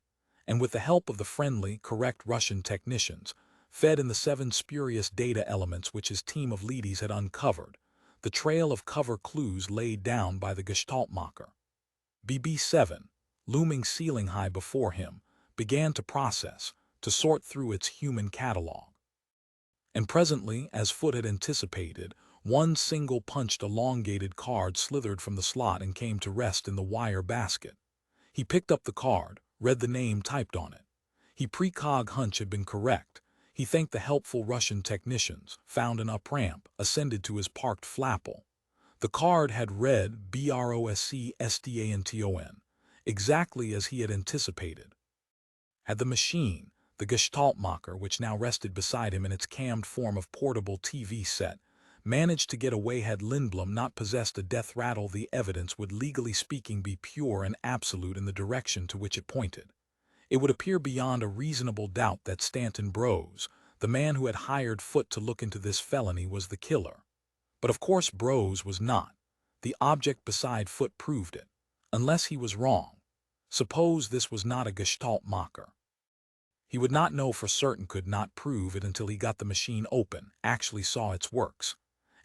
Speaker 1: and with the help of the friendly, correct Russian technicians, fed in the 7 spurious data elements which his team of leadies had uncovered, the trail of cover clues laid down by the Gestaltmacher. BB-7, looming ceiling high before him, began to process, to sort through its human catalog. And presently, as Foote had anticipated, one single punched elongated card slithered from the slot and came to rest in the wire basket. He picked up the card, read the name typed on it. His precog hunch had been correct. He thanked the helpful Russian technicians, found an up-ramp, ascended to his parked flapple. The card had read BROSCSTANTON, exactly as he had anticipated. Had the machine, the Gestaltmacher, which now rested beside him in its cammed form of portable TV set, managed to get away, had Lindblom not possessed a death rattle, the evidence would, legally speaking, be pure and absolute in the direction to which it pointed. It would appear beyond a reasonable doubt that Stanton Brose, the man who had hired Foote to look into this felony, was the killer. But of course Brose was not. The object beside Foote proved it. Unless he was wrong. Suppose this was not a Gestaltmacher. He would not know for certain, could not prove it until he got the machine open, actually saw its works.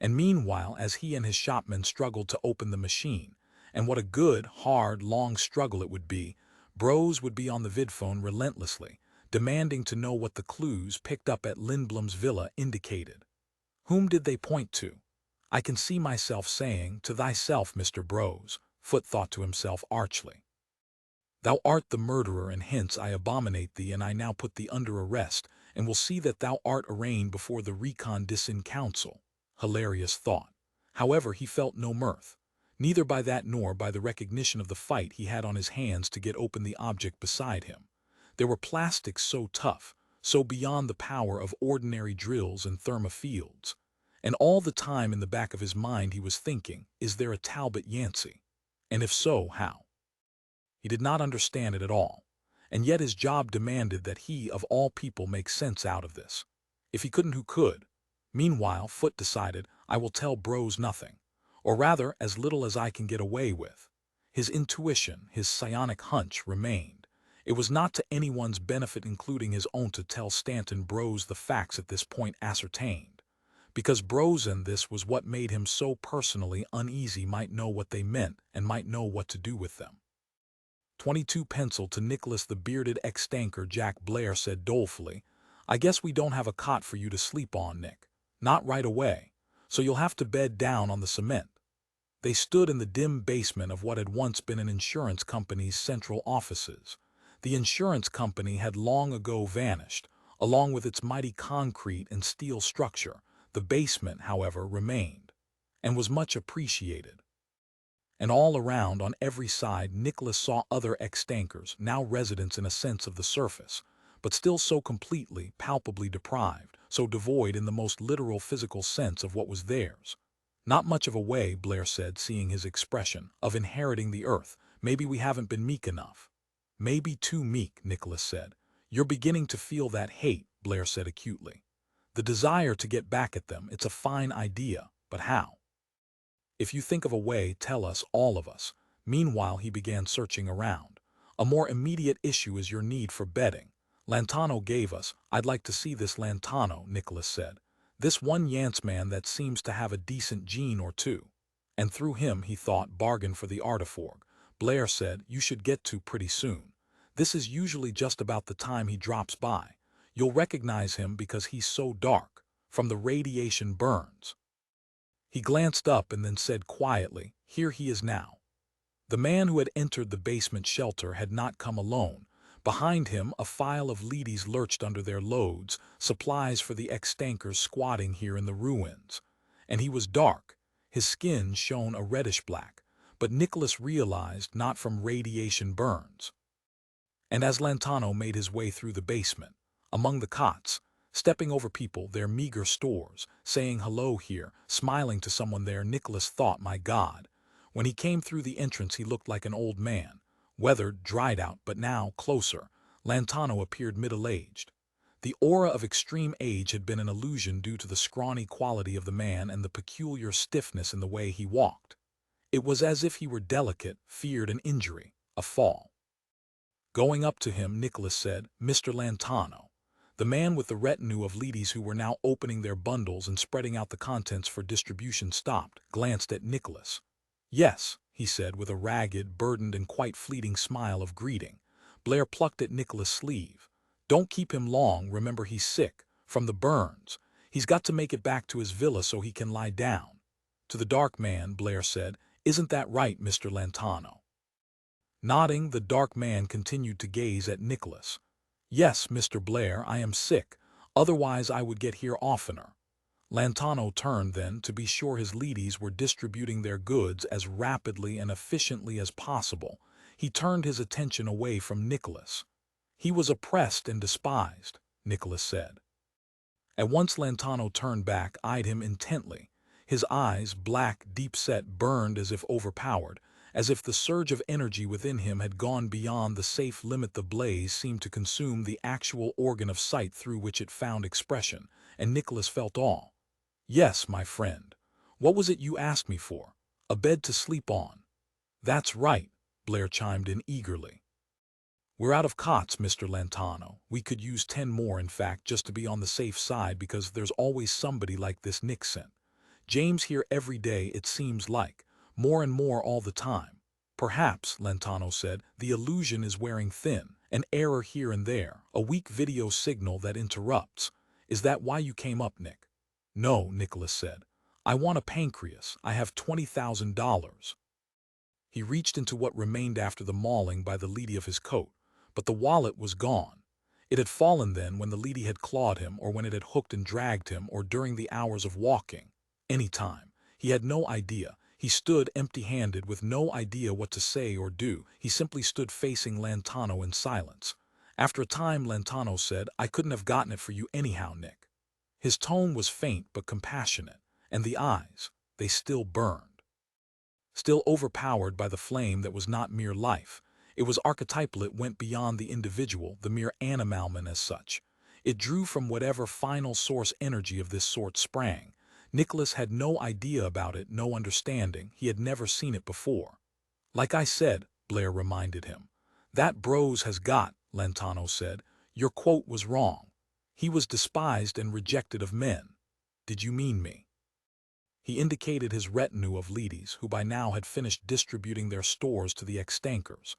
Speaker 1: And meanwhile, as he and his shopmen struggled to open the machine, and what a good, hard, long struggle it would be, Brose would be on the vidphone relentlessly, demanding to know what the clues picked up at Lindblom's villa indicated. Whom did they point to? I can see myself saying, "To thyself, Mr. Brose," Foote thought to himself archly. "Thou art the murderer, and hence I abominate thee, and I now put thee under arrest, and will see that thou art arraigned before the Recondiscin Council." Hilarious thought. However, he felt no mirth, neither by that nor by the recognition of the fight he had on his hands to get open the object beside him. There were plastics so tough, so beyond the power of ordinary drills and thermofields. And all the time in the back of his mind he was thinking, is there a Talbot Yancey? And if so, how? He did not understand it at all, and yet his job demanded that he, of all people, make sense out of this. If he couldn't, who could? Meanwhile, Foote decided, I will tell Brose nothing, or rather, as little as I can get away with. His intuition, his psionic hunch, remained. It was not to anyone's benefit, including his own, to tell Stanton Brose the facts at this point ascertained, because Brose, and this was what made him so personally uneasy, might know what they meant and might know what to do with them. 22 pencil to Nicholas. The bearded ex-stanker Jack Blair said dolefully, I guess we don't have a cot for you to sleep on, Nick. Not right away, so you'll have to bed down on the cement. They stood in the dim basement of what had once been an insurance company's central offices. The insurance company had long ago vanished, along with its mighty concrete and steel structure. The basement, however, remained, and was much appreciated. And all around, on every side, Nicholas saw other ex-stankers, now residents in a sense of the surface, but still so completely, palpably deprived, so devoid in the most literal physical sense of what was theirs. Not much of a way, Blair said, seeing his expression, of inheriting the earth. Maybe we haven't been meek enough. Maybe too meek, Nicholas said. You're beginning to feel that hate, Blair said acutely. The desire to get back at them, it's a fine idea, but how? If you think of a way, tell us, all of us. Meanwhile, he began searching around. A more immediate issue is your need for bedding. Lantano gave us. I'd like to see this Lantano, Nicholas said. This one Yance man that seems to have a decent gene or two. And through him, he thought, bargain for the artiforg. Blair said, you should get to pretty soon. This is usually just about the time he drops by. You'll recognize him because he's so dark, from the radiation burns. He glanced up and then said quietly, here he is now. The man who had entered the basement shelter had not come alone. Behind him, a file of leadies lurched under their loads, supplies for the ex-stankers squatting here in the ruins. And he was dark. His skin shone a reddish black, but Nicholas realized not from radiation burns. And as Lantano made his way through the basement, among the cots, stepping over people, their meager stores, saying hello here, smiling to someone there, Nicholas thought, my God. When he came through the entrance, he looked like an old man, weathered, dried out, but now, closer, Lantano appeared middle-aged. The aura of extreme age had been an illusion due to the scrawny quality of the man and the peculiar stiffness in the way he walked. It was as if he were delicate, feared an injury, a fall. Going up to him, Nicholas said, "Mr. Lantano." The man with the retinue of ladies who were now opening their bundles and spreading out the contents for distribution stopped, glanced at Nicholas. "Yes," he said with a ragged, burdened and quite fleeting smile of greeting. Blair plucked at Nicholas' sleeve. "Don't keep him long, remember he's sick, from the burns. He's got to make it back to his villa so he can lie down." To the dark man, Blair said, "Isn't that right, Mr. Lantano?" Nodding, the dark man continued to gaze at Nicholas. "Yes, Mr. Blair, I am sick, otherwise I would get here oftener." Lantano turned then to be sure his ladies were distributing their goods as rapidly and efficiently as possible. He turned his attention away from Nicholas. "He was oppressed and despised," Nicholas said. At once Lantano turned back, eyed him intently. His eyes, black, deep-set, burned as if overpowered, as if the surge of energy within him had gone beyond the safe limit. The blaze seemed to consume the actual organ of sight through which it found expression, and Nicholas felt awe. "Yes, my friend. What was it you asked me for? A bed to sleep on." "That's right," Blair chimed in eagerly. "We're out of cots, Mr. Lantano. We could use 10 more, in fact, just to be on the safe side, because there's always somebody like this Nick sent. James here every day, it seems like. More and more all the time." "Perhaps," Lantano said, "the illusion is wearing thin. An error here and there, a weak video signal that interrupts. Is that why you came up, Nick?" "No," Nicholas said. "I want a pancreas. I have $20,000. He reached into what remained after the mauling by the lady of his coat, but the wallet was gone. It had fallen then when the lady had clawed him, or when it had hooked and dragged him, or during the hours of walking. Any time. He had no idea. He stood empty-handed with no idea what to say or do. He simply stood facing Lantano in silence. After a time Lantano said, "I couldn't have gotten it for you anyhow, Nick." His tone was faint but compassionate, and the eyes, they still burned. Still overpowered by the flame that was not mere life. It was archetypal. It went beyond the individual, the mere animalman as such. It drew from whatever final source energy of this sort sprang. Nicholas had no idea about it, no understanding. He had never seen it before. "Like I said," Blair reminded him. "That Brose has got," Lantano said. "Your quote was wrong. He was despised and rejected of men." "Did you mean me?" He indicated his retinue of ladies, who by now had finished distributing their stores to the extankers.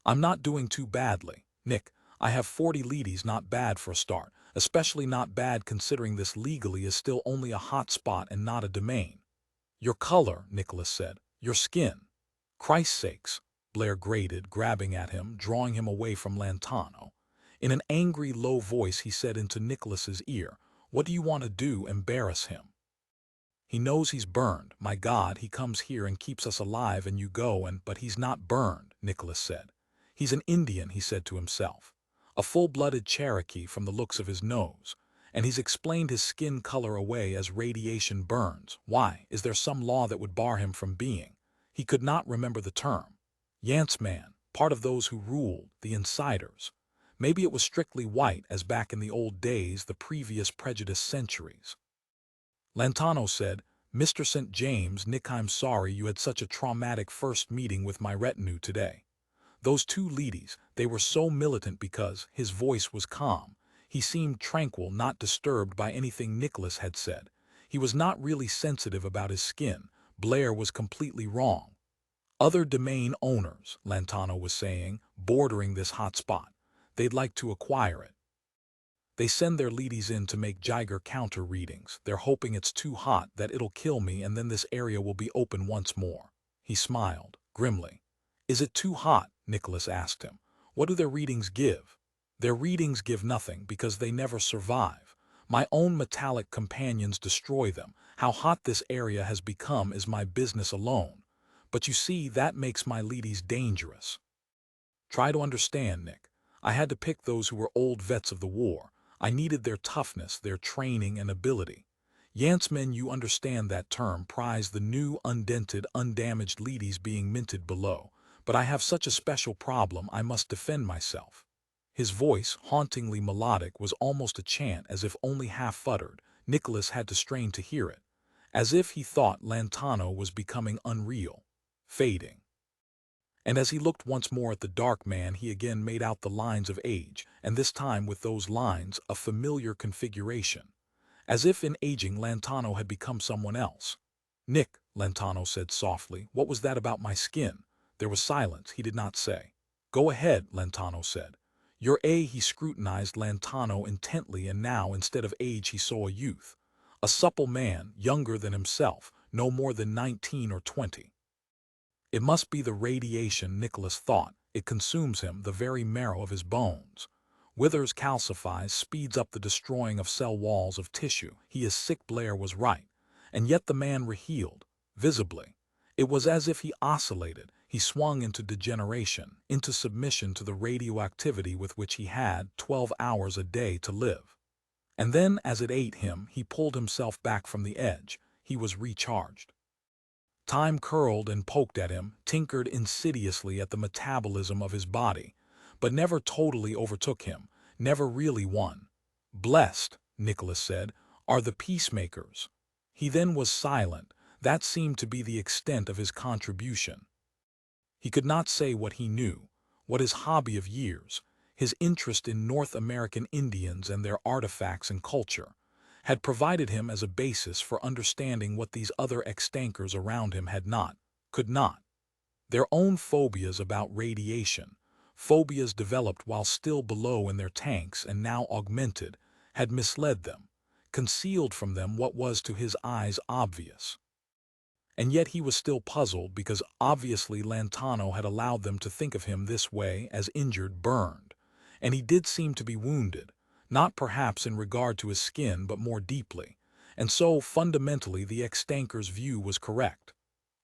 Speaker 1: "I'm not doing too badly, Nick. I have 40 ladies, not bad for a start, especially not bad considering this legally is still only a hot spot and not a domain." "Your color," Nicholas said. "Your skin." "Christ's sakes," Blair grated, grabbing at him, drawing him away from Lantano. In an angry, low voice he said into Nicholas's ear, "What do you want to do? Embarrass him? He knows he's burned. My God, he comes here and keeps us alive, and you go and—" "But he's not burned," Nicholas said. "He's an Indian," he said to himself. "A full-blooded Cherokee from the looks of his nose. And he's explained his skin color away as radiation burns. Why, is there some law that would bar him from being—" He could not remember the term. "Yantsman, part of those who ruled, the insiders. Maybe it was strictly white, as back in the old days, the previous prejudiced centuries." Lantano said, "Mr. St. James, Nick, I'm sorry you had such a traumatic first meeting with my retinue today. Those 2 ladies, they were so militant because—" His voice was calm. He seemed tranquil, not disturbed by anything Nicholas had said. He was not really sensitive about his skin. Blair was completely wrong. "Other domain owners," Lantano was saying, "bordering this hot spot. They'd like to acquire it. They send their ladies in to make Geiger counter readings. They're hoping it's too hot, that it'll kill me, and then this area will be open once more." He smiled, grimly. "Is it too hot?" Nicholas asked him. "What do their readings give?" "Their readings give nothing, because they never survive. My own metallic companions destroy them. How hot this area has become is my business alone. But you see, that makes my ladies dangerous. Try to understand, Nick. I had to pick those who were old vets of the war. I needed their toughness, their training and ability. Yantsmen, you understand that term, prize the new, undented, undamaged ladies being minted below. But I have such a special problem, I must defend myself." His voice, hauntingly melodic, was almost a chant, as if only half-uttered. Nicholas had to strain to hear it, as if he thought Lantano was becoming unreal, fading. And as he looked once more at the dark man, he again made out the lines of age, and this time with those lines a familiar configuration, as if in aging Lantano had become someone else. "Nick," Lantano said softly, "what was that about my skin?" There was silence. He did not say. "Go ahead," Lantano said. He scrutinized Lantano intently, and now, instead of age, he saw a youth. A supple man, younger than himself, no more than 19 or 20. It must be the radiation, Nicholas thought. It consumes him, the very marrow of his bones. Withers, calcifies, speeds up the destroying of cell walls of tissue. He is sick. Blair was right. And yet the man rehealed, visibly. It was as if he oscillated. He swung into degeneration, into submission to the radioactivity with which he had 12 hours a day to live. And then, as it ate him, he pulled himself back from the edge. He was recharged. Time curled and poked at him, tinkered insidiously at the metabolism of his body, but never totally overtook him, never really won. "Blessed," Nicholas said, "are the peacemakers." He then was silent. That seemed to be the extent of his contribution. He could not say what he knew, what his hobby of years, his interest in North American Indians and their artifacts and culture, had provided him as a basis for understanding what these other extankers around him had not, could not. Their own phobias about radiation, phobias developed while still below in their tanks and now augmented, had misled them, concealed from them what was to his eyes obvious. And yet he was still puzzled, because obviously Lantano had allowed them to think of him this way, as injured, burned. And he did seem to be wounded, not perhaps in regard to his skin, but more deeply. And so, fundamentally, the extanker's view was correct.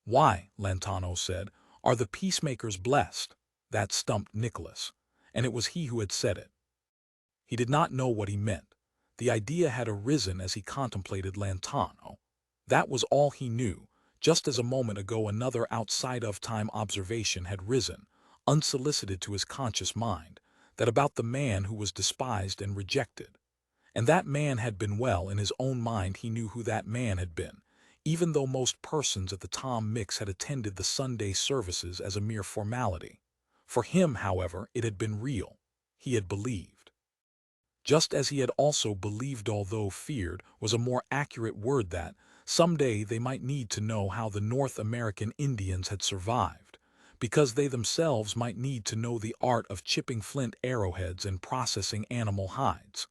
Speaker 1: "Why," Lantano said, "are the peacemakers blessed?" That stumped Nicholas, and it was he who had said it. He did not know what he meant. The idea had arisen as he contemplated Lantano. That was all he knew, just as a moment ago another outside-of-time observation had risen, unsolicited, to his conscious mind, that about the man who was despised and rejected. And that man had been, well, in his own mind he knew who that man had been, even though most persons at the Tom Mix had attended the Sunday services as a mere formality. For him, however, it had been real. He had believed. Just as he had also believed, although feared was a more accurate word, that someday they might need to know how the North American Indians had survived, because they themselves might need to know the art of chipping flint arrowheads and processing animal hides.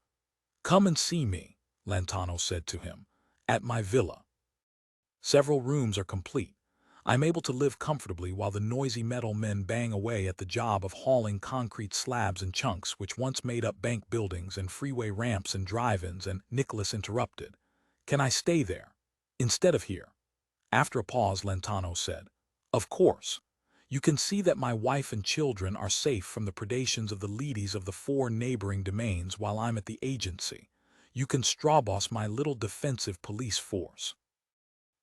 Speaker 1: "Come and see me," Lantano said to him, "at my villa. Several rooms are complete. I'm able to live comfortably while the noisy metal men bang away at the job of hauling concrete slabs and chunks which once made up bank buildings and freeway ramps and drive-ins." And Nicholas interrupted. "Can I stay there, instead of here?" After a pause, Lantano said, "Of course. You can see that my wife and children are safe from the predations of the leadys of the 4 neighboring domains while I'm at the agency. You can strawboss my little defensive police force."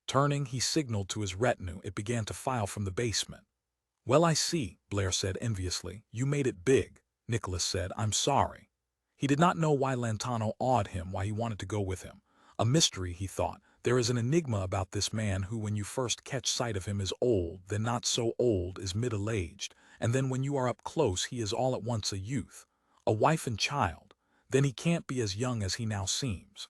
Speaker 1: Turning, he signaled to his retinue. It began to file from the basement. "Well, I see," Blair said enviously. "You made it big." Nicholas said, "I'm sorry." He did not know why Lantano awed him, why he wanted to go with him. A mystery, he thought. There is an enigma about this man who, when you first catch sight of him, is old, then not so old, is middle-aged, and then when you are up close he is all at once a youth, a wife and child. Then he can't be as young as he now seems.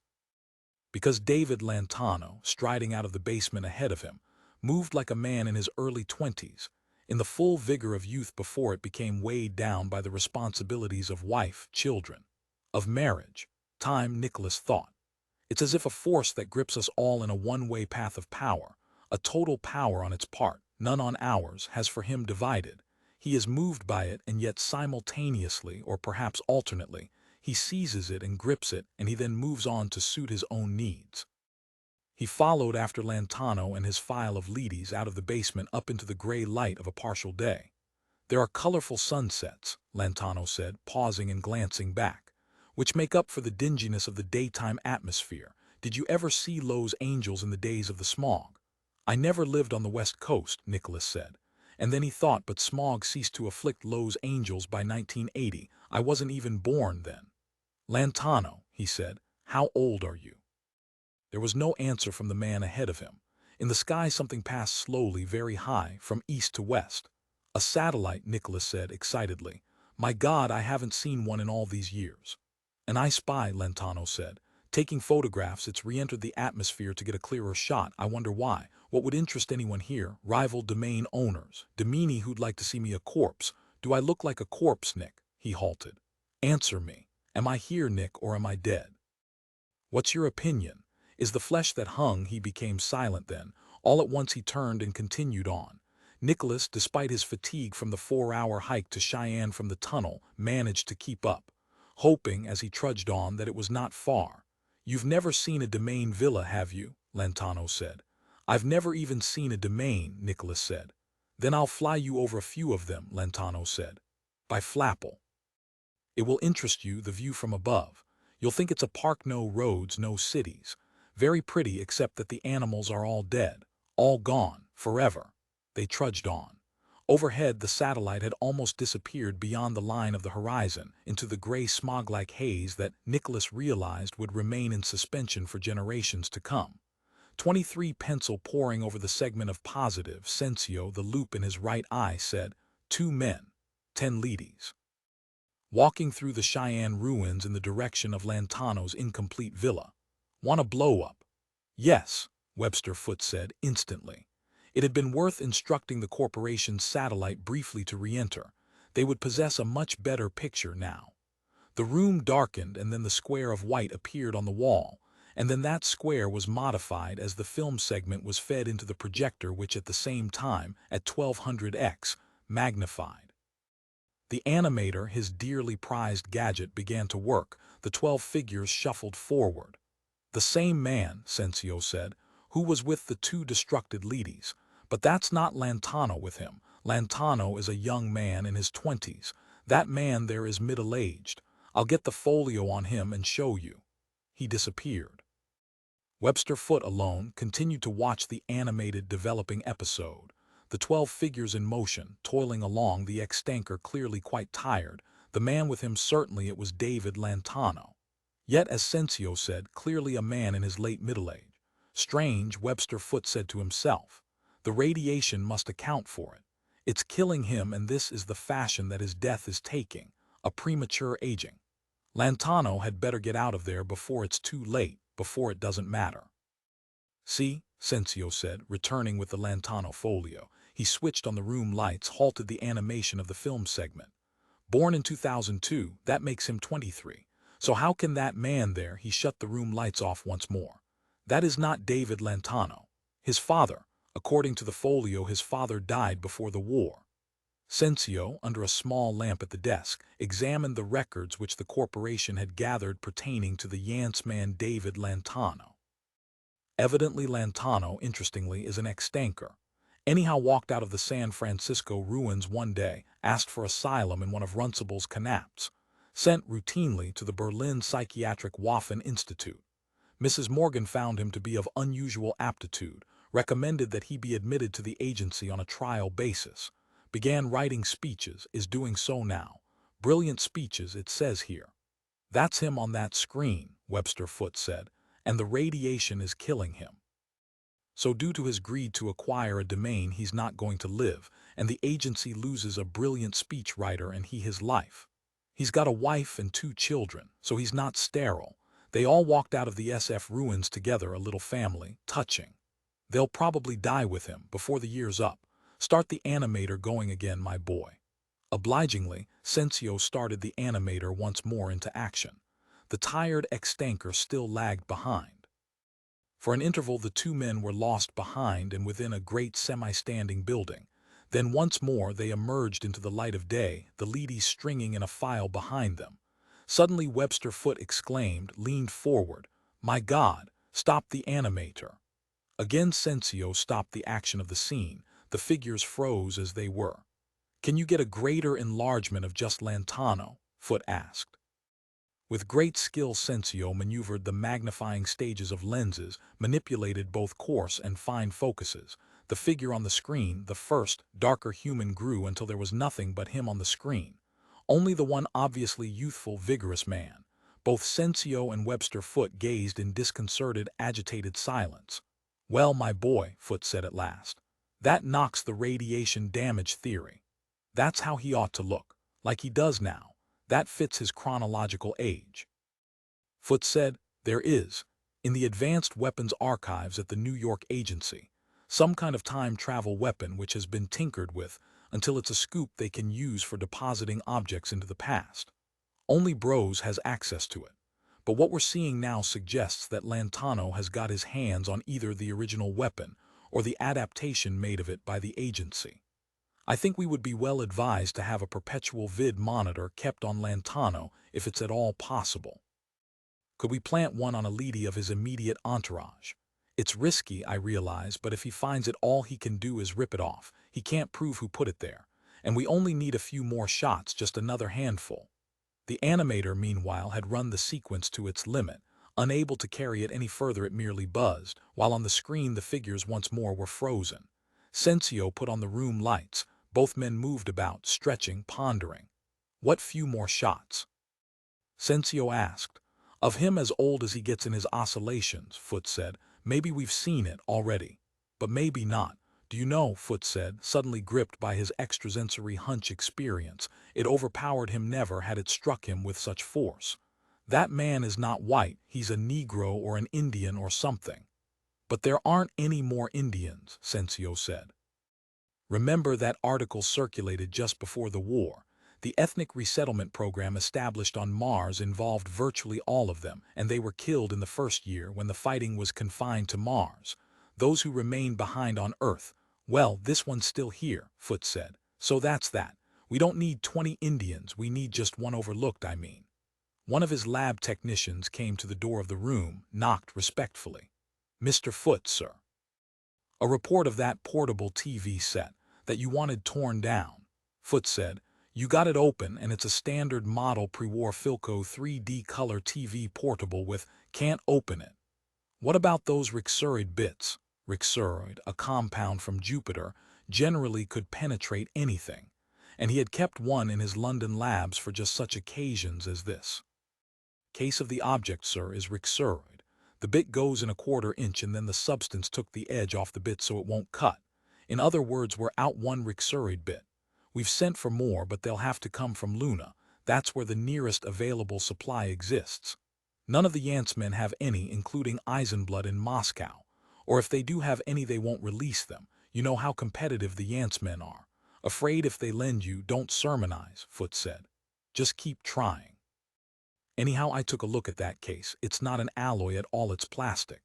Speaker 1: Because David Lantano, striding out of the basement ahead of him, moved like a man in his early 20s, in the full vigor of youth before it became weighed down by the responsibilities of wife, children, of marriage. Time, Nicholas thought. It's as if a force that grips us all in a one-way path of power, a total power on its part, none on ours, has for him divided. He is moved by it, and yet simultaneously, or perhaps alternately, he seizes it and grips it, and he then moves on to suit his own needs. He followed after Lantano and his file of leadys out of the basement up into the gray light of a partial day. "There are colorful sunsets," Lantano said, pausing and glancing back, "which make up for the dinginess of the daytime atmosphere. Did you ever see Lowe's angels in the days of the smog?" "I never lived on the West Coast," Nicholas said, And then he thought, but smog ceased to afflict Lowe's angels by 1980. I wasn't even born then. Lantano, he said, how old are you? There was no answer from the man ahead of him. In the sky something passed slowly, very high, from east to west. A satellite, Nicholas said excitedly. My God, I haven't seen one in all these years. An I spy, Lantano said. Taking photographs, it's re-entered the atmosphere to get a clearer shot. I wonder why. What would interest anyone here? Rival domain owners. Domini who'd like to see me a corpse. Do I look like a corpse, Nick? He halted. Answer me. Am I here, Nick, or am I dead? What's your opinion? Is the flesh that hung? He became silent then. All at once he turned and continued on. Nicholas, despite his fatigue from the 4-hour hike to Cheyenne from the tunnel, managed to keep up, hoping as he trudged on that it was not far. You've never seen a domain villa, have you? Lantano said. I've never even seen a domain, Nicholas said. Then I'll fly you over a few of them, Lantano said. By Flapple. It will interest you, the view from above. You'll think it's a park, no roads, no cities. Very pretty, except that the animals are all dead, all gone, forever. They trudged on. Overhead, the satellite had almost disappeared beyond the line of the horizon, into the gray smog-like haze that Nicholas realized would remain in suspension for generations to come. 23 pencil pouring over the segment of positive, Sensio, the loop in his right eye, said, 2 men, 10 leadies. Walking through the Cheyenne ruins in the direction of Lantano's incomplete villa. Want a blow-up? Yes, Webster Foote said instantly. It had been worth instructing the corporation's satellite briefly to re-enter. They would possess a much better picture now. The room darkened, and then the square of white appeared on the wall, and then that square was modified as the film segment was fed into the projector, which at the same time, at 1200x, magnified. The animator, his dearly prized gadget, began to work. The 12 figures shuffled forward. The same man, Sensio said, who was with the 2 destructed leadies. But that's not Lantano with him. Lantano is a young man in his 20s. That man there is middle-aged. I'll get the folio on him and show you. He disappeared. Webster Foote alone continued to watch the animated developing episode. The 12 figures in motion, toiling along, the ex-tanker clearly quite tired. The man with him, certainly it was David Lantano. Yet, as Sensio said, clearly a man in his late middle age. Strange, Webster Foote said to himself. The radiation must account for it. It's killing him, and this is the fashion that his death is taking, a premature aging. Lantano had better get out of there before it's too late, before it doesn't matter. See, Sensio said, returning with the Lantano folio. He switched on the room lights, halted the animation of the film segment. Born in 2002, that makes him 23. So how can that man there? He shut the room lights off once more. That is not David Lantano. His father, according to the folio, his father died before the war. Sensio, under a small lamp at the desk, examined the records which the corporation had gathered pertaining to the Yance man David Lantano. Evidently Lantano, interestingly, is an ex-tanker. Anyhow walked out of the San Francisco ruins one day, asked for asylum in one of Runcible's canapes, sent routinely to the Berlin Psychiatric Waffen Institute. Mrs. Morgan found him to be of unusual aptitude, recommended that he be admitted to the agency on a trial basis, began writing speeches, is doing so now. Brilliant speeches, it says here. That's him on that screen, Webster Foote said, and the radiation is killing him. So due to his greed to acquire a domain, he's not going to live, and the agency loses a brilliant speechwriter and he his life. He's got a wife and 2 children, so he's not sterile. They all walked out of the SF ruins together, a little family, touching. They'll probably die with him before the year's up. Start the animator going again, my boy. Obligingly, Sensio started the animator once more into action. The tired ex-tanker still lagged behind. For an interval the 2 men were lost behind and within a great semi-standing building. Then once more they emerged into the light of day, the leadies stringing in a file behind them. Suddenly Webster Foote exclaimed, leaned forward, "My God, stop the animator." Again Sensio stopped the action of the scene. The figures froze as they were. "Can you get a greater enlargement of just Lantano?" Foote asked. With great skill Sensio maneuvered the magnifying stages of lenses, manipulated both coarse and fine focuses. The figure on the screen, the first, darker human, grew until there was nothing but him on the screen. Only the one obviously youthful, vigorous man. Both Sensio and Webster Foote gazed in disconcerted, agitated silence. "Well, my boy," Foote said at last, "that knocks the radiation damage theory. That's how he ought to look, like he does now. That fits his chronological age." Foote said, "There is, in the Advanced Weapons Archives at the New York Agency, some kind of time travel weapon which has been tinkered with until it's a scoop they can use for depositing objects into the past. Only Bros has access to it. But what we're seeing now suggests that Lantano has got his hands on either the original weapon or the adaptation made of it by the agency. I think we would be well advised to have a perpetual vid monitor kept on Lantano if it's at all possible. Could we plant one on a leady of his immediate entourage? It's risky, I realize, but if he finds it, all he can do is rip it off. He can't prove who put it there. And we only need a few more shots, just another handful." The animator, meanwhile, had run the sequence to its limit. Unable to carry it any further, it merely buzzed, while on the screen the figures once more were frozen. Sensio put on the room lights. Both men moved about, stretching, pondering. "What few more shots?" Sensio asked. "Of him as old as he gets in his oscillations," Foote said. "Maybe we've seen it already. But maybe not. Do you know," Foote said, suddenly gripped by his extrasensory hunch experience, it overpowered him, never had it struck him with such force. "That man is not white, he's a Negro or an Indian or something." "But there aren't any more Indians," Sensio said. "Remember that article circulated just before the war? The ethnic resettlement program established on Mars involved virtually all of them, and they were killed in the first year when the fighting was confined to Mars. Those who remained behind on Earth, well, this one's still here," Foote said. "So that's that. We don't need 20 Indians, we need just one overlooked, I mean." One of his lab technicians came to the door of the room, knocked respectfully. "Mr. Foote, sir. A report of that portable TV set that you wanted torn down," Foote said. "You got it open and it's a standard model pre-war Philco 3D color TV portable with can't open it. What about those Rixurid bits?" Rixurid, a compound from Jupiter, generally could penetrate anything, and he had kept one in his London labs for just such occasions as this. "Case of the object, sir, is Rixurid. The bit goes in a 1/4 inch and then the substance took the edge off the bit so it won't cut. In other words, we're out one Rixurid bit. We've sent for more, but they'll have to come from Luna. That's where the nearest available supply exists. None of the Yance men have any, including Eisenblood in Moscow. Or if they do have any, they won't release them. You know how competitive the Yance men are. Afraid if they lend you, don't sermonize," Foote said. "Just keep trying. Anyhow, I took a look at that case. It's not an alloy at all, it's plastic."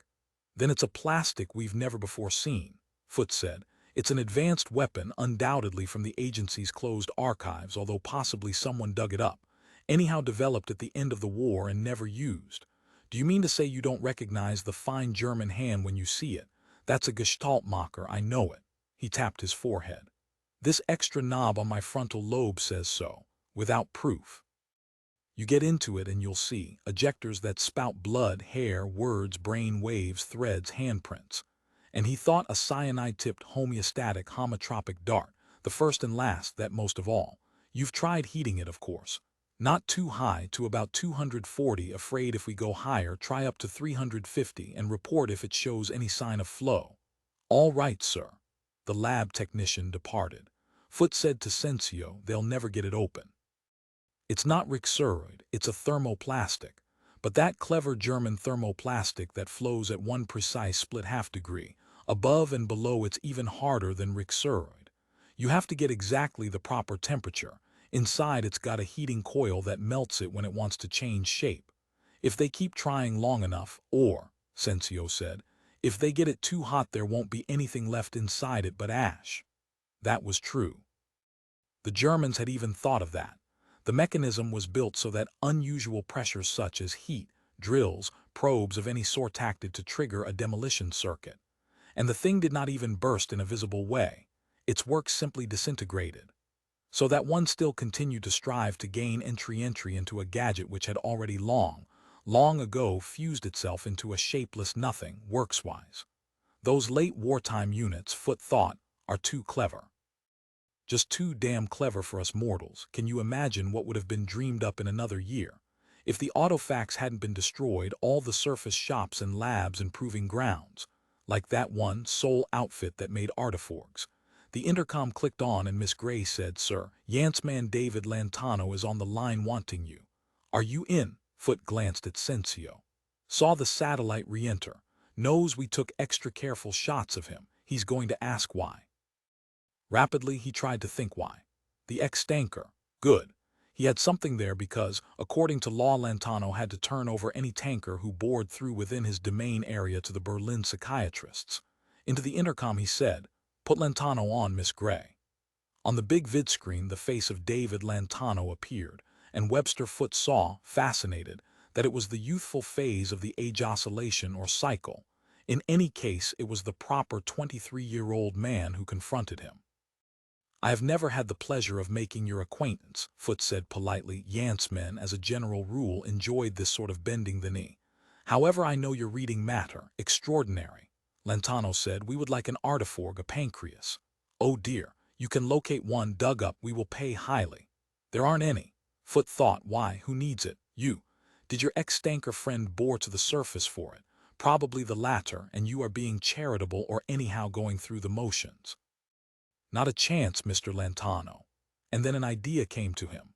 Speaker 1: "Then it's a plastic we've never before seen," Foote said. "It's an advanced weapon, undoubtedly from the agency's closed archives, although possibly someone dug it up. Anyhow, developed at the end of the war and never used. Do you mean to say you don't recognize the fine German hand when you see it? That's a Gestaltmacher, I know it." He tapped his forehead. "This extra knob on my frontal lobe says so, without proof. You get into it and you'll see ejectors that spout blood, hair, words, brain waves, threads, handprints." And he thought a cyanide-tipped homeostatic homotropic dart, the first and last, that most of all. "You've tried heating it, of course. Not too high, to about 240, afraid if we go higher, try up to 350 and report if it shows any sign of flow." "All right, sir." The lab technician departed. Foote said to Sensio, "They'll never get it open. It's not Rixurid, it's a thermoplastic. But that clever German thermoplastic that flows at one precise split half degree, above and below, it's even harder than Rixurid. You have to get exactly the proper temperature. Inside it's got a heating coil that melts it when it wants to change shape. If they keep trying long enough, or," Sensio said, "if they get it too hot, there won't be anything left inside it but ash." That was true. The Germans had even thought of that. The mechanism was built so that unusual pressures such as heat, drills, probes of any sort acted to trigger a demolition circuit. And the thing did not even burst in a visible way. Its work simply disintegrated. So that one still continued to strive to gain entry into a gadget which had already long ago fused itself into a shapeless nothing, works-wise. Those late wartime units, Foot thought, are too clever. Just too damn clever for us mortals. Can you imagine what would have been dreamed up in another year? If the autofax hadn't been destroyed, all the surface shops and labs and proving grounds, like that one sole outfit that made artiforgs. The intercom clicked on and Miss Gray said, "Sir, Yanceman David Lantano is on the line wanting you. Are you in?" Foot glanced at Sensio. Saw the satellite re-enter. Knows we took extra careful shots of him. He's going to ask why. Rapidly, he tried to think why. The ex-tanker. Good. He had something there because, according to law, Lantano had to turn over any tanker who bored through within his domain area to the Berlin psychiatrists. Into the intercom he said, "Put Lantano on, Miss Gray." On the big vid screen, the face of David Lantano appeared, and Webster Foote saw, fascinated, that it was the youthful phase of the age oscillation or cycle. In any case, it was the proper 23-year-old man who confronted him. "I have never had the pleasure of making your acquaintance," Foote said politely. Yancemen, as a general rule, enjoyed this sort of bending the knee. "However, I know you're reading matter. Extraordinary." Lantano said, "We would like an artiforg, a pancreas." "Oh dear, you can locate one dug up. We will pay highly." "There aren't any." Foote thought, "Why, who needs it? You. Did your ex-tanker friend bore to the surface for it? Probably the latter, and you are being charitable or anyhow going through the motions." "Not a chance, Mr. Lantano." And then an idea came to him.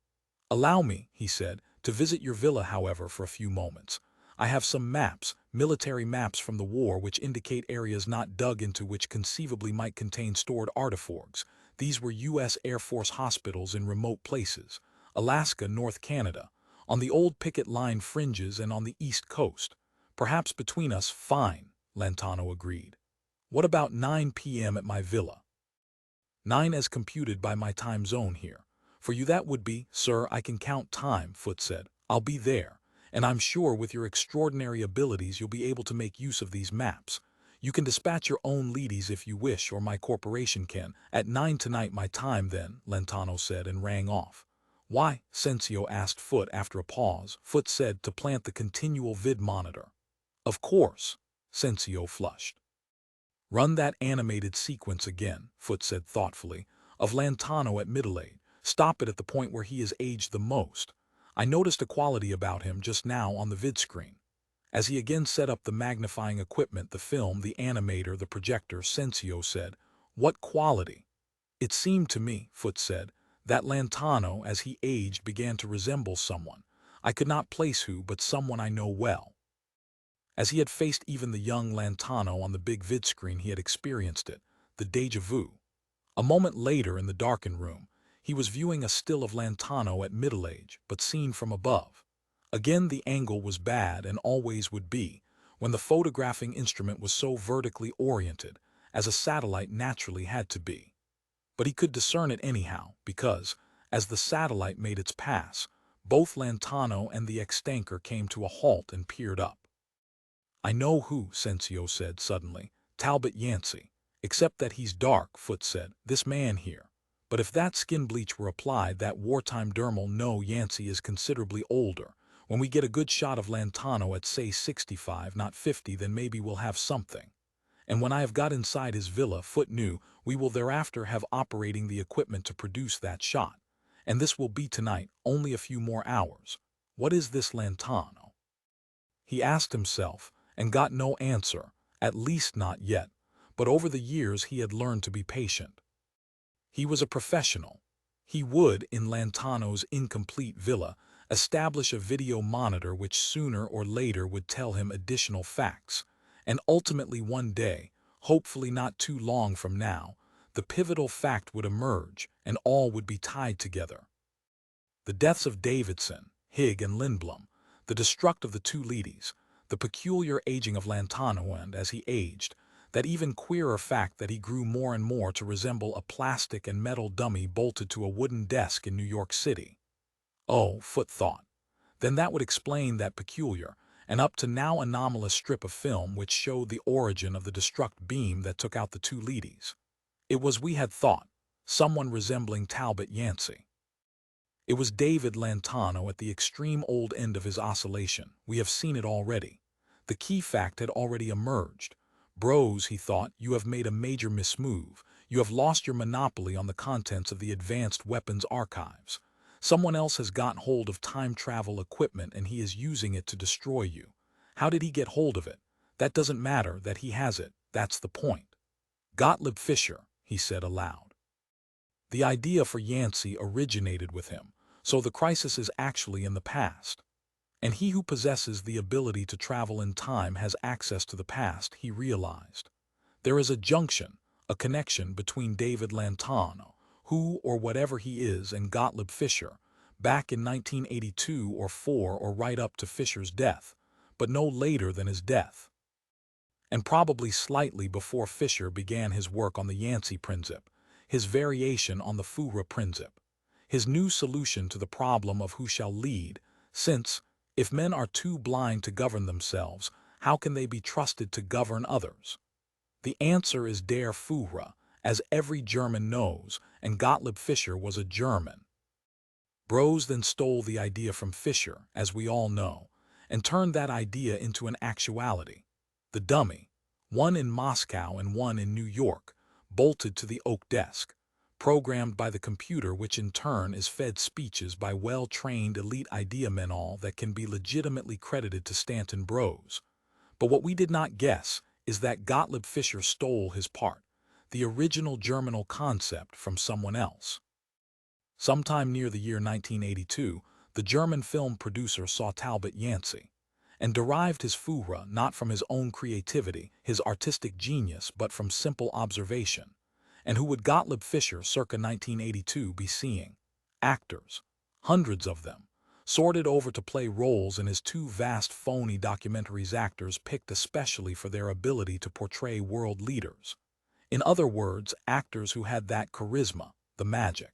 Speaker 1: "Allow me," he said, "to visit your villa, however, for a few moments. I have some maps, military maps from the war, which indicate areas not dug into which conceivably might contain stored artiforgs. These were U.S. Air Force hospitals in remote places, Alaska, North Canada, on the old picket line fringes and on the East Coast. Perhaps between us." "Fine," Lantano agreed. "What about 9 p.m. at my villa?" "9 as computed by my time zone here. For you that would be." "Sir, I can count time," Foote said. "I'll be there, and I'm sure with your extraordinary abilities you'll be able to make use of these maps. You can dispatch your own leadies if you wish, or my corporation can. At 9 tonight my time then," Lantano said and rang off. "Why?" Sensio asked Foote after a pause. Foote said, "To plant the continual vid monitor." "Of course." Sensio flushed. "Run that animated sequence again," Foote said thoughtfully, "of Lantano at middle age. Stop it at the point where he is aged the most. I noticed a quality about him just now on the vid screen." As he again set up the magnifying equipment, the film, the animator, the projector, Sensio said, "What quality?" "It seemed to me," Foote said, "that Lantano, as he aged, began to resemble someone. I could not place who, but someone I know well." As he had faced even the young Lantano on the big vid screen, he had experienced it, the déjà vu. A moment later, in the darkened room, he was viewing a still of Lantano at middle age, but seen from above. Again the angle was bad, and always would be, when the photographing instrument was so vertically oriented, as a satellite naturally had to be. But he could discern it anyhow, because, as the satellite made its pass, both Lantano and the ex-tanker came to a halt and peered up. "I know who," Sensio said suddenly. "Talbot Yancey. Except that he's dark," Foote said. "This man here. But if that skin bleach were applied, that wartime dermal, no, Yancey is considerably older. When we get a good shot of Lantano at, say, 65, not 50, then maybe we'll have something. And when I have got inside his villa," Foote knew, "we will thereafter have operating the equipment to produce that shot. And this will be tonight, only a few more hours. What is this Lantano?" He asked himself, and got no answer, at least not yet, but over the years he had learned to be patient. He was a professional. He would, in Lantano's incomplete villa, establish a video monitor which sooner or later would tell him additional facts, and ultimately one day, hopefully not too long from now, the pivotal fact would emerge, and all would be tied together. The deaths of Davidson, Higg, and Lindblom, the destruct of the two ladies, the peculiar aging of Lantano, and, as he aged, that even queerer fact that he grew more and more to resemble a plastic and metal dummy bolted to a wooden desk in New York City. Oh, Foote thought. Then that would explain that peculiar, and up to now anomalous strip of film which showed the origin of the destruct beam that took out the two ladies. It was, we had thought, someone resembling Talbot Yancey. It was David Lantano at the extreme old end of his oscillation. We have seen it already. The key fact had already emerged. Bros, he thought, you have made a major mismove. You have lost your monopoly on the contents of the advanced weapons archives. Someone else has gotten hold of time travel equipment and he is using it to destroy you. How did he get hold of it? That doesn't matter that he has it, that's the point. Gottlieb Fischer, he said aloud. The idea for Yancey originated with him, so the crisis is actually in the past. And he who possesses the ability to travel in time has access to the past, he realized. There is a junction, a connection between David Lantano, who or whatever he is, and Gottlieb Fischer, back in 1982 or 4 or right up to Fischer's death, but no later than his death. And probably slightly before Fischer began his work on the Yancey principle, his variation on the Fourier principle, his new solution to the problem of who shall lead, since, if men are too blind to govern themselves, how can they be trusted to govern others? The answer is der Führer, as every German knows, and Gottlieb Fischer was a German. Bros then stole the idea from Fischer, as we all know, and turned that idea into an actuality. The dummy, one in Moscow and one in New York, bolted to the oak desk, programmed by the computer, which in turn is fed speeches by well-trained elite idea men, all that can be legitimately credited to Stanton Bros. But what we did not guess is that Gottlieb Fischer stole his part, the original Germinal concept, from someone else. Sometime near the year 1982, the German film producer saw Talbot Yancey, and derived his Führer not from his own creativity, his artistic genius, but from simple observation. And who would Gottlieb Fischer circa 1982 be seeing? Actors, hundreds of them, sorted over to play roles in his two vast phony documentaries, actors picked especially for their ability to portray world leaders. In other words, actors who had that charisma, the magic.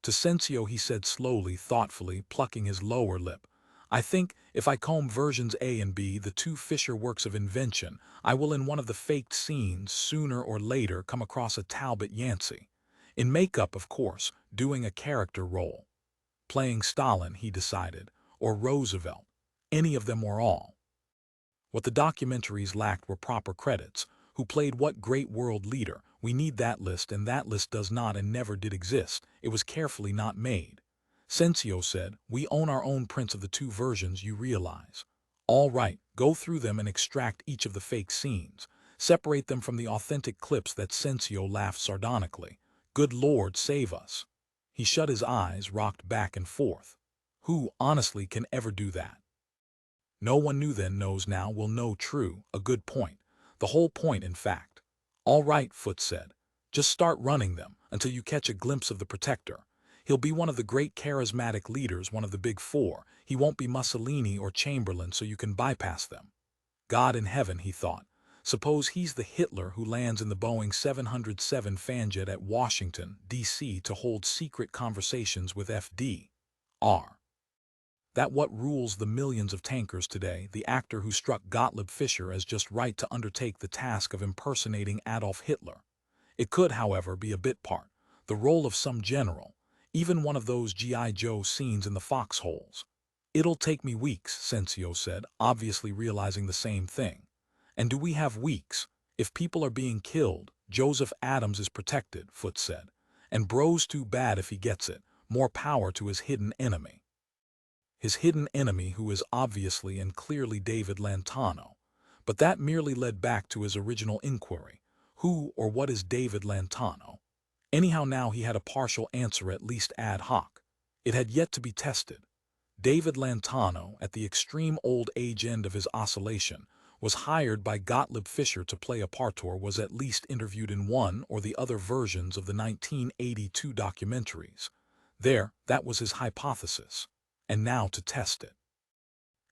Speaker 1: To Sensio he said slowly, thoughtfully, plucking his lower lip, I think, if I comb versions A and B, the two Fischer works of invention, I will in one of the faked scenes, sooner or later, come across a Talbot Yancey. In makeup, of course, doing a character role. Playing Stalin, he decided, or Roosevelt, any of them or all. What the documentaries lacked were proper credits. Who played what great world leader? We need that list, and that list does not and never did exist. It was carefully not made. Sensio said, we own our own prints of the two versions, you realize. All right, go through them and extract each of the fake scenes. Separate them from the authentic clips. That Sensio laughed sardonically. Good Lord, save us. He shut his eyes, rocked back and forth. Who, honestly, can ever do that? No one knew then, knows now, will know. True, a good point. The whole point, in fact. All right, Foote said. Just start running them until you catch a glimpse of the protector. He'll be one of the great charismatic leaders, one of the big four. He won't be Mussolini or Chamberlain, so you can bypass them. God in heaven, he thought. Suppose he's the Hitler who lands in the Boeing 707 fanjet at Washington, D.C. to hold secret conversations with F.D.R. That what rules the millions of tankers today, the actor who struck Gottlieb Fischer as just right to undertake the task of impersonating Adolf Hitler. It could, however, be a bit part, the role of some general, even one of those G.I. Joe scenes in the foxholes. It'll take me weeks, Sensio said, obviously realizing the same thing. And do we have weeks? If people are being killed, Joseph Adams is protected, Foote said. And Bro's too bad if he gets it. More power to his hidden enemy. His hidden enemy, who is obviously and clearly David Lantano. But that merely led back to his original inquiry. Who or what is David Lantano? Anyhow, now he had a partial answer, at least ad hoc. It had yet to be tested. David Lantano, at the extreme old age end of his oscillation, was hired by Gottlieb Fischer to play a part, or was at least interviewed in one or the other versions of the 1982 documentaries. There, that was his hypothesis. And now to test it.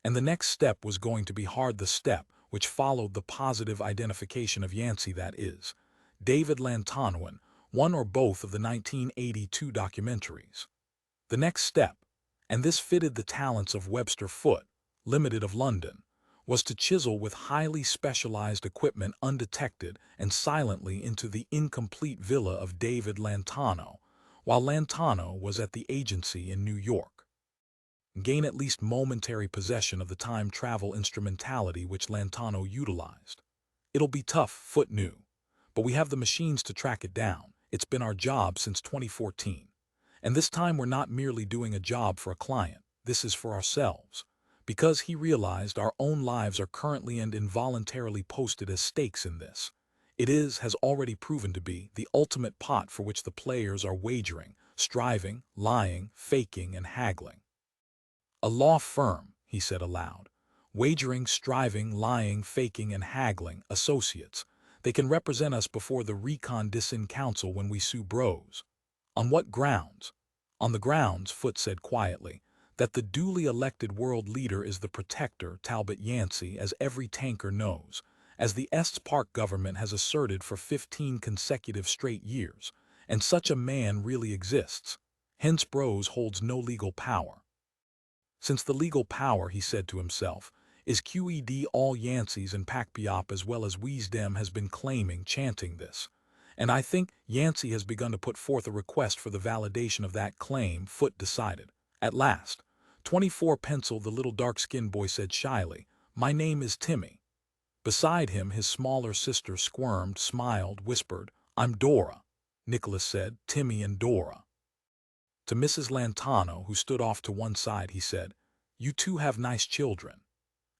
Speaker 1: And the next step was going to be hard, the step which followed the positive identification of Yancey, that is, David Lantano in one or both of the 1982 documentaries. The next step, and this fitted the talents of Webster Foote, Limited of London, was to chisel with highly specialized equipment undetected and silently into the incomplete villa of David Lantano, while Lantano was at the agency in New York. Gain at least momentary possession of the time travel instrumentality which Lantano utilized. It'll be tough, Foot knew. But we have the machines to track it down. It's been our job since 2014. And this time we're not merely doing a job for a client. This is for ourselves. Because he realized our own lives are currently and involuntarily posted as stakes in this. It has already proven to be, the ultimate pot for which the players are wagering, striving, lying, faking, and haggling. A law firm, he said aloud. Wagering, striving, lying, faking, and haggling, associates. They can represent us before the Recon-Dissin Council when we sue bros. On what grounds? On the grounds, Foot said quietly, that the duly elected world leader is the protector, Talbot Yancey, as every tanker knows, as the Estes Park government has asserted for 15 consecutive straight years, and such a man really exists. Hence Bros holds no legal power. Since the legal power, he said to himself, is QED all Yanceys and PACPIOP as well as Weesdem has been claiming, chanting this. And I think Yancey has begun to put forth a request for the validation of that claim, Foot decided. At last, 24 Pencil, the little dark-skinned boy said shyly, my name is Timmy. Beside him, his smaller sister squirmed, smiled, whispered, I'm Dora. Nicholas said, Timmy and Dora. To Mrs. Lantano, who stood off to one side, he said, you two have nice children.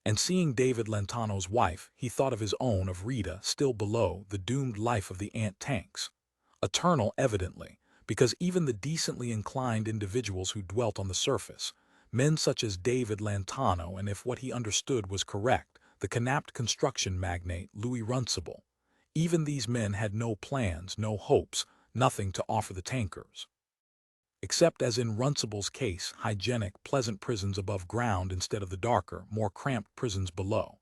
Speaker 1: And seeing David Lantano's wife, he thought of his own, of Rita, still below, the doomed life of the ant tanks. Eternal, evidently, because even the decently inclined individuals who dwelt on the surface, men such as David Lantano, and if what he understood was correct, the knapped construction magnate Louis Runcible, even these men had no plans, no hopes, nothing to offer the tankers. Except as in Runcible's case, hygienic, pleasant prisons above ground instead of the darker, more cramped prisons below.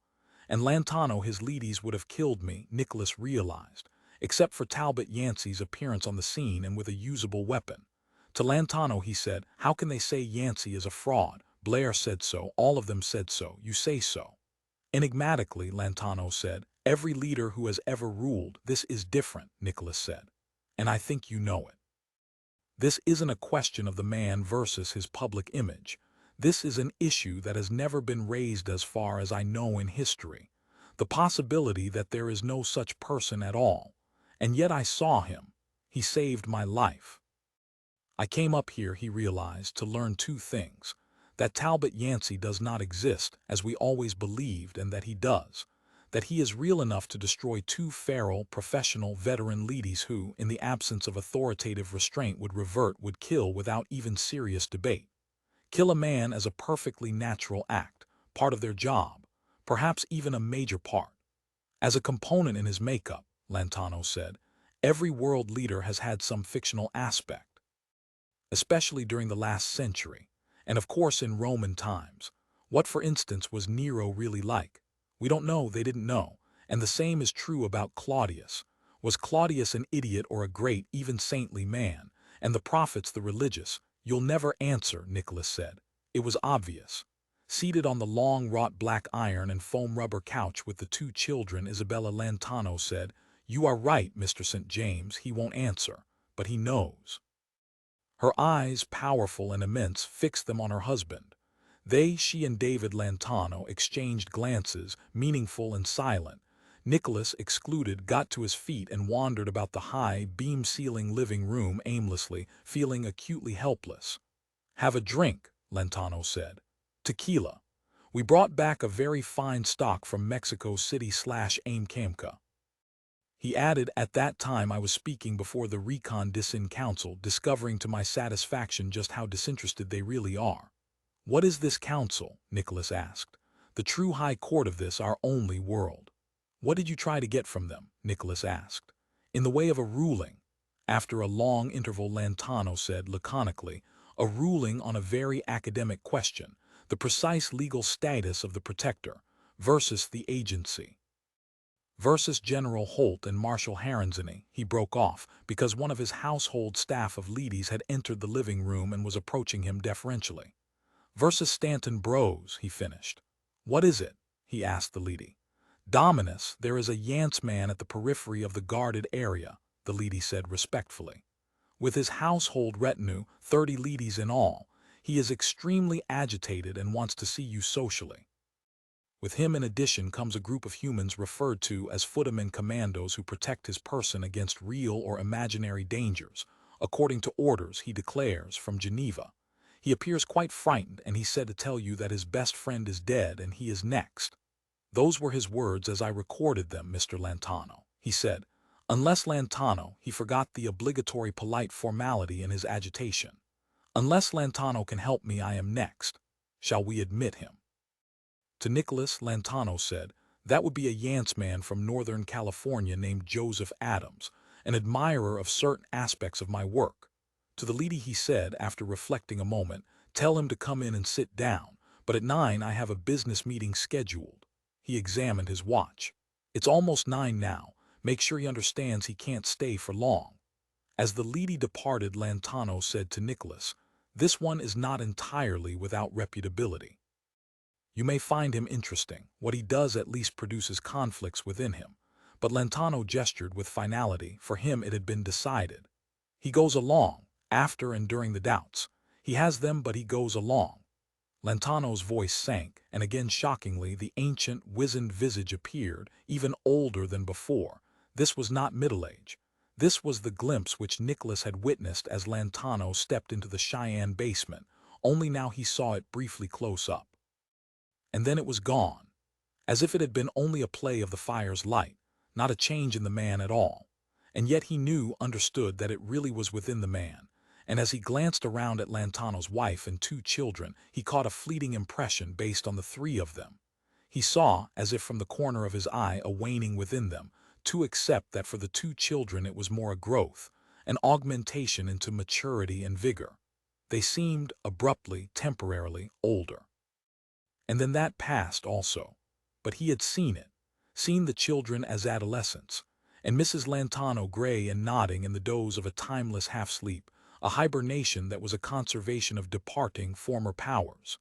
Speaker 1: And Lantano, his leadies, would have killed me, Nicholas realized, except for Talbot Yancey's appearance on the scene and with a usable weapon. To Lantano he said, how can they say Yancey is a fraud? Blair said so, all of them said so, you say so. Enigmatically, Lantano said, every leader who has ever ruled, this is different, Nicholas said. And I think you know it. This isn't a question of the man versus his public image. This is an issue that has never been raised as far as I know in history. The possibility that there is no such person at all. And yet I saw him. He saved my life. I came up here, he realized, to learn two things. That Talbot Yancey does not exist, as we always believed, and that he does. That he is real enough to destroy two feral, professional, veteran leadies who, in the absence of authoritative restraint, would kill without even serious debate. Kill a man as a perfectly natural act, part of their job, perhaps even a major part. As a component in his makeup, Lantano said, every world leader has had some fictional aspect, especially during the last century, and of course in Roman times. What, for instance, was Nero really like? We don't know, they didn't know, and the same is true about Claudius. Was Claudius an idiot or a great, even saintly man? And the prophets, the religious? You'll never answer, Nicholas said. It was obvious. Seated on the long wrought black iron and foam rubber couch with the two children, Isabella Lantano said, you are right, Mr. St. James, he won't answer, but he knows. Her eyes, powerful and immense, fixed them on her husband. She and David Lantano exchanged glances, meaningful and silent. Nicholas, excluded, got to his feet and wandered about the high, beam-ceiling living room aimlessly, feeling acutely helpless. Have a drink, Lantano said. Tequila. We brought back a very fine stock from Mexico City/Aimcamca. He added, at that time I was speaking before the Recon-Dissin Council, discovering to my satisfaction just how disinterested they really are. What is this council? Nicholas asked. The true high court of this, our only world. What did you try to get from them? Nicholas asked. In the way of a ruling. After a long interval, Lantano said laconically, a ruling on a very academic question, the precise legal status of the protector versus the agency. Versus General Holt and Marshal Haranzani, he broke off because one of his household staff of leadies had entered the living room and was approaching him deferentially. Versus Stanton Bros, he finished. What is it? He asked the leady. Dominus, there is a Yance man at the periphery of the guarded area, the leady said respectfully. With his household retinue, 30 leadies in all, he is extremely agitated and wants to see you socially. With him in addition comes a group of humans referred to as footmen commandos who protect his person against real or imaginary dangers, according to orders he declares from Geneva. He appears quite frightened, and he said to tell you that his best friend is dead and he is next. Those were his words as I recorded them, Mr. Lantano, he said. Unless Lantano, he forgot the obligatory polite formality in his agitation. Unless Lantano can help me, I am next. Shall we admit him? To Nicholas, Lantano said, that would be a Yance man from Northern California named Joseph Adams, an admirer of certain aspects of my work. To the lady he said, after reflecting a moment, tell him to come in and sit down, but at 9 I have a business meeting scheduled. He examined his watch. It's almost 9 now. Make sure he understands he can't stay for long. As the lady departed, Lantano said to Nicholas, this one is not entirely without reputability. You may find him interesting. What he does at least produces conflicts within him. But Lantano gestured with finality. For him it had been decided. He goes along, after and during the doubts. He has them, but he goes along. Lantano's voice sank, and again shockingly the ancient, wizened visage appeared, even older than before. This was not middle age. This was the glimpse which Nicholas had witnessed as Lantano stepped into the Cheyenne basement, only now he saw it briefly close up. And then it was gone, as if it had been only a play of the fire's light, not a change in the man at all. And yet he understood that it really was within the man, and as he glanced around at Lantano's wife and 2 children, he caught a fleeting impression based on the 3 of them. He saw, as if from the corner of his eye, a waning within them, to accept that for the 2 children it was more a growth, an augmentation into maturity and vigor. They seemed, abruptly, temporarily, older. And then that passed also. But he had seen it, seen the children as adolescents, and Mrs. Lantano gray and nodding in the doze of a timeless half-sleep, a hibernation that was a conservation of departing former powers.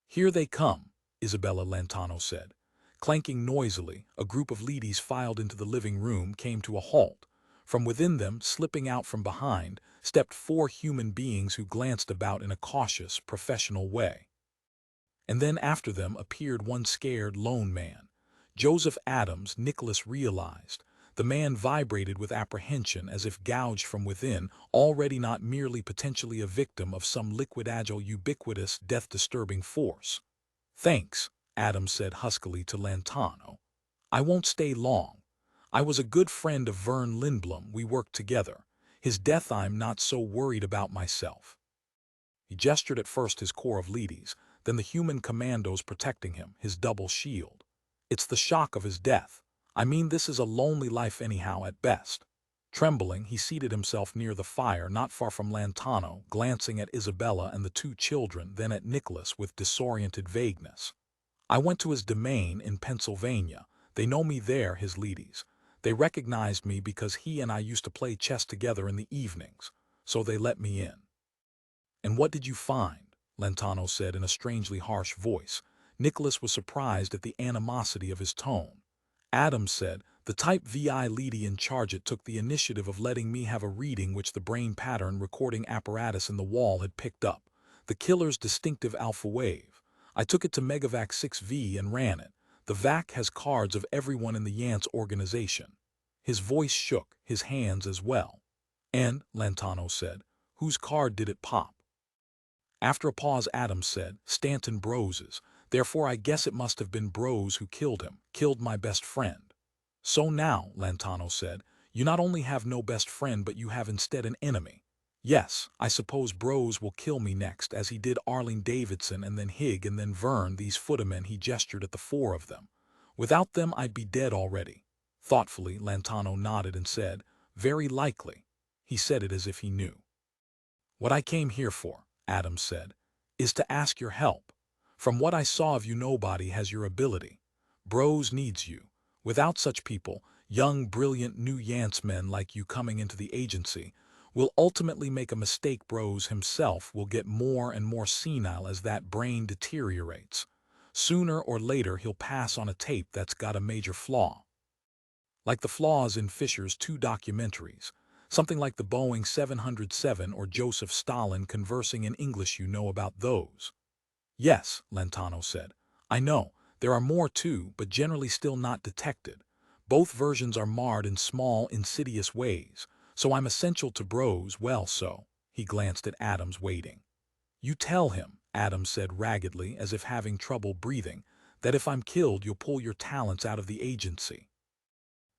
Speaker 1: Here they come, Isabella Lantano said. Clanking noisily, a group of ladies filed into the living room, came to a halt. From within them, slipping out from behind, stepped 4 human beings who glanced about in a cautious, professional way. And then after them appeared one scared, lone man. Joseph Adams, Nicholas realized. The man vibrated with apprehension as if gouged from within, already not merely potentially a victim of some liquid agile, ubiquitous, death-disturbing force. Thanks, Adams said huskily to Lantano. I won't stay long. I was a good friend of Vern Lindblom. We worked together. His death I'm not so worried about myself. He gestured at first his corps of ladies, then the human commandos protecting him, his double shield. It's the shock of his death. I mean, this is a lonely life anyhow at best. Trembling, he seated himself near the fire not far from Lantano, glancing at Isabella and the 2 children, then at Nicholas with disoriented vagueness. I went to his domain in Pennsylvania. They know me there, his ladies. They recognized me because he and I used to play chess together in the evenings, so they let me in. And what did you find? Lantano said in a strangely harsh voice. Nicholas was surprised at the animosity of his tone. Adams said, the Type VI lady in charge it took the initiative of letting me have a reading which the brain pattern recording apparatus in the wall had picked up, the killer's distinctive alpha wave. I took it to Megavac 6V and ran it. The VAC has cards of everyone in the Yance organization. His voice shook, his hands as well. And, Lantano said, whose card did it pop? After a pause, Adams said, Stanton Brose's. Therefore I guess it must have been Brose who killed him, killed my best friend. So now, Lantano said, you not only have no best friend but you have instead an enemy. Yes, I suppose Brose will kill me next, as he did Arlene Davidson and then Higg and then Vern, these footmen. He gestured at the 4 of them. Without them I'd be dead already. Thoughtfully, Lantano nodded and said, very likely. He said it as if he knew. What I came here for, Adams said, is to ask your help. From what I saw of you, nobody has your ability. Brose needs you. Without such people, young, brilliant, new Yance men like you coming into the agency will ultimately make a mistake. Brose himself will get more and more senile as that brain deteriorates. Sooner or later he'll pass on a tape that's got a major flaw. Like the flaws in Fisher's 2 documentaries. Something like the Boeing 707 or Joseph Stalin conversing in English. You know about those? Yes, Lantano said. I know. There are more too, but generally still not detected. Both versions are marred in small, insidious ways, so I'm essential to Bros. Well, so. He glanced at Adams, waiting. You tell him, Adams said raggedly, as if having trouble breathing, that if I'm killed you'll pull your talents out of the agency.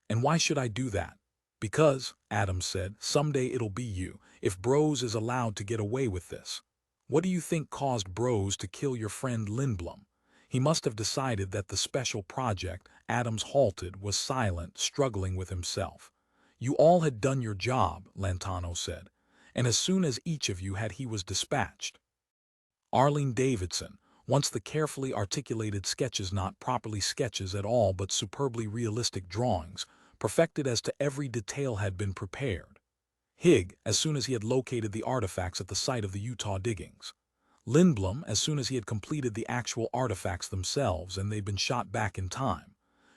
Speaker 1: And why should I do that? Because, Adams said, someday it'll be you, if Bros is allowed to get away with this. What do you think caused Bros to kill your friend Lindblom? He must have decided that the special project, Adams halted, was silent, struggling with himself. You all had done your job, Lantano said, and as soon as each of you had he was dispatched. Arlene Davidson, once the carefully articulated sketches, not properly sketches at all but superbly realistic drawings, perfected as to every detail, had been prepared. Higg, as soon as he had located the artifacts at the site of the Utah diggings. Lindblom, as soon as he had completed the actual artifacts themselves and they'd been shot back in time.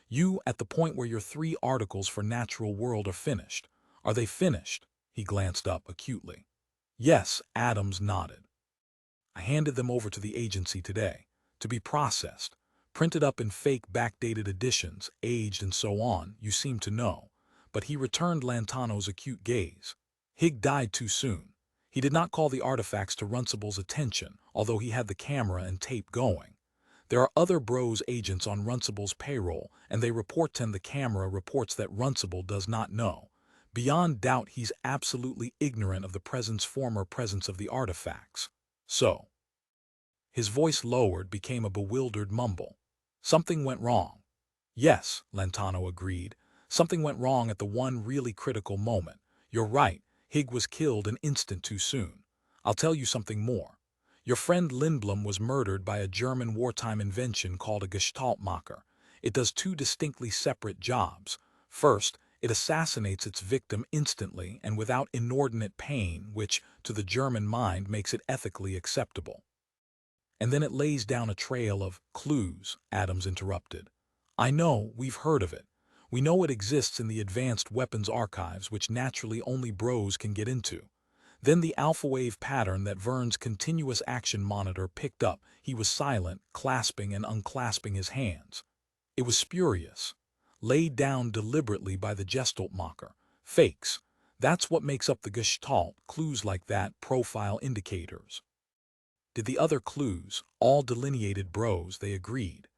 Speaker 1: You, at the point where your 3 articles for Natural World are finished. Are they finished? He glanced up acutely. Yes, Adams nodded. I handed them over to the agency today, to be processed, printed up in fake backdated editions, aged and so on, you seem to know. But he returned Lantano's acute gaze. Higg died too soon. He did not call the artifacts to Runcible's attention, although he had the camera and tape going. There are other Bros agents on Runcible's payroll, and they report, and the camera reports that Runcible does not know. Beyond doubt he's absolutely ignorant of the former presence of the artifacts. So. His voice lowered, became a bewildered mumble. Something went wrong. Yes, Lantano agreed. Something went wrong at the one really critical moment. You're right, Higg was killed an instant too soon. I'll tell you something more. Your friend Lindblom was murdered by a German wartime invention called a Gestaltmacher. It does 2 distinctly separate jobs. First, it assassinates its victim instantly and without inordinate pain, which, to the German mind, makes it ethically acceptable. And then it lays down a trail of clues, Adams interrupted. I know, we've heard of it. We know it exists in the advanced weapons archives, which naturally only Bros can get into. Then the alpha wave pattern that Vern's continuous action monitor picked up. He was silent, clasping and unclasping his hands. It was spurious. Laid down deliberately by the Gestaltmacher. Fakes. That's what makes up the Gestalt, clues like that, profile indicators. Did the other clues, all delineated Bros, they agreed.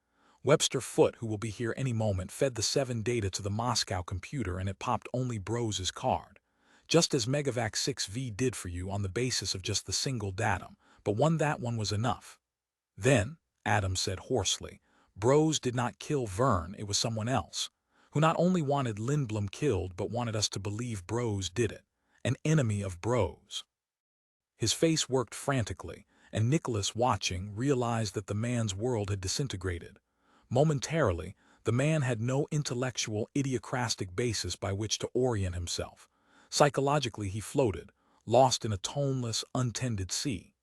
Speaker 1: Webster Foote, who will be here any moment, fed the 7 data to the Moscow computer and it popped only Bros's card. Just as Megavac 6V did for you on the basis of just the single datum, but that one was enough. Then, Adams said hoarsely, Bros did not kill Vern, it was someone else, who not only wanted Lindblom killed but wanted us to believe Bros did it. An enemy of Bros. His face worked frantically, and Nicholas, watching, realized that the man's world had disintegrated. Momentarily, the man had no intellectual, idiocrastic basis by which to orient himself. Psychologically he floated, lost in a toneless, untended sea.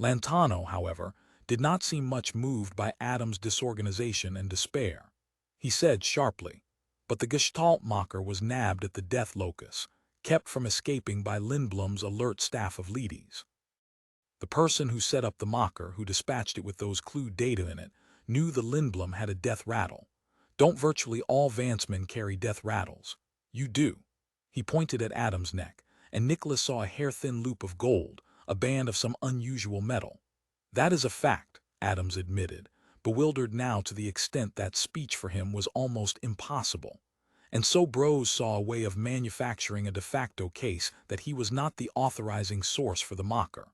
Speaker 1: Lantano, however, did not seem much moved by Adams' disorganization and despair. He said sharply, but the Gestaltmacher was nabbed at the death locus, kept from escaping by Lindblom's alert staff of leadies. The person who set up the Macher, who dispatched it with those clue data in it, knew the Lindblom had a death rattle. Don't virtually all Vancemen carry death rattles? You do. He pointed at Adam's neck, and Nicholas saw a hair-thin loop of gold, a band of some unusual metal. That is a fact, Adams admitted, bewildered now to the extent that speech for him was almost impossible. And so Bros saw a way of manufacturing a de facto case that he was not the authorizing source for the Macher.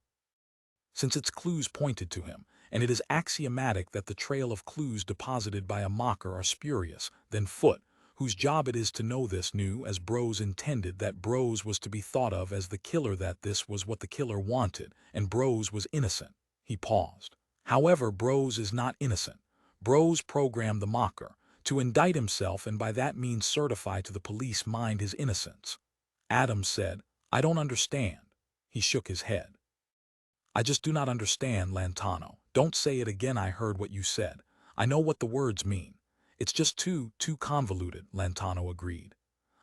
Speaker 1: Since its clues pointed to him, and it is axiomatic that the trail of clues deposited by a Macher are spurious, then Foote, whose job it is to know this, knew, as Bros intended, that Bros was to be thought of as the killer, that this was what the killer wanted, and Bros was innocent. He paused. However, Bros is not innocent. Bros programmed the Macher to indict himself and by that means certify to the police mind his innocence. Adams said, I don't understand. He shook his head. I just do not understand, Lantano. Don't say it again. I heard what you said. I know what the words mean. It's just too convoluted, Lantano agreed.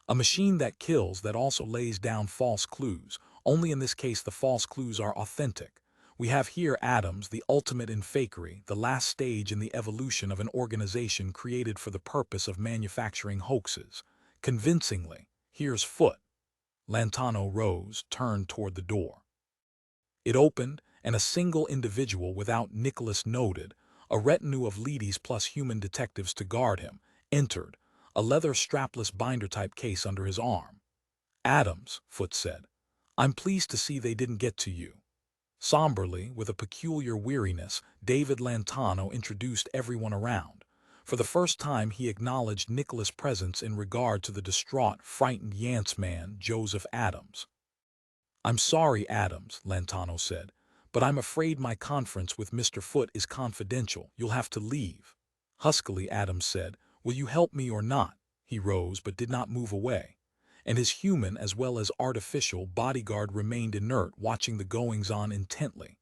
Speaker 1: A machine that kills that also lays down false clues, only in this case the false clues are authentic. We have here Adams, the ultimate in fakery, the last stage in the evolution of an organization created for the purpose of manufacturing hoaxes. Convincingly, here's Foot. Lantano rose, turned toward the door. It opened, and a single individual without Nicholas noted, a retinue of leadies plus human detectives to guard him, entered, a leather strapless binder-type case under his arm. Adams, Foot said, I'm pleased to see they didn't get to you. Somberly, with a peculiar weariness, David Lantano introduced everyone around. For the first time he acknowledged Nicholas' presence in regard to the distraught, frightened Yance man, Joseph Adams. I'm sorry, Adams, Lantano said, but I'm afraid my conference with Mr. Foot is confidential. You'll have to leave. Huskily, Adams said, will you help me or not? He rose but did not move away, and his human as well as artificial bodyguard remained inert, watching the goings-on intently.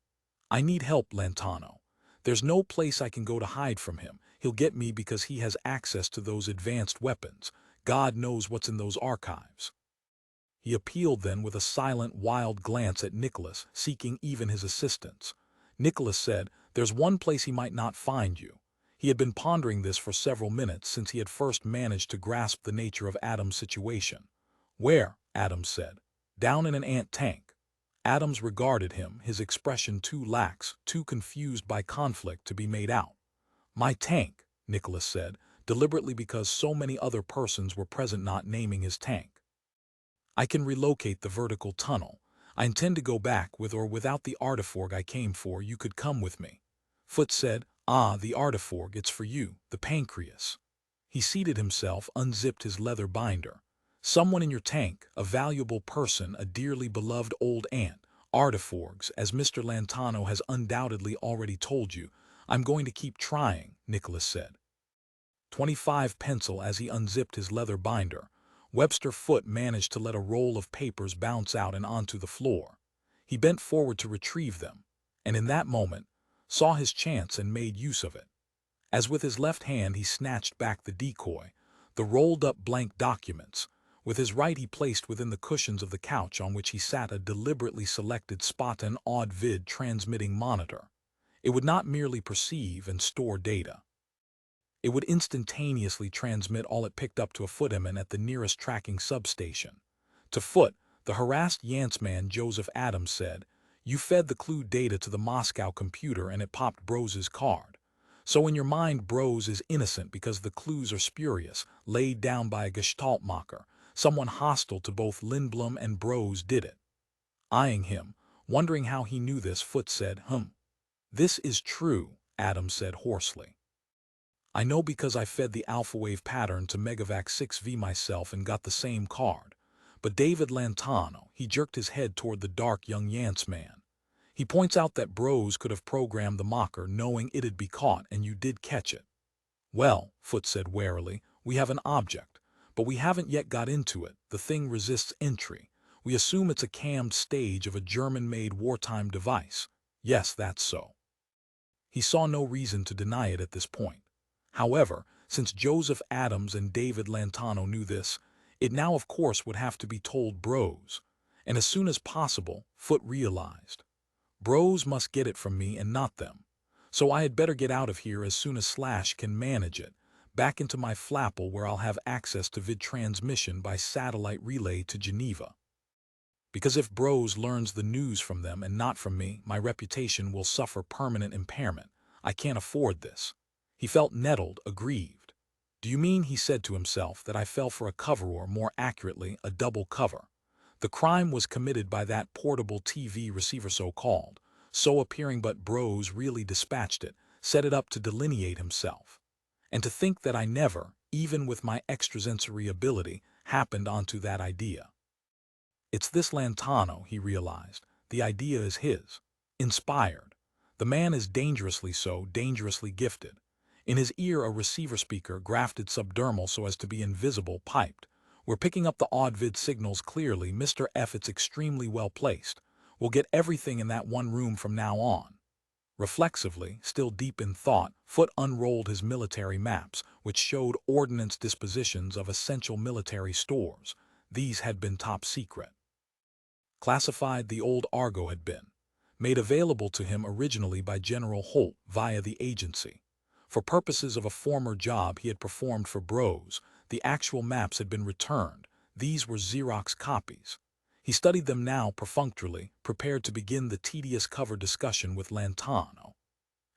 Speaker 1: I need help, Lantano. There's no place I can go to hide from him. He'll get me because he has access to those advanced weapons. God knows what's in those archives. He appealed then with a silent, wild glance at Nicholas, seeking even his assistance. Nicholas said, there's one place he might not find you. He had been pondering this for several minutes since he had first managed to grasp the nature of Adams' situation. Where? Adams said. Down in an ant tank. Adams regarded him, his expression too lax, too confused by conflict to be made out. My tank, Nicholas said, deliberately because so many other persons were present not naming his tank. I can relocate the vertical tunnel. I intend to go back with or without the artiforg I came for. You could come with me. Foot said, Ah, the artiforg, it's for you, the pancreas. He seated himself, unzipped his leather binder. Someone in your tank, a valuable person, a dearly beloved old aunt. Artiforgs, as Mr. Lantano has undoubtedly already told you. I'm going to keep trying, Nicholas said. 25 pencil as he unzipped his leather binder. Webster Foot managed to let a roll of papers bounce out and onto the floor. He bent forward to retrieve them, and in that moment, saw his chance and made use of it. As with his left hand he snatched back the decoy, the rolled-up blank documents. With his right he placed within the cushions of the couch on which he sat a deliberately selected spot an odd vid transmitting monitor. It would not merely perceive and store data. It would instantaneously transmit all it picked up to a footman at the nearest tracking substation. To Foot, the harassed Yance man Joseph Adams said, You fed the clue data to the Moscow computer and it popped Brose's card. So in your mind Brose is innocent because the clues are spurious, laid down by a Gestaltmacher, someone hostile to both Lindblom and Brose did it. Eyeing him, wondering how he knew this, Foot said, This is true, Adams said hoarsely. I know because I fed the alpha wave pattern to Megavac 6V myself and got the same card. But David Lantano, he jerked his head toward the dark young Yance man. He points out that Brose could have programmed the mocker knowing it'd be caught and you did catch it. Well, Foot said warily, we have an object, but we haven't yet got into it. The thing resists entry. We assume it's a cammed stage of a German-made wartime device. Yes, that's so. He saw no reason to deny it at this point. However, since Joseph Adams and David Lantano knew this, it now of course would have to be told Brose, and as soon as possible, Foot realized. Brose must get it from me and not them. So I had better get out of here as soon as Slash can manage it, back into my flapple where I'll have access to vid transmission by satellite relay to Geneva. Because if Brose learns the news from them and not from me, my reputation will suffer permanent impairment. I can't afford this. He felt nettled, aggrieved. Do you mean, he said to himself, that I fell for a cover, or more accurately, a double cover? The crime was committed by that portable TV receiver so-called, so appearing, but Brose really dispatched it, set it up to delineate himself. And to think that I never, even with my extrasensory ability, happened onto that idea. It's this Lantano, he realized. The idea is his. Inspired. The man is dangerously so, dangerously gifted. In his ear a receiver speaker, grafted subdermal so as to be invisible, piped. We're picking up the odd vid signals clearly, Mr. F. It's extremely well placed. We'll get everything in that one room from now on. Reflexively, still deep in thought, Foot unrolled his military maps, which showed ordnance dispositions of essential military stores. These had been top secret. Classified the old Argo had been. made available to him originally by General Holt via the agency. For purposes of a former job he had performed for Bros, the actual maps had been returned. These were Xerox copies. He studied them now perfunctorily, prepared to begin the tedious cover discussion with Lantano.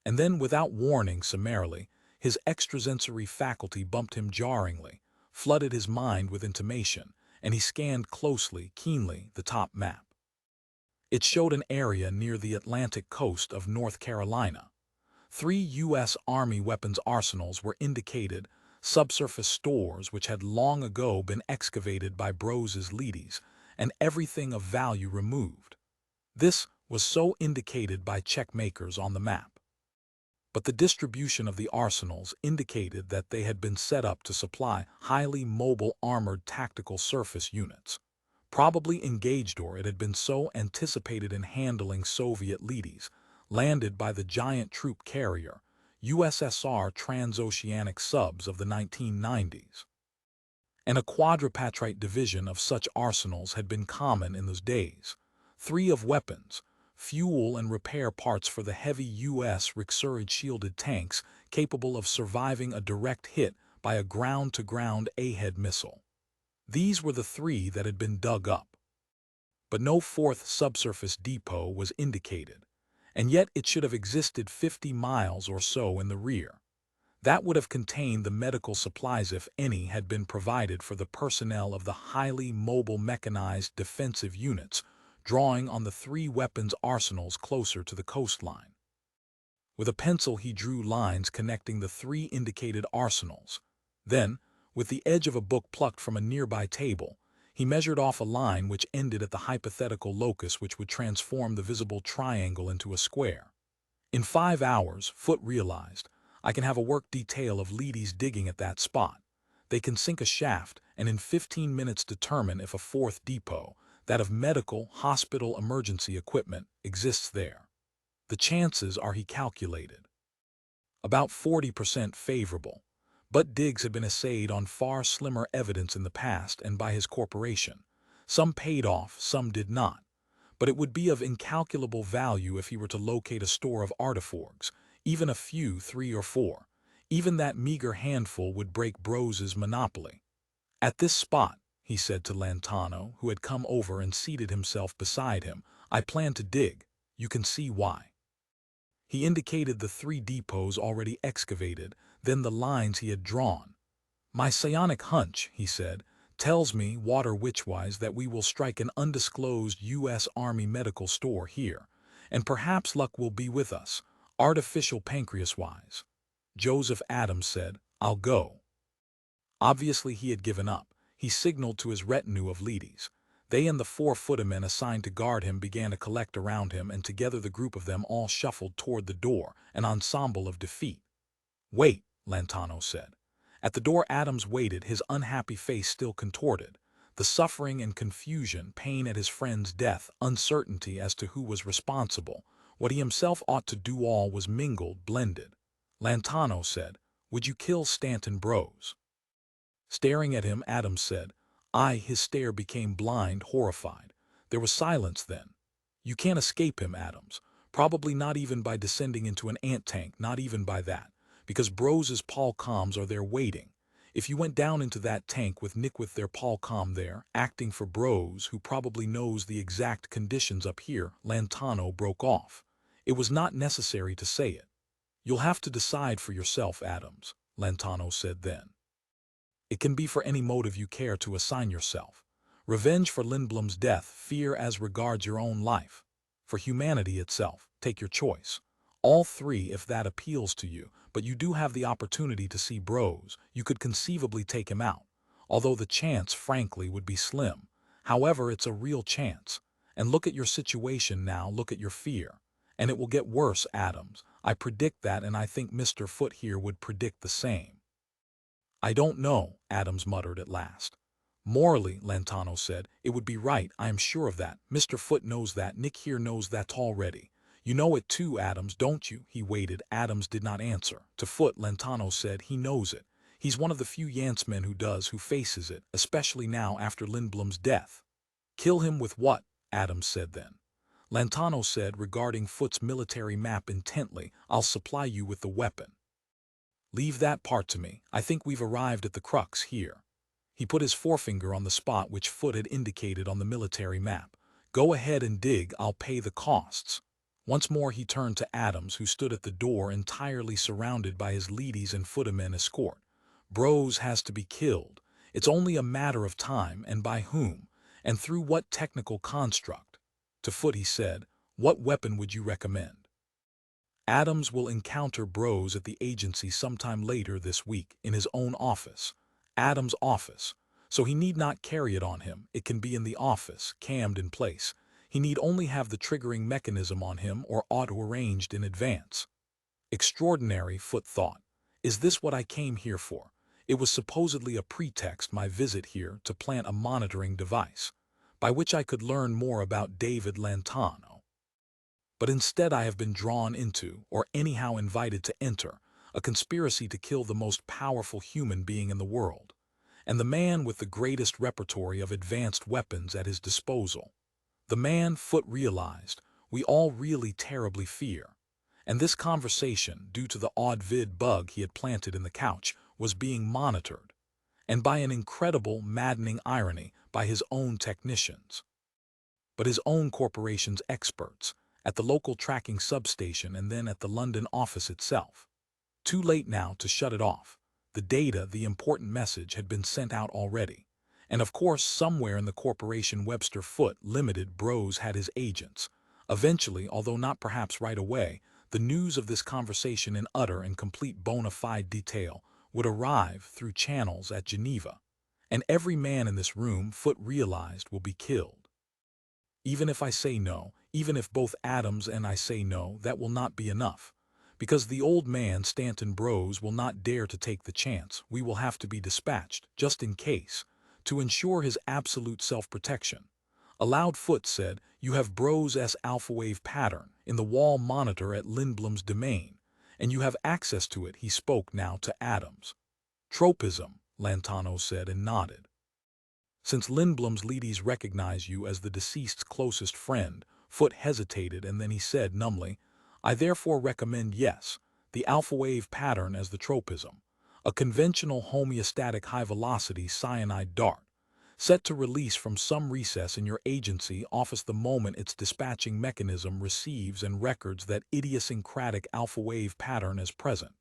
Speaker 1: And then, without warning summarily, his extrasensory faculty bumped him jarringly, flooded his mind with intimation, and he scanned closely, keenly, the top map. It showed an area near the Atlantic coast of North Carolina. 3 U.S. Army weapons arsenals were indicated, subsurface stores which had long ago been excavated by Bros's leadies, and everything of value removed. This was so indicated by checkmakers on the map. But the distribution of the arsenals indicated that they had been set up to supply highly mobile armored tactical surface units. Probably engaged, or it had been so anticipated in handling Soviet leadies, landed by the giant troop carrier, USSR transoceanic subs of the 1990s. And a quadripatrite division of such arsenals had been common in those days. 3 of weapons, fuel and repair parts for the heavy U.S. Rixurid shielded tanks capable of surviving a direct hit by a ground-to-ground A-head missile. These were the 3 that had been dug up. But no 4th subsurface depot was indicated, and yet it should have existed 50 miles or so in the rear. That would have contained the medical supplies, if any, had been provided for the personnel of the highly mobile mechanized defensive units, drawing on the 3 weapons arsenals closer to the coastline. With a pencil he drew lines connecting the 3 indicated arsenals. Then, with the edge of a book plucked from a nearby table, he measured off a line which ended at the hypothetical locus which would transform the visible triangle into a square. In 5 hours, Foote realized, I can have a work detail of leadies digging at that spot. They can sink a shaft and in 15 minutes determine if a 4th depot, that of medical, hospital emergency equipment, exists there. The chances are, he calculated, about 40% favorable. But digs had been essayed on far slimmer evidence in the past and by his corporation. Some paid off, some did not. But it would be of incalculable value if he were to locate a store of artiforgs, even a few, 3 or 4. Even that meager handful would break Bros's monopoly. At this spot, he said to Lantano, who had come over and seated himself beside him, I plan to dig. You can see why. He indicated the 3 depots already excavated, then the lines he had drawn. My psionic hunch, he said, tells me, water witchwise, that we will strike an undisclosed U.S. Army medical store here, and perhaps luck will be with us, artificial pancreas-wise. Joseph Adams said, I'll go. Obviously he had given up. He signaled to his retinue of leadies. They and the 4 footmen assigned to guard him began to collect around him, and together the group of them all shuffled toward the door, an ensemble of defeat. Wait, Lantano said. At the door Adams waited, his unhappy face still contorted. The suffering and confusion, pain at his friend's death, uncertainty as to who was responsible, what he himself ought to do, all was mingled, blended. Lantano said, Would you kill Stanton Bros? Staring at him, Adams said, his stare became blind, horrified. There was silence then. You can't escape him, Adams. Probably not even by descending into an ant tank, not even by that. Because Bros's Palcoms are there waiting. If you went down into that tank with Nick with their Palcom there, acting for Bros, who probably knows the exact conditions up here, Lantano broke off. It was not necessary to say it. You'll have to decide for yourself, Adams, Lantano said then. It can be for any motive you care to assign yourself. Revenge for Lindblom's death, fear as regards your own life. For humanity itself, take your choice. All 3 if that appeals to you, but you do have the opportunity to see Bros. You could conceivably take him out, although the chance, frankly, would be slim. However, it's a real chance. And look at your situation now, look at your fear. And it will get worse, Adams. I predict that, and I think Mr. Foote here would predict the same. I don't know, Adams muttered at last. Morally, Lantano said, it would be right, I am sure of that. Mr. Foote knows that, Nick here knows that already. You know it too, Adams, don't you? He waited. Adams did not answer. To Foote, Lantano said, he knows it. He's one of the few Yancemen who faces it, especially now after Lindblom's death. Kill him with what? Adams said then. Lantano said, regarding Foot's military map intently. I'll supply you with the weapon. Leave that part to me. I think we've arrived at the crux here. He put his forefinger on the spot which Foot had indicated on the military map. Go ahead and dig, I'll pay the costs. Once more he turned to Adams, who stood at the door entirely surrounded by his leadies and Footamen escort. Brose has to be killed. It's only a matter of time, and by whom, and through what technical construct. To Foot he said, what weapon would you recommend? Adams will encounter Brose at the agency sometime later this week in his own office. Adams' office. So he need not carry it on him. It can be in the office, cammed in place. He need only have the triggering mechanism on him or auto-arranged in advance. Extraordinary, Foot thought. Is this what I came here for? It was supposedly a pretext, my visit here, to plant a monitoring device, by which I could learn more about David Lantano. But instead I have been drawn into, or anyhow invited to enter, a conspiracy to kill the most powerful human being in the world, and the man with the greatest repertory of advanced weapons at his disposal. The man, Foot realized, we all really terribly fear. And this conversation, due to the odd vid bug he had planted in the couch, was being monitored, and by an incredible, maddening irony, by his own technicians. But his own corporation's experts, at the local tracking substation and then at the London office itself. Too late now to shut it off. The data, the important message, had been sent out already. And of course, somewhere in the corporation Webster Foot Limited, Brose had his agents. Eventually, although not perhaps right away, the news of this conversation in utter and complete bona fide detail would arrive through channels at Geneva. And every man in this room, Foot realized, will be killed. Even if I say no, even if both Adams and I say no, that will not be enough. Because the old man, Stanton Brose, will not dare to take the chance. We will have to be dispatched, just in case, to ensure his absolute self-protection. Aloud, Foot said, you have Brose's alpha wave pattern in the wall monitor at Lindblom's domain, and you have access to it. He spoke now to Adams. Tropism, Lantano said and nodded. Since Lindblom's leadies recognize you as the deceased's closest friend, Foot hesitated, and then he said numbly, I therefore recommend yes, the alpha wave pattern as the tropism, a conventional homeostatic high-velocity cyanide dart, set to release from some recess in your agency office the moment its dispatching mechanism receives and records that idiosyncratic alpha wave pattern as present.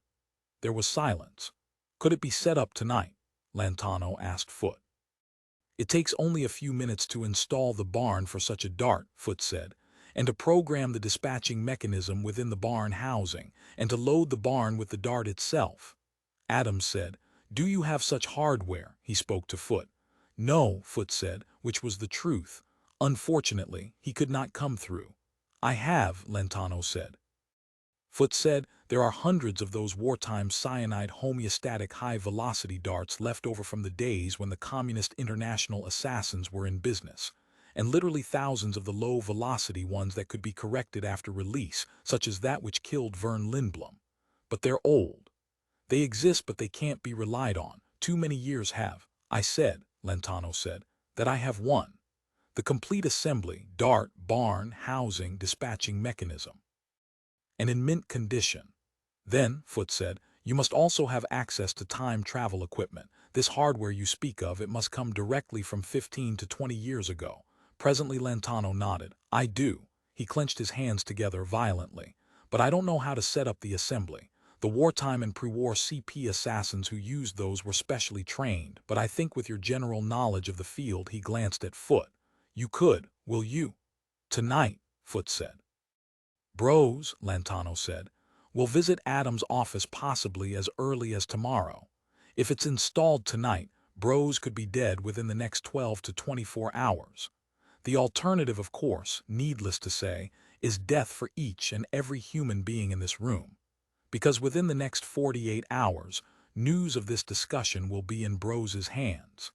Speaker 1: There was silence. Could it be set up tonight? Lantano asked Foot. It takes only a few minutes to install the barn for such a dart, Foot said, and to program the dispatching mechanism within the barn housing, and to load the barn with the dart itself. Adams said, do you have such hardware? He spoke to Foot. No, Foot said, which was the truth. Unfortunately, he could not come through. I have, Lantano said. Foot said, there are hundreds of those wartime cyanide homeostatic high-velocity darts left over from the days when the Communist International assassins were in business, and literally thousands of the low-velocity ones that could be corrected after release, such as that which killed Vern Lindblom. But they're old. They exist, but they can't be relied on. Too many years have. I said, Lantano said, that I have one. The complete assembly, dart, barn, housing, dispatching mechanism. And in mint condition. Then, Foot said, you must also have access to time travel equipment. This hardware you speak of, it must come directly from 15 to 20 years ago. Presently Lantano nodded. I do. He clenched his hands together violently. But I don't know how to set up the assembly. The wartime and pre-war CP assassins who used those were specially trained, but I think with your general knowledge of the field, he glanced at Foot. You could, will you? Tonight, Foot said. Brose, Lantano said, will visit Adams' office possibly as early as tomorrow. If it's installed tonight, Brose could be dead within the next 12 to 24 hours. The alternative, of course, needless to say, is death for each and every human being in this room. Because within the next 48 hours, news of this discussion will be in Brose's hands.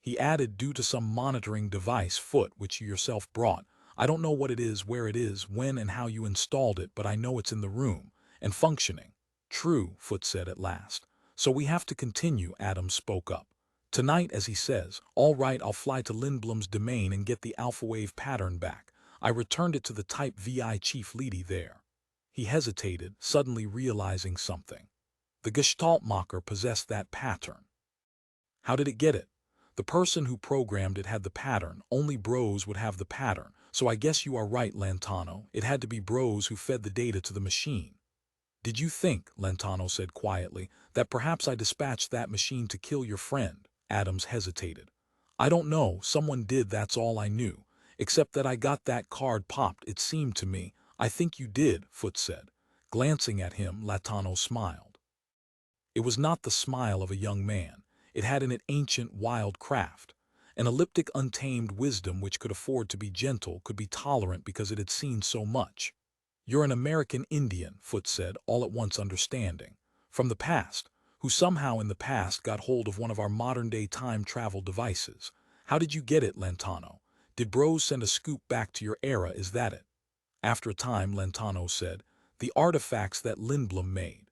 Speaker 1: He added, due to some monitoring device, Foot, which you yourself brought. I don't know what it is, where it is, when and how you installed it, but I know it's in the room, and functioning. True, Foot said at last. So we have to continue, Adams spoke up. Tonight, as he says. All right, I'll fly to Lindblom's domain and get the alpha wave pattern back. I returned it to the Type VI Chief Leady there. He hesitated, suddenly realizing something. The Gestaltmacher possessed that pattern. How did it get it? The person who programmed it had the pattern. Only bros would have the pattern. So I guess you are right, Lantano. It had to be bros who fed the data to the machine. Did you think, Lantano said quietly, that perhaps I dispatched that machine to kill your friend? Adams hesitated. I don't know, someone did, that's all I knew. Except that I got that card popped, it seemed to me. I think you did, Foote said. Glancing at him, Lantano smiled. It was not the smile of a young man. It had in it ancient, wild craft. An elliptic, untamed wisdom which could afford to be gentle, could be tolerant because it had seen so much. You're an American Indian, Foote said, all at once understanding. From the past, who somehow in the past got hold of one of our modern-day time travel devices. How did you get it, Lantano? Did bros send a scoop back to your era, is that it? After a time, Lantano said, the artifacts that Lindblom made.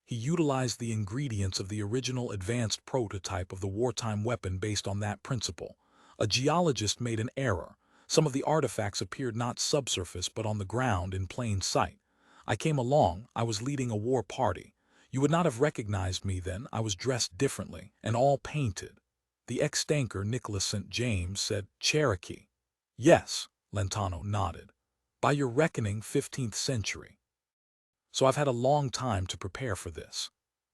Speaker 1: He utilized the ingredients of the original advanced prototype of the wartime weapon based on that principle. A geologist made an error. Some of the artifacts appeared not subsurface but on the ground in plain sight. I came along, I was leading a war party. You would not have recognized me then, I was dressed differently, and all painted. The ex-tanker Nicholas St. James said, Cherokee. Yes, Lantano nodded. By your reckoning, 15th century. So I've had a long time to prepare for this.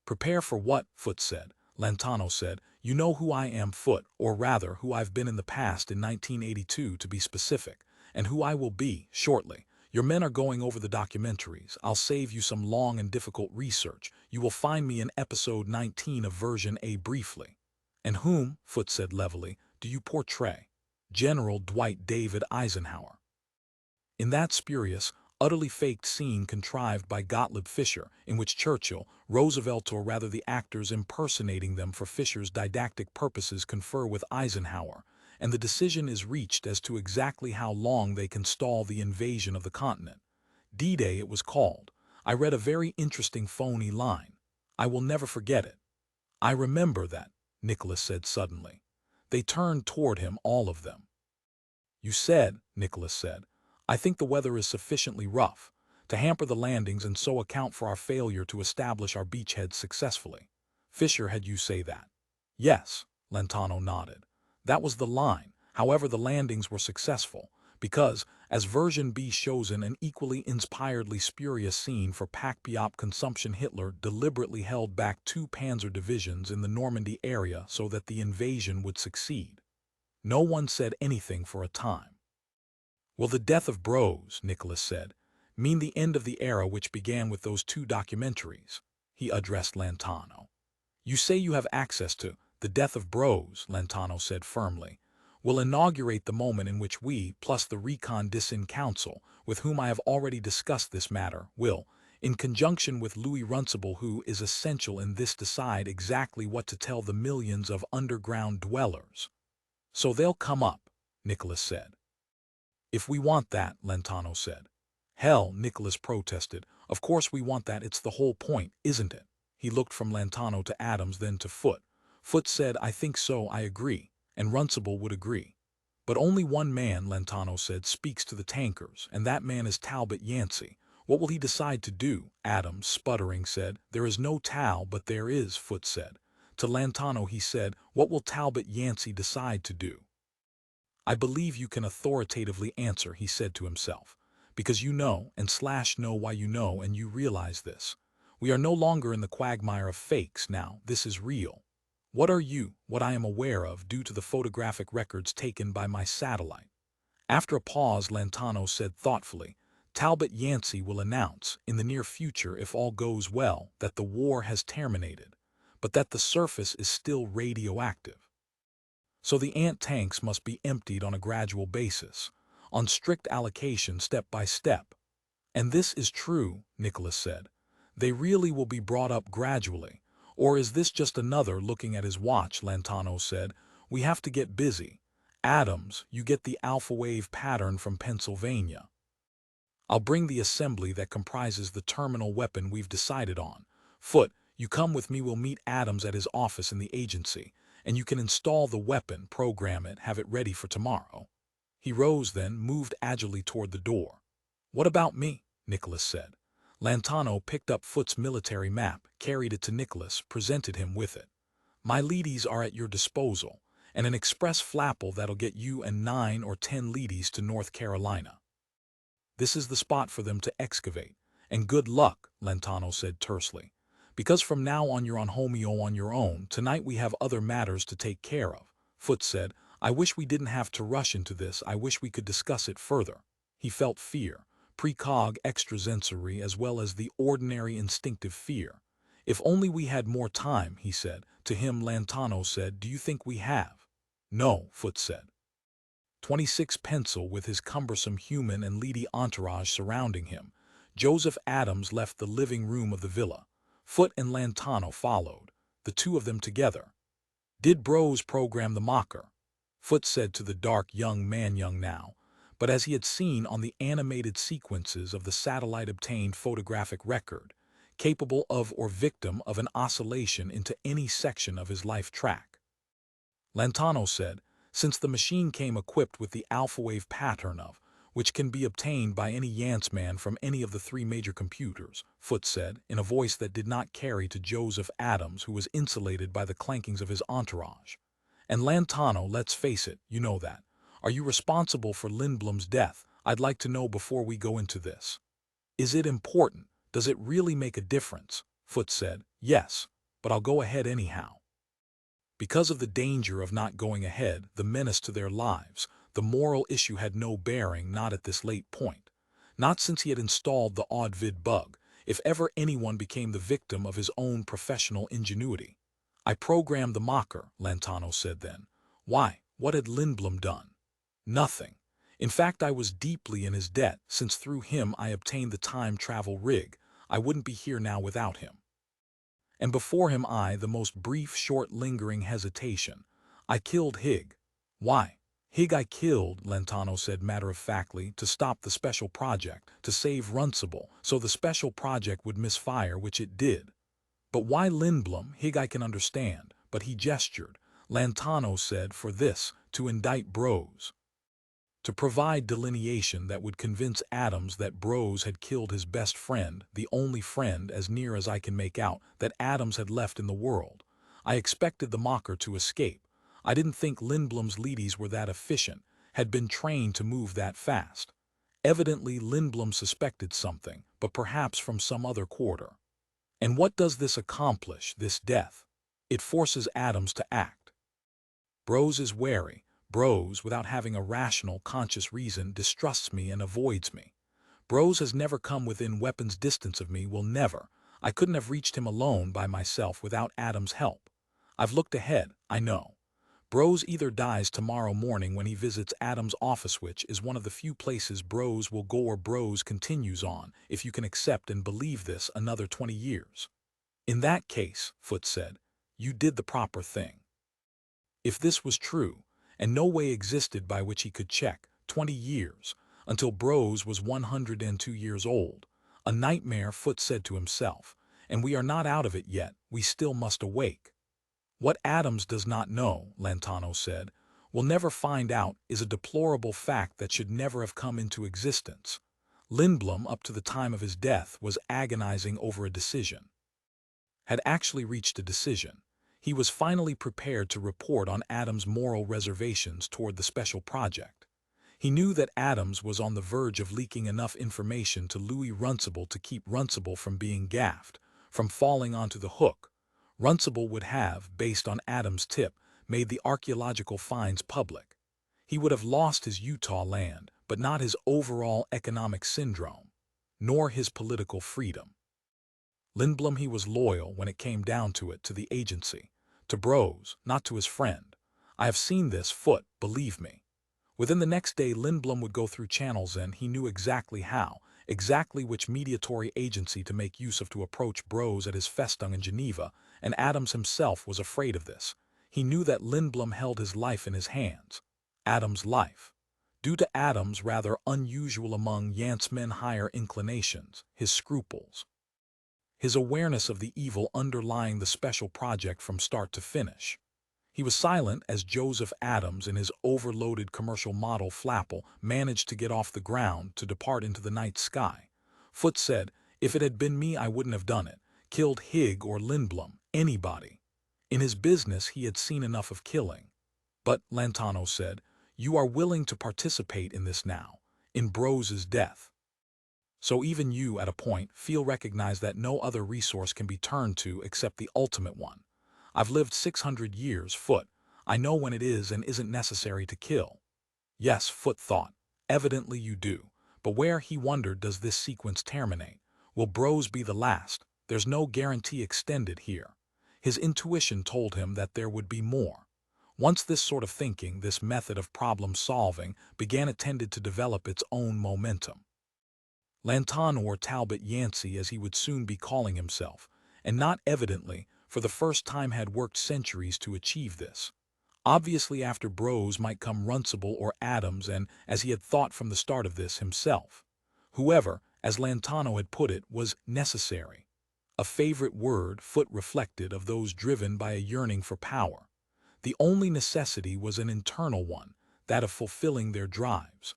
Speaker 1: Prepare for what? Foote said. Lantano said, you know who I am, Foote, or rather who I've been in the past in 1982 to be specific, and who I will be shortly. Your men are going over the documentaries. I'll save you some long and difficult research. You will find me in episode 19 of version A briefly. And whom, Foote said levelly, do you portray? General Dwight David Eisenhower. In that spurious, utterly faked scene contrived by Gottlieb Fischer, in which Churchill, Roosevelt, or rather the actors impersonating them for Fischer's didactic purposes, confer with Eisenhower, and the decision is reached as to exactly how long they can stall the invasion of the continent. D-Day it was called. I read a very interesting phony line. I will never forget it. I remember that, Nicholas said suddenly. They turned toward him, all of them. You said, Nicholas said, I think the weather is sufficiently rough to hamper the landings and so account for our failure to establish our beachheads successfully. Fischer had you say that. Yes, Lantano nodded. That was the line. However, the landings were successful because, as version B shows in an equally inspiredly spurious scene for Pack-Piop consumption, Hitler deliberately held back 2 panzer divisions in the Normandy area so that the invasion would succeed. No one said anything for a time. Will the death of bros, Nicholas said, mean the end of the era which began with those 2 documentaries? He addressed Lantano. You say you have access to the death of bros, Lantano said firmly, will inaugurate the moment in which we, plus the Recon Dissin Council, with whom I have already discussed this matter, will, in conjunction with Louis Runcible, who is essential in this, decide exactly what to tell the millions of underground dwellers. So they'll come up, Nicholas said. If we want that, Lantano said. Hell, Nicholas protested. Of course we want that, it's the whole point, isn't it? He looked from Lantano to Adams, then to Foote. Foote said, I think so, I agree, and Runcible would agree. But only one man, Lantano said, speaks to the tankers, and that man is Talbot Yancey. What will he decide to do? Adams, sputtering, said, there is no Tal, but there is, Foote said. To Lantano he said, what will Talbot Yancey decide to do? I believe you can authoritatively answer, he said to himself, because you know why you know, and you realize this. We are no longer in the quagmire of fakes now, this is real. What are you? What I am aware of due to the photographic records taken by my satellite. After a pause, Lantano said thoughtfully, Talbot Yancey will announce, in the near future if all goes well, that the war has terminated, but that the surface is still radioactive. So the ant-tanks must be emptied on a gradual basis, on strict allocation step by step. And this is true, Nicholas said. They really will be brought up gradually. Or is this just another, looking at his watch, Lantano said, we have to get busy. Adams, you get the alpha wave pattern from Pennsylvania. I'll bring the assembly that comprises the terminal weapon we've decided on. Foote, you come with me, we'll meet Adams at his office in the agency. And you can install the weapon, program it, have it ready for tomorrow. He rose then, moved agilely toward the door. "What about me?" Nicholas said. Lantano picked up Foot's military map, carried it to Nicholas, presented him with it. "My leadies are at your disposal, and an express flapple that'll get you and 9 or 10 leadies to North Carolina. This is the spot for them to excavate. And good luck," Lantano said tersely. "Because from now on you're on Homeo on your own. Tonight we have other matters to take care of." Foot said, "I wish we didn't have to rush into this. I wish we could discuss it further." He felt fear, precog extrasensory as well as the ordinary instinctive fear. "If only we had more time," he said. To him Lantano said, "Do you think we have?" "No," Foot said. 26 Pencil, with his cumbersome human and leady entourage surrounding him, Joseph Adams left the living room of the villa. Foot and Lantano followed, the two of them together. "Did Bros program the mocker?" Foot said to the dark young man, young now, but as he had seen on the animated sequences of the satellite-obtained photographic record, capable of or victim of an oscillation into any section of his life track. Lantano said, "Since the machine came equipped with the alpha-wave pattern of, which can be obtained by any Yantzman from any of the 3 major computers," Foot said, in a voice that did not carry to Joseph Adams, who was insulated by the clankings of his entourage. "And Lantano, let's face it, you know that. Are you responsible for Lindblom's death? I'd like to know before we go into this. Is it important? Does it really make a difference?" Foot said, "Yes, but I'll go ahead anyhow." Because of the danger of not going ahead, the menace to their lives, the moral issue had no bearing, not at this late point. Not since he had installed the odd-vid bug, if ever anyone became the victim of his own professional ingenuity. "I programmed the mocker," Lantano said then. "Why, what had Lindblom done?" "Nothing. In fact, I was deeply in his debt, since through him I obtained the time-travel rig. I wouldn't be here now without him. And before him the most brief, short, lingering hesitation. I killed Hig." "Why?" "Hig I killed," Lantano said matter-of-factly, "to stop the special project, to save Runcible, so the special project would misfire, which it did." "But why Lindblom? Hig I can understand." But he gestured. Lantano said, "For this, to indict Bros. To provide delineation that would convince Adams that Bros had killed his best friend, the only friend, as near as I can make out, that Adams had left in the world. I expected the mocker to escape. I didn't think Lindblom's leadies were that efficient, had been trained to move that fast. Evidently Lindblom suspected something, but perhaps from some other quarter. And what does this accomplish, this death? It forces Adams to act. Bros is wary. Bros, without having a rational, conscious reason, distrusts me and avoids me. Bros has never come within weapons distance of me, will never. I couldn't have reached him alone by myself without Adam's help. I've looked ahead, I know. Bros either dies tomorrow morning when he visits Adam's office, which is one of the few places Bros will go, or Bros continues on, if you can accept and believe this, another 20 years. In that case," Foot said, "you did the proper thing." If this was true, and no way existed by which he could check, 20 years, until Bros was 102 years old, a nightmare, Foot said to himself, and we are not out of it yet, we still must awake. "What Adams does not know," Lantano said, "will never find out, is a deplorable fact that should never have come into existence. Lindblom, up to the time of his death, was agonizing over a decision. Had actually reached a decision. He was finally prepared to report on Adams' moral reservations toward the special project. He knew that Adams was on the verge of leaking enough information to Louis Runcible to keep Runcible from being gaffed, from falling onto the hook. Runcible would have, based on Adams' tip, made the archaeological finds public. He would have lost his Utah land, but not his overall economic syndrome, nor his political freedom. Lindblom, he was loyal, when it came down to it, to the agency, to Bros, not to his friend. I have seen this, Foot, believe me. Within the next day Lindblom would go through channels, and he knew exactly how, exactly which mediatory agency to make use of to approach Bros at his Festung in Geneva, and Adams himself was afraid of this. He knew that Lindblom held his life in his hands. Adams' life. Due to Adams' rather unusual among Yantzmen higher inclinations, his scruples. His awareness of the evil underlying the special project from start to finish. He was silent as Joseph Adams in his overloaded commercial model Flapple managed to get off the ground to depart into the night sky. Foote said, "If it had been me, I wouldn't have done it. Killed Higg or Lindblom, anybody." In his business, he had seen enough of killing. But, Lantano said, "You are willing to participate in this now, in Brose's death. So even you, at a point, recognize that no other resource can be turned to except the ultimate one. I've lived 600 years, Foote. I know when it is and isn't necessary to kill." Yes, Foote thought. Evidently you do. But where, he wondered, does this sequence terminate? Will Brose be the last? There's no guarantee extended here. His intuition told him that there would be more. Once this sort of thinking, this method of problem-solving, began, it tended to develop its own momentum. Lantano, or Talbot Yancey as he would soon be calling himself, and not evidently, for the first time had worked centuries to achieve this. Obviously after Brose might come Runcible or Adams, and, as he had thought from the start of this, himself. Whoever, as Lantano had put it, was necessary. A favorite word, Foote reflected, of those driven by a yearning for power. The only necessity was an internal one, that of fulfilling their drives.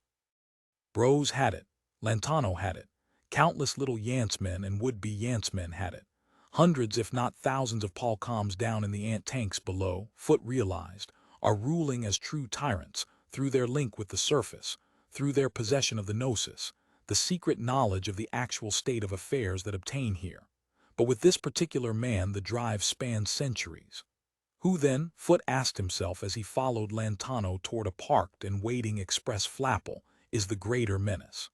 Speaker 1: Brose had it. Lantano had it. Countless little Yancemen and would-be Yancemen had it. Hundreds if not thousands of Polcoms down in the ant tanks below, Foote realized, are ruling as true tyrants, through their link with the surface, through their possession of the gnosis, the secret knowledge of the actual state of affairs that obtain here. But with this particular man the drive spans centuries. Who then, Foote asked himself as he followed Lantano toward a parked and waiting express Flapple, is the greater menace?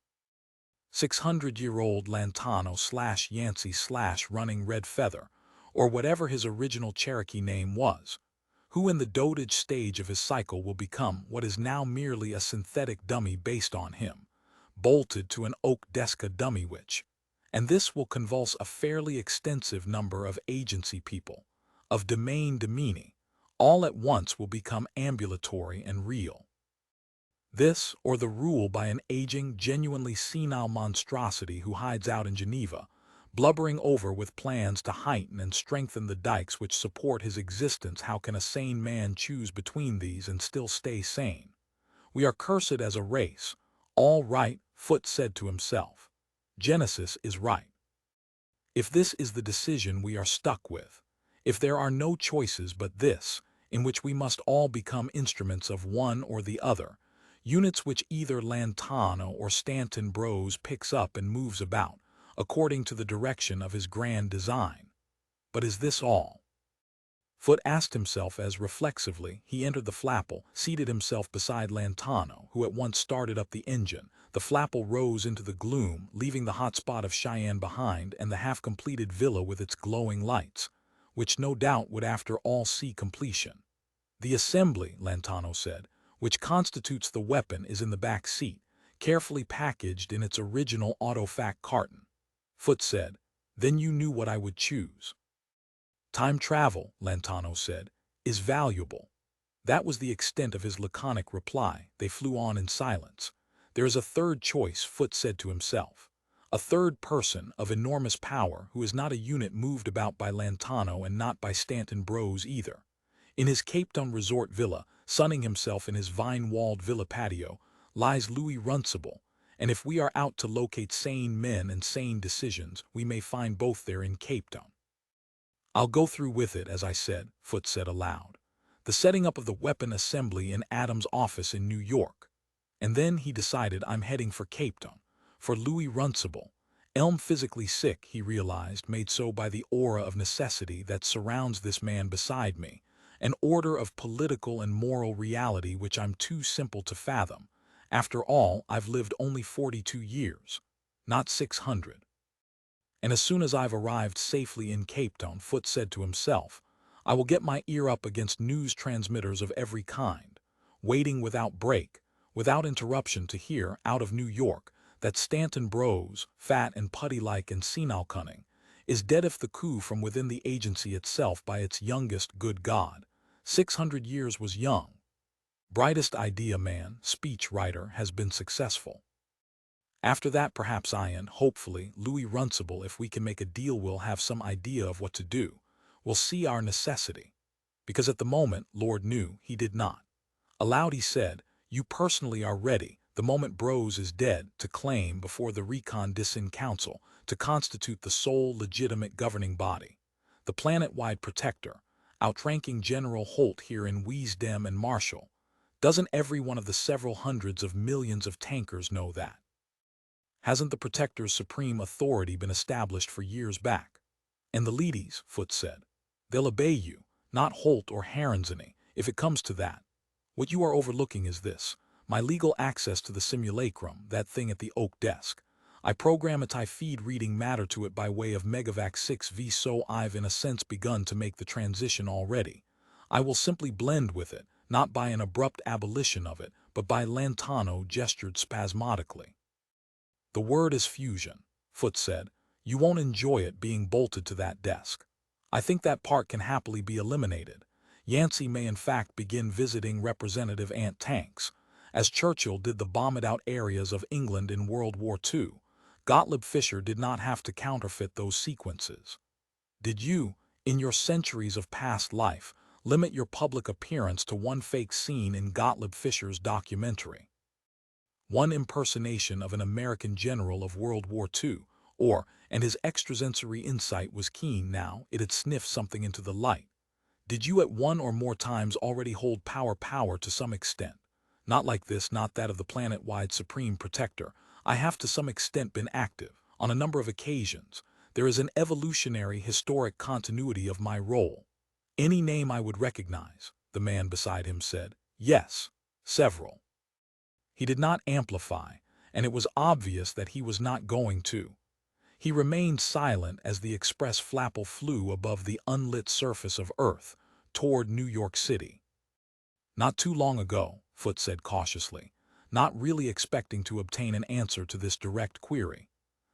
Speaker 1: 600-year-old Lantano / Yancey / Running Red Feather, or whatever his original Cherokee name was, who in the dotage stage of his cycle will become what is now merely a synthetic dummy based on him, bolted to an oak Desca dummy which, and this will convulse a fairly extensive number of agency people, of domain domini, all at once will become ambulatory and real. This, or the rule by an aging, genuinely senile monstrosity who hides out in Geneva, blubbering over with plans to heighten and strengthen the dikes which support his existence. How can a sane man choose between these and still stay sane? We are cursed as a race. All right, Foote said to himself. Genesis is right. If this is the decision we are stuck with, if there are no choices but this, in which we must all become instruments of one or the other, units which either Lantano or Stanton Brose picks up and moves about, according to the direction of his grand design. But is this all? Foote asked himself as reflexively he entered the Flapple, seated himself beside Lantano, who at once started up the engine. The Flapple rose into the gloom, leaving the hot spot of Cheyenne behind and the half-completed villa with its glowing lights, which no doubt would after all see completion. The assembly, Lantano said, which constitutes the weapon is in the back seat, carefully packaged in its original autofac carton. Foote said, "Then you knew what I would choose." "Time travel," Lantano said, "is valuable." That was the extent of his laconic reply. They flew on in silence. "There is a third choice," Foote said to himself. "A third person of enormous power who is not a unit moved about by Lantano and not by Stanton Brose either. In his Cape Town resort villa, sunning himself in his vine-walled villa patio, lies Louis Runcible, and if we are out to locate sane men and sane decisions, we may find both there in Cape Town. I'll go through with it, as I said," Foote said aloud. "The setting up of the weapon assembly in Adams' office in New York. And then," he decided, "I'm heading for Cape Town, for Louis Runcible. Elm physically sick," he realized, made so by the aura of necessity that surrounds this man beside me, an order of political and moral reality which I'm too simple to fathom. After all, I've lived only 42 years, not 600. And as soon as I've arrived safely in Cape Town," Foote said to himself, "I will get my ear up against news transmitters of every kind, waiting without break, without interruption to hear, out of New York, that Stanton Brose, fat and putty-like and senile cunning, is dead if the coup from within the agency itself by its youngest, good God. 600 years was young. Brightest idea man, speech writer, has been successful. After that perhaps I and, hopefully, Louis Runcible, if we can make a deal, will have some idea of what to do. We'll see our necessity. Because at the moment, Lord knew he did not. Aloud he said, "You personally are ready, the moment Bros is dead, to claim before the Recon Dissin Council to constitute the sole legitimate governing body. The planet-wide protector, outranking General Holt here in Wiesdem and Marshall. Doesn't every one of the several hundreds of millions of tankers know that? Hasn't the protector's supreme authority been established for years back? And the Leadys," Foote said. "They'll obey you, not Holt or Heronsany, if it comes to that. What you are overlooking is this: my legal access to the simulacrum, that thing at the oak desk. I program it. I feed reading matter to it by way of Megavac 6V, so I've in a sense begun to make the transition already. I will simply blend with it, not by an abrupt abolition of it, but by Lantano gestured spasmodically. The word is fusion," Foote said. "You won't enjoy it being bolted to that desk. I think that part can happily be eliminated. Yancey may in fact begin visiting representative ant-tanks. As Churchill did the bombed-out areas of England in World War II, Gottlieb Fischer did not have to counterfeit those sequences. Did you, in your centuries of past life, limit your public appearance to one fake scene in Gottlieb Fischer's documentary? One impersonation of an American general of World War II, and his extrasensory insight was keen now, it had sniffed something into the light. Did you at one or more times already hold power to some extent? Not like this, not that of the planet-wide supreme protector. I have to some extent been active, on a number of occasions. There is an evolutionary historic continuity of my role. Any name I would recognize," the man beside him said. "Yes, several." He did not amplify, and it was obvious that he was not going to. He remained silent as the express flapple flew above the unlit surface of Earth toward New York City. "Not too long ago," Foote said cautiously, not really expecting to obtain an answer to this direct query.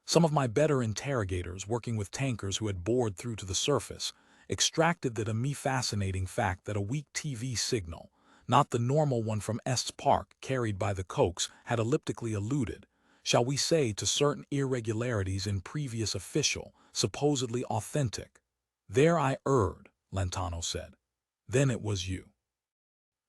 Speaker 1: "Some of my better interrogators, working with tankers who had bored through to the surface, extracted that a me fascinating fact that a weak TV signal, not the normal one from Estes Park carried by the Cokes, had elliptically alluded, shall we say, to certain irregularities in previous official, supposedly authentic." "There I erred," Lantano said. "Then it was you."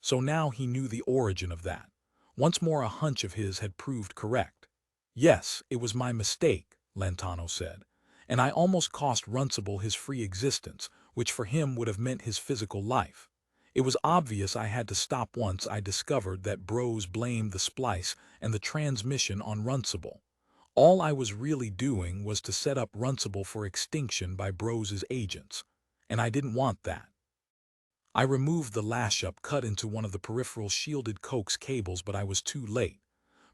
Speaker 1: So now he knew the origin of that. Once more a hunch of his had proved correct. "Yes, it was my mistake," Lantano said, "and I almost cost Runcible his free existence, which for him would have meant his physical life. It was obvious I had to stop once I discovered that Bros blamed the splice and the transmission on Runcible. All I was really doing was to set up Runcible for extinction by Bros's agents, and I didn't want that. I removed the lash-up cut into one of the peripheral shielded Coke's cables, but I was too late.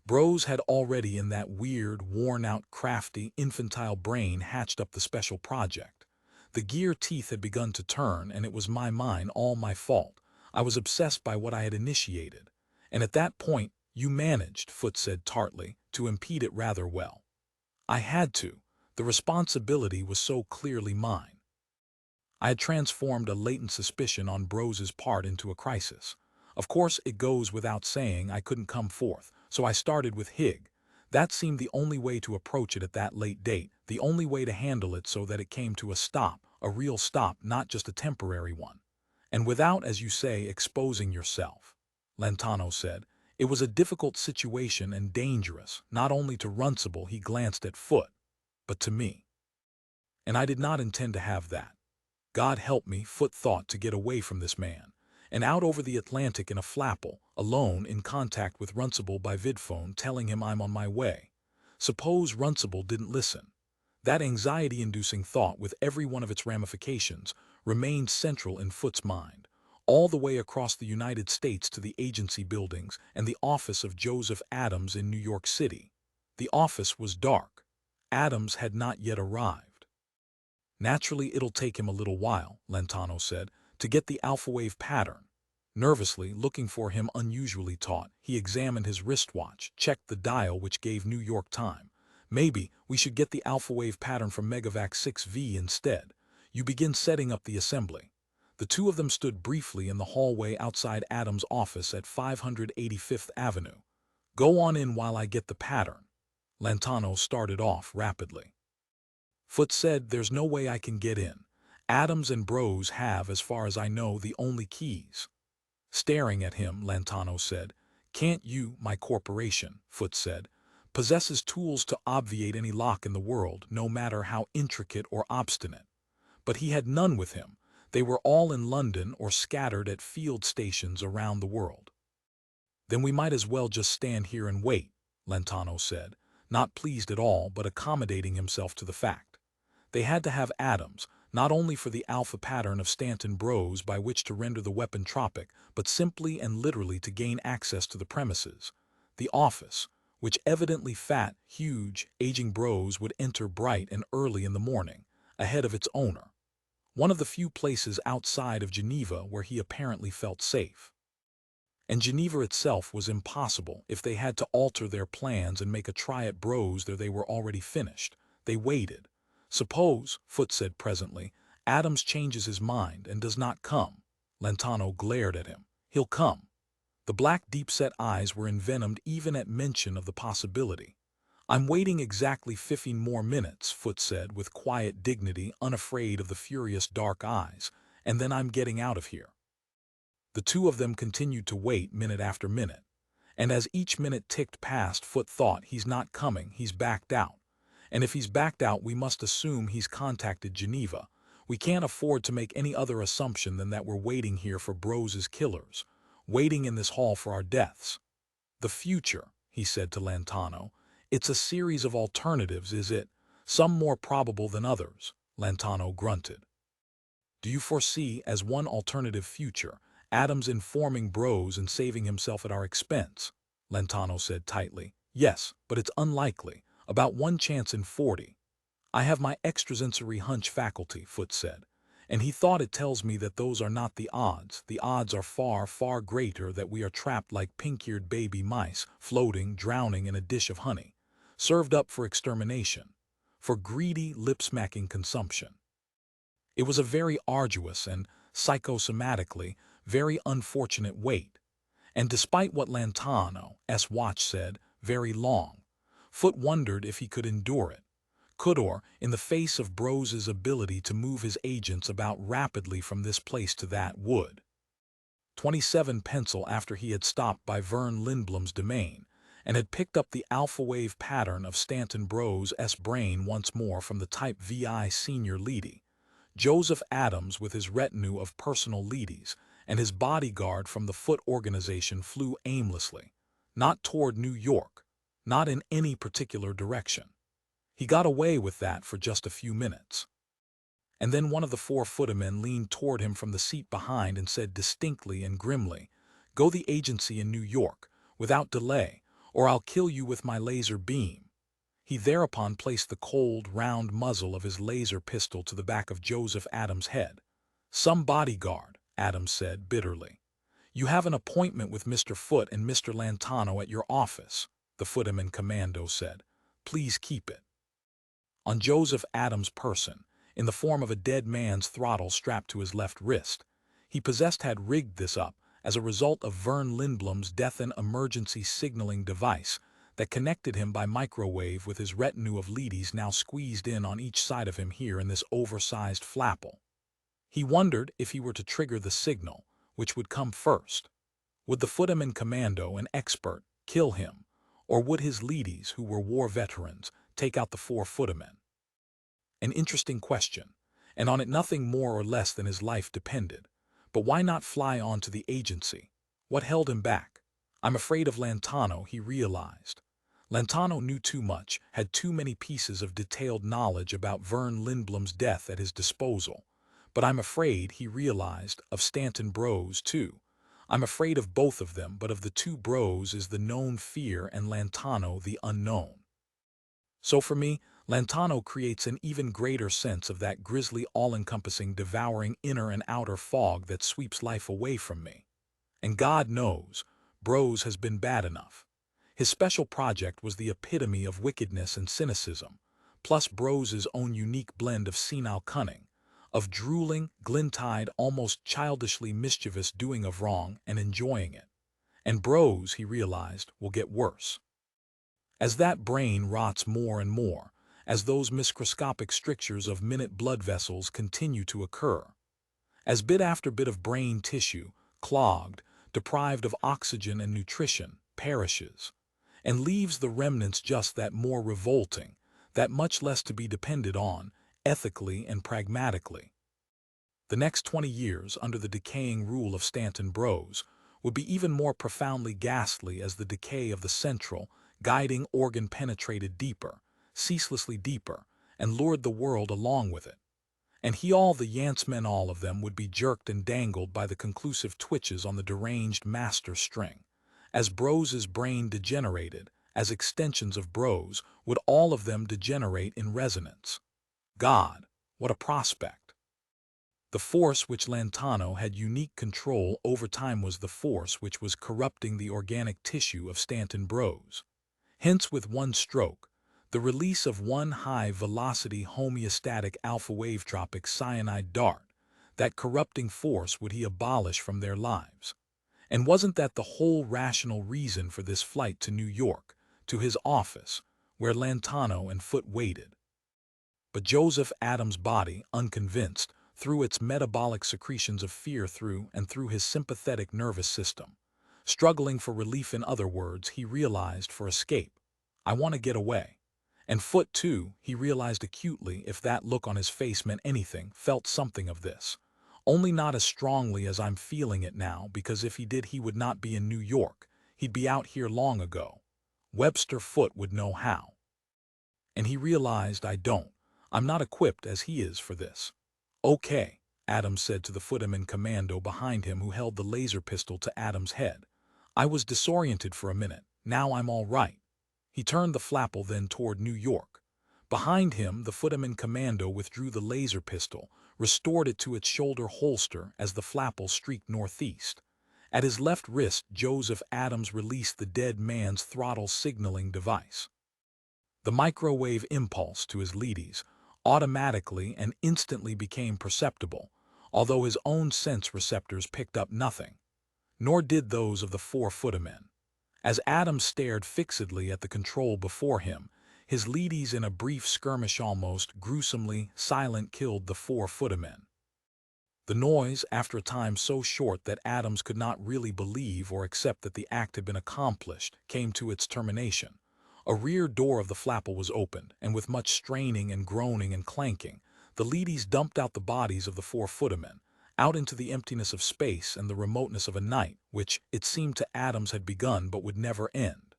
Speaker 1: Bros had already in that weird, worn-out, crafty, infantile brain hatched up the special project. The gear teeth had begun to turn, and it was all my fault. I was obsessed by what I had initiated. And at that point, you managed," Foote said tartly, "to impede it rather well." "I had to. The responsibility was so clearly mine. I had transformed a latent suspicion on Bros's part into a crisis. Of course, it goes without saying I couldn't come forth, so I started with Hig. That seemed the only way to approach it at that late date, the only way to handle it so that it came to a stop, a real stop, not just a temporary one. And without, as you say, exposing yourself," Lantano said. "It was a difficult situation and dangerous, not only to Runcible," he glanced at Foote, "but to me. And I did not intend to have that. God help me," Foote thought, "to get away from this man, and out over the Atlantic in a flapple, alone, in contact with Runcible by vidphone, telling him I'm on my way. Suppose Runcible didn't listen." That anxiety-inducing thought, with every one of its ramifications, remained central in Foote's mind, all the way across the United States to the agency buildings and the office of Joseph Adams in New York City. The office was dark. Adams had not yet arrived. "Naturally, it'll take him a little while," Lantano said, "to get the alpha-wave pattern." Nervously, looking for him unusually taut, he examined his wristwatch, checked the dial which gave New York time. "Maybe we should get the alpha-wave pattern from Megavac 6V instead. You begin setting up the assembly." The two of them stood briefly in the hallway outside Adams' office at 585th Avenue. "Go on in while I get the pattern." Lantano started off rapidly. Foote said, "There's no way I can get in. Adams and Bros have, as far as I know, the only keys. Staring at him, Lantano said, "Can't you, my corporation," Foot said, "possesses tools to obviate any lock in the world, no matter how intricate or obstinate." But he had none with him. They were all in London or scattered at field stations around the world. "Then we might as well just stand here and wait," Lantano said, not pleased at all but accommodating himself to the fact. They had to have Adams, not only for the alpha pattern of Stanton Bros by which to render the weapon tropic, but simply and literally to gain access to the premises. The office, which evidently fat, huge, aging Bros would enter bright and early in the morning, ahead of its owner. One of the few places outside of Geneva where he apparently felt safe. And Geneva itself was impossible if they had to alter their plans and make a try at Bros there they were already finished. They waited. "Suppose," Foot said presently, "Adams changes his mind and does not come." Lantano glared at him. "He'll come." The black deep-set eyes were envenomed even at mention of the possibility. "I'm waiting exactly 15 more minutes," Foot said with quiet dignity, unafraid of the furious dark eyes, "and then I'm getting out of here." The two of them continued to wait minute after minute. And as each minute ticked past, Foot thought, "He's not coming, he's backed out. And if he's backed out, we must assume he's contacted Geneva. We can't afford to make any other assumption than that we're waiting here for Bros's killers, waiting in this hall for our deaths." "The future," he said to Lantano. "It's a series of alternatives, is it? Some more probable than others," Lantano grunted. "Do you foresee, as one alternative future, Adams informing Bros and saving himself at our expense?" Lantano said tightly. "Yes, but it's unlikely. About 1 chance in 40. I have my extrasensory hunch faculty," Foot said, "and he thought it tells me that those are not the odds. The odds are far, far greater that we are trapped like pink-eared baby mice, floating, drowning in a dish of honey, served up for extermination, for greedy, lip-smacking consumption." It was a very arduous and, psychosomatically, very unfortunate wait, and despite what Lantano's watch said, very long. Foot wondered if he could endure it. Could or, in the face of Bros's ability to move his agents about rapidly from this place to that, would. 27 pencil after he had stopped by Vern Lindblom's domain, and had picked up the alpha-wave pattern of Stanton Bros's brain once more from the Type VI senior leady. Joseph Adams with his retinue of personal leadies and his bodyguard from the Foot organization flew aimlessly, not toward New York, not in any particular direction. He got away with that for just a few minutes. And then one of the 4 Footermen leaned toward him from the seat behind and said distinctly and grimly, "Go the agency in New York, without delay, or I'll kill you with my laser beam." He thereupon placed the cold, round muzzle of his laser pistol to the back of Joseph Adams' head. "Some bodyguard," Adams said bitterly. "You have an appointment with Mr. Foot and Mr. Lantano at your office," the Footerman commando said. "Please keep it." On Joseph Adams' person, in the form of a dead man's throttle strapped to his left wrist, he had rigged this up as a result of Vern Lindblom's death and emergency signaling device that connected him by microwave with his retinue of leadies now squeezed in on each side of him here in this oversized flapple. He wondered if he were to trigger the signal, which would come first. Would the Footerman commando, an expert, kill him, or would his leadies, who were war veterans, take out the 4 Footermen? An interesting question, and on it nothing more or less than his life depended. But why not fly on to the agency? What held him back? "I'm afraid of Lantano," he realized. Lantano knew too much, had too many pieces of detailed knowledge about Vern Lindblom's death at his disposal. But I'm afraid, he realized, of Stanton Bros too. I'm afraid of both of them, but of the 2 Bros is the known fear and Lantano the unknown. So for me, Lantano creates an even greater sense of that grisly, all-encompassing, devouring inner and outer fog that sweeps life away from me. And God knows, Bros has been bad enough. His special project was the epitome of wickedness and cynicism, plus Bros's own unique blend of senile cunning, of drooling, glint-eyed, almost childishly mischievous doing of wrong and enjoying it. And Bros, he realized, will get worse. As that brain rots more and more, as those microscopic strictures of minute blood vessels continue to occur. As bit after bit of brain tissue, clogged, deprived of oxygen and nutrition, perishes, and leaves the remnants just that more revolting, that much less to be depended on, ethically and pragmatically. The next 20 years under the decaying rule of Stanton Bros would be even more profoundly ghastly as the decay of the central, guiding organ penetrated deeper, ceaselessly deeper, and lured the world along with it. And all the Yancemen, all of them, would be jerked and dangled by the conclusive twitches on the deranged master string. As Bros's brain degenerated, as extensions of Bros, would all of them degenerate in resonance. God, what a prospect! The force which Lantano had unique control over time was the force which was corrupting the organic tissue of Stanton Bros. Hence, with one stroke, the release of one high-velocity homeostatic alpha-wave-tropic cyanide dart, that corrupting force would he abolish from their lives. And wasn't that the whole rational reason for this flight to New York, to his office, where Lantano and Foote waited? But Joseph Adams' body, unconvinced, through its metabolic secretions of fear through his sympathetic nervous system, struggling for relief, in other words, he realized, for escape. I want to get away. And Foote, too, he realized acutely, if that look on his face meant anything, felt something of this. Only not as strongly as I'm feeling it now, because if he did, he would not be in New York. He'd be out here long ago. Webster Foote would know how. And he realized, I'm not equipped as he is for this. Okay, Adams said to the footman commando behind him who held the laser pistol to Adams' head. I was disoriented for a minute. Now I'm all right. He turned the flapple then toward New York. Behind him, the footman commando withdrew the laser pistol, restored it to its shoulder holster as the flapple streaked northeast. At his left wrist, Joseph Adams released the dead man's throttle signaling device. The microwave impulse to his leadys automatically and instantly became perceptible, although his own sense receptors picked up nothing. Nor did those of the 4 footmen. As Adams stared fixedly at the control before him, his leadys in a brief skirmish almost gruesomely silent killed the 4 footmen. The noise, after a time so short that Adams could not really believe or accept that the act had been accomplished, came to its termination. A rear door of the flapple was opened, and with much straining and groaning and clanking, the leadys dumped out the bodies of the 4 footmen, out into the emptiness of space and the remoteness of a night, which, it seemed to Adams, had begun but would never end.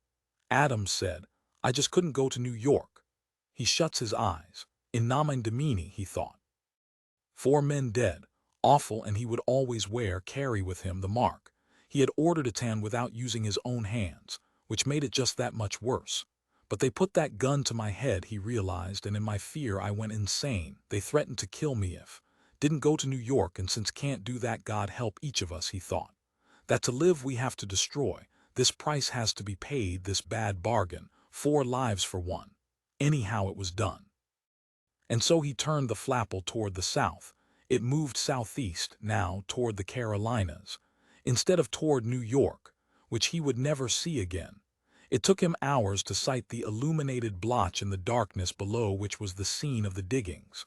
Speaker 1: Adams said, I just couldn't go to New York. He shuts his eyes. In nomine Domini, he thought. 4 men dead, awful, and he would always carry with him the mark. He had ordered a tan without using his own hands, which made it just that much worse. But they put that gun to my head, he realized, and in my fear I went insane. They threatened to kill me if didn't go to New York, and since can't do that, God help each of us, he thought. That to live we have to destroy. This price has to be paid, this bad bargain, 4 lives for one. Anyhow it was done. And so he turned the flapple toward the south. It moved southeast, now toward the Carolinas, instead of toward New York, which he would never see again. It took him hours to sight the illuminated blotch in the darkness below, which was the scene of the diggings.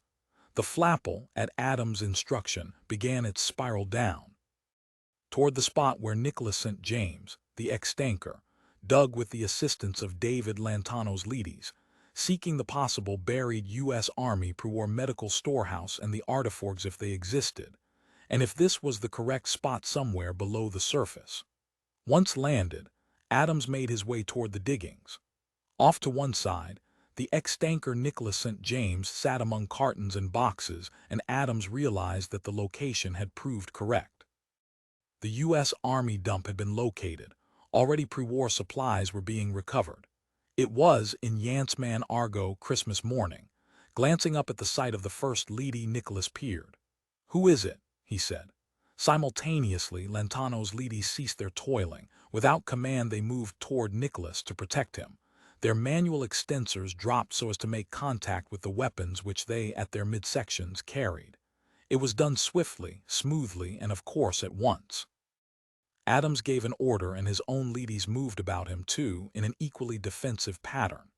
Speaker 1: The flapple, at Adams' instruction, began its spiral down toward the spot where Nicholas St. James, the ex-tanker, dug with the assistance of David Lantano's leadys, seeking the possible buried U.S. Army pre-war medical storehouse and the artiforgs if they existed, and if this was the correct spot somewhere below the surface. Once landed, Adams made his way toward the diggings. Off to one side, the ex-tanker Nicholas St. James sat among cartons and boxes, and Adams realized that the location had proved correct. The U.S. Army dump had been located. Already pre-war supplies were being recovered. It was, in Yanceman argot, Christmas morning. Glancing up at the sight of the first leady, Nicholas peered. Who is it? He said. Simultaneously, Lantano's leadys ceased their toiling. Without command, they moved toward Nicholas to protect him. Their manual extensors dropped so as to make contact with the weapons which they, at their midsections, carried. It was done swiftly, smoothly, and of course at once. Adams gave an order, and his own leadys moved about him, too, in an equally defensive pattern.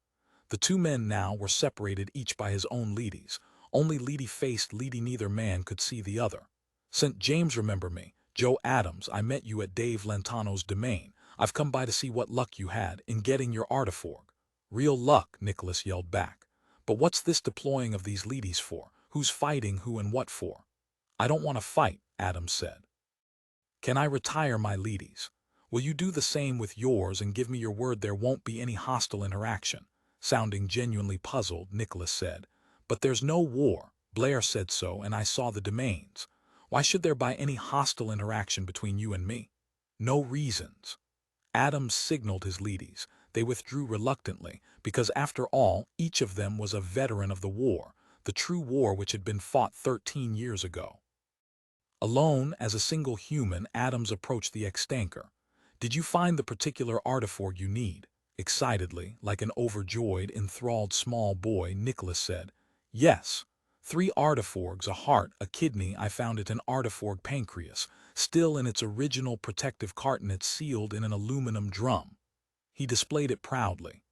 Speaker 1: The two men now were separated each by his own leadys. Only leady-faced leady neither man could see the other. St. James, remember me. Joe Adams, I met you at Dave Lantano's domain. I've come by to see what luck you had in getting your artiforg. Real luck, Nicholas yelled back. But what's this deploying of these leadys for? Who's fighting who and what for? I don't want to fight, Adams said. Can I retire my leadys? Will you do the same with yours and give me your word there won't be any hostile interaction? Sounding genuinely puzzled, Nicholas said. But there's no war. Blair said so, and I saw the domains. Why should there be any hostile interaction between you and me? No reasons. Adams signaled his leadys. They withdrew reluctantly, because after all, each of them was a veteran of the true war which had been fought 13 years ago. Alone, as a single human, Adams approached the extanker. Did you find the particular artiforg you need? Excitedly, like an overjoyed, enthralled small boy, Nicholas said. Yes. 3 artiforgs, a heart, a kidney. I found it an artiforg pancreas, still in its original protective cartonet sealed in an aluminum drum. He displayed it proudly.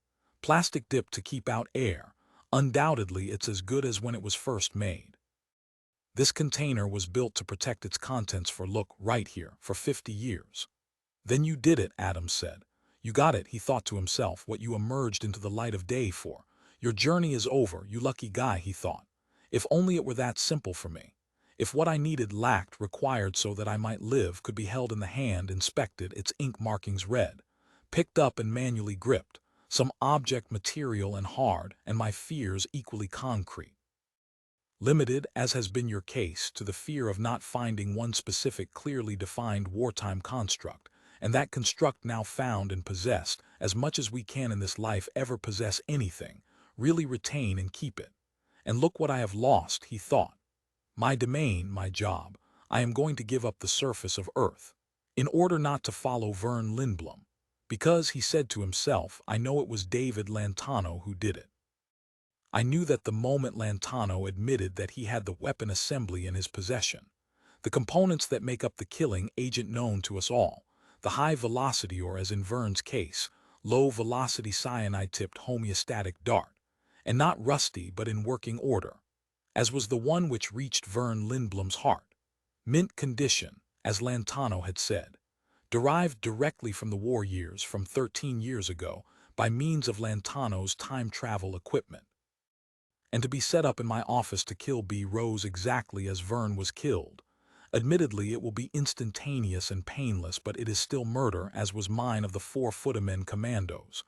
Speaker 1: Plastic dipped to keep out air. Undoubtedly, it's as good as when it was first made. This container was built to protect its contents for, look, right here, for 50 years. Then you did it, Adams said. You got it, he thought to himself, what you emerged into the light of day for. Your journey is over, you lucky guy, he thought. If only it were that simple for me. If what I needed, lacked, required so that I might live could be held in the hand, inspected, its ink markings read, picked up and manually gripped, some object material and hard, and my fears equally concrete. Limited, as has been your case, to the fear of not finding one specific clearly defined wartime construct, and that construct now found and possessed, as much as we can in this life ever possess anything, really retain and keep it. And look what I have lost, he thought. My domain, my job. I am going to give up the surface of Earth, in order not to follow Vern Lindblom. Because, he said to himself, I know it was David Lantano who did it. I knew that the moment Lantano admitted that he had the weapon assembly in his possession. The components that make up the killing agent known to us all. The high velocity, or as in Vern's case, low velocity cyanide-tipped homeostatic dart. And not rusty but in working order. As was the one which reached Vern Lindblom's heart. Mint condition, as Lantano had said. Derived directly from the war years from 13 years ago by means of Lantano's time travel equipment. And to be set up in my office to kill B. Rose exactly as Vern was killed. Admittedly, it will be instantaneous and painless, but it is still murder, as was mine of the 4-Footamen commandos.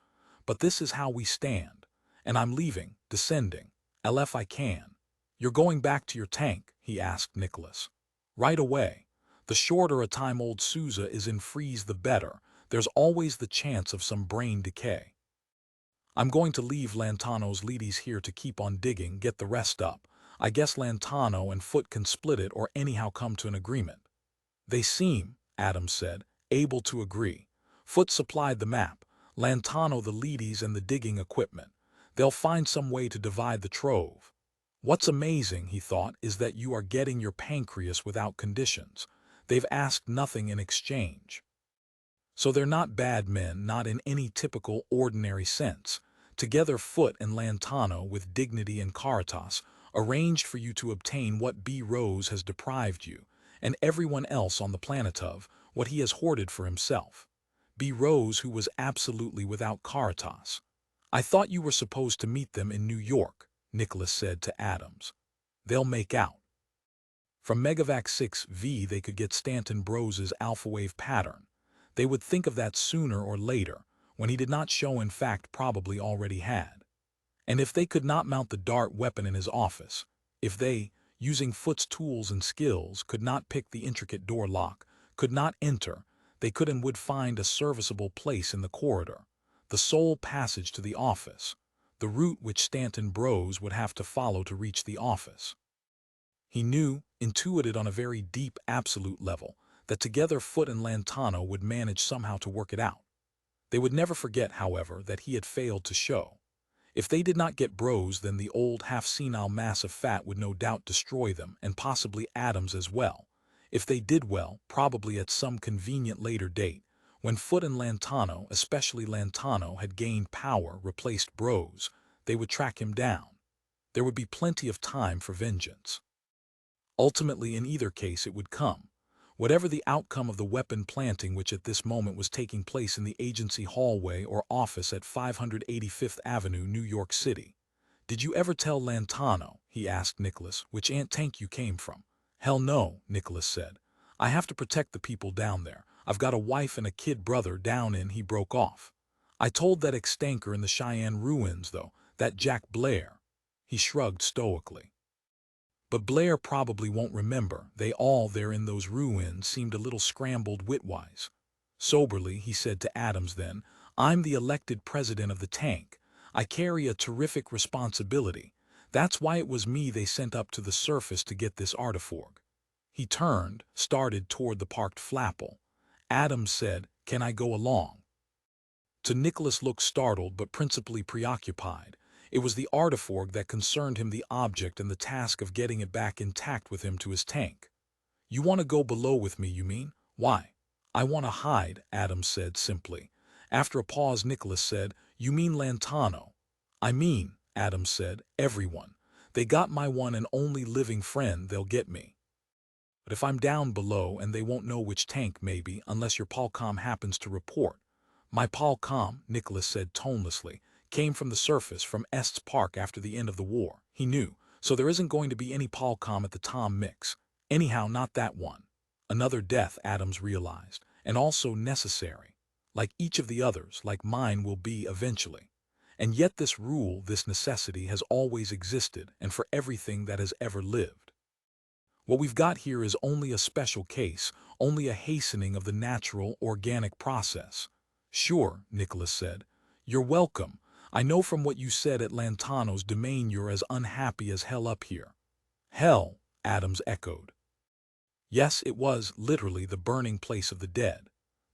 Speaker 1: But this is how we stand. And I'm leaving, descending. LF I can. You're going back to your tank, he asked Nicholas. Right away. The shorter a time old Sousa is in freeze, the better. There's always the chance of some brain decay. I'm going to leave Lantano's leadys here to keep on digging, get the rest up. I guess Lantano and Foot can split it or anyhow come to an agreement. They seem, Adams said, able to agree. Foot supplied the map, Lantano the leadys and the digging equipment. They'll find some way to divide the trove. What's amazing, he thought, is that you are getting your pancreas without conditions. They've asked nothing in exchange. So they're not bad men, not in any typical, ordinary sense. Together Foot and Lantano, with dignity and caritas, arranged for you to obtain what B. Rose has deprived you, and everyone else on the planet of, what he has hoarded for himself. B. Rose, who was absolutely without caritas. I thought you were supposed to meet them in New York, Nicholas said to Adams. They'll make out. From Megavac 6V they could get Stanton Brose's alpha wave pattern. They would think of that sooner or later, when he did not show, in fact probably already had. And if they could not mount the dart weapon in his office, if they, using Foot's tools and skills, could not pick the intricate door lock, could not enter, they could and would find a serviceable place in the corridor, the sole passage to the office, the route which Stanton Brose would have to follow to reach the office. He knew, intuited on a very deep absolute level, that together Foot and Lantano would manage somehow to work it out. They would never forget, however, that he had failed to show. If they did not get Brose, then the old half-senile mass of fat would no doubt destroy them, and possibly Adams as well. If they did well, probably at some convenient later date, when Foot and Lantano, especially Lantano, had gained power, replaced Brose, they would track him down. There would be plenty of time for vengeance. Ultimately, in either case, it would come. Whatever the outcome of the weapon planting which at this moment was taking place in the agency hallway or office at 585th Avenue, New York City. "Did you ever tell Lantano," he asked Nicholas, "which tank you came from?" "Hell no," Nicholas said. "I have to protect the people down there. I've got a wife and a kid brother down in," he broke off. "I told that extanker in the Cheyenne ruins, though, that Jack Blair." He shrugged stoically. "But Blair probably won't remember. They all there in those ruins seemed a little scrambled wit-wise." Soberly, he said to Adams then, "I'm the elected president of the tank. I carry a terrific responsibility. That's why it was me they sent up to the surface to get this artifact." He turned, started toward the parked flapple. Adams said, "Can I go along?" To Nicholas looked startled but principally preoccupied. It was the artifact that concerned him, the object, and the task of getting it back intact with him to his tank. "You want to go below with me, you mean? Why?" "I want to hide," Adams said simply. After a pause, Nicholas said, "You mean Lantano?" "I mean," Adams said, "everyone. They got my one and only living friend, they'll get me. But if I'm down below, and they won't know which tank, maybe, unless your Palcom happens to report." "My Palcom," Nicholas said tonelessly, "came from the surface, from Estes Park after the end of the war." He knew, so there isn't going to be any Palcom at the Tom Mix. Anyhow, not that one. Another death, Adams realized, and also necessary. Like each of the others, like mine will be eventually. And yet this rule, this necessity, has always existed, and for everything that has ever lived. What we've got here is only a special case, only a hastening of the natural, organic process. "Sure," Nicholas said. "You're welcome. I know from what you said at Lantano's domain you're as unhappy as hell up here." "Hell," Adams echoed. Yes, it was, literally, the burning place of the dead.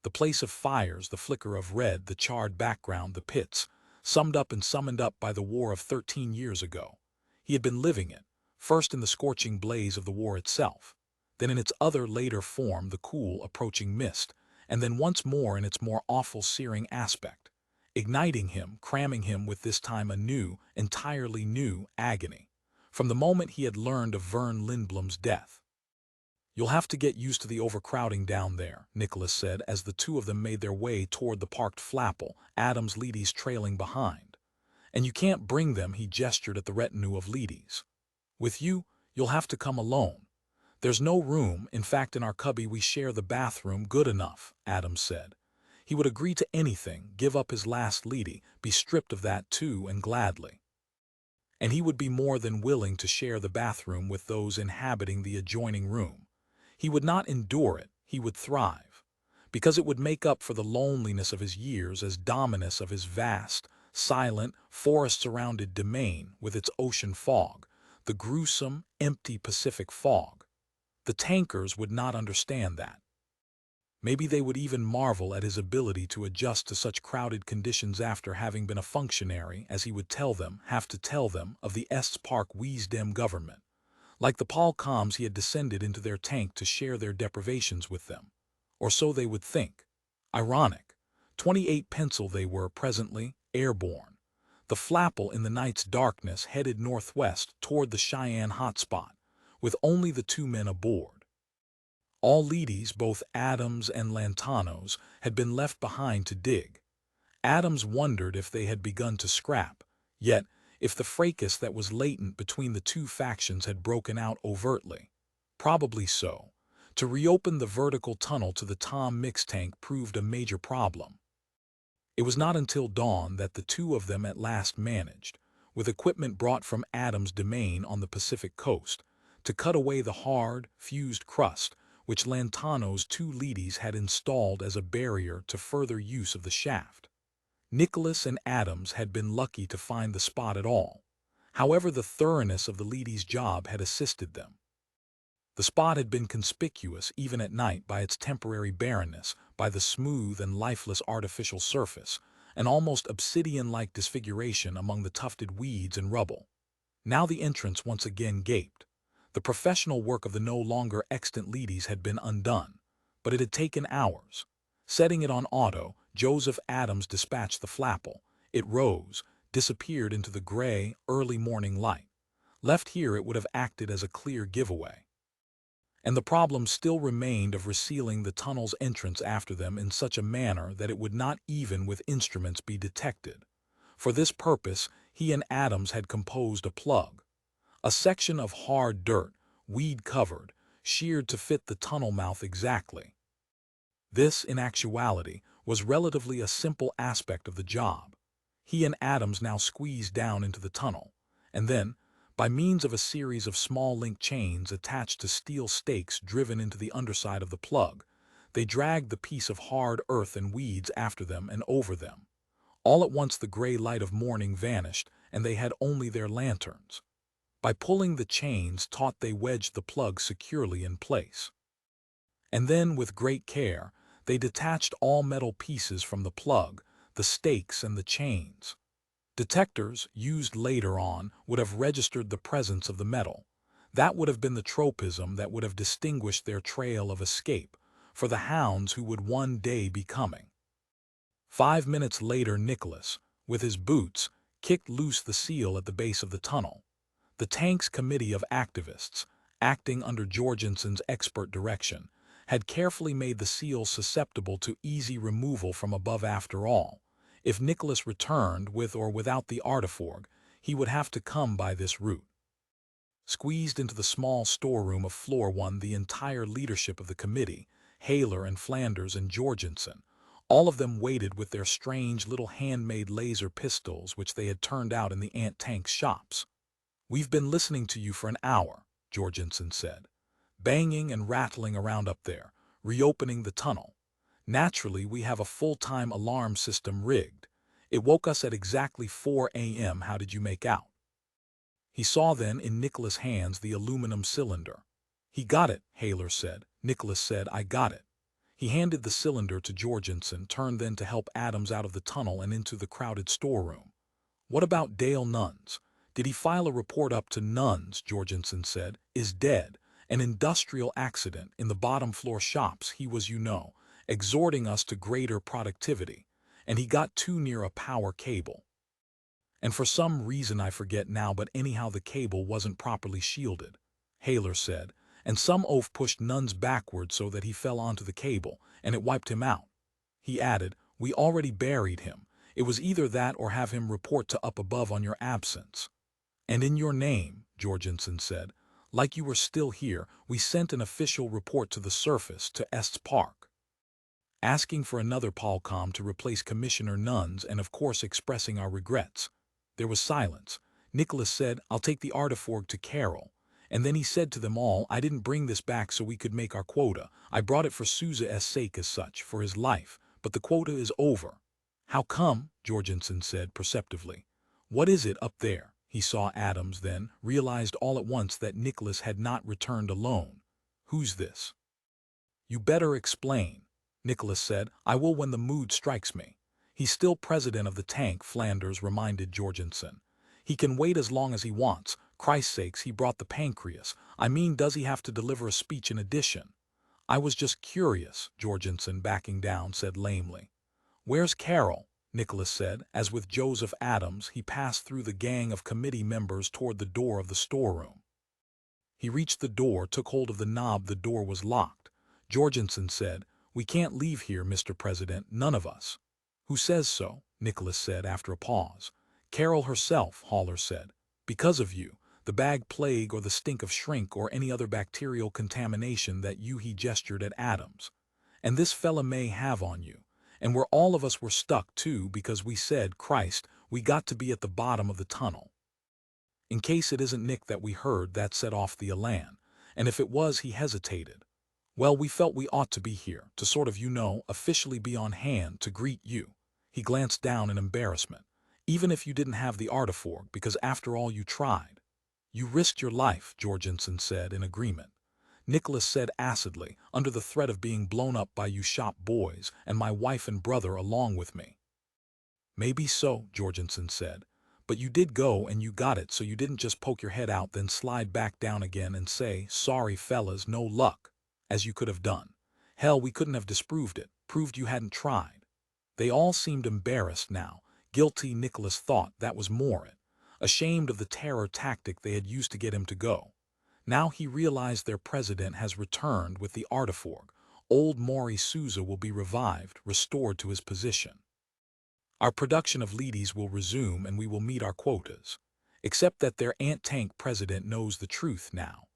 Speaker 1: The place of fires, the flicker of red, the charred background, the pits, summed up and summoned up by the war of 13 years ago. He had been living it, first in the scorching blaze of the war itself, then in its other later form, the cool, approaching mist, and then once more in its more awful, searing aspect, igniting him, cramming him with this time a new, entirely new agony, from the moment he had learned of Vern Lindblom's death. "You'll have to get used to the overcrowding down there," Nicholas said as the two of them made their way toward the parked flapple, Adams' leadys trailing behind. "And you can't bring them," he gestured at the retinue of leadys. "With you, you'll have to come alone. There's no room, in fact in our cubby we share the bathroom." "Good enough," Adams said. He would agree to anything, give up his last leady, be stripped of that too, and gladly. And he would be more than willing to share the bathroom with those inhabiting the adjoining room. He would not endure it, he would thrive, because it would make up for the loneliness of his years as dominus of his vast, silent, forest-surrounded domain with its ocean fog, the gruesome, empty Pacific fog. The tankers would not understand that. Maybe they would even marvel at his ability to adjust to such crowded conditions after having been a functionary, as he would tell them, have to tell them, of the Estes Park Wisdom government. Like the Palcoms, he had descended into their tank to share their deprivations with them. Or so they would think. Ironic. 28 pencil they were presently, airborne. The flapple in the night's darkness headed northwest toward the Cheyenne hotspot, with only the two men aboard. All leadys, both Adams and Lantano's, had been left behind to dig. Adams wondered if they had begun to scrap, yet if the fracas that was latent between the two factions had broken out overtly. Probably so. To reopen the vertical tunnel to the Tom Mix tank proved a major problem. It was not until dawn that the two of them at last managed, with equipment brought from Adams' domain on the Pacific coast, to cut away the hard, fused crust which Lantano's two leadys had installed as a barrier to further use of the shaft. Nicholas and Adams had been lucky to find the spot at all. However, the thoroughness of the leadys' job had assisted them. The spot had been conspicuous even at night by its temporary barrenness, by the smooth and lifeless artificial surface, an almost obsidian-like disfiguration among the tufted weeds and rubble. Now the entrance once again gaped. The professional work of the no longer extant leadys had been undone, but it had taken hours. Setting it on auto, Joseph Adams dispatched the flapple. It rose, disappeared into the gray, early morning light. Left here, it would have acted as a clear giveaway. And the problem still remained of resealing the tunnel's entrance after them in such a manner that it would not even with instruments be detected. For this purpose, he and Adams had composed a plug, a section of hard dirt, weed-covered, sheared to fit the tunnel mouth exactly. This, in actuality, was relatively a simple aspect of the job. He and Adams now squeezed down into the tunnel, and then, by means of a series of small link chains attached to steel stakes driven into the underside of the plug, they dragged the piece of hard earth and weeds after them and over them. All at once the gray light of morning vanished, and they had only their lanterns. By pulling the chains taut, they wedged the plug securely in place. And then, with great care, they detached all metal pieces from the plug, the stakes and the chains. Detectors, used later on, would have registered the presence of the metal. That would have been the tropism that would have distinguished their trail of escape for the hounds who would one day be coming. 5 minutes later, Nicholas, with his boots, kicked loose the seal at the base of the tunnel. The tank's committee of activists, acting under Jorgensen's expert direction, had carefully made the seal susceptible to easy removal from above. After all, if Nicholas returned with or without the artiforg, he would have to come by this route. Squeezed into the small storeroom of Floor 1, the entire leadership of the committee, Haler and Flanders and Jorgensen, all of them waited with their strange little handmade laser pistols which they had turned out in the ant-tank's shops. "We've been listening to you for an hour," Jorgensen said, "banging and rattling around up there, reopening the tunnel. Naturally, we have a full-time alarm system rigged. It woke us at exactly 4 a.m. How did you make out?" He saw then in Nicholas' hands the aluminum cylinder. "He got it," Haler said. Nicholas said, "I got it." He handed the cylinder to Jorgensen, turned then to help Adams out of the tunnel and into the crowded storeroom. "What about Dale Nuns? Did he file a report?" "Up to Nuns," Jorgensen said, "is dead. An industrial accident in the bottom floor shops. He was, exhorting us to greater productivity, and he got too near a power cable. And for some reason I forget now, but anyhow the cable wasn't properly shielded," Haler said, "and some oaf pushed Nuns backward so that he fell onto the cable, and it wiped him out." He added, "We already buried him. It was either that or have him report to up above on your absence." "And in your name," Jorgensen said, "like you were still here, we sent an official report to the surface, to Estes Park, asking for another Palcom to replace Commissioner Nuns and of course expressing our regrets." There was silence. Nicholas said, "I'll take the artiforg to Carroll." And then he said to them all, "I didn't bring this back so we could make our quota. I brought it for Sousa's sake, as such, for his life, but the quota is over." "How come?" Jorgensen said perceptively. "What is it up there?" He saw Adams, then realized all at once that Nicholas had not returned alone. "Who's this?" "You better explain," Nicholas said. "I will when the mood strikes me." "He's still president of the tank," Flanders reminded Jorgensen. "He can wait as long as he wants. Christ's sakes, he brought the pancreas. I mean, does he have to deliver a speech in addition?" "I was just curious," Jorgensen, backing down, said lamely. "Where's Carroll?" Nicholas said, as with Joseph Adams he passed through the gang of committee members toward the door of the storeroom. He reached the door, took hold of the knob. The door was locked. Jorgensen said, "We can't leave here, Mr. President, none of us." "Who says so?" Nicholas said after a pause. "Carroll herself," Haller said. "Because of you. The bag plague or the stink of shrink or any other bacterial contamination that he gestured at Adams. "And this fella may have on you. And where all of us were stuck, too, because we said, Christ, we got to be at the bottom of the tunnel. In case it isn't Nick that we heard that set off the elan. And if it was," he hesitated. "Well, we felt we ought to be here, to sort of, officially be on hand to greet you." He glanced down in embarrassment. "Even if you didn't have the artiforg, because after all you tried." "You risked your life," Jorgensen said in agreement. Nicholas said acidly, "under the threat of being blown up by you shop boys, and my wife and brother along with me." "Maybe so," Jorgensen said. "But you did go and you got it, so you didn't just poke your head out then slide back down again and say, 'Sorry fellas, no luck,' as you could have done. Hell, we couldn't have disproved it, proved you hadn't tried." They all seemed embarrassed now, Guilty, Nicholas thought that was more it. Ashamed of the terror tactic they had used to get him to go. Now he realized their president has returned with the artiforg. Old Maury Souza will be revived, restored to his position. Our production of leadies will resume and we will meet our quotas. Except that their ant-tank president knows the truth now,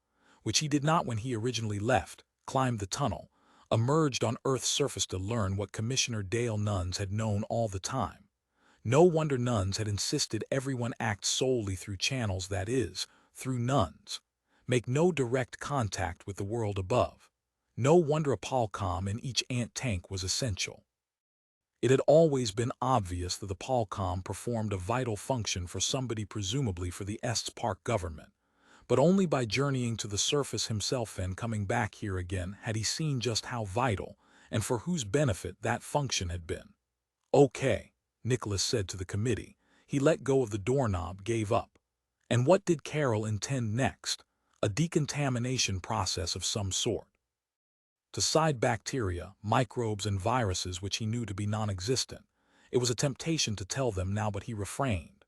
Speaker 1: which he did not when he originally left, climbed the tunnel, emerged on Earth's surface to learn what Commissioner Dale Nuns had known all the time. No wonder Nuns had insisted everyone act solely through channels, that is, through Nuns. Make no direct contact with the world above. No wonder a Palcom in each ant-tank was essential. It had always been obvious that the Palcom performed a vital function for somebody, presumably for the Estes Park government. But only by journeying to the surface himself and coming back here again had he seen just how vital, and for whose benefit, that function had been. "Okay," Nicholas said to the committee. He let go of the doorknob, gave up. And what did Carroll intend next? A decontamination process of some sort. To side bacteria, microbes, and viruses which he knew to be non-existent. It was a temptation to tell them now, but he refrained.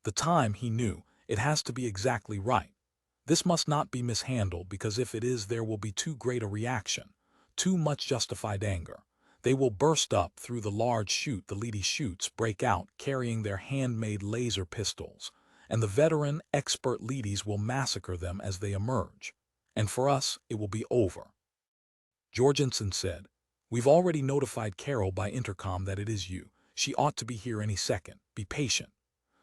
Speaker 1: The time, he knew, it has to be exactly right. This must not be mishandled, because if it is, there will be too great a reaction, too much justified anger. They will burst up through the large chute, the leady chutes break out carrying their handmade laser pistols, and the veteran, expert leadies will massacre them as they emerge. And for us, it will be over. Jorgensen said, "We've already notified Carroll by intercom that it is you. She ought to be here any second. Be patient.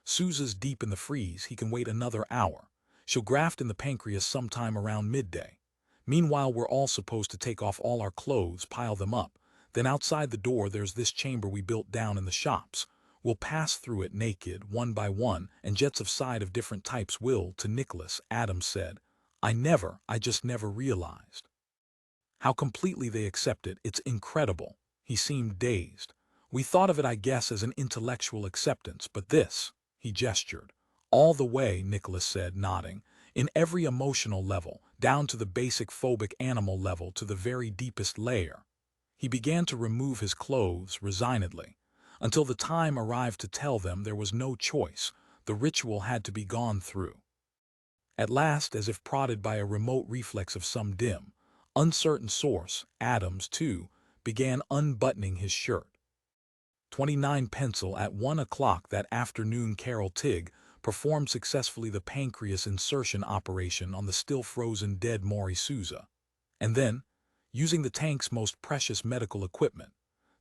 Speaker 1: Sousa's deep in the freeze. He can wait another hour. She'll graft in the pancreas sometime around midday. Meanwhile, we're all supposed to take off all our clothes, pile them up. Then outside the door there's this chamber we built down in the shops. We'll pass through it naked, one by one, and jets of side of different types will." To Nicholas, Adams said, I just never realized how completely they accept it. It's incredible." He seemed dazed. "We thought of it, I guess, as an intellectual acceptance, but this," he gestured. "All the way," Nicholas said, nodding, "in every emotional level, down to the basic phobic animal level, to the very deepest layer." He began to remove his clothes resignedly, until the time arrived to tell them there was no choice. The ritual had to be gone through. At last, as if prodded by a remote reflex of some dim, uncertain source, Adams, too, began unbuttoning his shirt. 29 pencil at 1 o'clock that afternoon. Carroll Tigg performed successfully the pancreas insertion operation on the still frozen dead Maury Souza. And then, using the tank's most precious medical equipment,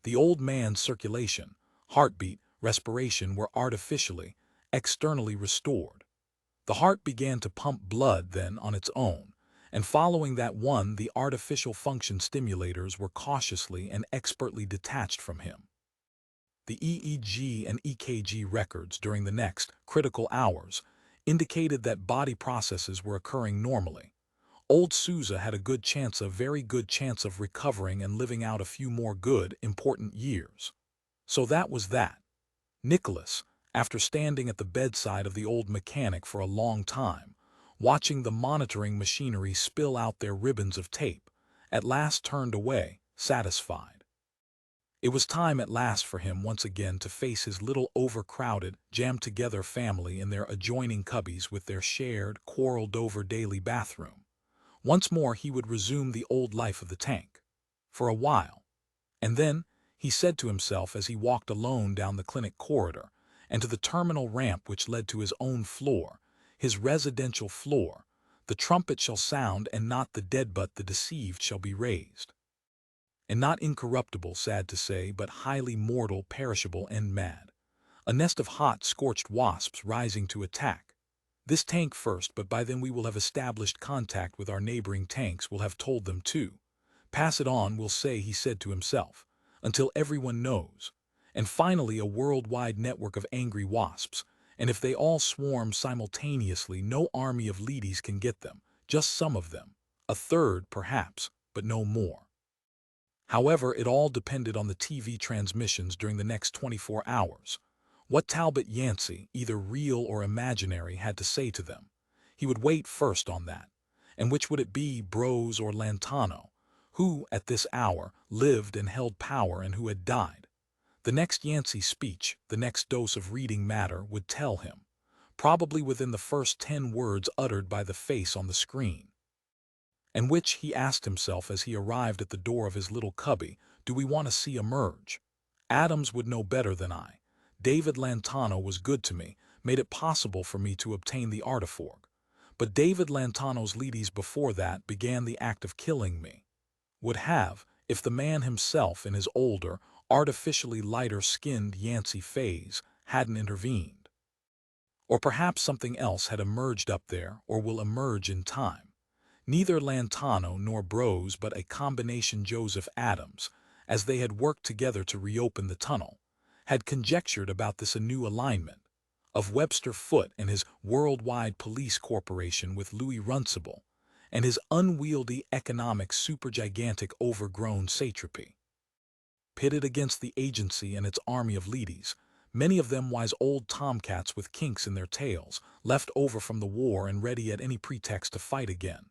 Speaker 1: the old man's circulation, heartbeat, respiration were artificially, externally restored. The heart began to pump blood then on its own, and following that one, the artificial function stimulators were cautiously and expertly detached from him. The EEG and EKG records during the next critical hours indicated that body processes were occurring normally. Old Souza had a very good chance of recovering and living out a few more good, important years. So that was that. Nicholas, after standing at the bedside of the old mechanic for a long time, watching the monitoring machinery spill out their ribbons of tape, at last turned away, satisfied. It was time at last for him once again to face his little overcrowded, jammed-together family in their adjoining cubbies with their shared, quarreled-over daily bathroom. Once more he would resume the old life of the tank. For a while. And then, he said to himself as he walked alone down the clinic corridor and to the terminal ramp which led to his own floor, his residential floor, "The trumpet shall sound, and not the dead but the deceived shall be raised." And not incorruptible, sad to say, but highly mortal, perishable, and mad. A nest of hot, scorched wasps rising to attack. This tank first, but by then we will have established contact with our neighboring tanks, will have told them too. Pass it on, we'll say, he said to himself, until everyone knows. And finally a worldwide network of angry wasps, and if they all swarm simultaneously, no army of leadies can get them, just some of them, a third perhaps, but no more. However, it all depended on the TV transmissions during the next 24 hours. What Talbot Yancey, either real or imaginary, had to say to them. He would wait first on that. And which would it be, Brose or Lantano? Who, at this hour, lived and held power and who had died? The next Yancey speech, the next dose of reading matter would tell him, probably within the first 10 words uttered by the face on the screen. And which, he asked himself as he arrived at the door of his little cubby, do we want to see emerge? Adams would know better than I. David Lantano was good to me, made it possible for me to obtain the artiforg. But David Lantano's leadys before that began the act of killing me. Would have, if the man himself in his older, artificially lighter-skinned Yancey phase hadn't intervened. Or perhaps something else had emerged up there or will emerge in time. Neither Lantano nor Bros but a combination Joseph Adams, as they had worked together to reopen the tunnel, had conjectured about this anew alignment of Webster Foote and his worldwide police corporation with Louis Runcible and his unwieldy economic supergigantic overgrown satrapy. Pitted against the agency and its army of leadys, many of them wise old tomcats with kinks in their tails, left over from the war and ready at any pretext to fight again.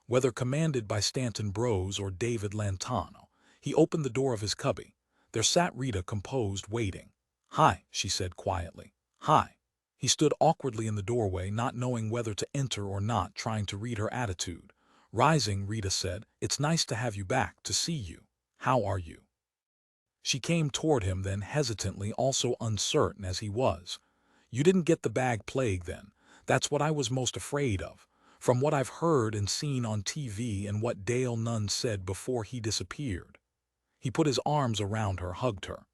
Speaker 1: Whether commanded by Stanton Bros or David Lantano, he opened the door of his cubby. There sat Rita composed, waiting. "Hi," she said quietly. "Hi." He stood awkwardly in the doorway, not knowing whether to enter or not, trying to read her attitude. Rising, Rita said, "It's nice to have you back, to see you. How are you?" She came toward him then, hesitantly, also uncertain as he was. "You didn't get the bag plague then. That's what I was most afraid of. From what I've heard and seen on TV and what Dale Nunn said before he disappeared." He put his arms around her, hugged her.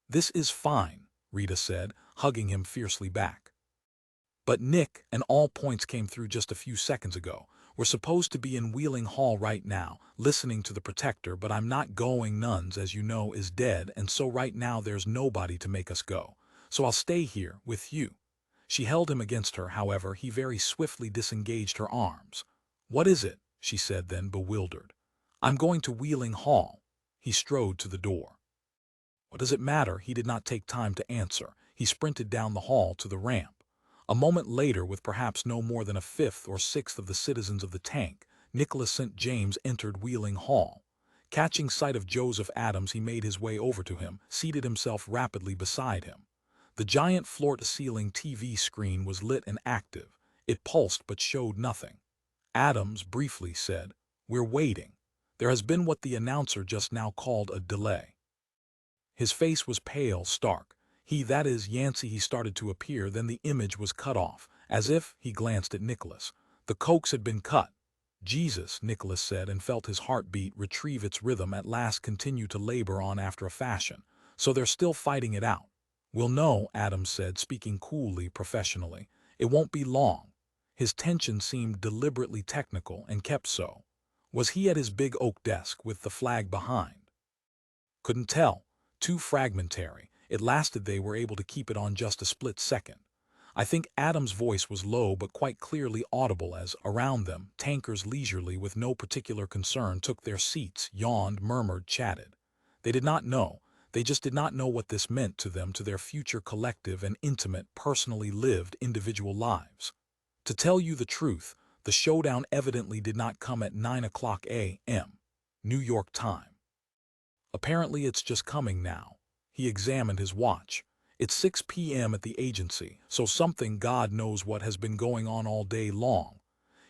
Speaker 1: "This is fine," Rita said, hugging him fiercely back. "But Nick, and all points came through just a few seconds ago. We're supposed to be in Wheeling Hall right now, listening to the Protector, but I'm not going. Nuns, as you know, is dead, and so right now there's nobody to make us go. So I'll stay here with you." She held him against her, however. He very swiftly disengaged her arms. "What is it?" she said then, bewildered. "I'm going to Wheeling Hall." He strode to the door. "What does it matter?" He did not take time to answer. He sprinted down the hall to the ramp. A moment later, with perhaps no more than a fifth or sixth of the citizens of the tank, Nicholas St. James entered Wheeling Hall. Catching sight of Joseph Adams, he made his way over to him, seated himself rapidly beside him. The giant floor-to-ceiling TV screen was lit and active. It pulsed but showed nothing. Adams briefly said, "We're waiting. There has been what the announcer just now called a delay." His face was pale, stark. That is, Yancey, he started to appear, then the image was cut off, as if, he glanced at Nicholas. The coax had been cut. "Jesus," Nicholas said, and felt his heartbeat retrieve its rhythm, at last continue to labor on after a fashion. "So they're still fighting it out." "We'll know," Adams said, speaking coolly, professionally. "It won't be long." His tension seemed deliberately technical, and kept so. Was he at his big oak desk, with the flag behind? Couldn't tell. Too fragmentary. It lasted. They were able to keep it on just a split second. I think Adams' voice was low but quite clearly audible as, around them, tankers leisurely, with no particular concern, took their seats, yawned, murmured, chatted. They did not know. They just did not know what this meant to them, to their future collective and intimate, personally lived individual lives. To tell you the truth, the showdown evidently did not come at 9 o'clock a.m. New York time. Apparently it's just coming now. He examined his watch. It's 6 p.m. at the agency, so something, God knows what, has been going on all day long.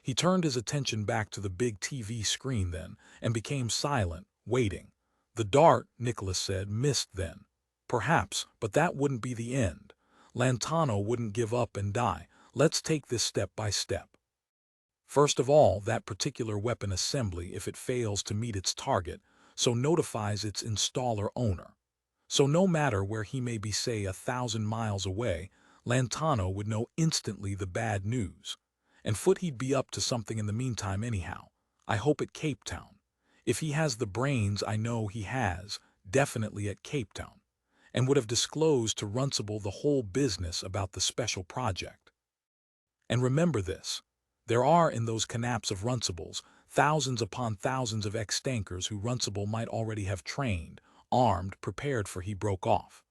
Speaker 1: He turned his attention back to the big TV screen then, and became silent, waiting. "The dart," Nicholas said, "missed then. Perhaps, but that wouldn't be the end. Lantano wouldn't give up and die. Let's take this step by step. First of all, that particular weapon assembly, if it fails to meet its target, so notifies its installer owner. So no matter where he may be, say 1,000 miles away, Lantano would know instantly the bad news. And Foote, he'd be up to something in the meantime anyhow. I hope at Cape Town. If he has the brains, I know he has, definitely at Cape Town, and would have disclosed to Runcible the whole business about the special project. And remember this, there are in those canaps of Runcible's thousands upon thousands of ex-stankers who Runcible might already have trained, armed, prepared for." He broke off.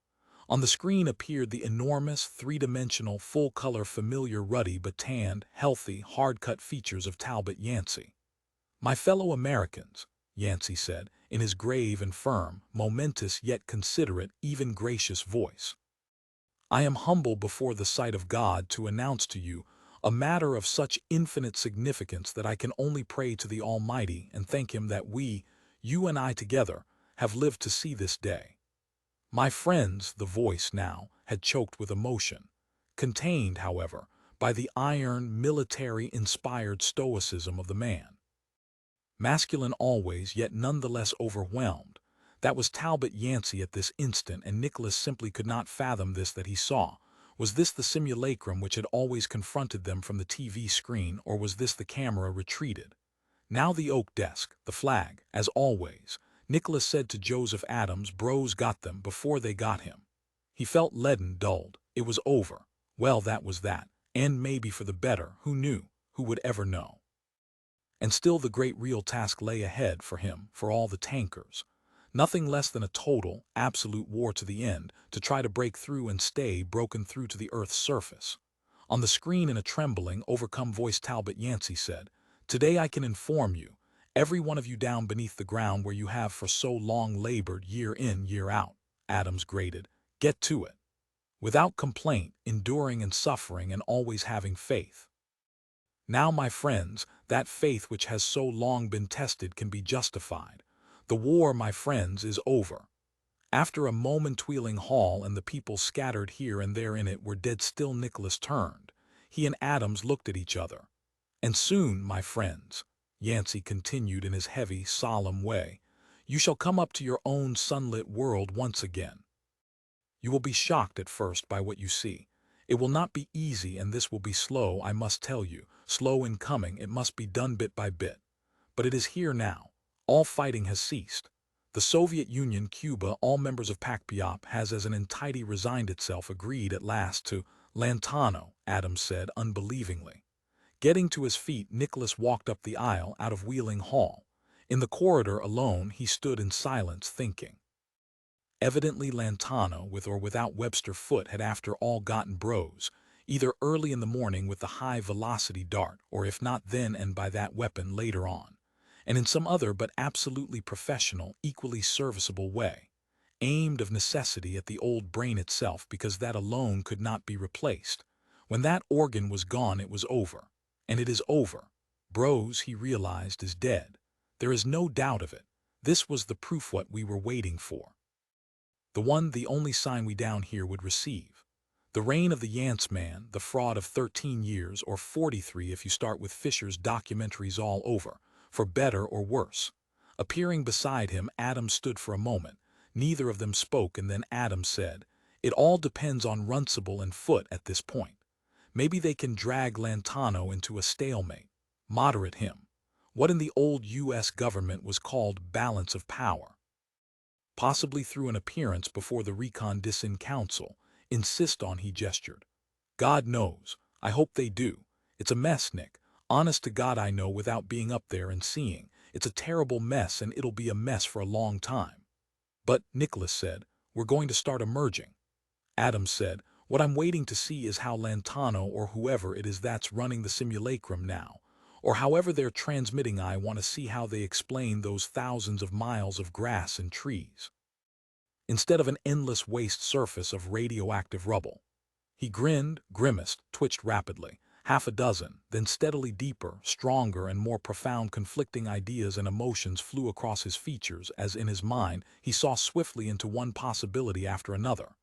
Speaker 1: On the screen appeared the enormous, three-dimensional, full-color, familiar, ruddy but tanned, healthy, hard-cut features of Talbot Yancey. "My fellow Americans," Yancey said, in his grave and firm, momentous yet considerate, even gracious voice. I am humble before the sight of God to announce to you a matter of such infinite significance that I can only pray to the Almighty and thank Him that we, you and I together, have lived to see this day. My friends, the voice now had choked with emotion, contained, however, by the iron, military-inspired stoicism of the man. Masculine always, yet nonetheless overwhelmed. That was Talbot Yancey at this instant, and Nicholas simply could not fathom this that he saw. Was this the simulacrum which had always confronted them from the TV screen, or was this the camera retreated? Now the oak desk, the flag, as always. Nicholas said to Joseph Adams, "Bros got them before they got him." He felt leaden, dulled. It was over. Well, that was that. And maybe for the better. Who knew? Who would ever know? And still the great real task lay ahead for him, for all the tankers. Nothing less than a total, absolute war to the end, to try to break through and stay broken through to the Earth's surface. On the screen, in a trembling, overcome voice, Talbot Yancey said, "Today I can inform you, every one of you down beneath the ground where you have for so long labored, year in, year out," Adams grated, "get to it. Without complaint, enduring and suffering and always having faith. Now, my friends, that faith which has so long been tested can be justified. The war, my friends, is over." After a moment-wheeling hall and the people scattered here and there in it were dead still, Nicholas turned. He and Adams looked at each other. "And soon, my friends," Yancey continued in his heavy, solemn way, "you shall come up to your own sunlit world once again. You will be shocked at first by what you see. It will not be easy, and this will be slow, I must tell you. Slow in coming, it must be done bit by bit. But it is here now. All fighting has ceased. The Soviet Union, Cuba, all members of PACPIOP has as an entity resigned itself, agreed at last to Lantano," Adams said unbelievingly. Getting to his feet, Nicholas walked up the aisle out of Wheeling Hall. In the corridor alone he stood in silence, thinking. Evidently Lantano, with or without Webster Foote, had after all gotten Bros, either early in the morning with the high-velocity dart, or if not then and by that weapon later on, and in some other but absolutely professional, equally serviceable way, aimed of necessity at the old brain itself, because that alone could not be replaced. When that organ was gone it was over. And it is over. Bros, he realized, is dead. There is no doubt of it. This was the proof what we were waiting for. The one, the only sign we down here would receive. The reign of the Yance man, the fraud of 13 years, or 43 if you start with Fisher's documentaries, all over, for better or worse. Appearing beside him, Adams stood for a moment. Neither of them spoke, and then Adams said, "It all depends on Runcible and Foote at this point. Maybe they can drag Lantano into a stalemate, moderate him. What in the old U.S. government was called balance of power. Possibly through an appearance before the Recon Council. Insist on," he gestured. "God knows. I hope they do. It's a mess, Nick. Honest to God, I know without being up there and seeing. It's a terrible mess, and it'll be a mess for a long time." "But," Nicholas said, "we're going to start emerging." Adams said, "What I'm waiting to see is how Lantano, or whoever it is that's running the simulacrum now, or however they're transmitting, I want to see how they explain those thousands of miles of grass and trees, instead of an endless waste surface of radioactive rubble." He grinned, grimaced, twitched rapidly. Half a dozen, then steadily deeper, stronger and more profound conflicting ideas and emotions flew across his features as in his mind he saw swiftly into one possibility after another.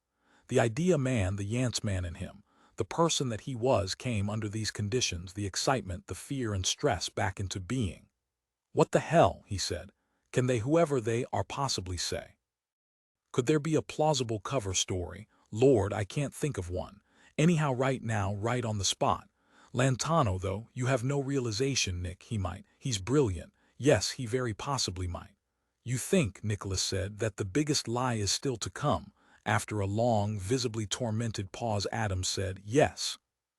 Speaker 1: The idea man, the Yance man in him, the person that he was, came under these conditions, the excitement, the fear and stress, back into being. "What the hell," he said, "can they, whoever they are, possibly say? Could there be a plausible cover story? Lord, I can't think of one. Anyhow, right now, right on the spot. Lantano, though, you have no realization, Nick, he might. He's brilliant. Yes, he very possibly might." "You think," Nicholas said, "that the biggest lie is still to come?" After a long, visibly tormented pause, Adams said, "Yes.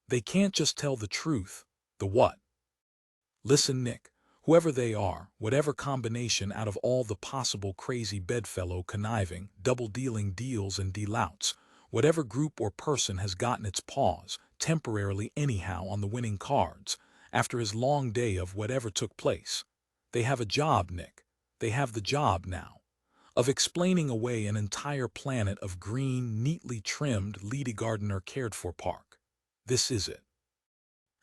Speaker 1: They can't just tell the truth." "The what?" "Listen, Nick. Whoever they are, whatever combination out of all the possible crazy bedfellow conniving, double-dealing deals and delouts, whatever group or person has gotten its paws, temporarily anyhow, on the winning cards, after his long day of whatever took place, they have a job, Nick. They have the job now of explaining away an entire planet of green, neatly trimmed, Lady Gardener cared-for park. This is it.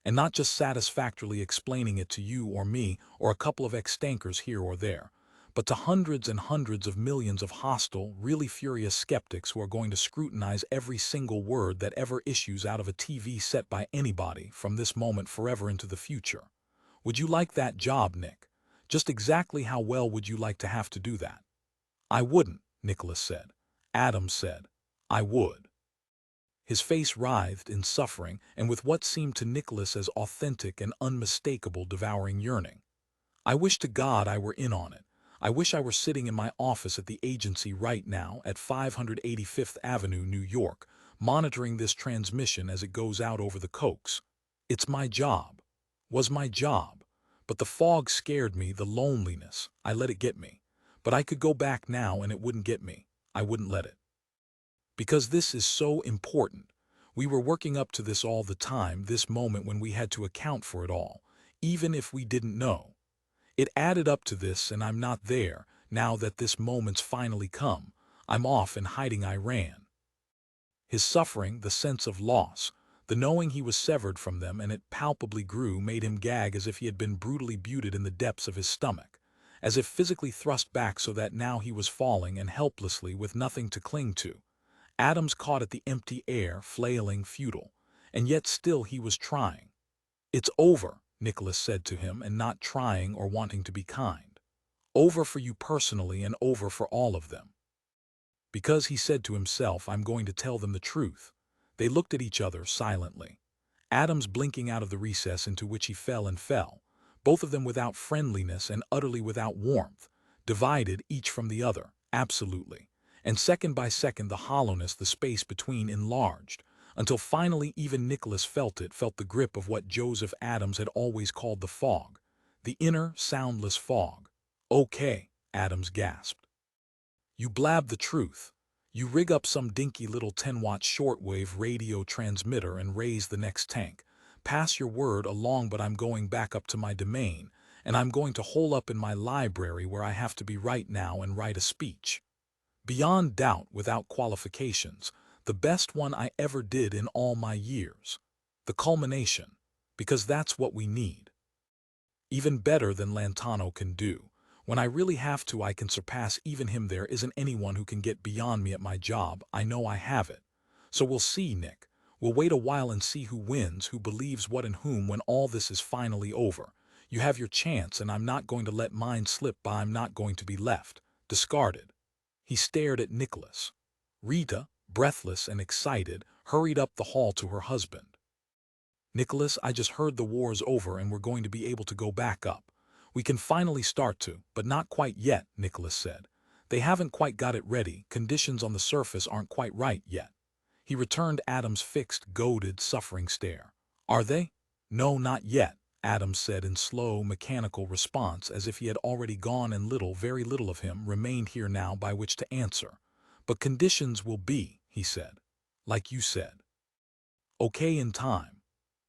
Speaker 1: And not just satisfactorily explaining it to you or me or a couple of ex-stankers here or there, but to hundreds and hundreds of millions of hostile, really furious skeptics who are going to scrutinize every single word that ever issues out of a TV set by anybody from this moment forever into the future. Would you like that job, Nick? Just exactly how well would you like to have to do that? I wouldn't, Nicholas said. Adams said, I would. His face writhed in suffering and with what seemed to Nicholas as authentic and unmistakable devouring yearning. I wish to God I were in on it. I wish I were sitting in my office at the agency right now at 585th Avenue, New York, monitoring this transmission as it goes out over the coax. It's my job. Was my job. But the fog scared me, the loneliness. I let it get me. But I could go back now and it wouldn't get me. I wouldn't let it. Because this is so important. We were working up to this all the time, this moment when we had to account for it all, even if we didn't know. It added up to this, and I'm not there, now that this moment's finally come. I'm off and hiding. I ran. His suffering, the sense of loss, the knowing he was severed from them and it palpably grew, made him gag as if he had been brutally buted in the depths of his stomach, as if physically thrust back so that now he was falling and helplessly with nothing to cling to. Adams caught at the empty air, flailing, futile, and yet still he was trying. It's over, Nicholas said to him, and not trying or wanting to be kind. Over for you personally and over for all of them. Because he said to himself, I'm going to tell them the truth. They looked at each other silently. Adams blinking out of the recess into which he fell and fell, both of them without friendliness and utterly without warmth, divided each from the other, absolutely. And second by second the hollowness, the space between enlarged, until finally even Nicholas felt the grip of what Joseph Adams had always called the fog, the inner, soundless fog. Okay, Adams gasped. You blab the truth. You rig up some dinky little 10-watt shortwave radio transmitter and raise the next tank. Pass your word along, but I'm going back up to my domain, and I'm going to hole up in my library where I have to be right now and write a speech. Beyond doubt, without qualifications, the best one I ever did in all my years. The culmination, because that's what we need. Even better than Lantano can do. When I really have to, I can surpass even him. There isn't anyone who can get beyond me at my job. I know I have it. So we'll see, Nick. We'll wait a while and see who wins, who believes what and whom when all this is finally over. You have your chance, and I'm not going to let mine slip by. I'm not going to be left discarded. He stared at Nicholas. Rita, breathless and excited, hurried up the hall to her husband. Nicholas, I just heard the war's over and we're going to be able to go back up. We can finally start to, but not quite yet, Nicholas said. They haven't quite got it ready. Conditions on the surface aren't quite right yet. He returned Adams' fixed, goaded, suffering stare. Are they? No, not yet, Adams said in slow, mechanical response, as if he had already gone and little, very little of him remained here now by which to answer. But conditions will be, he said. Like you said. Okay, in time.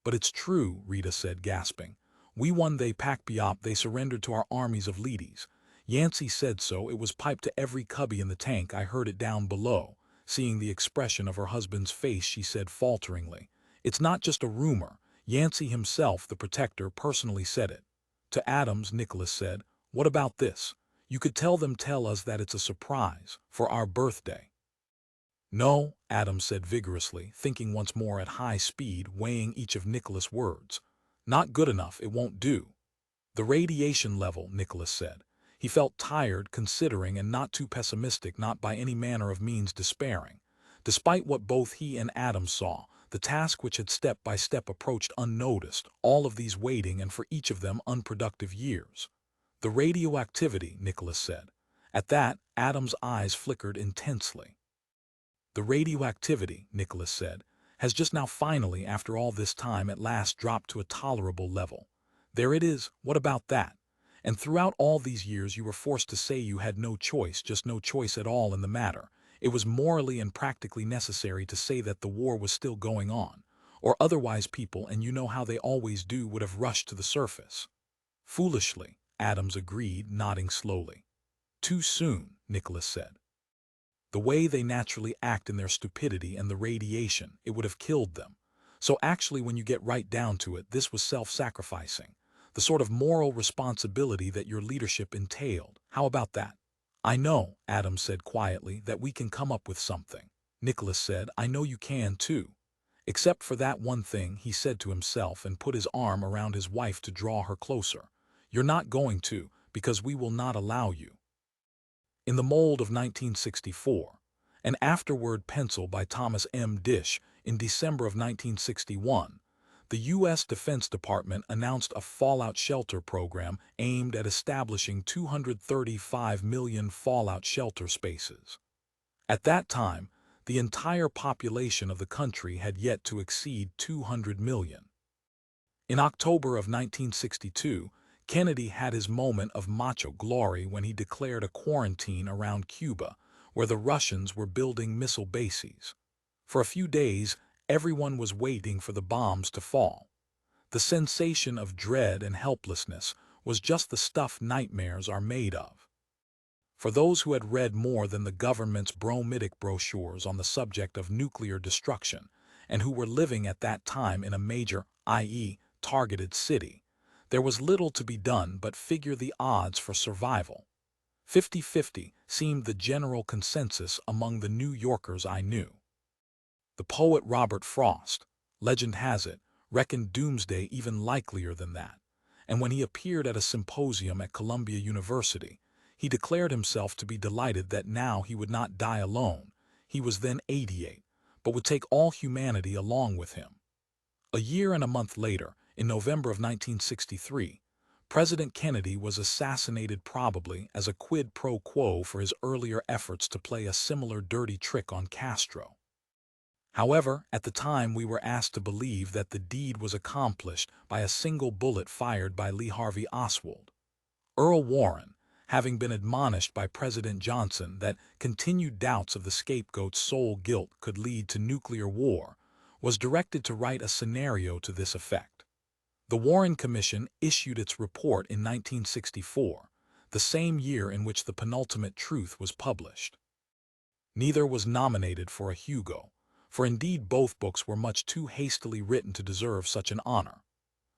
Speaker 1: But it's true, Rita said, gasping. We won. They packed Biop. They surrendered to our armies of Leadys. Yancey said so. It was piped to every cubby in the tank. I heard it down below. Seeing the expression of her husband's face, she said falteringly, it's not just a rumor. Yancey himself, the protector, personally said it. To Adams, Nicholas said, what about this? You could tell us that it's a surprise, for our birthday. No, Adams said vigorously, thinking once more at high speed, weighing each of Nicholas' words. Not good enough, it won't do. The radiation level, Nicholas said. He felt tired, considering, and not too pessimistic, not by any manner of means despairing. Despite what both he and Adams saw, the task which had step by step approached unnoticed, all of these waiting and for each of them unproductive years. The radioactivity, Nicholas said. At that, Adams' eyes flickered intensely. The radioactivity, Nicholas said, has just now finally, after all this time, at last dropped to a tolerable level. There it is. What about that? And throughout all these years you were forced to say you had no choice, just no choice at all in the matter. It was morally and practically necessary to say that the war was still going on, or otherwise people, and you know how they always do, would have rushed to the surface. Foolishly, Adams agreed, nodding slowly. Too soon, Nicholas said. The way they naturally act in their stupidity and the radiation, it would have killed them. So actually, when you get right down to it, this was self-sacrificing, the sort of moral responsibility that your leadership entailed. How about that? I know, Adam said quietly, that we can come up with something. Nicholas said, I know you can too. Except for that one thing, he said to himself and put his arm around his wife to draw her closer. You're not going to, because we will not allow you. In the mold of 1964, an afterword pencil by Thomas M. Dish in December of 1961, the U.S. Defense Department announced a fallout shelter program aimed at establishing 235 million fallout shelter spaces. At that time, the entire population of the country had yet to exceed 200 million. In October of 1962, Kennedy had his moment of macho glory when he declared a quarantine around Cuba, where the Russians were building missile bases. For a few days, everyone was waiting for the bombs to fall. The sensation of dread and helplessness was just the stuff nightmares are made of. For those who had read more than the government's bromidic brochures on the subject of nuclear destruction, and who were living at that time in a major, i.e., targeted city, there was little to be done but figure the odds for survival. 50-50 seemed the general consensus among the New Yorkers I knew. The poet Robert Frost, legend has it, reckoned doomsday even likelier than that, and when he appeared at a symposium at Columbia University, he declared himself to be delighted that now he would not die alone. He was then 88, but would take all humanity along with him. A year and a month later, in November of 1963, President Kennedy was assassinated probably as a quid pro quo for his earlier efforts to play a similar dirty trick on Castro. However, at the time we were asked to believe that the deed was accomplished by a single bullet fired by Lee Harvey Oswald. Earl Warren, having been admonished by President Johnson that continued doubts of the scapegoat's sole guilt could lead to nuclear war, was directed to write a scenario to this effect. The Warren Commission issued its report in 1964, the same year in which the Penultimate Truth was published. Neither was nominated for a Hugo, for indeed both books were much too hastily written to deserve such an honor.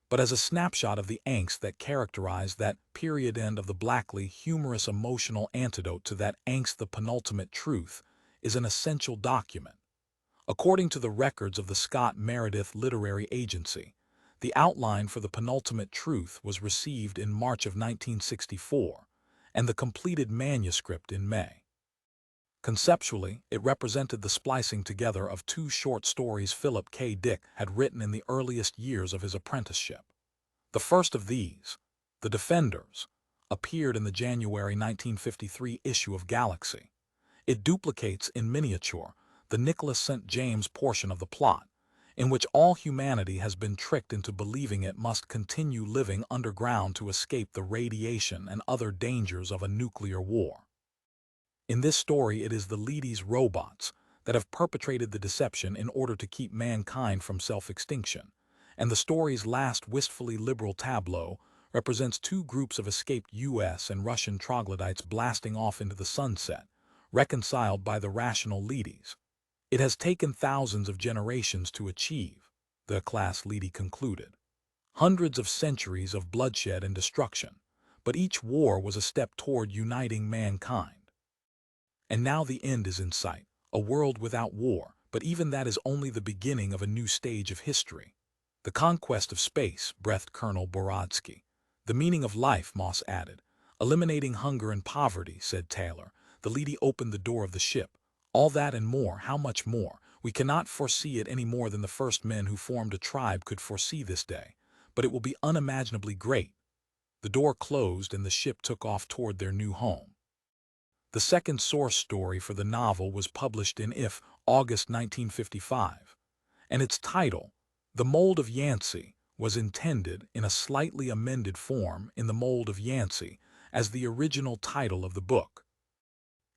Speaker 1: But as a snapshot of the angst that characterized that period end of the blackly humorous emotional antidote to that angst, the Penultimate Truth is an essential document. According to the records of the Scott Meredith Literary Agency, the outline for the Penultimate Truth was received in March of 1964, and the completed manuscript in May. Conceptually, it represented the splicing together of two short stories Philip K. Dick had written in the earliest years of his apprenticeship. The first of these, The Defenders, appeared in the January 1953 issue of Galaxy. It duplicates in miniature the Nicholas St. James portion of the plot, in which all humanity has been tricked into believing it must continue living underground to escape the radiation and other dangers of a nuclear war. In this story, it is the Leadys robots that have perpetrated the deception in order to keep mankind from self-extinction, and the story's last wistfully liberal tableau represents two groups of escaped U.S. and Russian troglodytes blasting off into the sunset, reconciled by the rational Leadys. It has taken thousands of generations to achieve, the class Leady concluded. Hundreds of centuries of bloodshed and destruction, but each war was a step toward uniting mankind. And now the end is in sight, a world without war, but even that is only the beginning of a new stage of history. The conquest of space, breathed Colonel Borodsky. The meaning of life, Moss added. Eliminating hunger and poverty, said Taylor. The Leady opened the door of the ship. All that and more, how much more? We cannot foresee it any more than the first men who formed a tribe could foresee this day, but it will be unimaginably great. The door closed and the ship took off toward their new home. The second source story for the novel was published in IF, August 1955, and its title, The Mold of Yancey, was intended in a slightly amended form in The Mold of Yancey as the original title of the book.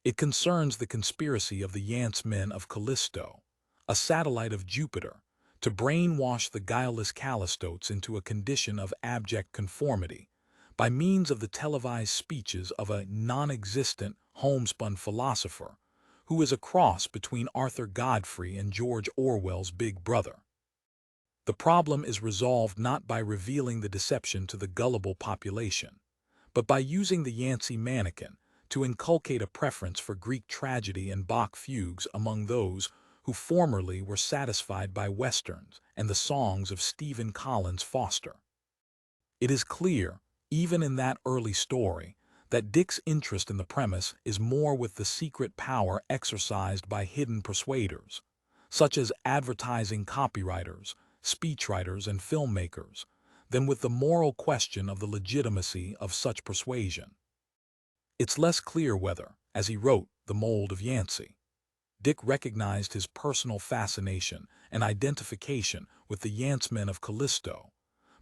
Speaker 1: It concerns the conspiracy of the Yance men of Callisto, a satellite of Jupiter, to brainwash the guileless Callistotes into a condition of abject conformity by means of the televised speeches of a non-existent, homespun philosopher who is a cross between Arthur Godfrey and George Orwell's Big Brother. The problem is resolved not by revealing the deception to the gullible population, but by using the Yancey mannequin to inculcate a preference for Greek tragedy and Bach fugues among those who formerly were satisfied by westerns and the songs of Stephen Collins Foster. It is clear, even in that early story, that Dick's interest in the premise is more with the secret power exercised by hidden persuaders, such as advertising copywriters, speechwriters, and filmmakers, than with the moral question of the legitimacy of such persuasion. It's less clear whether, as he wrote The Mold of Yancey, Dick recognized his personal fascination and identification with the Yancemen of Callisto,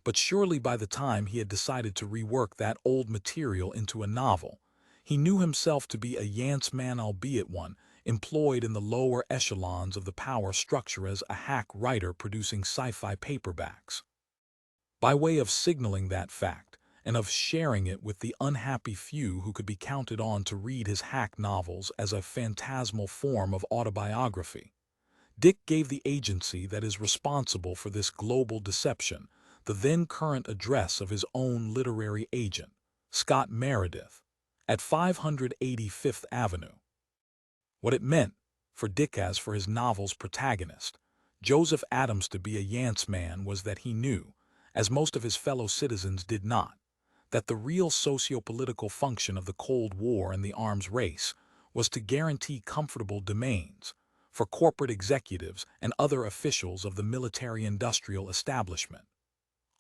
Speaker 1: but surely by the time he had decided to rework that old material into a novel, he knew himself to be a Yanceman, albeit one employed in the lower echelons of the power structure as a hack writer producing sci-fi paperbacks. By way of signaling that fact, and of sharing it with the unhappy few who could be counted on to read his hack novels as a phantasmal form of autobiography, Dick gave the agency that is responsible for this global deception the then-current address of his own literary agent, Scott Meredith, at 580 Fifth Avenue. What it meant, for Dick as for his novel's protagonist, Joseph Adams, to be a Yanceman was that he knew, as most of his fellow citizens did not, that the real socio-political function of the Cold War and the arms race was to guarantee comfortable domains for corporate executives and other officials of the military-industrial establishment.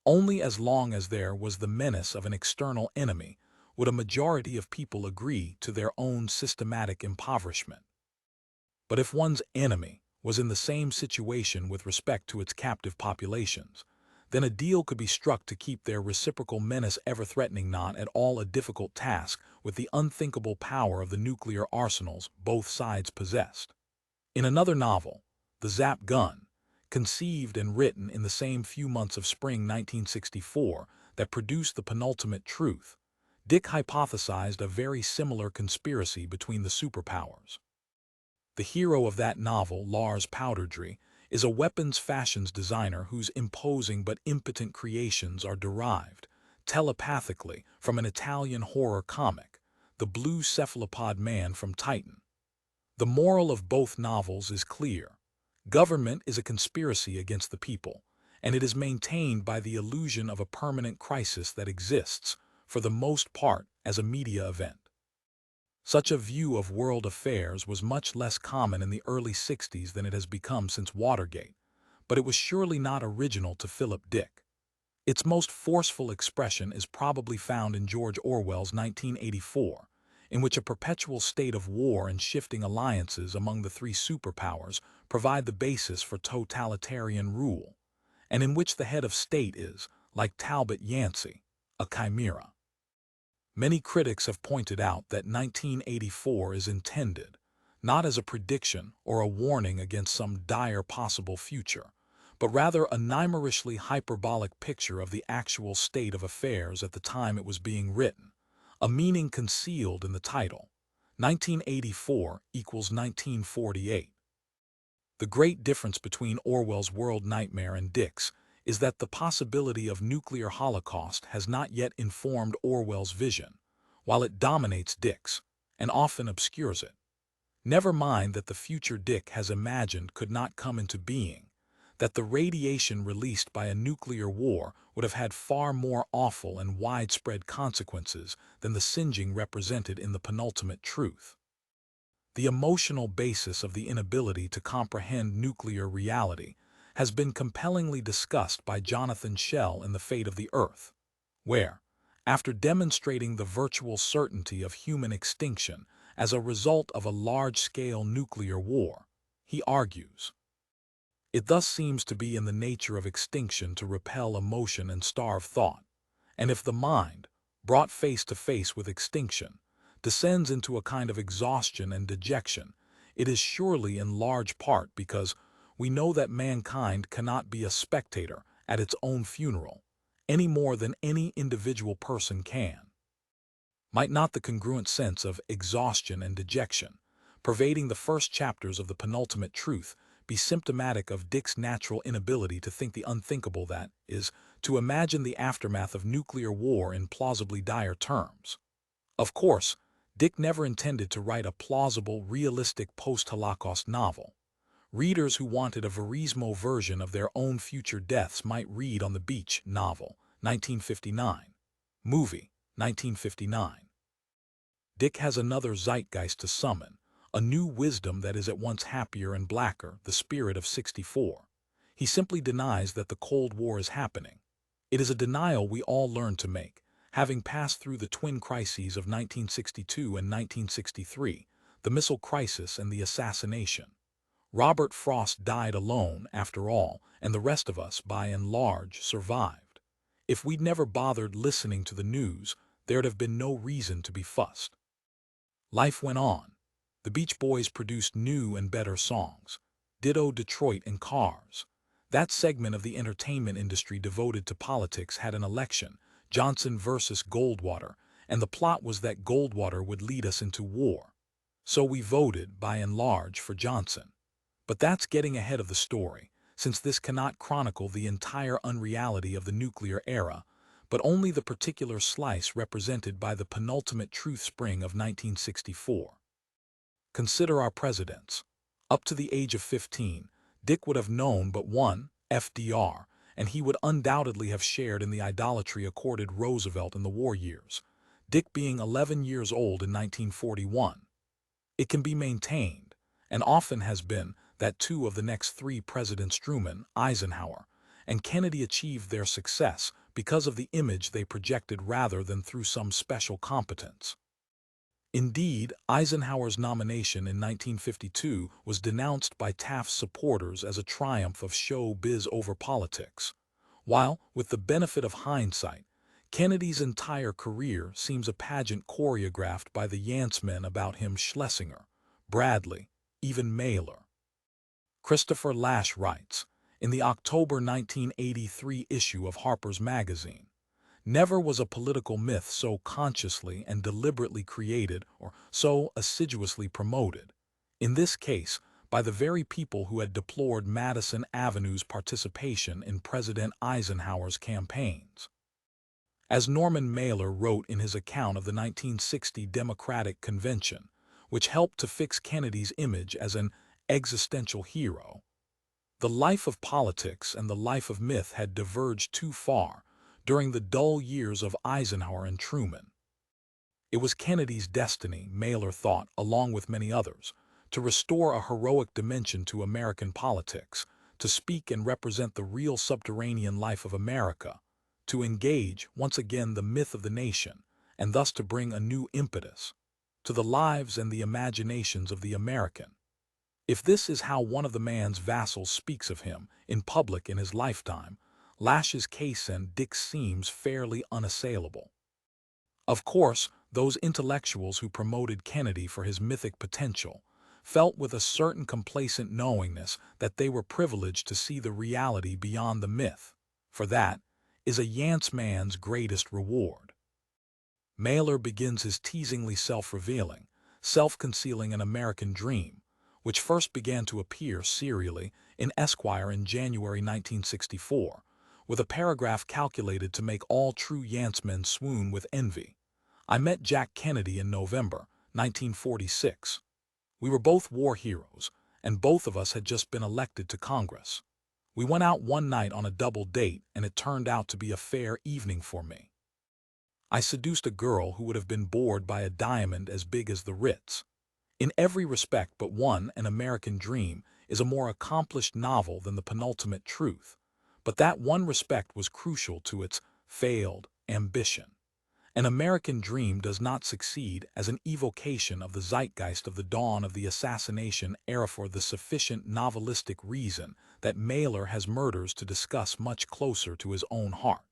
Speaker 1: Only as long as there was the menace of an external enemy would a majority of people agree to their own systematic impoverishment. But if one's enemy was in the same situation with respect to its captive populations, then a deal could be struck to keep their reciprocal menace ever threatening, not at all a difficult task with the unthinkable power of the nuclear arsenals both sides possessed. In another novel, The Zap Gun, conceived and written in the same few months of spring 1964 that produced The Penultimate Truth, Dick hypothesized a very similar conspiracy between the superpowers. The hero of that novel, Lars Powderdry, is a weapons fashions designer whose imposing but impotent creations are derived, telepathically, from an Italian horror comic, The Blue Cephalopod Man from Titan. The moral of both novels is clear. Government is a conspiracy against the people, and it is maintained by the illusion of a permanent crisis that exists, for the most part, as a media event. Such a view of world affairs was much less common in the early 60s than it has become since Watergate, but it was surely not original to Philip Dick. Its most forceful expression is probably found in George Orwell's 1984, in which a perpetual state of war and shifting alliances among the three superpowers provide the basis for totalitarian rule, and in which the head of state is, like Talbot Yancey, a chimera. Many critics have pointed out that 1984 is intended, not as a prediction or a warning against some dire possible future, but rather a nightmarishly hyperbolic picture of the actual state of affairs at the time it was being written, a meaning concealed in the title. 1984 equals 1948. The great difference between Orwell's world nightmare and Dick's is that the possibility of nuclear holocaust has not yet informed Orwell's vision, while it dominates Dick's, and often obscures it. Never mind that the future Dick has imagined could not come into being, that the radiation released by a nuclear war would have had far more awful and widespread consequences than the singeing represented in The Penultimate Truth. The emotional basis of the inability to comprehend nuclear reality has been compellingly discussed by Jonathan Schell in The Fate of the Earth, where, after demonstrating the virtual certainty of human extinction as a result of a large-scale nuclear war, he argues, it thus seems to be in the nature of extinction to repel emotion and starve thought, and if the mind, brought face to face with extinction, descends into a kind of exhaustion and dejection, it is surely in large part because we know that mankind cannot be a spectator at its own funeral, any more than any individual person can. Might not the congruent sense of exhaustion and dejection, pervading the first chapters of the Penultimate Truth, be symptomatic of Dick's natural inability to think the unthinkable, that is, to imagine the aftermath of nuclear war in plausibly dire terms? Of course, Dick never intended to write a plausible, realistic post-Holocaust novel. Readers who wanted a Verismo version of their own future deaths might read On the Beach novel, 1959. Movie, 1959. Dick has another zeitgeist to summon, a new wisdom that is at once happier and blacker, the spirit of '64. He simply denies that the Cold War is happening. It is a denial we all learn to make, having passed through the twin crises of 1962 and 1963, the missile crisis and the assassination. Robert Frost died alone, after all, and the rest of us, by and large, survived. If we'd never bothered listening to the news, there'd have been no reason to be fussed. Life went on. The Beach Boys produced new and better songs. Ditto Detroit and Cars. That segment of the entertainment industry devoted to politics had an election, Johnson versus Goldwater, and the plot was that Goldwater would lead us into war. So we voted, by and large, for Johnson. But that's getting ahead of the story, since this cannot chronicle the entire unreality of the nuclear era, but only the particular slice represented by the Penultimate Truth spring of 1964. Consider our presidents. Up to the age of 15, Dick would have known but one, FDR, and he would undoubtedly have shared in the idolatry accorded Roosevelt in the war years, Dick being 11 years old in 1941. It can be maintained, and often has been, that two of the next three presidents, Truman, Eisenhower, and Kennedy, achieved their success because of the image they projected rather than through some special competence. Indeed, Eisenhower's nomination in 1952 was denounced by Taft's supporters as a triumph of show-biz over politics, while, with the benefit of hindsight, Kennedy's entire career seems a pageant choreographed by the Yancemen about him: Schlesinger, Bradley, even Mailer. Christopher Lasch writes, in the October 1983 issue of Harper's Magazine, "Never was a political myth so consciously and deliberately created or so assiduously promoted, in this case by the very people who had deplored Madison Avenue's participation in President Eisenhower's campaigns." As Norman Mailer wrote in his account of the 1960 Democratic Convention, which helped to fix Kennedy's image as an existential hero, the life of politics and the life of myth had diverged too far during the dull years of Eisenhower and Truman. It was Kennedy's destiny, Mailer thought, along with many others, to restore a heroic dimension to American politics, to speak and represent the real subterranean life of America, to engage, once again, the myth of the nation, and thus to bring a new impetus to the lives and the imaginations of the American. If this is how one of the man's vassals speaks of him in public in his lifetime, Lasch's case and Dick's seems fairly unassailable. Of course, those intellectuals who promoted Kennedy for his mythic potential felt with a certain complacent knowingness that they were privileged to see the reality beyond the myth, for that is a Yanceman's greatest reward. Mailer begins his teasingly self-revealing, self-concealing an American dream, which first began to appear serially in Esquire in January 1964, with a paragraph calculated to make all true Yancemen swoon with envy. "I met Jack Kennedy in November 1946. We were both war heroes, and both of us had just been elected to Congress. We went out one night on a double date, and it turned out to be a fair evening for me. I seduced a girl who would have been bored by a diamond as big as the Ritz. In every respect but one, An American Dream is a more accomplished novel than The Penultimate Truth, but that one respect was crucial to its failed ambition. An American Dream does not succeed as an evocation of the zeitgeist of the dawn of the assassination era for the sufficient novelistic reason that Mailer has murders to discuss much closer to his own heart.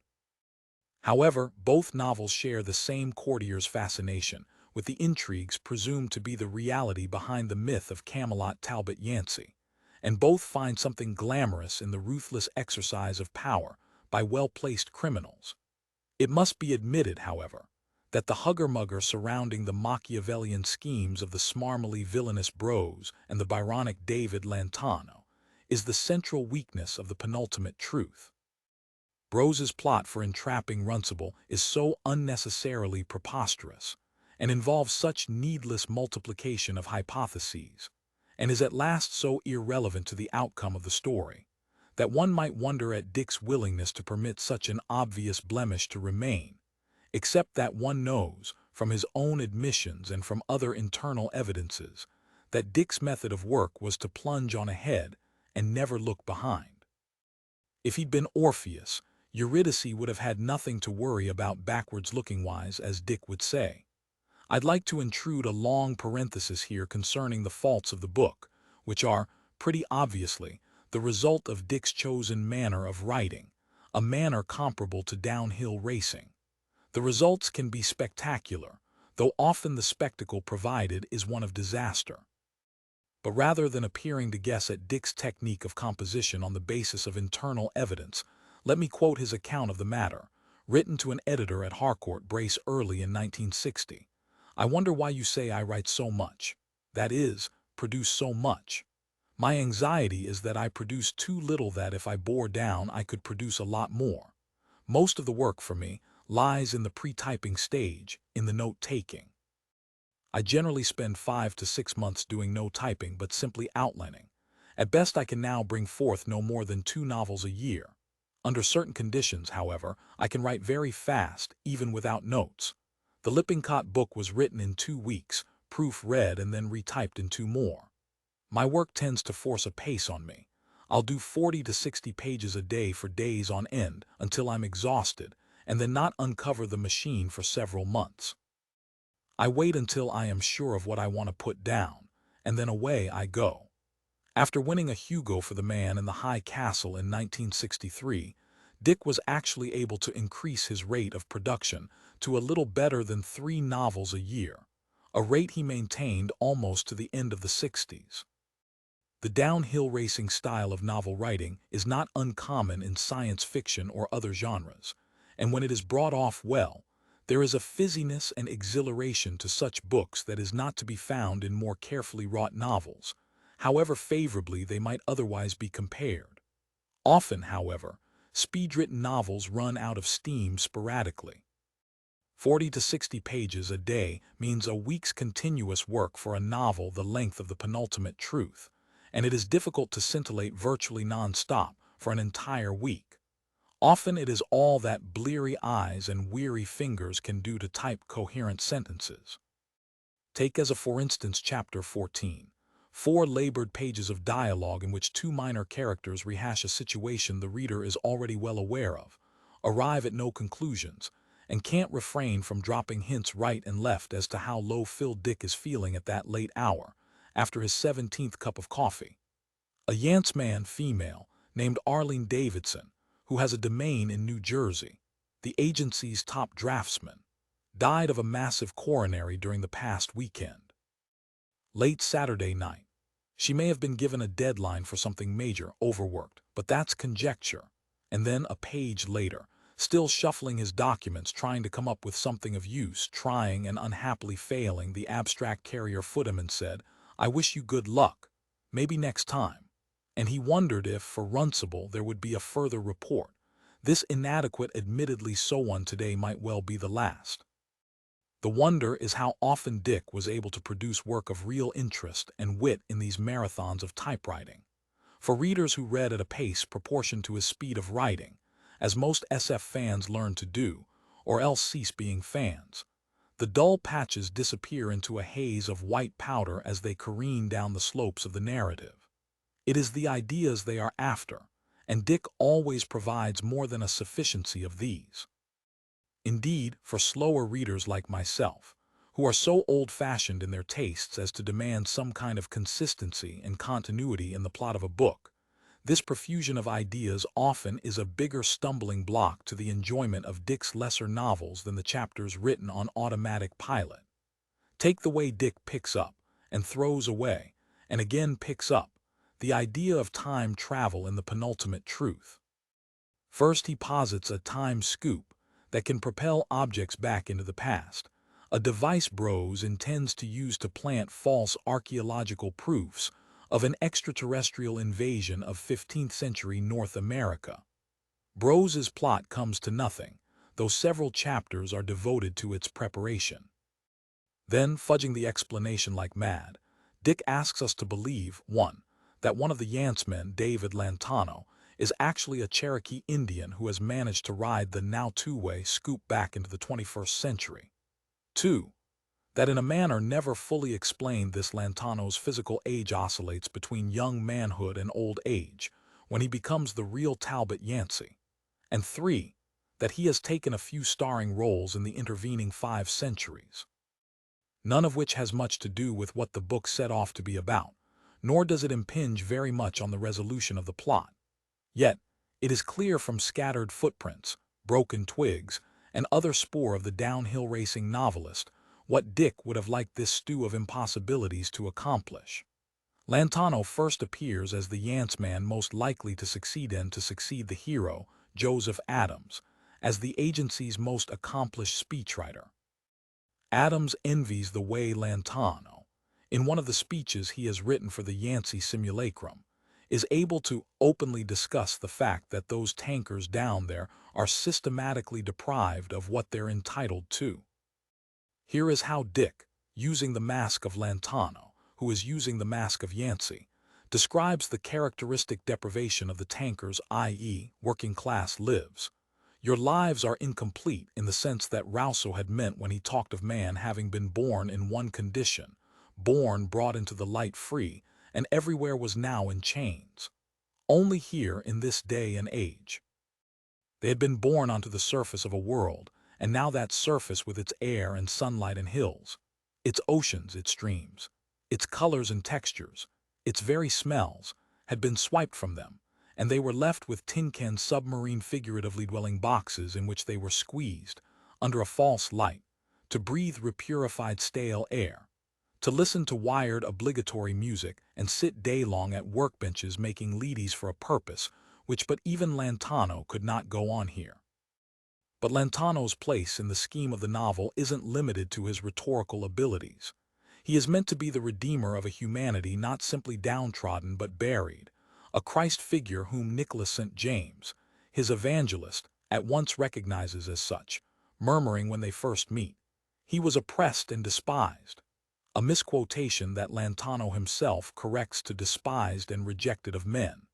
Speaker 1: However, both novels share the same courtier's fascination with the intrigues presumed to be the reality behind the myth of Camelot Talbot Yancey, and both find something glamorous in the ruthless exercise of power by well-placed criminals. It must be admitted, however, that the hugger-mugger surrounding the Machiavellian schemes of the smarmily villainous Bros and the Byronic David Lantano is the central weakness of the Penultimate Truth. Bros's plot for entrapping Runcible is so unnecessarily preposterous, and involves such needless multiplication of hypotheses, and is at last so irrelevant to the outcome of the story, that one might wonder at Dick's willingness to permit such an obvious blemish to remain, except that one knows, from his own admissions and from other internal evidences, that Dick's method of work was to plunge on ahead and never look behind. If he'd been Orpheus, Eurydice would have had nothing to worry about backwards-looking-wise, as Dick would say. I'd like to intrude a long parenthesis here concerning the faults of the book, which are, pretty obviously, the result of Dick's chosen manner of writing, a manner comparable to downhill racing. The results can be spectacular, though often the spectacle provided is one of disaster. But rather than appearing to guess at Dick's technique of composition on the basis of internal evidence, let me quote his account of the matter, written to an editor at Harcourt Brace early in 1960. I wonder why you say I write so much. That is, produce so much. My anxiety is that I produce too little, that if I bore down I could produce a lot more. Most of the work for me lies in the pre-typing stage, in the note-taking. I generally spend 5 to 6 months doing no typing but simply outlining. At best I can now bring forth no more than 2 novels a year. Under certain conditions, however, I can write very fast, even without notes. The Lippincott book was written in 2 weeks, proofread and then retyped in 2 more. My work tends to force a pace on me. I'll do 40 to 60 pages a day for days on end until I'm exhausted, and then not uncover the machine for several months. I wait until I am sure of what I want to put down, and then away I go. After winning a Hugo for The Man in the High Castle in 1963, Dick was actually able to increase his rate of production to a little better than 3 novels a year, a rate he maintained almost to the end of the 60s. The downhill racing style of novel writing is not uncommon in science fiction or other genres, and when it is brought off well, there is a fizziness and exhilaration to such books that is not to be found in more carefully wrought novels, however favorably they might otherwise be compared. Often, however, speed-written novels run out of steam sporadically. 40 to 60 pages a day means a week's continuous work for a novel the length of the Penultimate Truth, and it is difficult to scintillate virtually non-stop for an entire week. Often it is all that bleary eyes and weary fingers can do to type coherent sentences. Take as a for instance Chapter 14. 4 labored pages of dialogue in which 2 minor characters rehash a situation the reader is already well aware of, arrive at no conclusions, and can't refrain from dropping hints right and left as to how low-filled Dick is feeling at that late hour, after his 17th cup of coffee. A Yantsman female named Arlene Davidson, who has a domain in New Jersey, the agency's top draftsman, died of a massive coronary during the past weekend. Late Saturday night. She may have been given a deadline for something major, overworked, but that's conjecture. And then a page later, still shuffling his documents, trying to come up with something of use, trying and unhappily failing, the abstract carrier foot him and said, "I wish you good luck. Maybe next time." And he wondered if, for Runcible, there would be a further report. This inadequate, admittedly so one today, might well be the last. The wonder is how often Dick was able to produce work of real interest and wit in these marathons of typewriting. For readers who read at a pace proportioned to his speed of writing, as most SF fans learn to do, or else cease being fans, the dull patches disappear into a haze of white powder as they careen down the slopes of the narrative. It is the ideas they are after, and Dick always provides more than a sufficiency of these. Indeed, for slower readers like myself, who are so old-fashioned in their tastes as to demand some kind of consistency and continuity in the plot of a book, this profusion of ideas often is a bigger stumbling block to the enjoyment of Dick's lesser novels than the chapters written on automatic pilot. Take the way Dick picks up, and throws away, and again picks up, the idea of time travel in the Penultimate Truth. First, he posits a time scoop that can propel objects back into the past, a device Bros intends to use to plant false archaeological proofs of an extraterrestrial invasion of 15th century North America. Bros's plot comes to nothing, though several chapters are devoted to its preparation. Then, fudging the explanation like mad, Dick asks us to believe, 1. That one of the Yancemen, David Lantano, is actually a Cherokee Indian who has managed to ride the now two-way scoop back into the 21st century. 2. That in a manner never fully explained, this Lantano's physical age oscillates between young manhood and old age, when he becomes the real Talbot Yancey. And 3. That he has taken a few starring roles in the intervening 5 centuries. None of which has much to do with what the book set off to be about, nor does it impinge very much on the resolution of the plot. Yet, it is clear from scattered footprints, broken twigs, and other spoor of the downhill racing novelist what Dick would have liked this stew of impossibilities to accomplish. Lantano first appears as the Yanceman most likely to succeed the hero, Joseph Adams, as the agency's most accomplished speechwriter. Adams envies the way Lantano, in one of the speeches he has written for the Yancey simulacrum, is able to openly discuss the fact that those tankers down there are systematically deprived of what they're entitled to. Here is how Dick, using the mask of Lantano, who is using the mask of Yancey, describes the characteristic deprivation of the tankers, i.e., working class lives. Your lives are incomplete in the sense that Rousseau had meant when he talked of man having been born in one condition, born brought into the light free, and everywhere was now in chains. Only here in this day and age. They had been born onto the surface of a world, and now that surface with its air and sunlight and hills, its oceans, its streams, its colors and textures, its very smells, had been swiped from them, and they were left with tin-can submarine figuratively dwelling boxes in which they were squeezed, under a false light, to breathe repurified stale air, to listen to wired obligatory music and sit day-long at workbenches making leadies for a purpose which but even Lantano could not go on here. But Lantano's place in the scheme of the novel isn't limited to his rhetorical abilities. He is meant to be the redeemer of a humanity not simply downtrodden but buried, a Christ figure whom Nicholas St. James, his evangelist, at once recognizes as such, murmuring when they first meet, "He was oppressed and despised," a misquotation that Lantano himself corrects to "despised and rejected of men."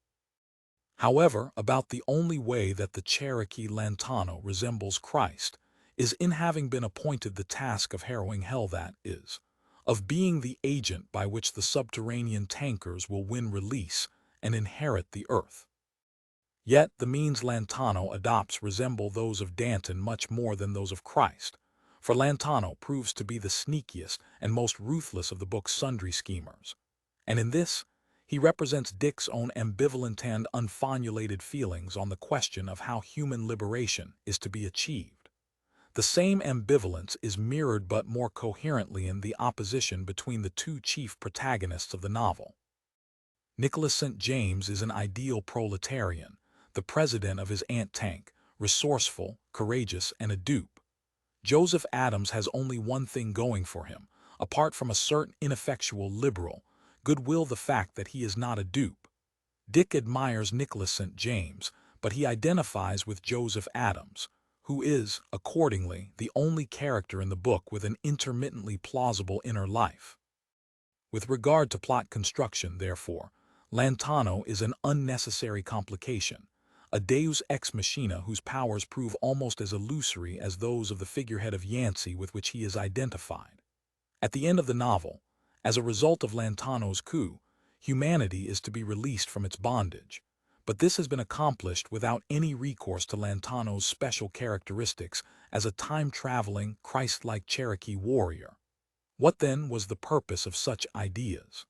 Speaker 1: However, about the only way that the Cherokee Lantano resembles Christ is in having been appointed the task of harrowing hell, that is, of being the agent by which the subterranean tankers will win release and inherit the earth. Yet the means Lantano adopts resemble those of Danton much more than those of Christ, for Lantano proves to be the sneakiest and most ruthless of the book's sundry schemers, and in this, he represents Dick's own ambivalent and unformulated feelings on the question of how human liberation is to be achieved. The same ambivalence is mirrored but more coherently in the opposition between the two chief protagonists of the novel. Nicholas St. James is an ideal proletarian, the president of his ant tank, resourceful, courageous, and a dupe. Joseph Adams has only one thing going for him, apart from a certain ineffectual liberal goodwill, the fact that he is not a dupe. Dick admires Nicholas St. James, but he identifies with Joseph Adams, who is, accordingly, the only character in the book with an intermittently plausible inner life. With regard to plot construction, therefore, Lantano is an unnecessary complication, a deus ex machina whose powers prove almost as illusory as those of the figurehead of Yancey with which he is identified. At the end of the novel, as a result of Lantano's coup, humanity is to be released from its bondage, but this has been accomplished without any recourse to Lantano's special characteristics as a time-traveling, Christ-like Cherokee warrior. What then was the purpose of such ideas?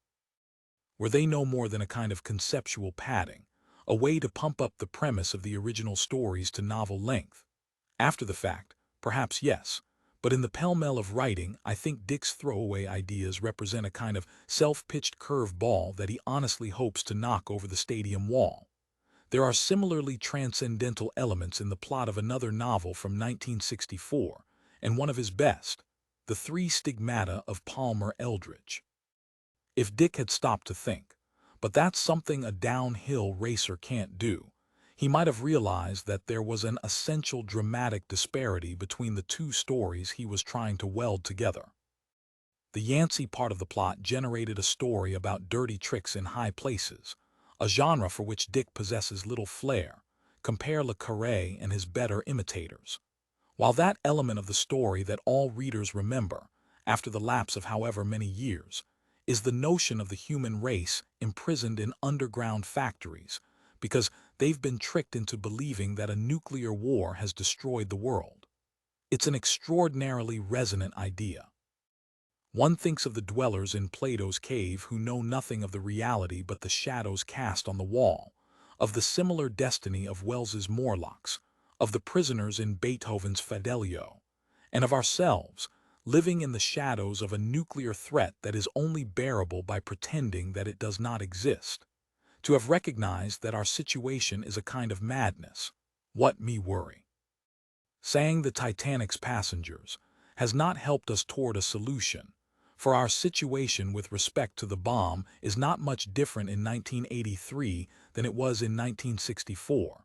Speaker 1: Were they no more than a kind of conceptual padding, a way to pump up the premise of the original stories to novel length? After the fact, perhaps yes, but in the pell-mell of writing, I think Dick's throwaway ideas represent a kind of self-pitched curve ball that he honestly hopes to knock over the stadium wall. There are similarly transcendental elements in the plot of another novel from 1964, and one of his best, The Three Stigmata of Palmer Eldritch. If Dick had stopped to think, but that's something a downhill racer can't do, he might have realized that there was an essential dramatic disparity between the two stories he was trying to weld together. The Yancey part of the plot generated a story about dirty tricks in high places, a genre for which Dick possesses little flair. Compare Le Carré and his better imitators. While that element of the story that all readers remember, after the lapse of however many years, is the notion of the human race imprisoned in underground factories because they've been tricked into believing that a nuclear war has destroyed the world. It's an extraordinarily resonant idea. One thinks of the dwellers in Plato's cave who know nothing of the reality but the shadows cast on the wall, of the similar destiny of Wells's Morlocks, of the prisoners in Beethoven's Fidelio, and of ourselves, living in the shadows of a nuclear threat that is only bearable by pretending that it does not exist. To have recognized that our situation is a kind of madness, what me worry? Sang the Titanic's passengers, has not helped us toward a solution, for our situation with respect to the bomb is not much different in 1983 than it was in 1964.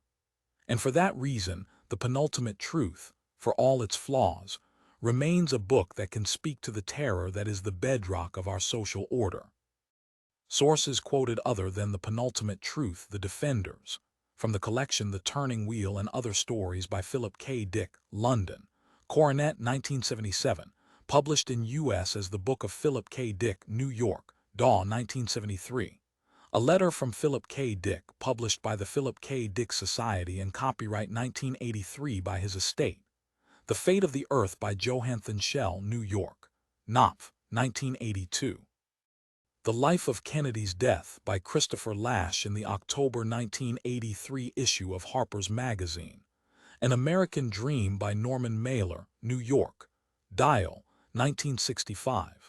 Speaker 1: And for that reason, The Penultimate Truth, for all its flaws, remains a book that can speak to the terror that is the bedrock of our social order. Sources quoted other than The Penultimate Truth: The Defenders, from the collection The Turning Wheel and Other Stories by Philip K. Dick, London, Coronet 1977, published in U.S. as The Book of Philip K. Dick, New York, Daw 1973. A Letter from Philip K. Dick, published by the Philip K. Dick Society and copyright 1983 by his estate. The Fate of the Earth by Johann Schell, New York, Knopf, 1982. The Life of Kennedy's Death by Christopher Lasch in the October 1983 issue of Harper's Magazine. An American Dream by Norman Mailer, New York, Dial, 1965.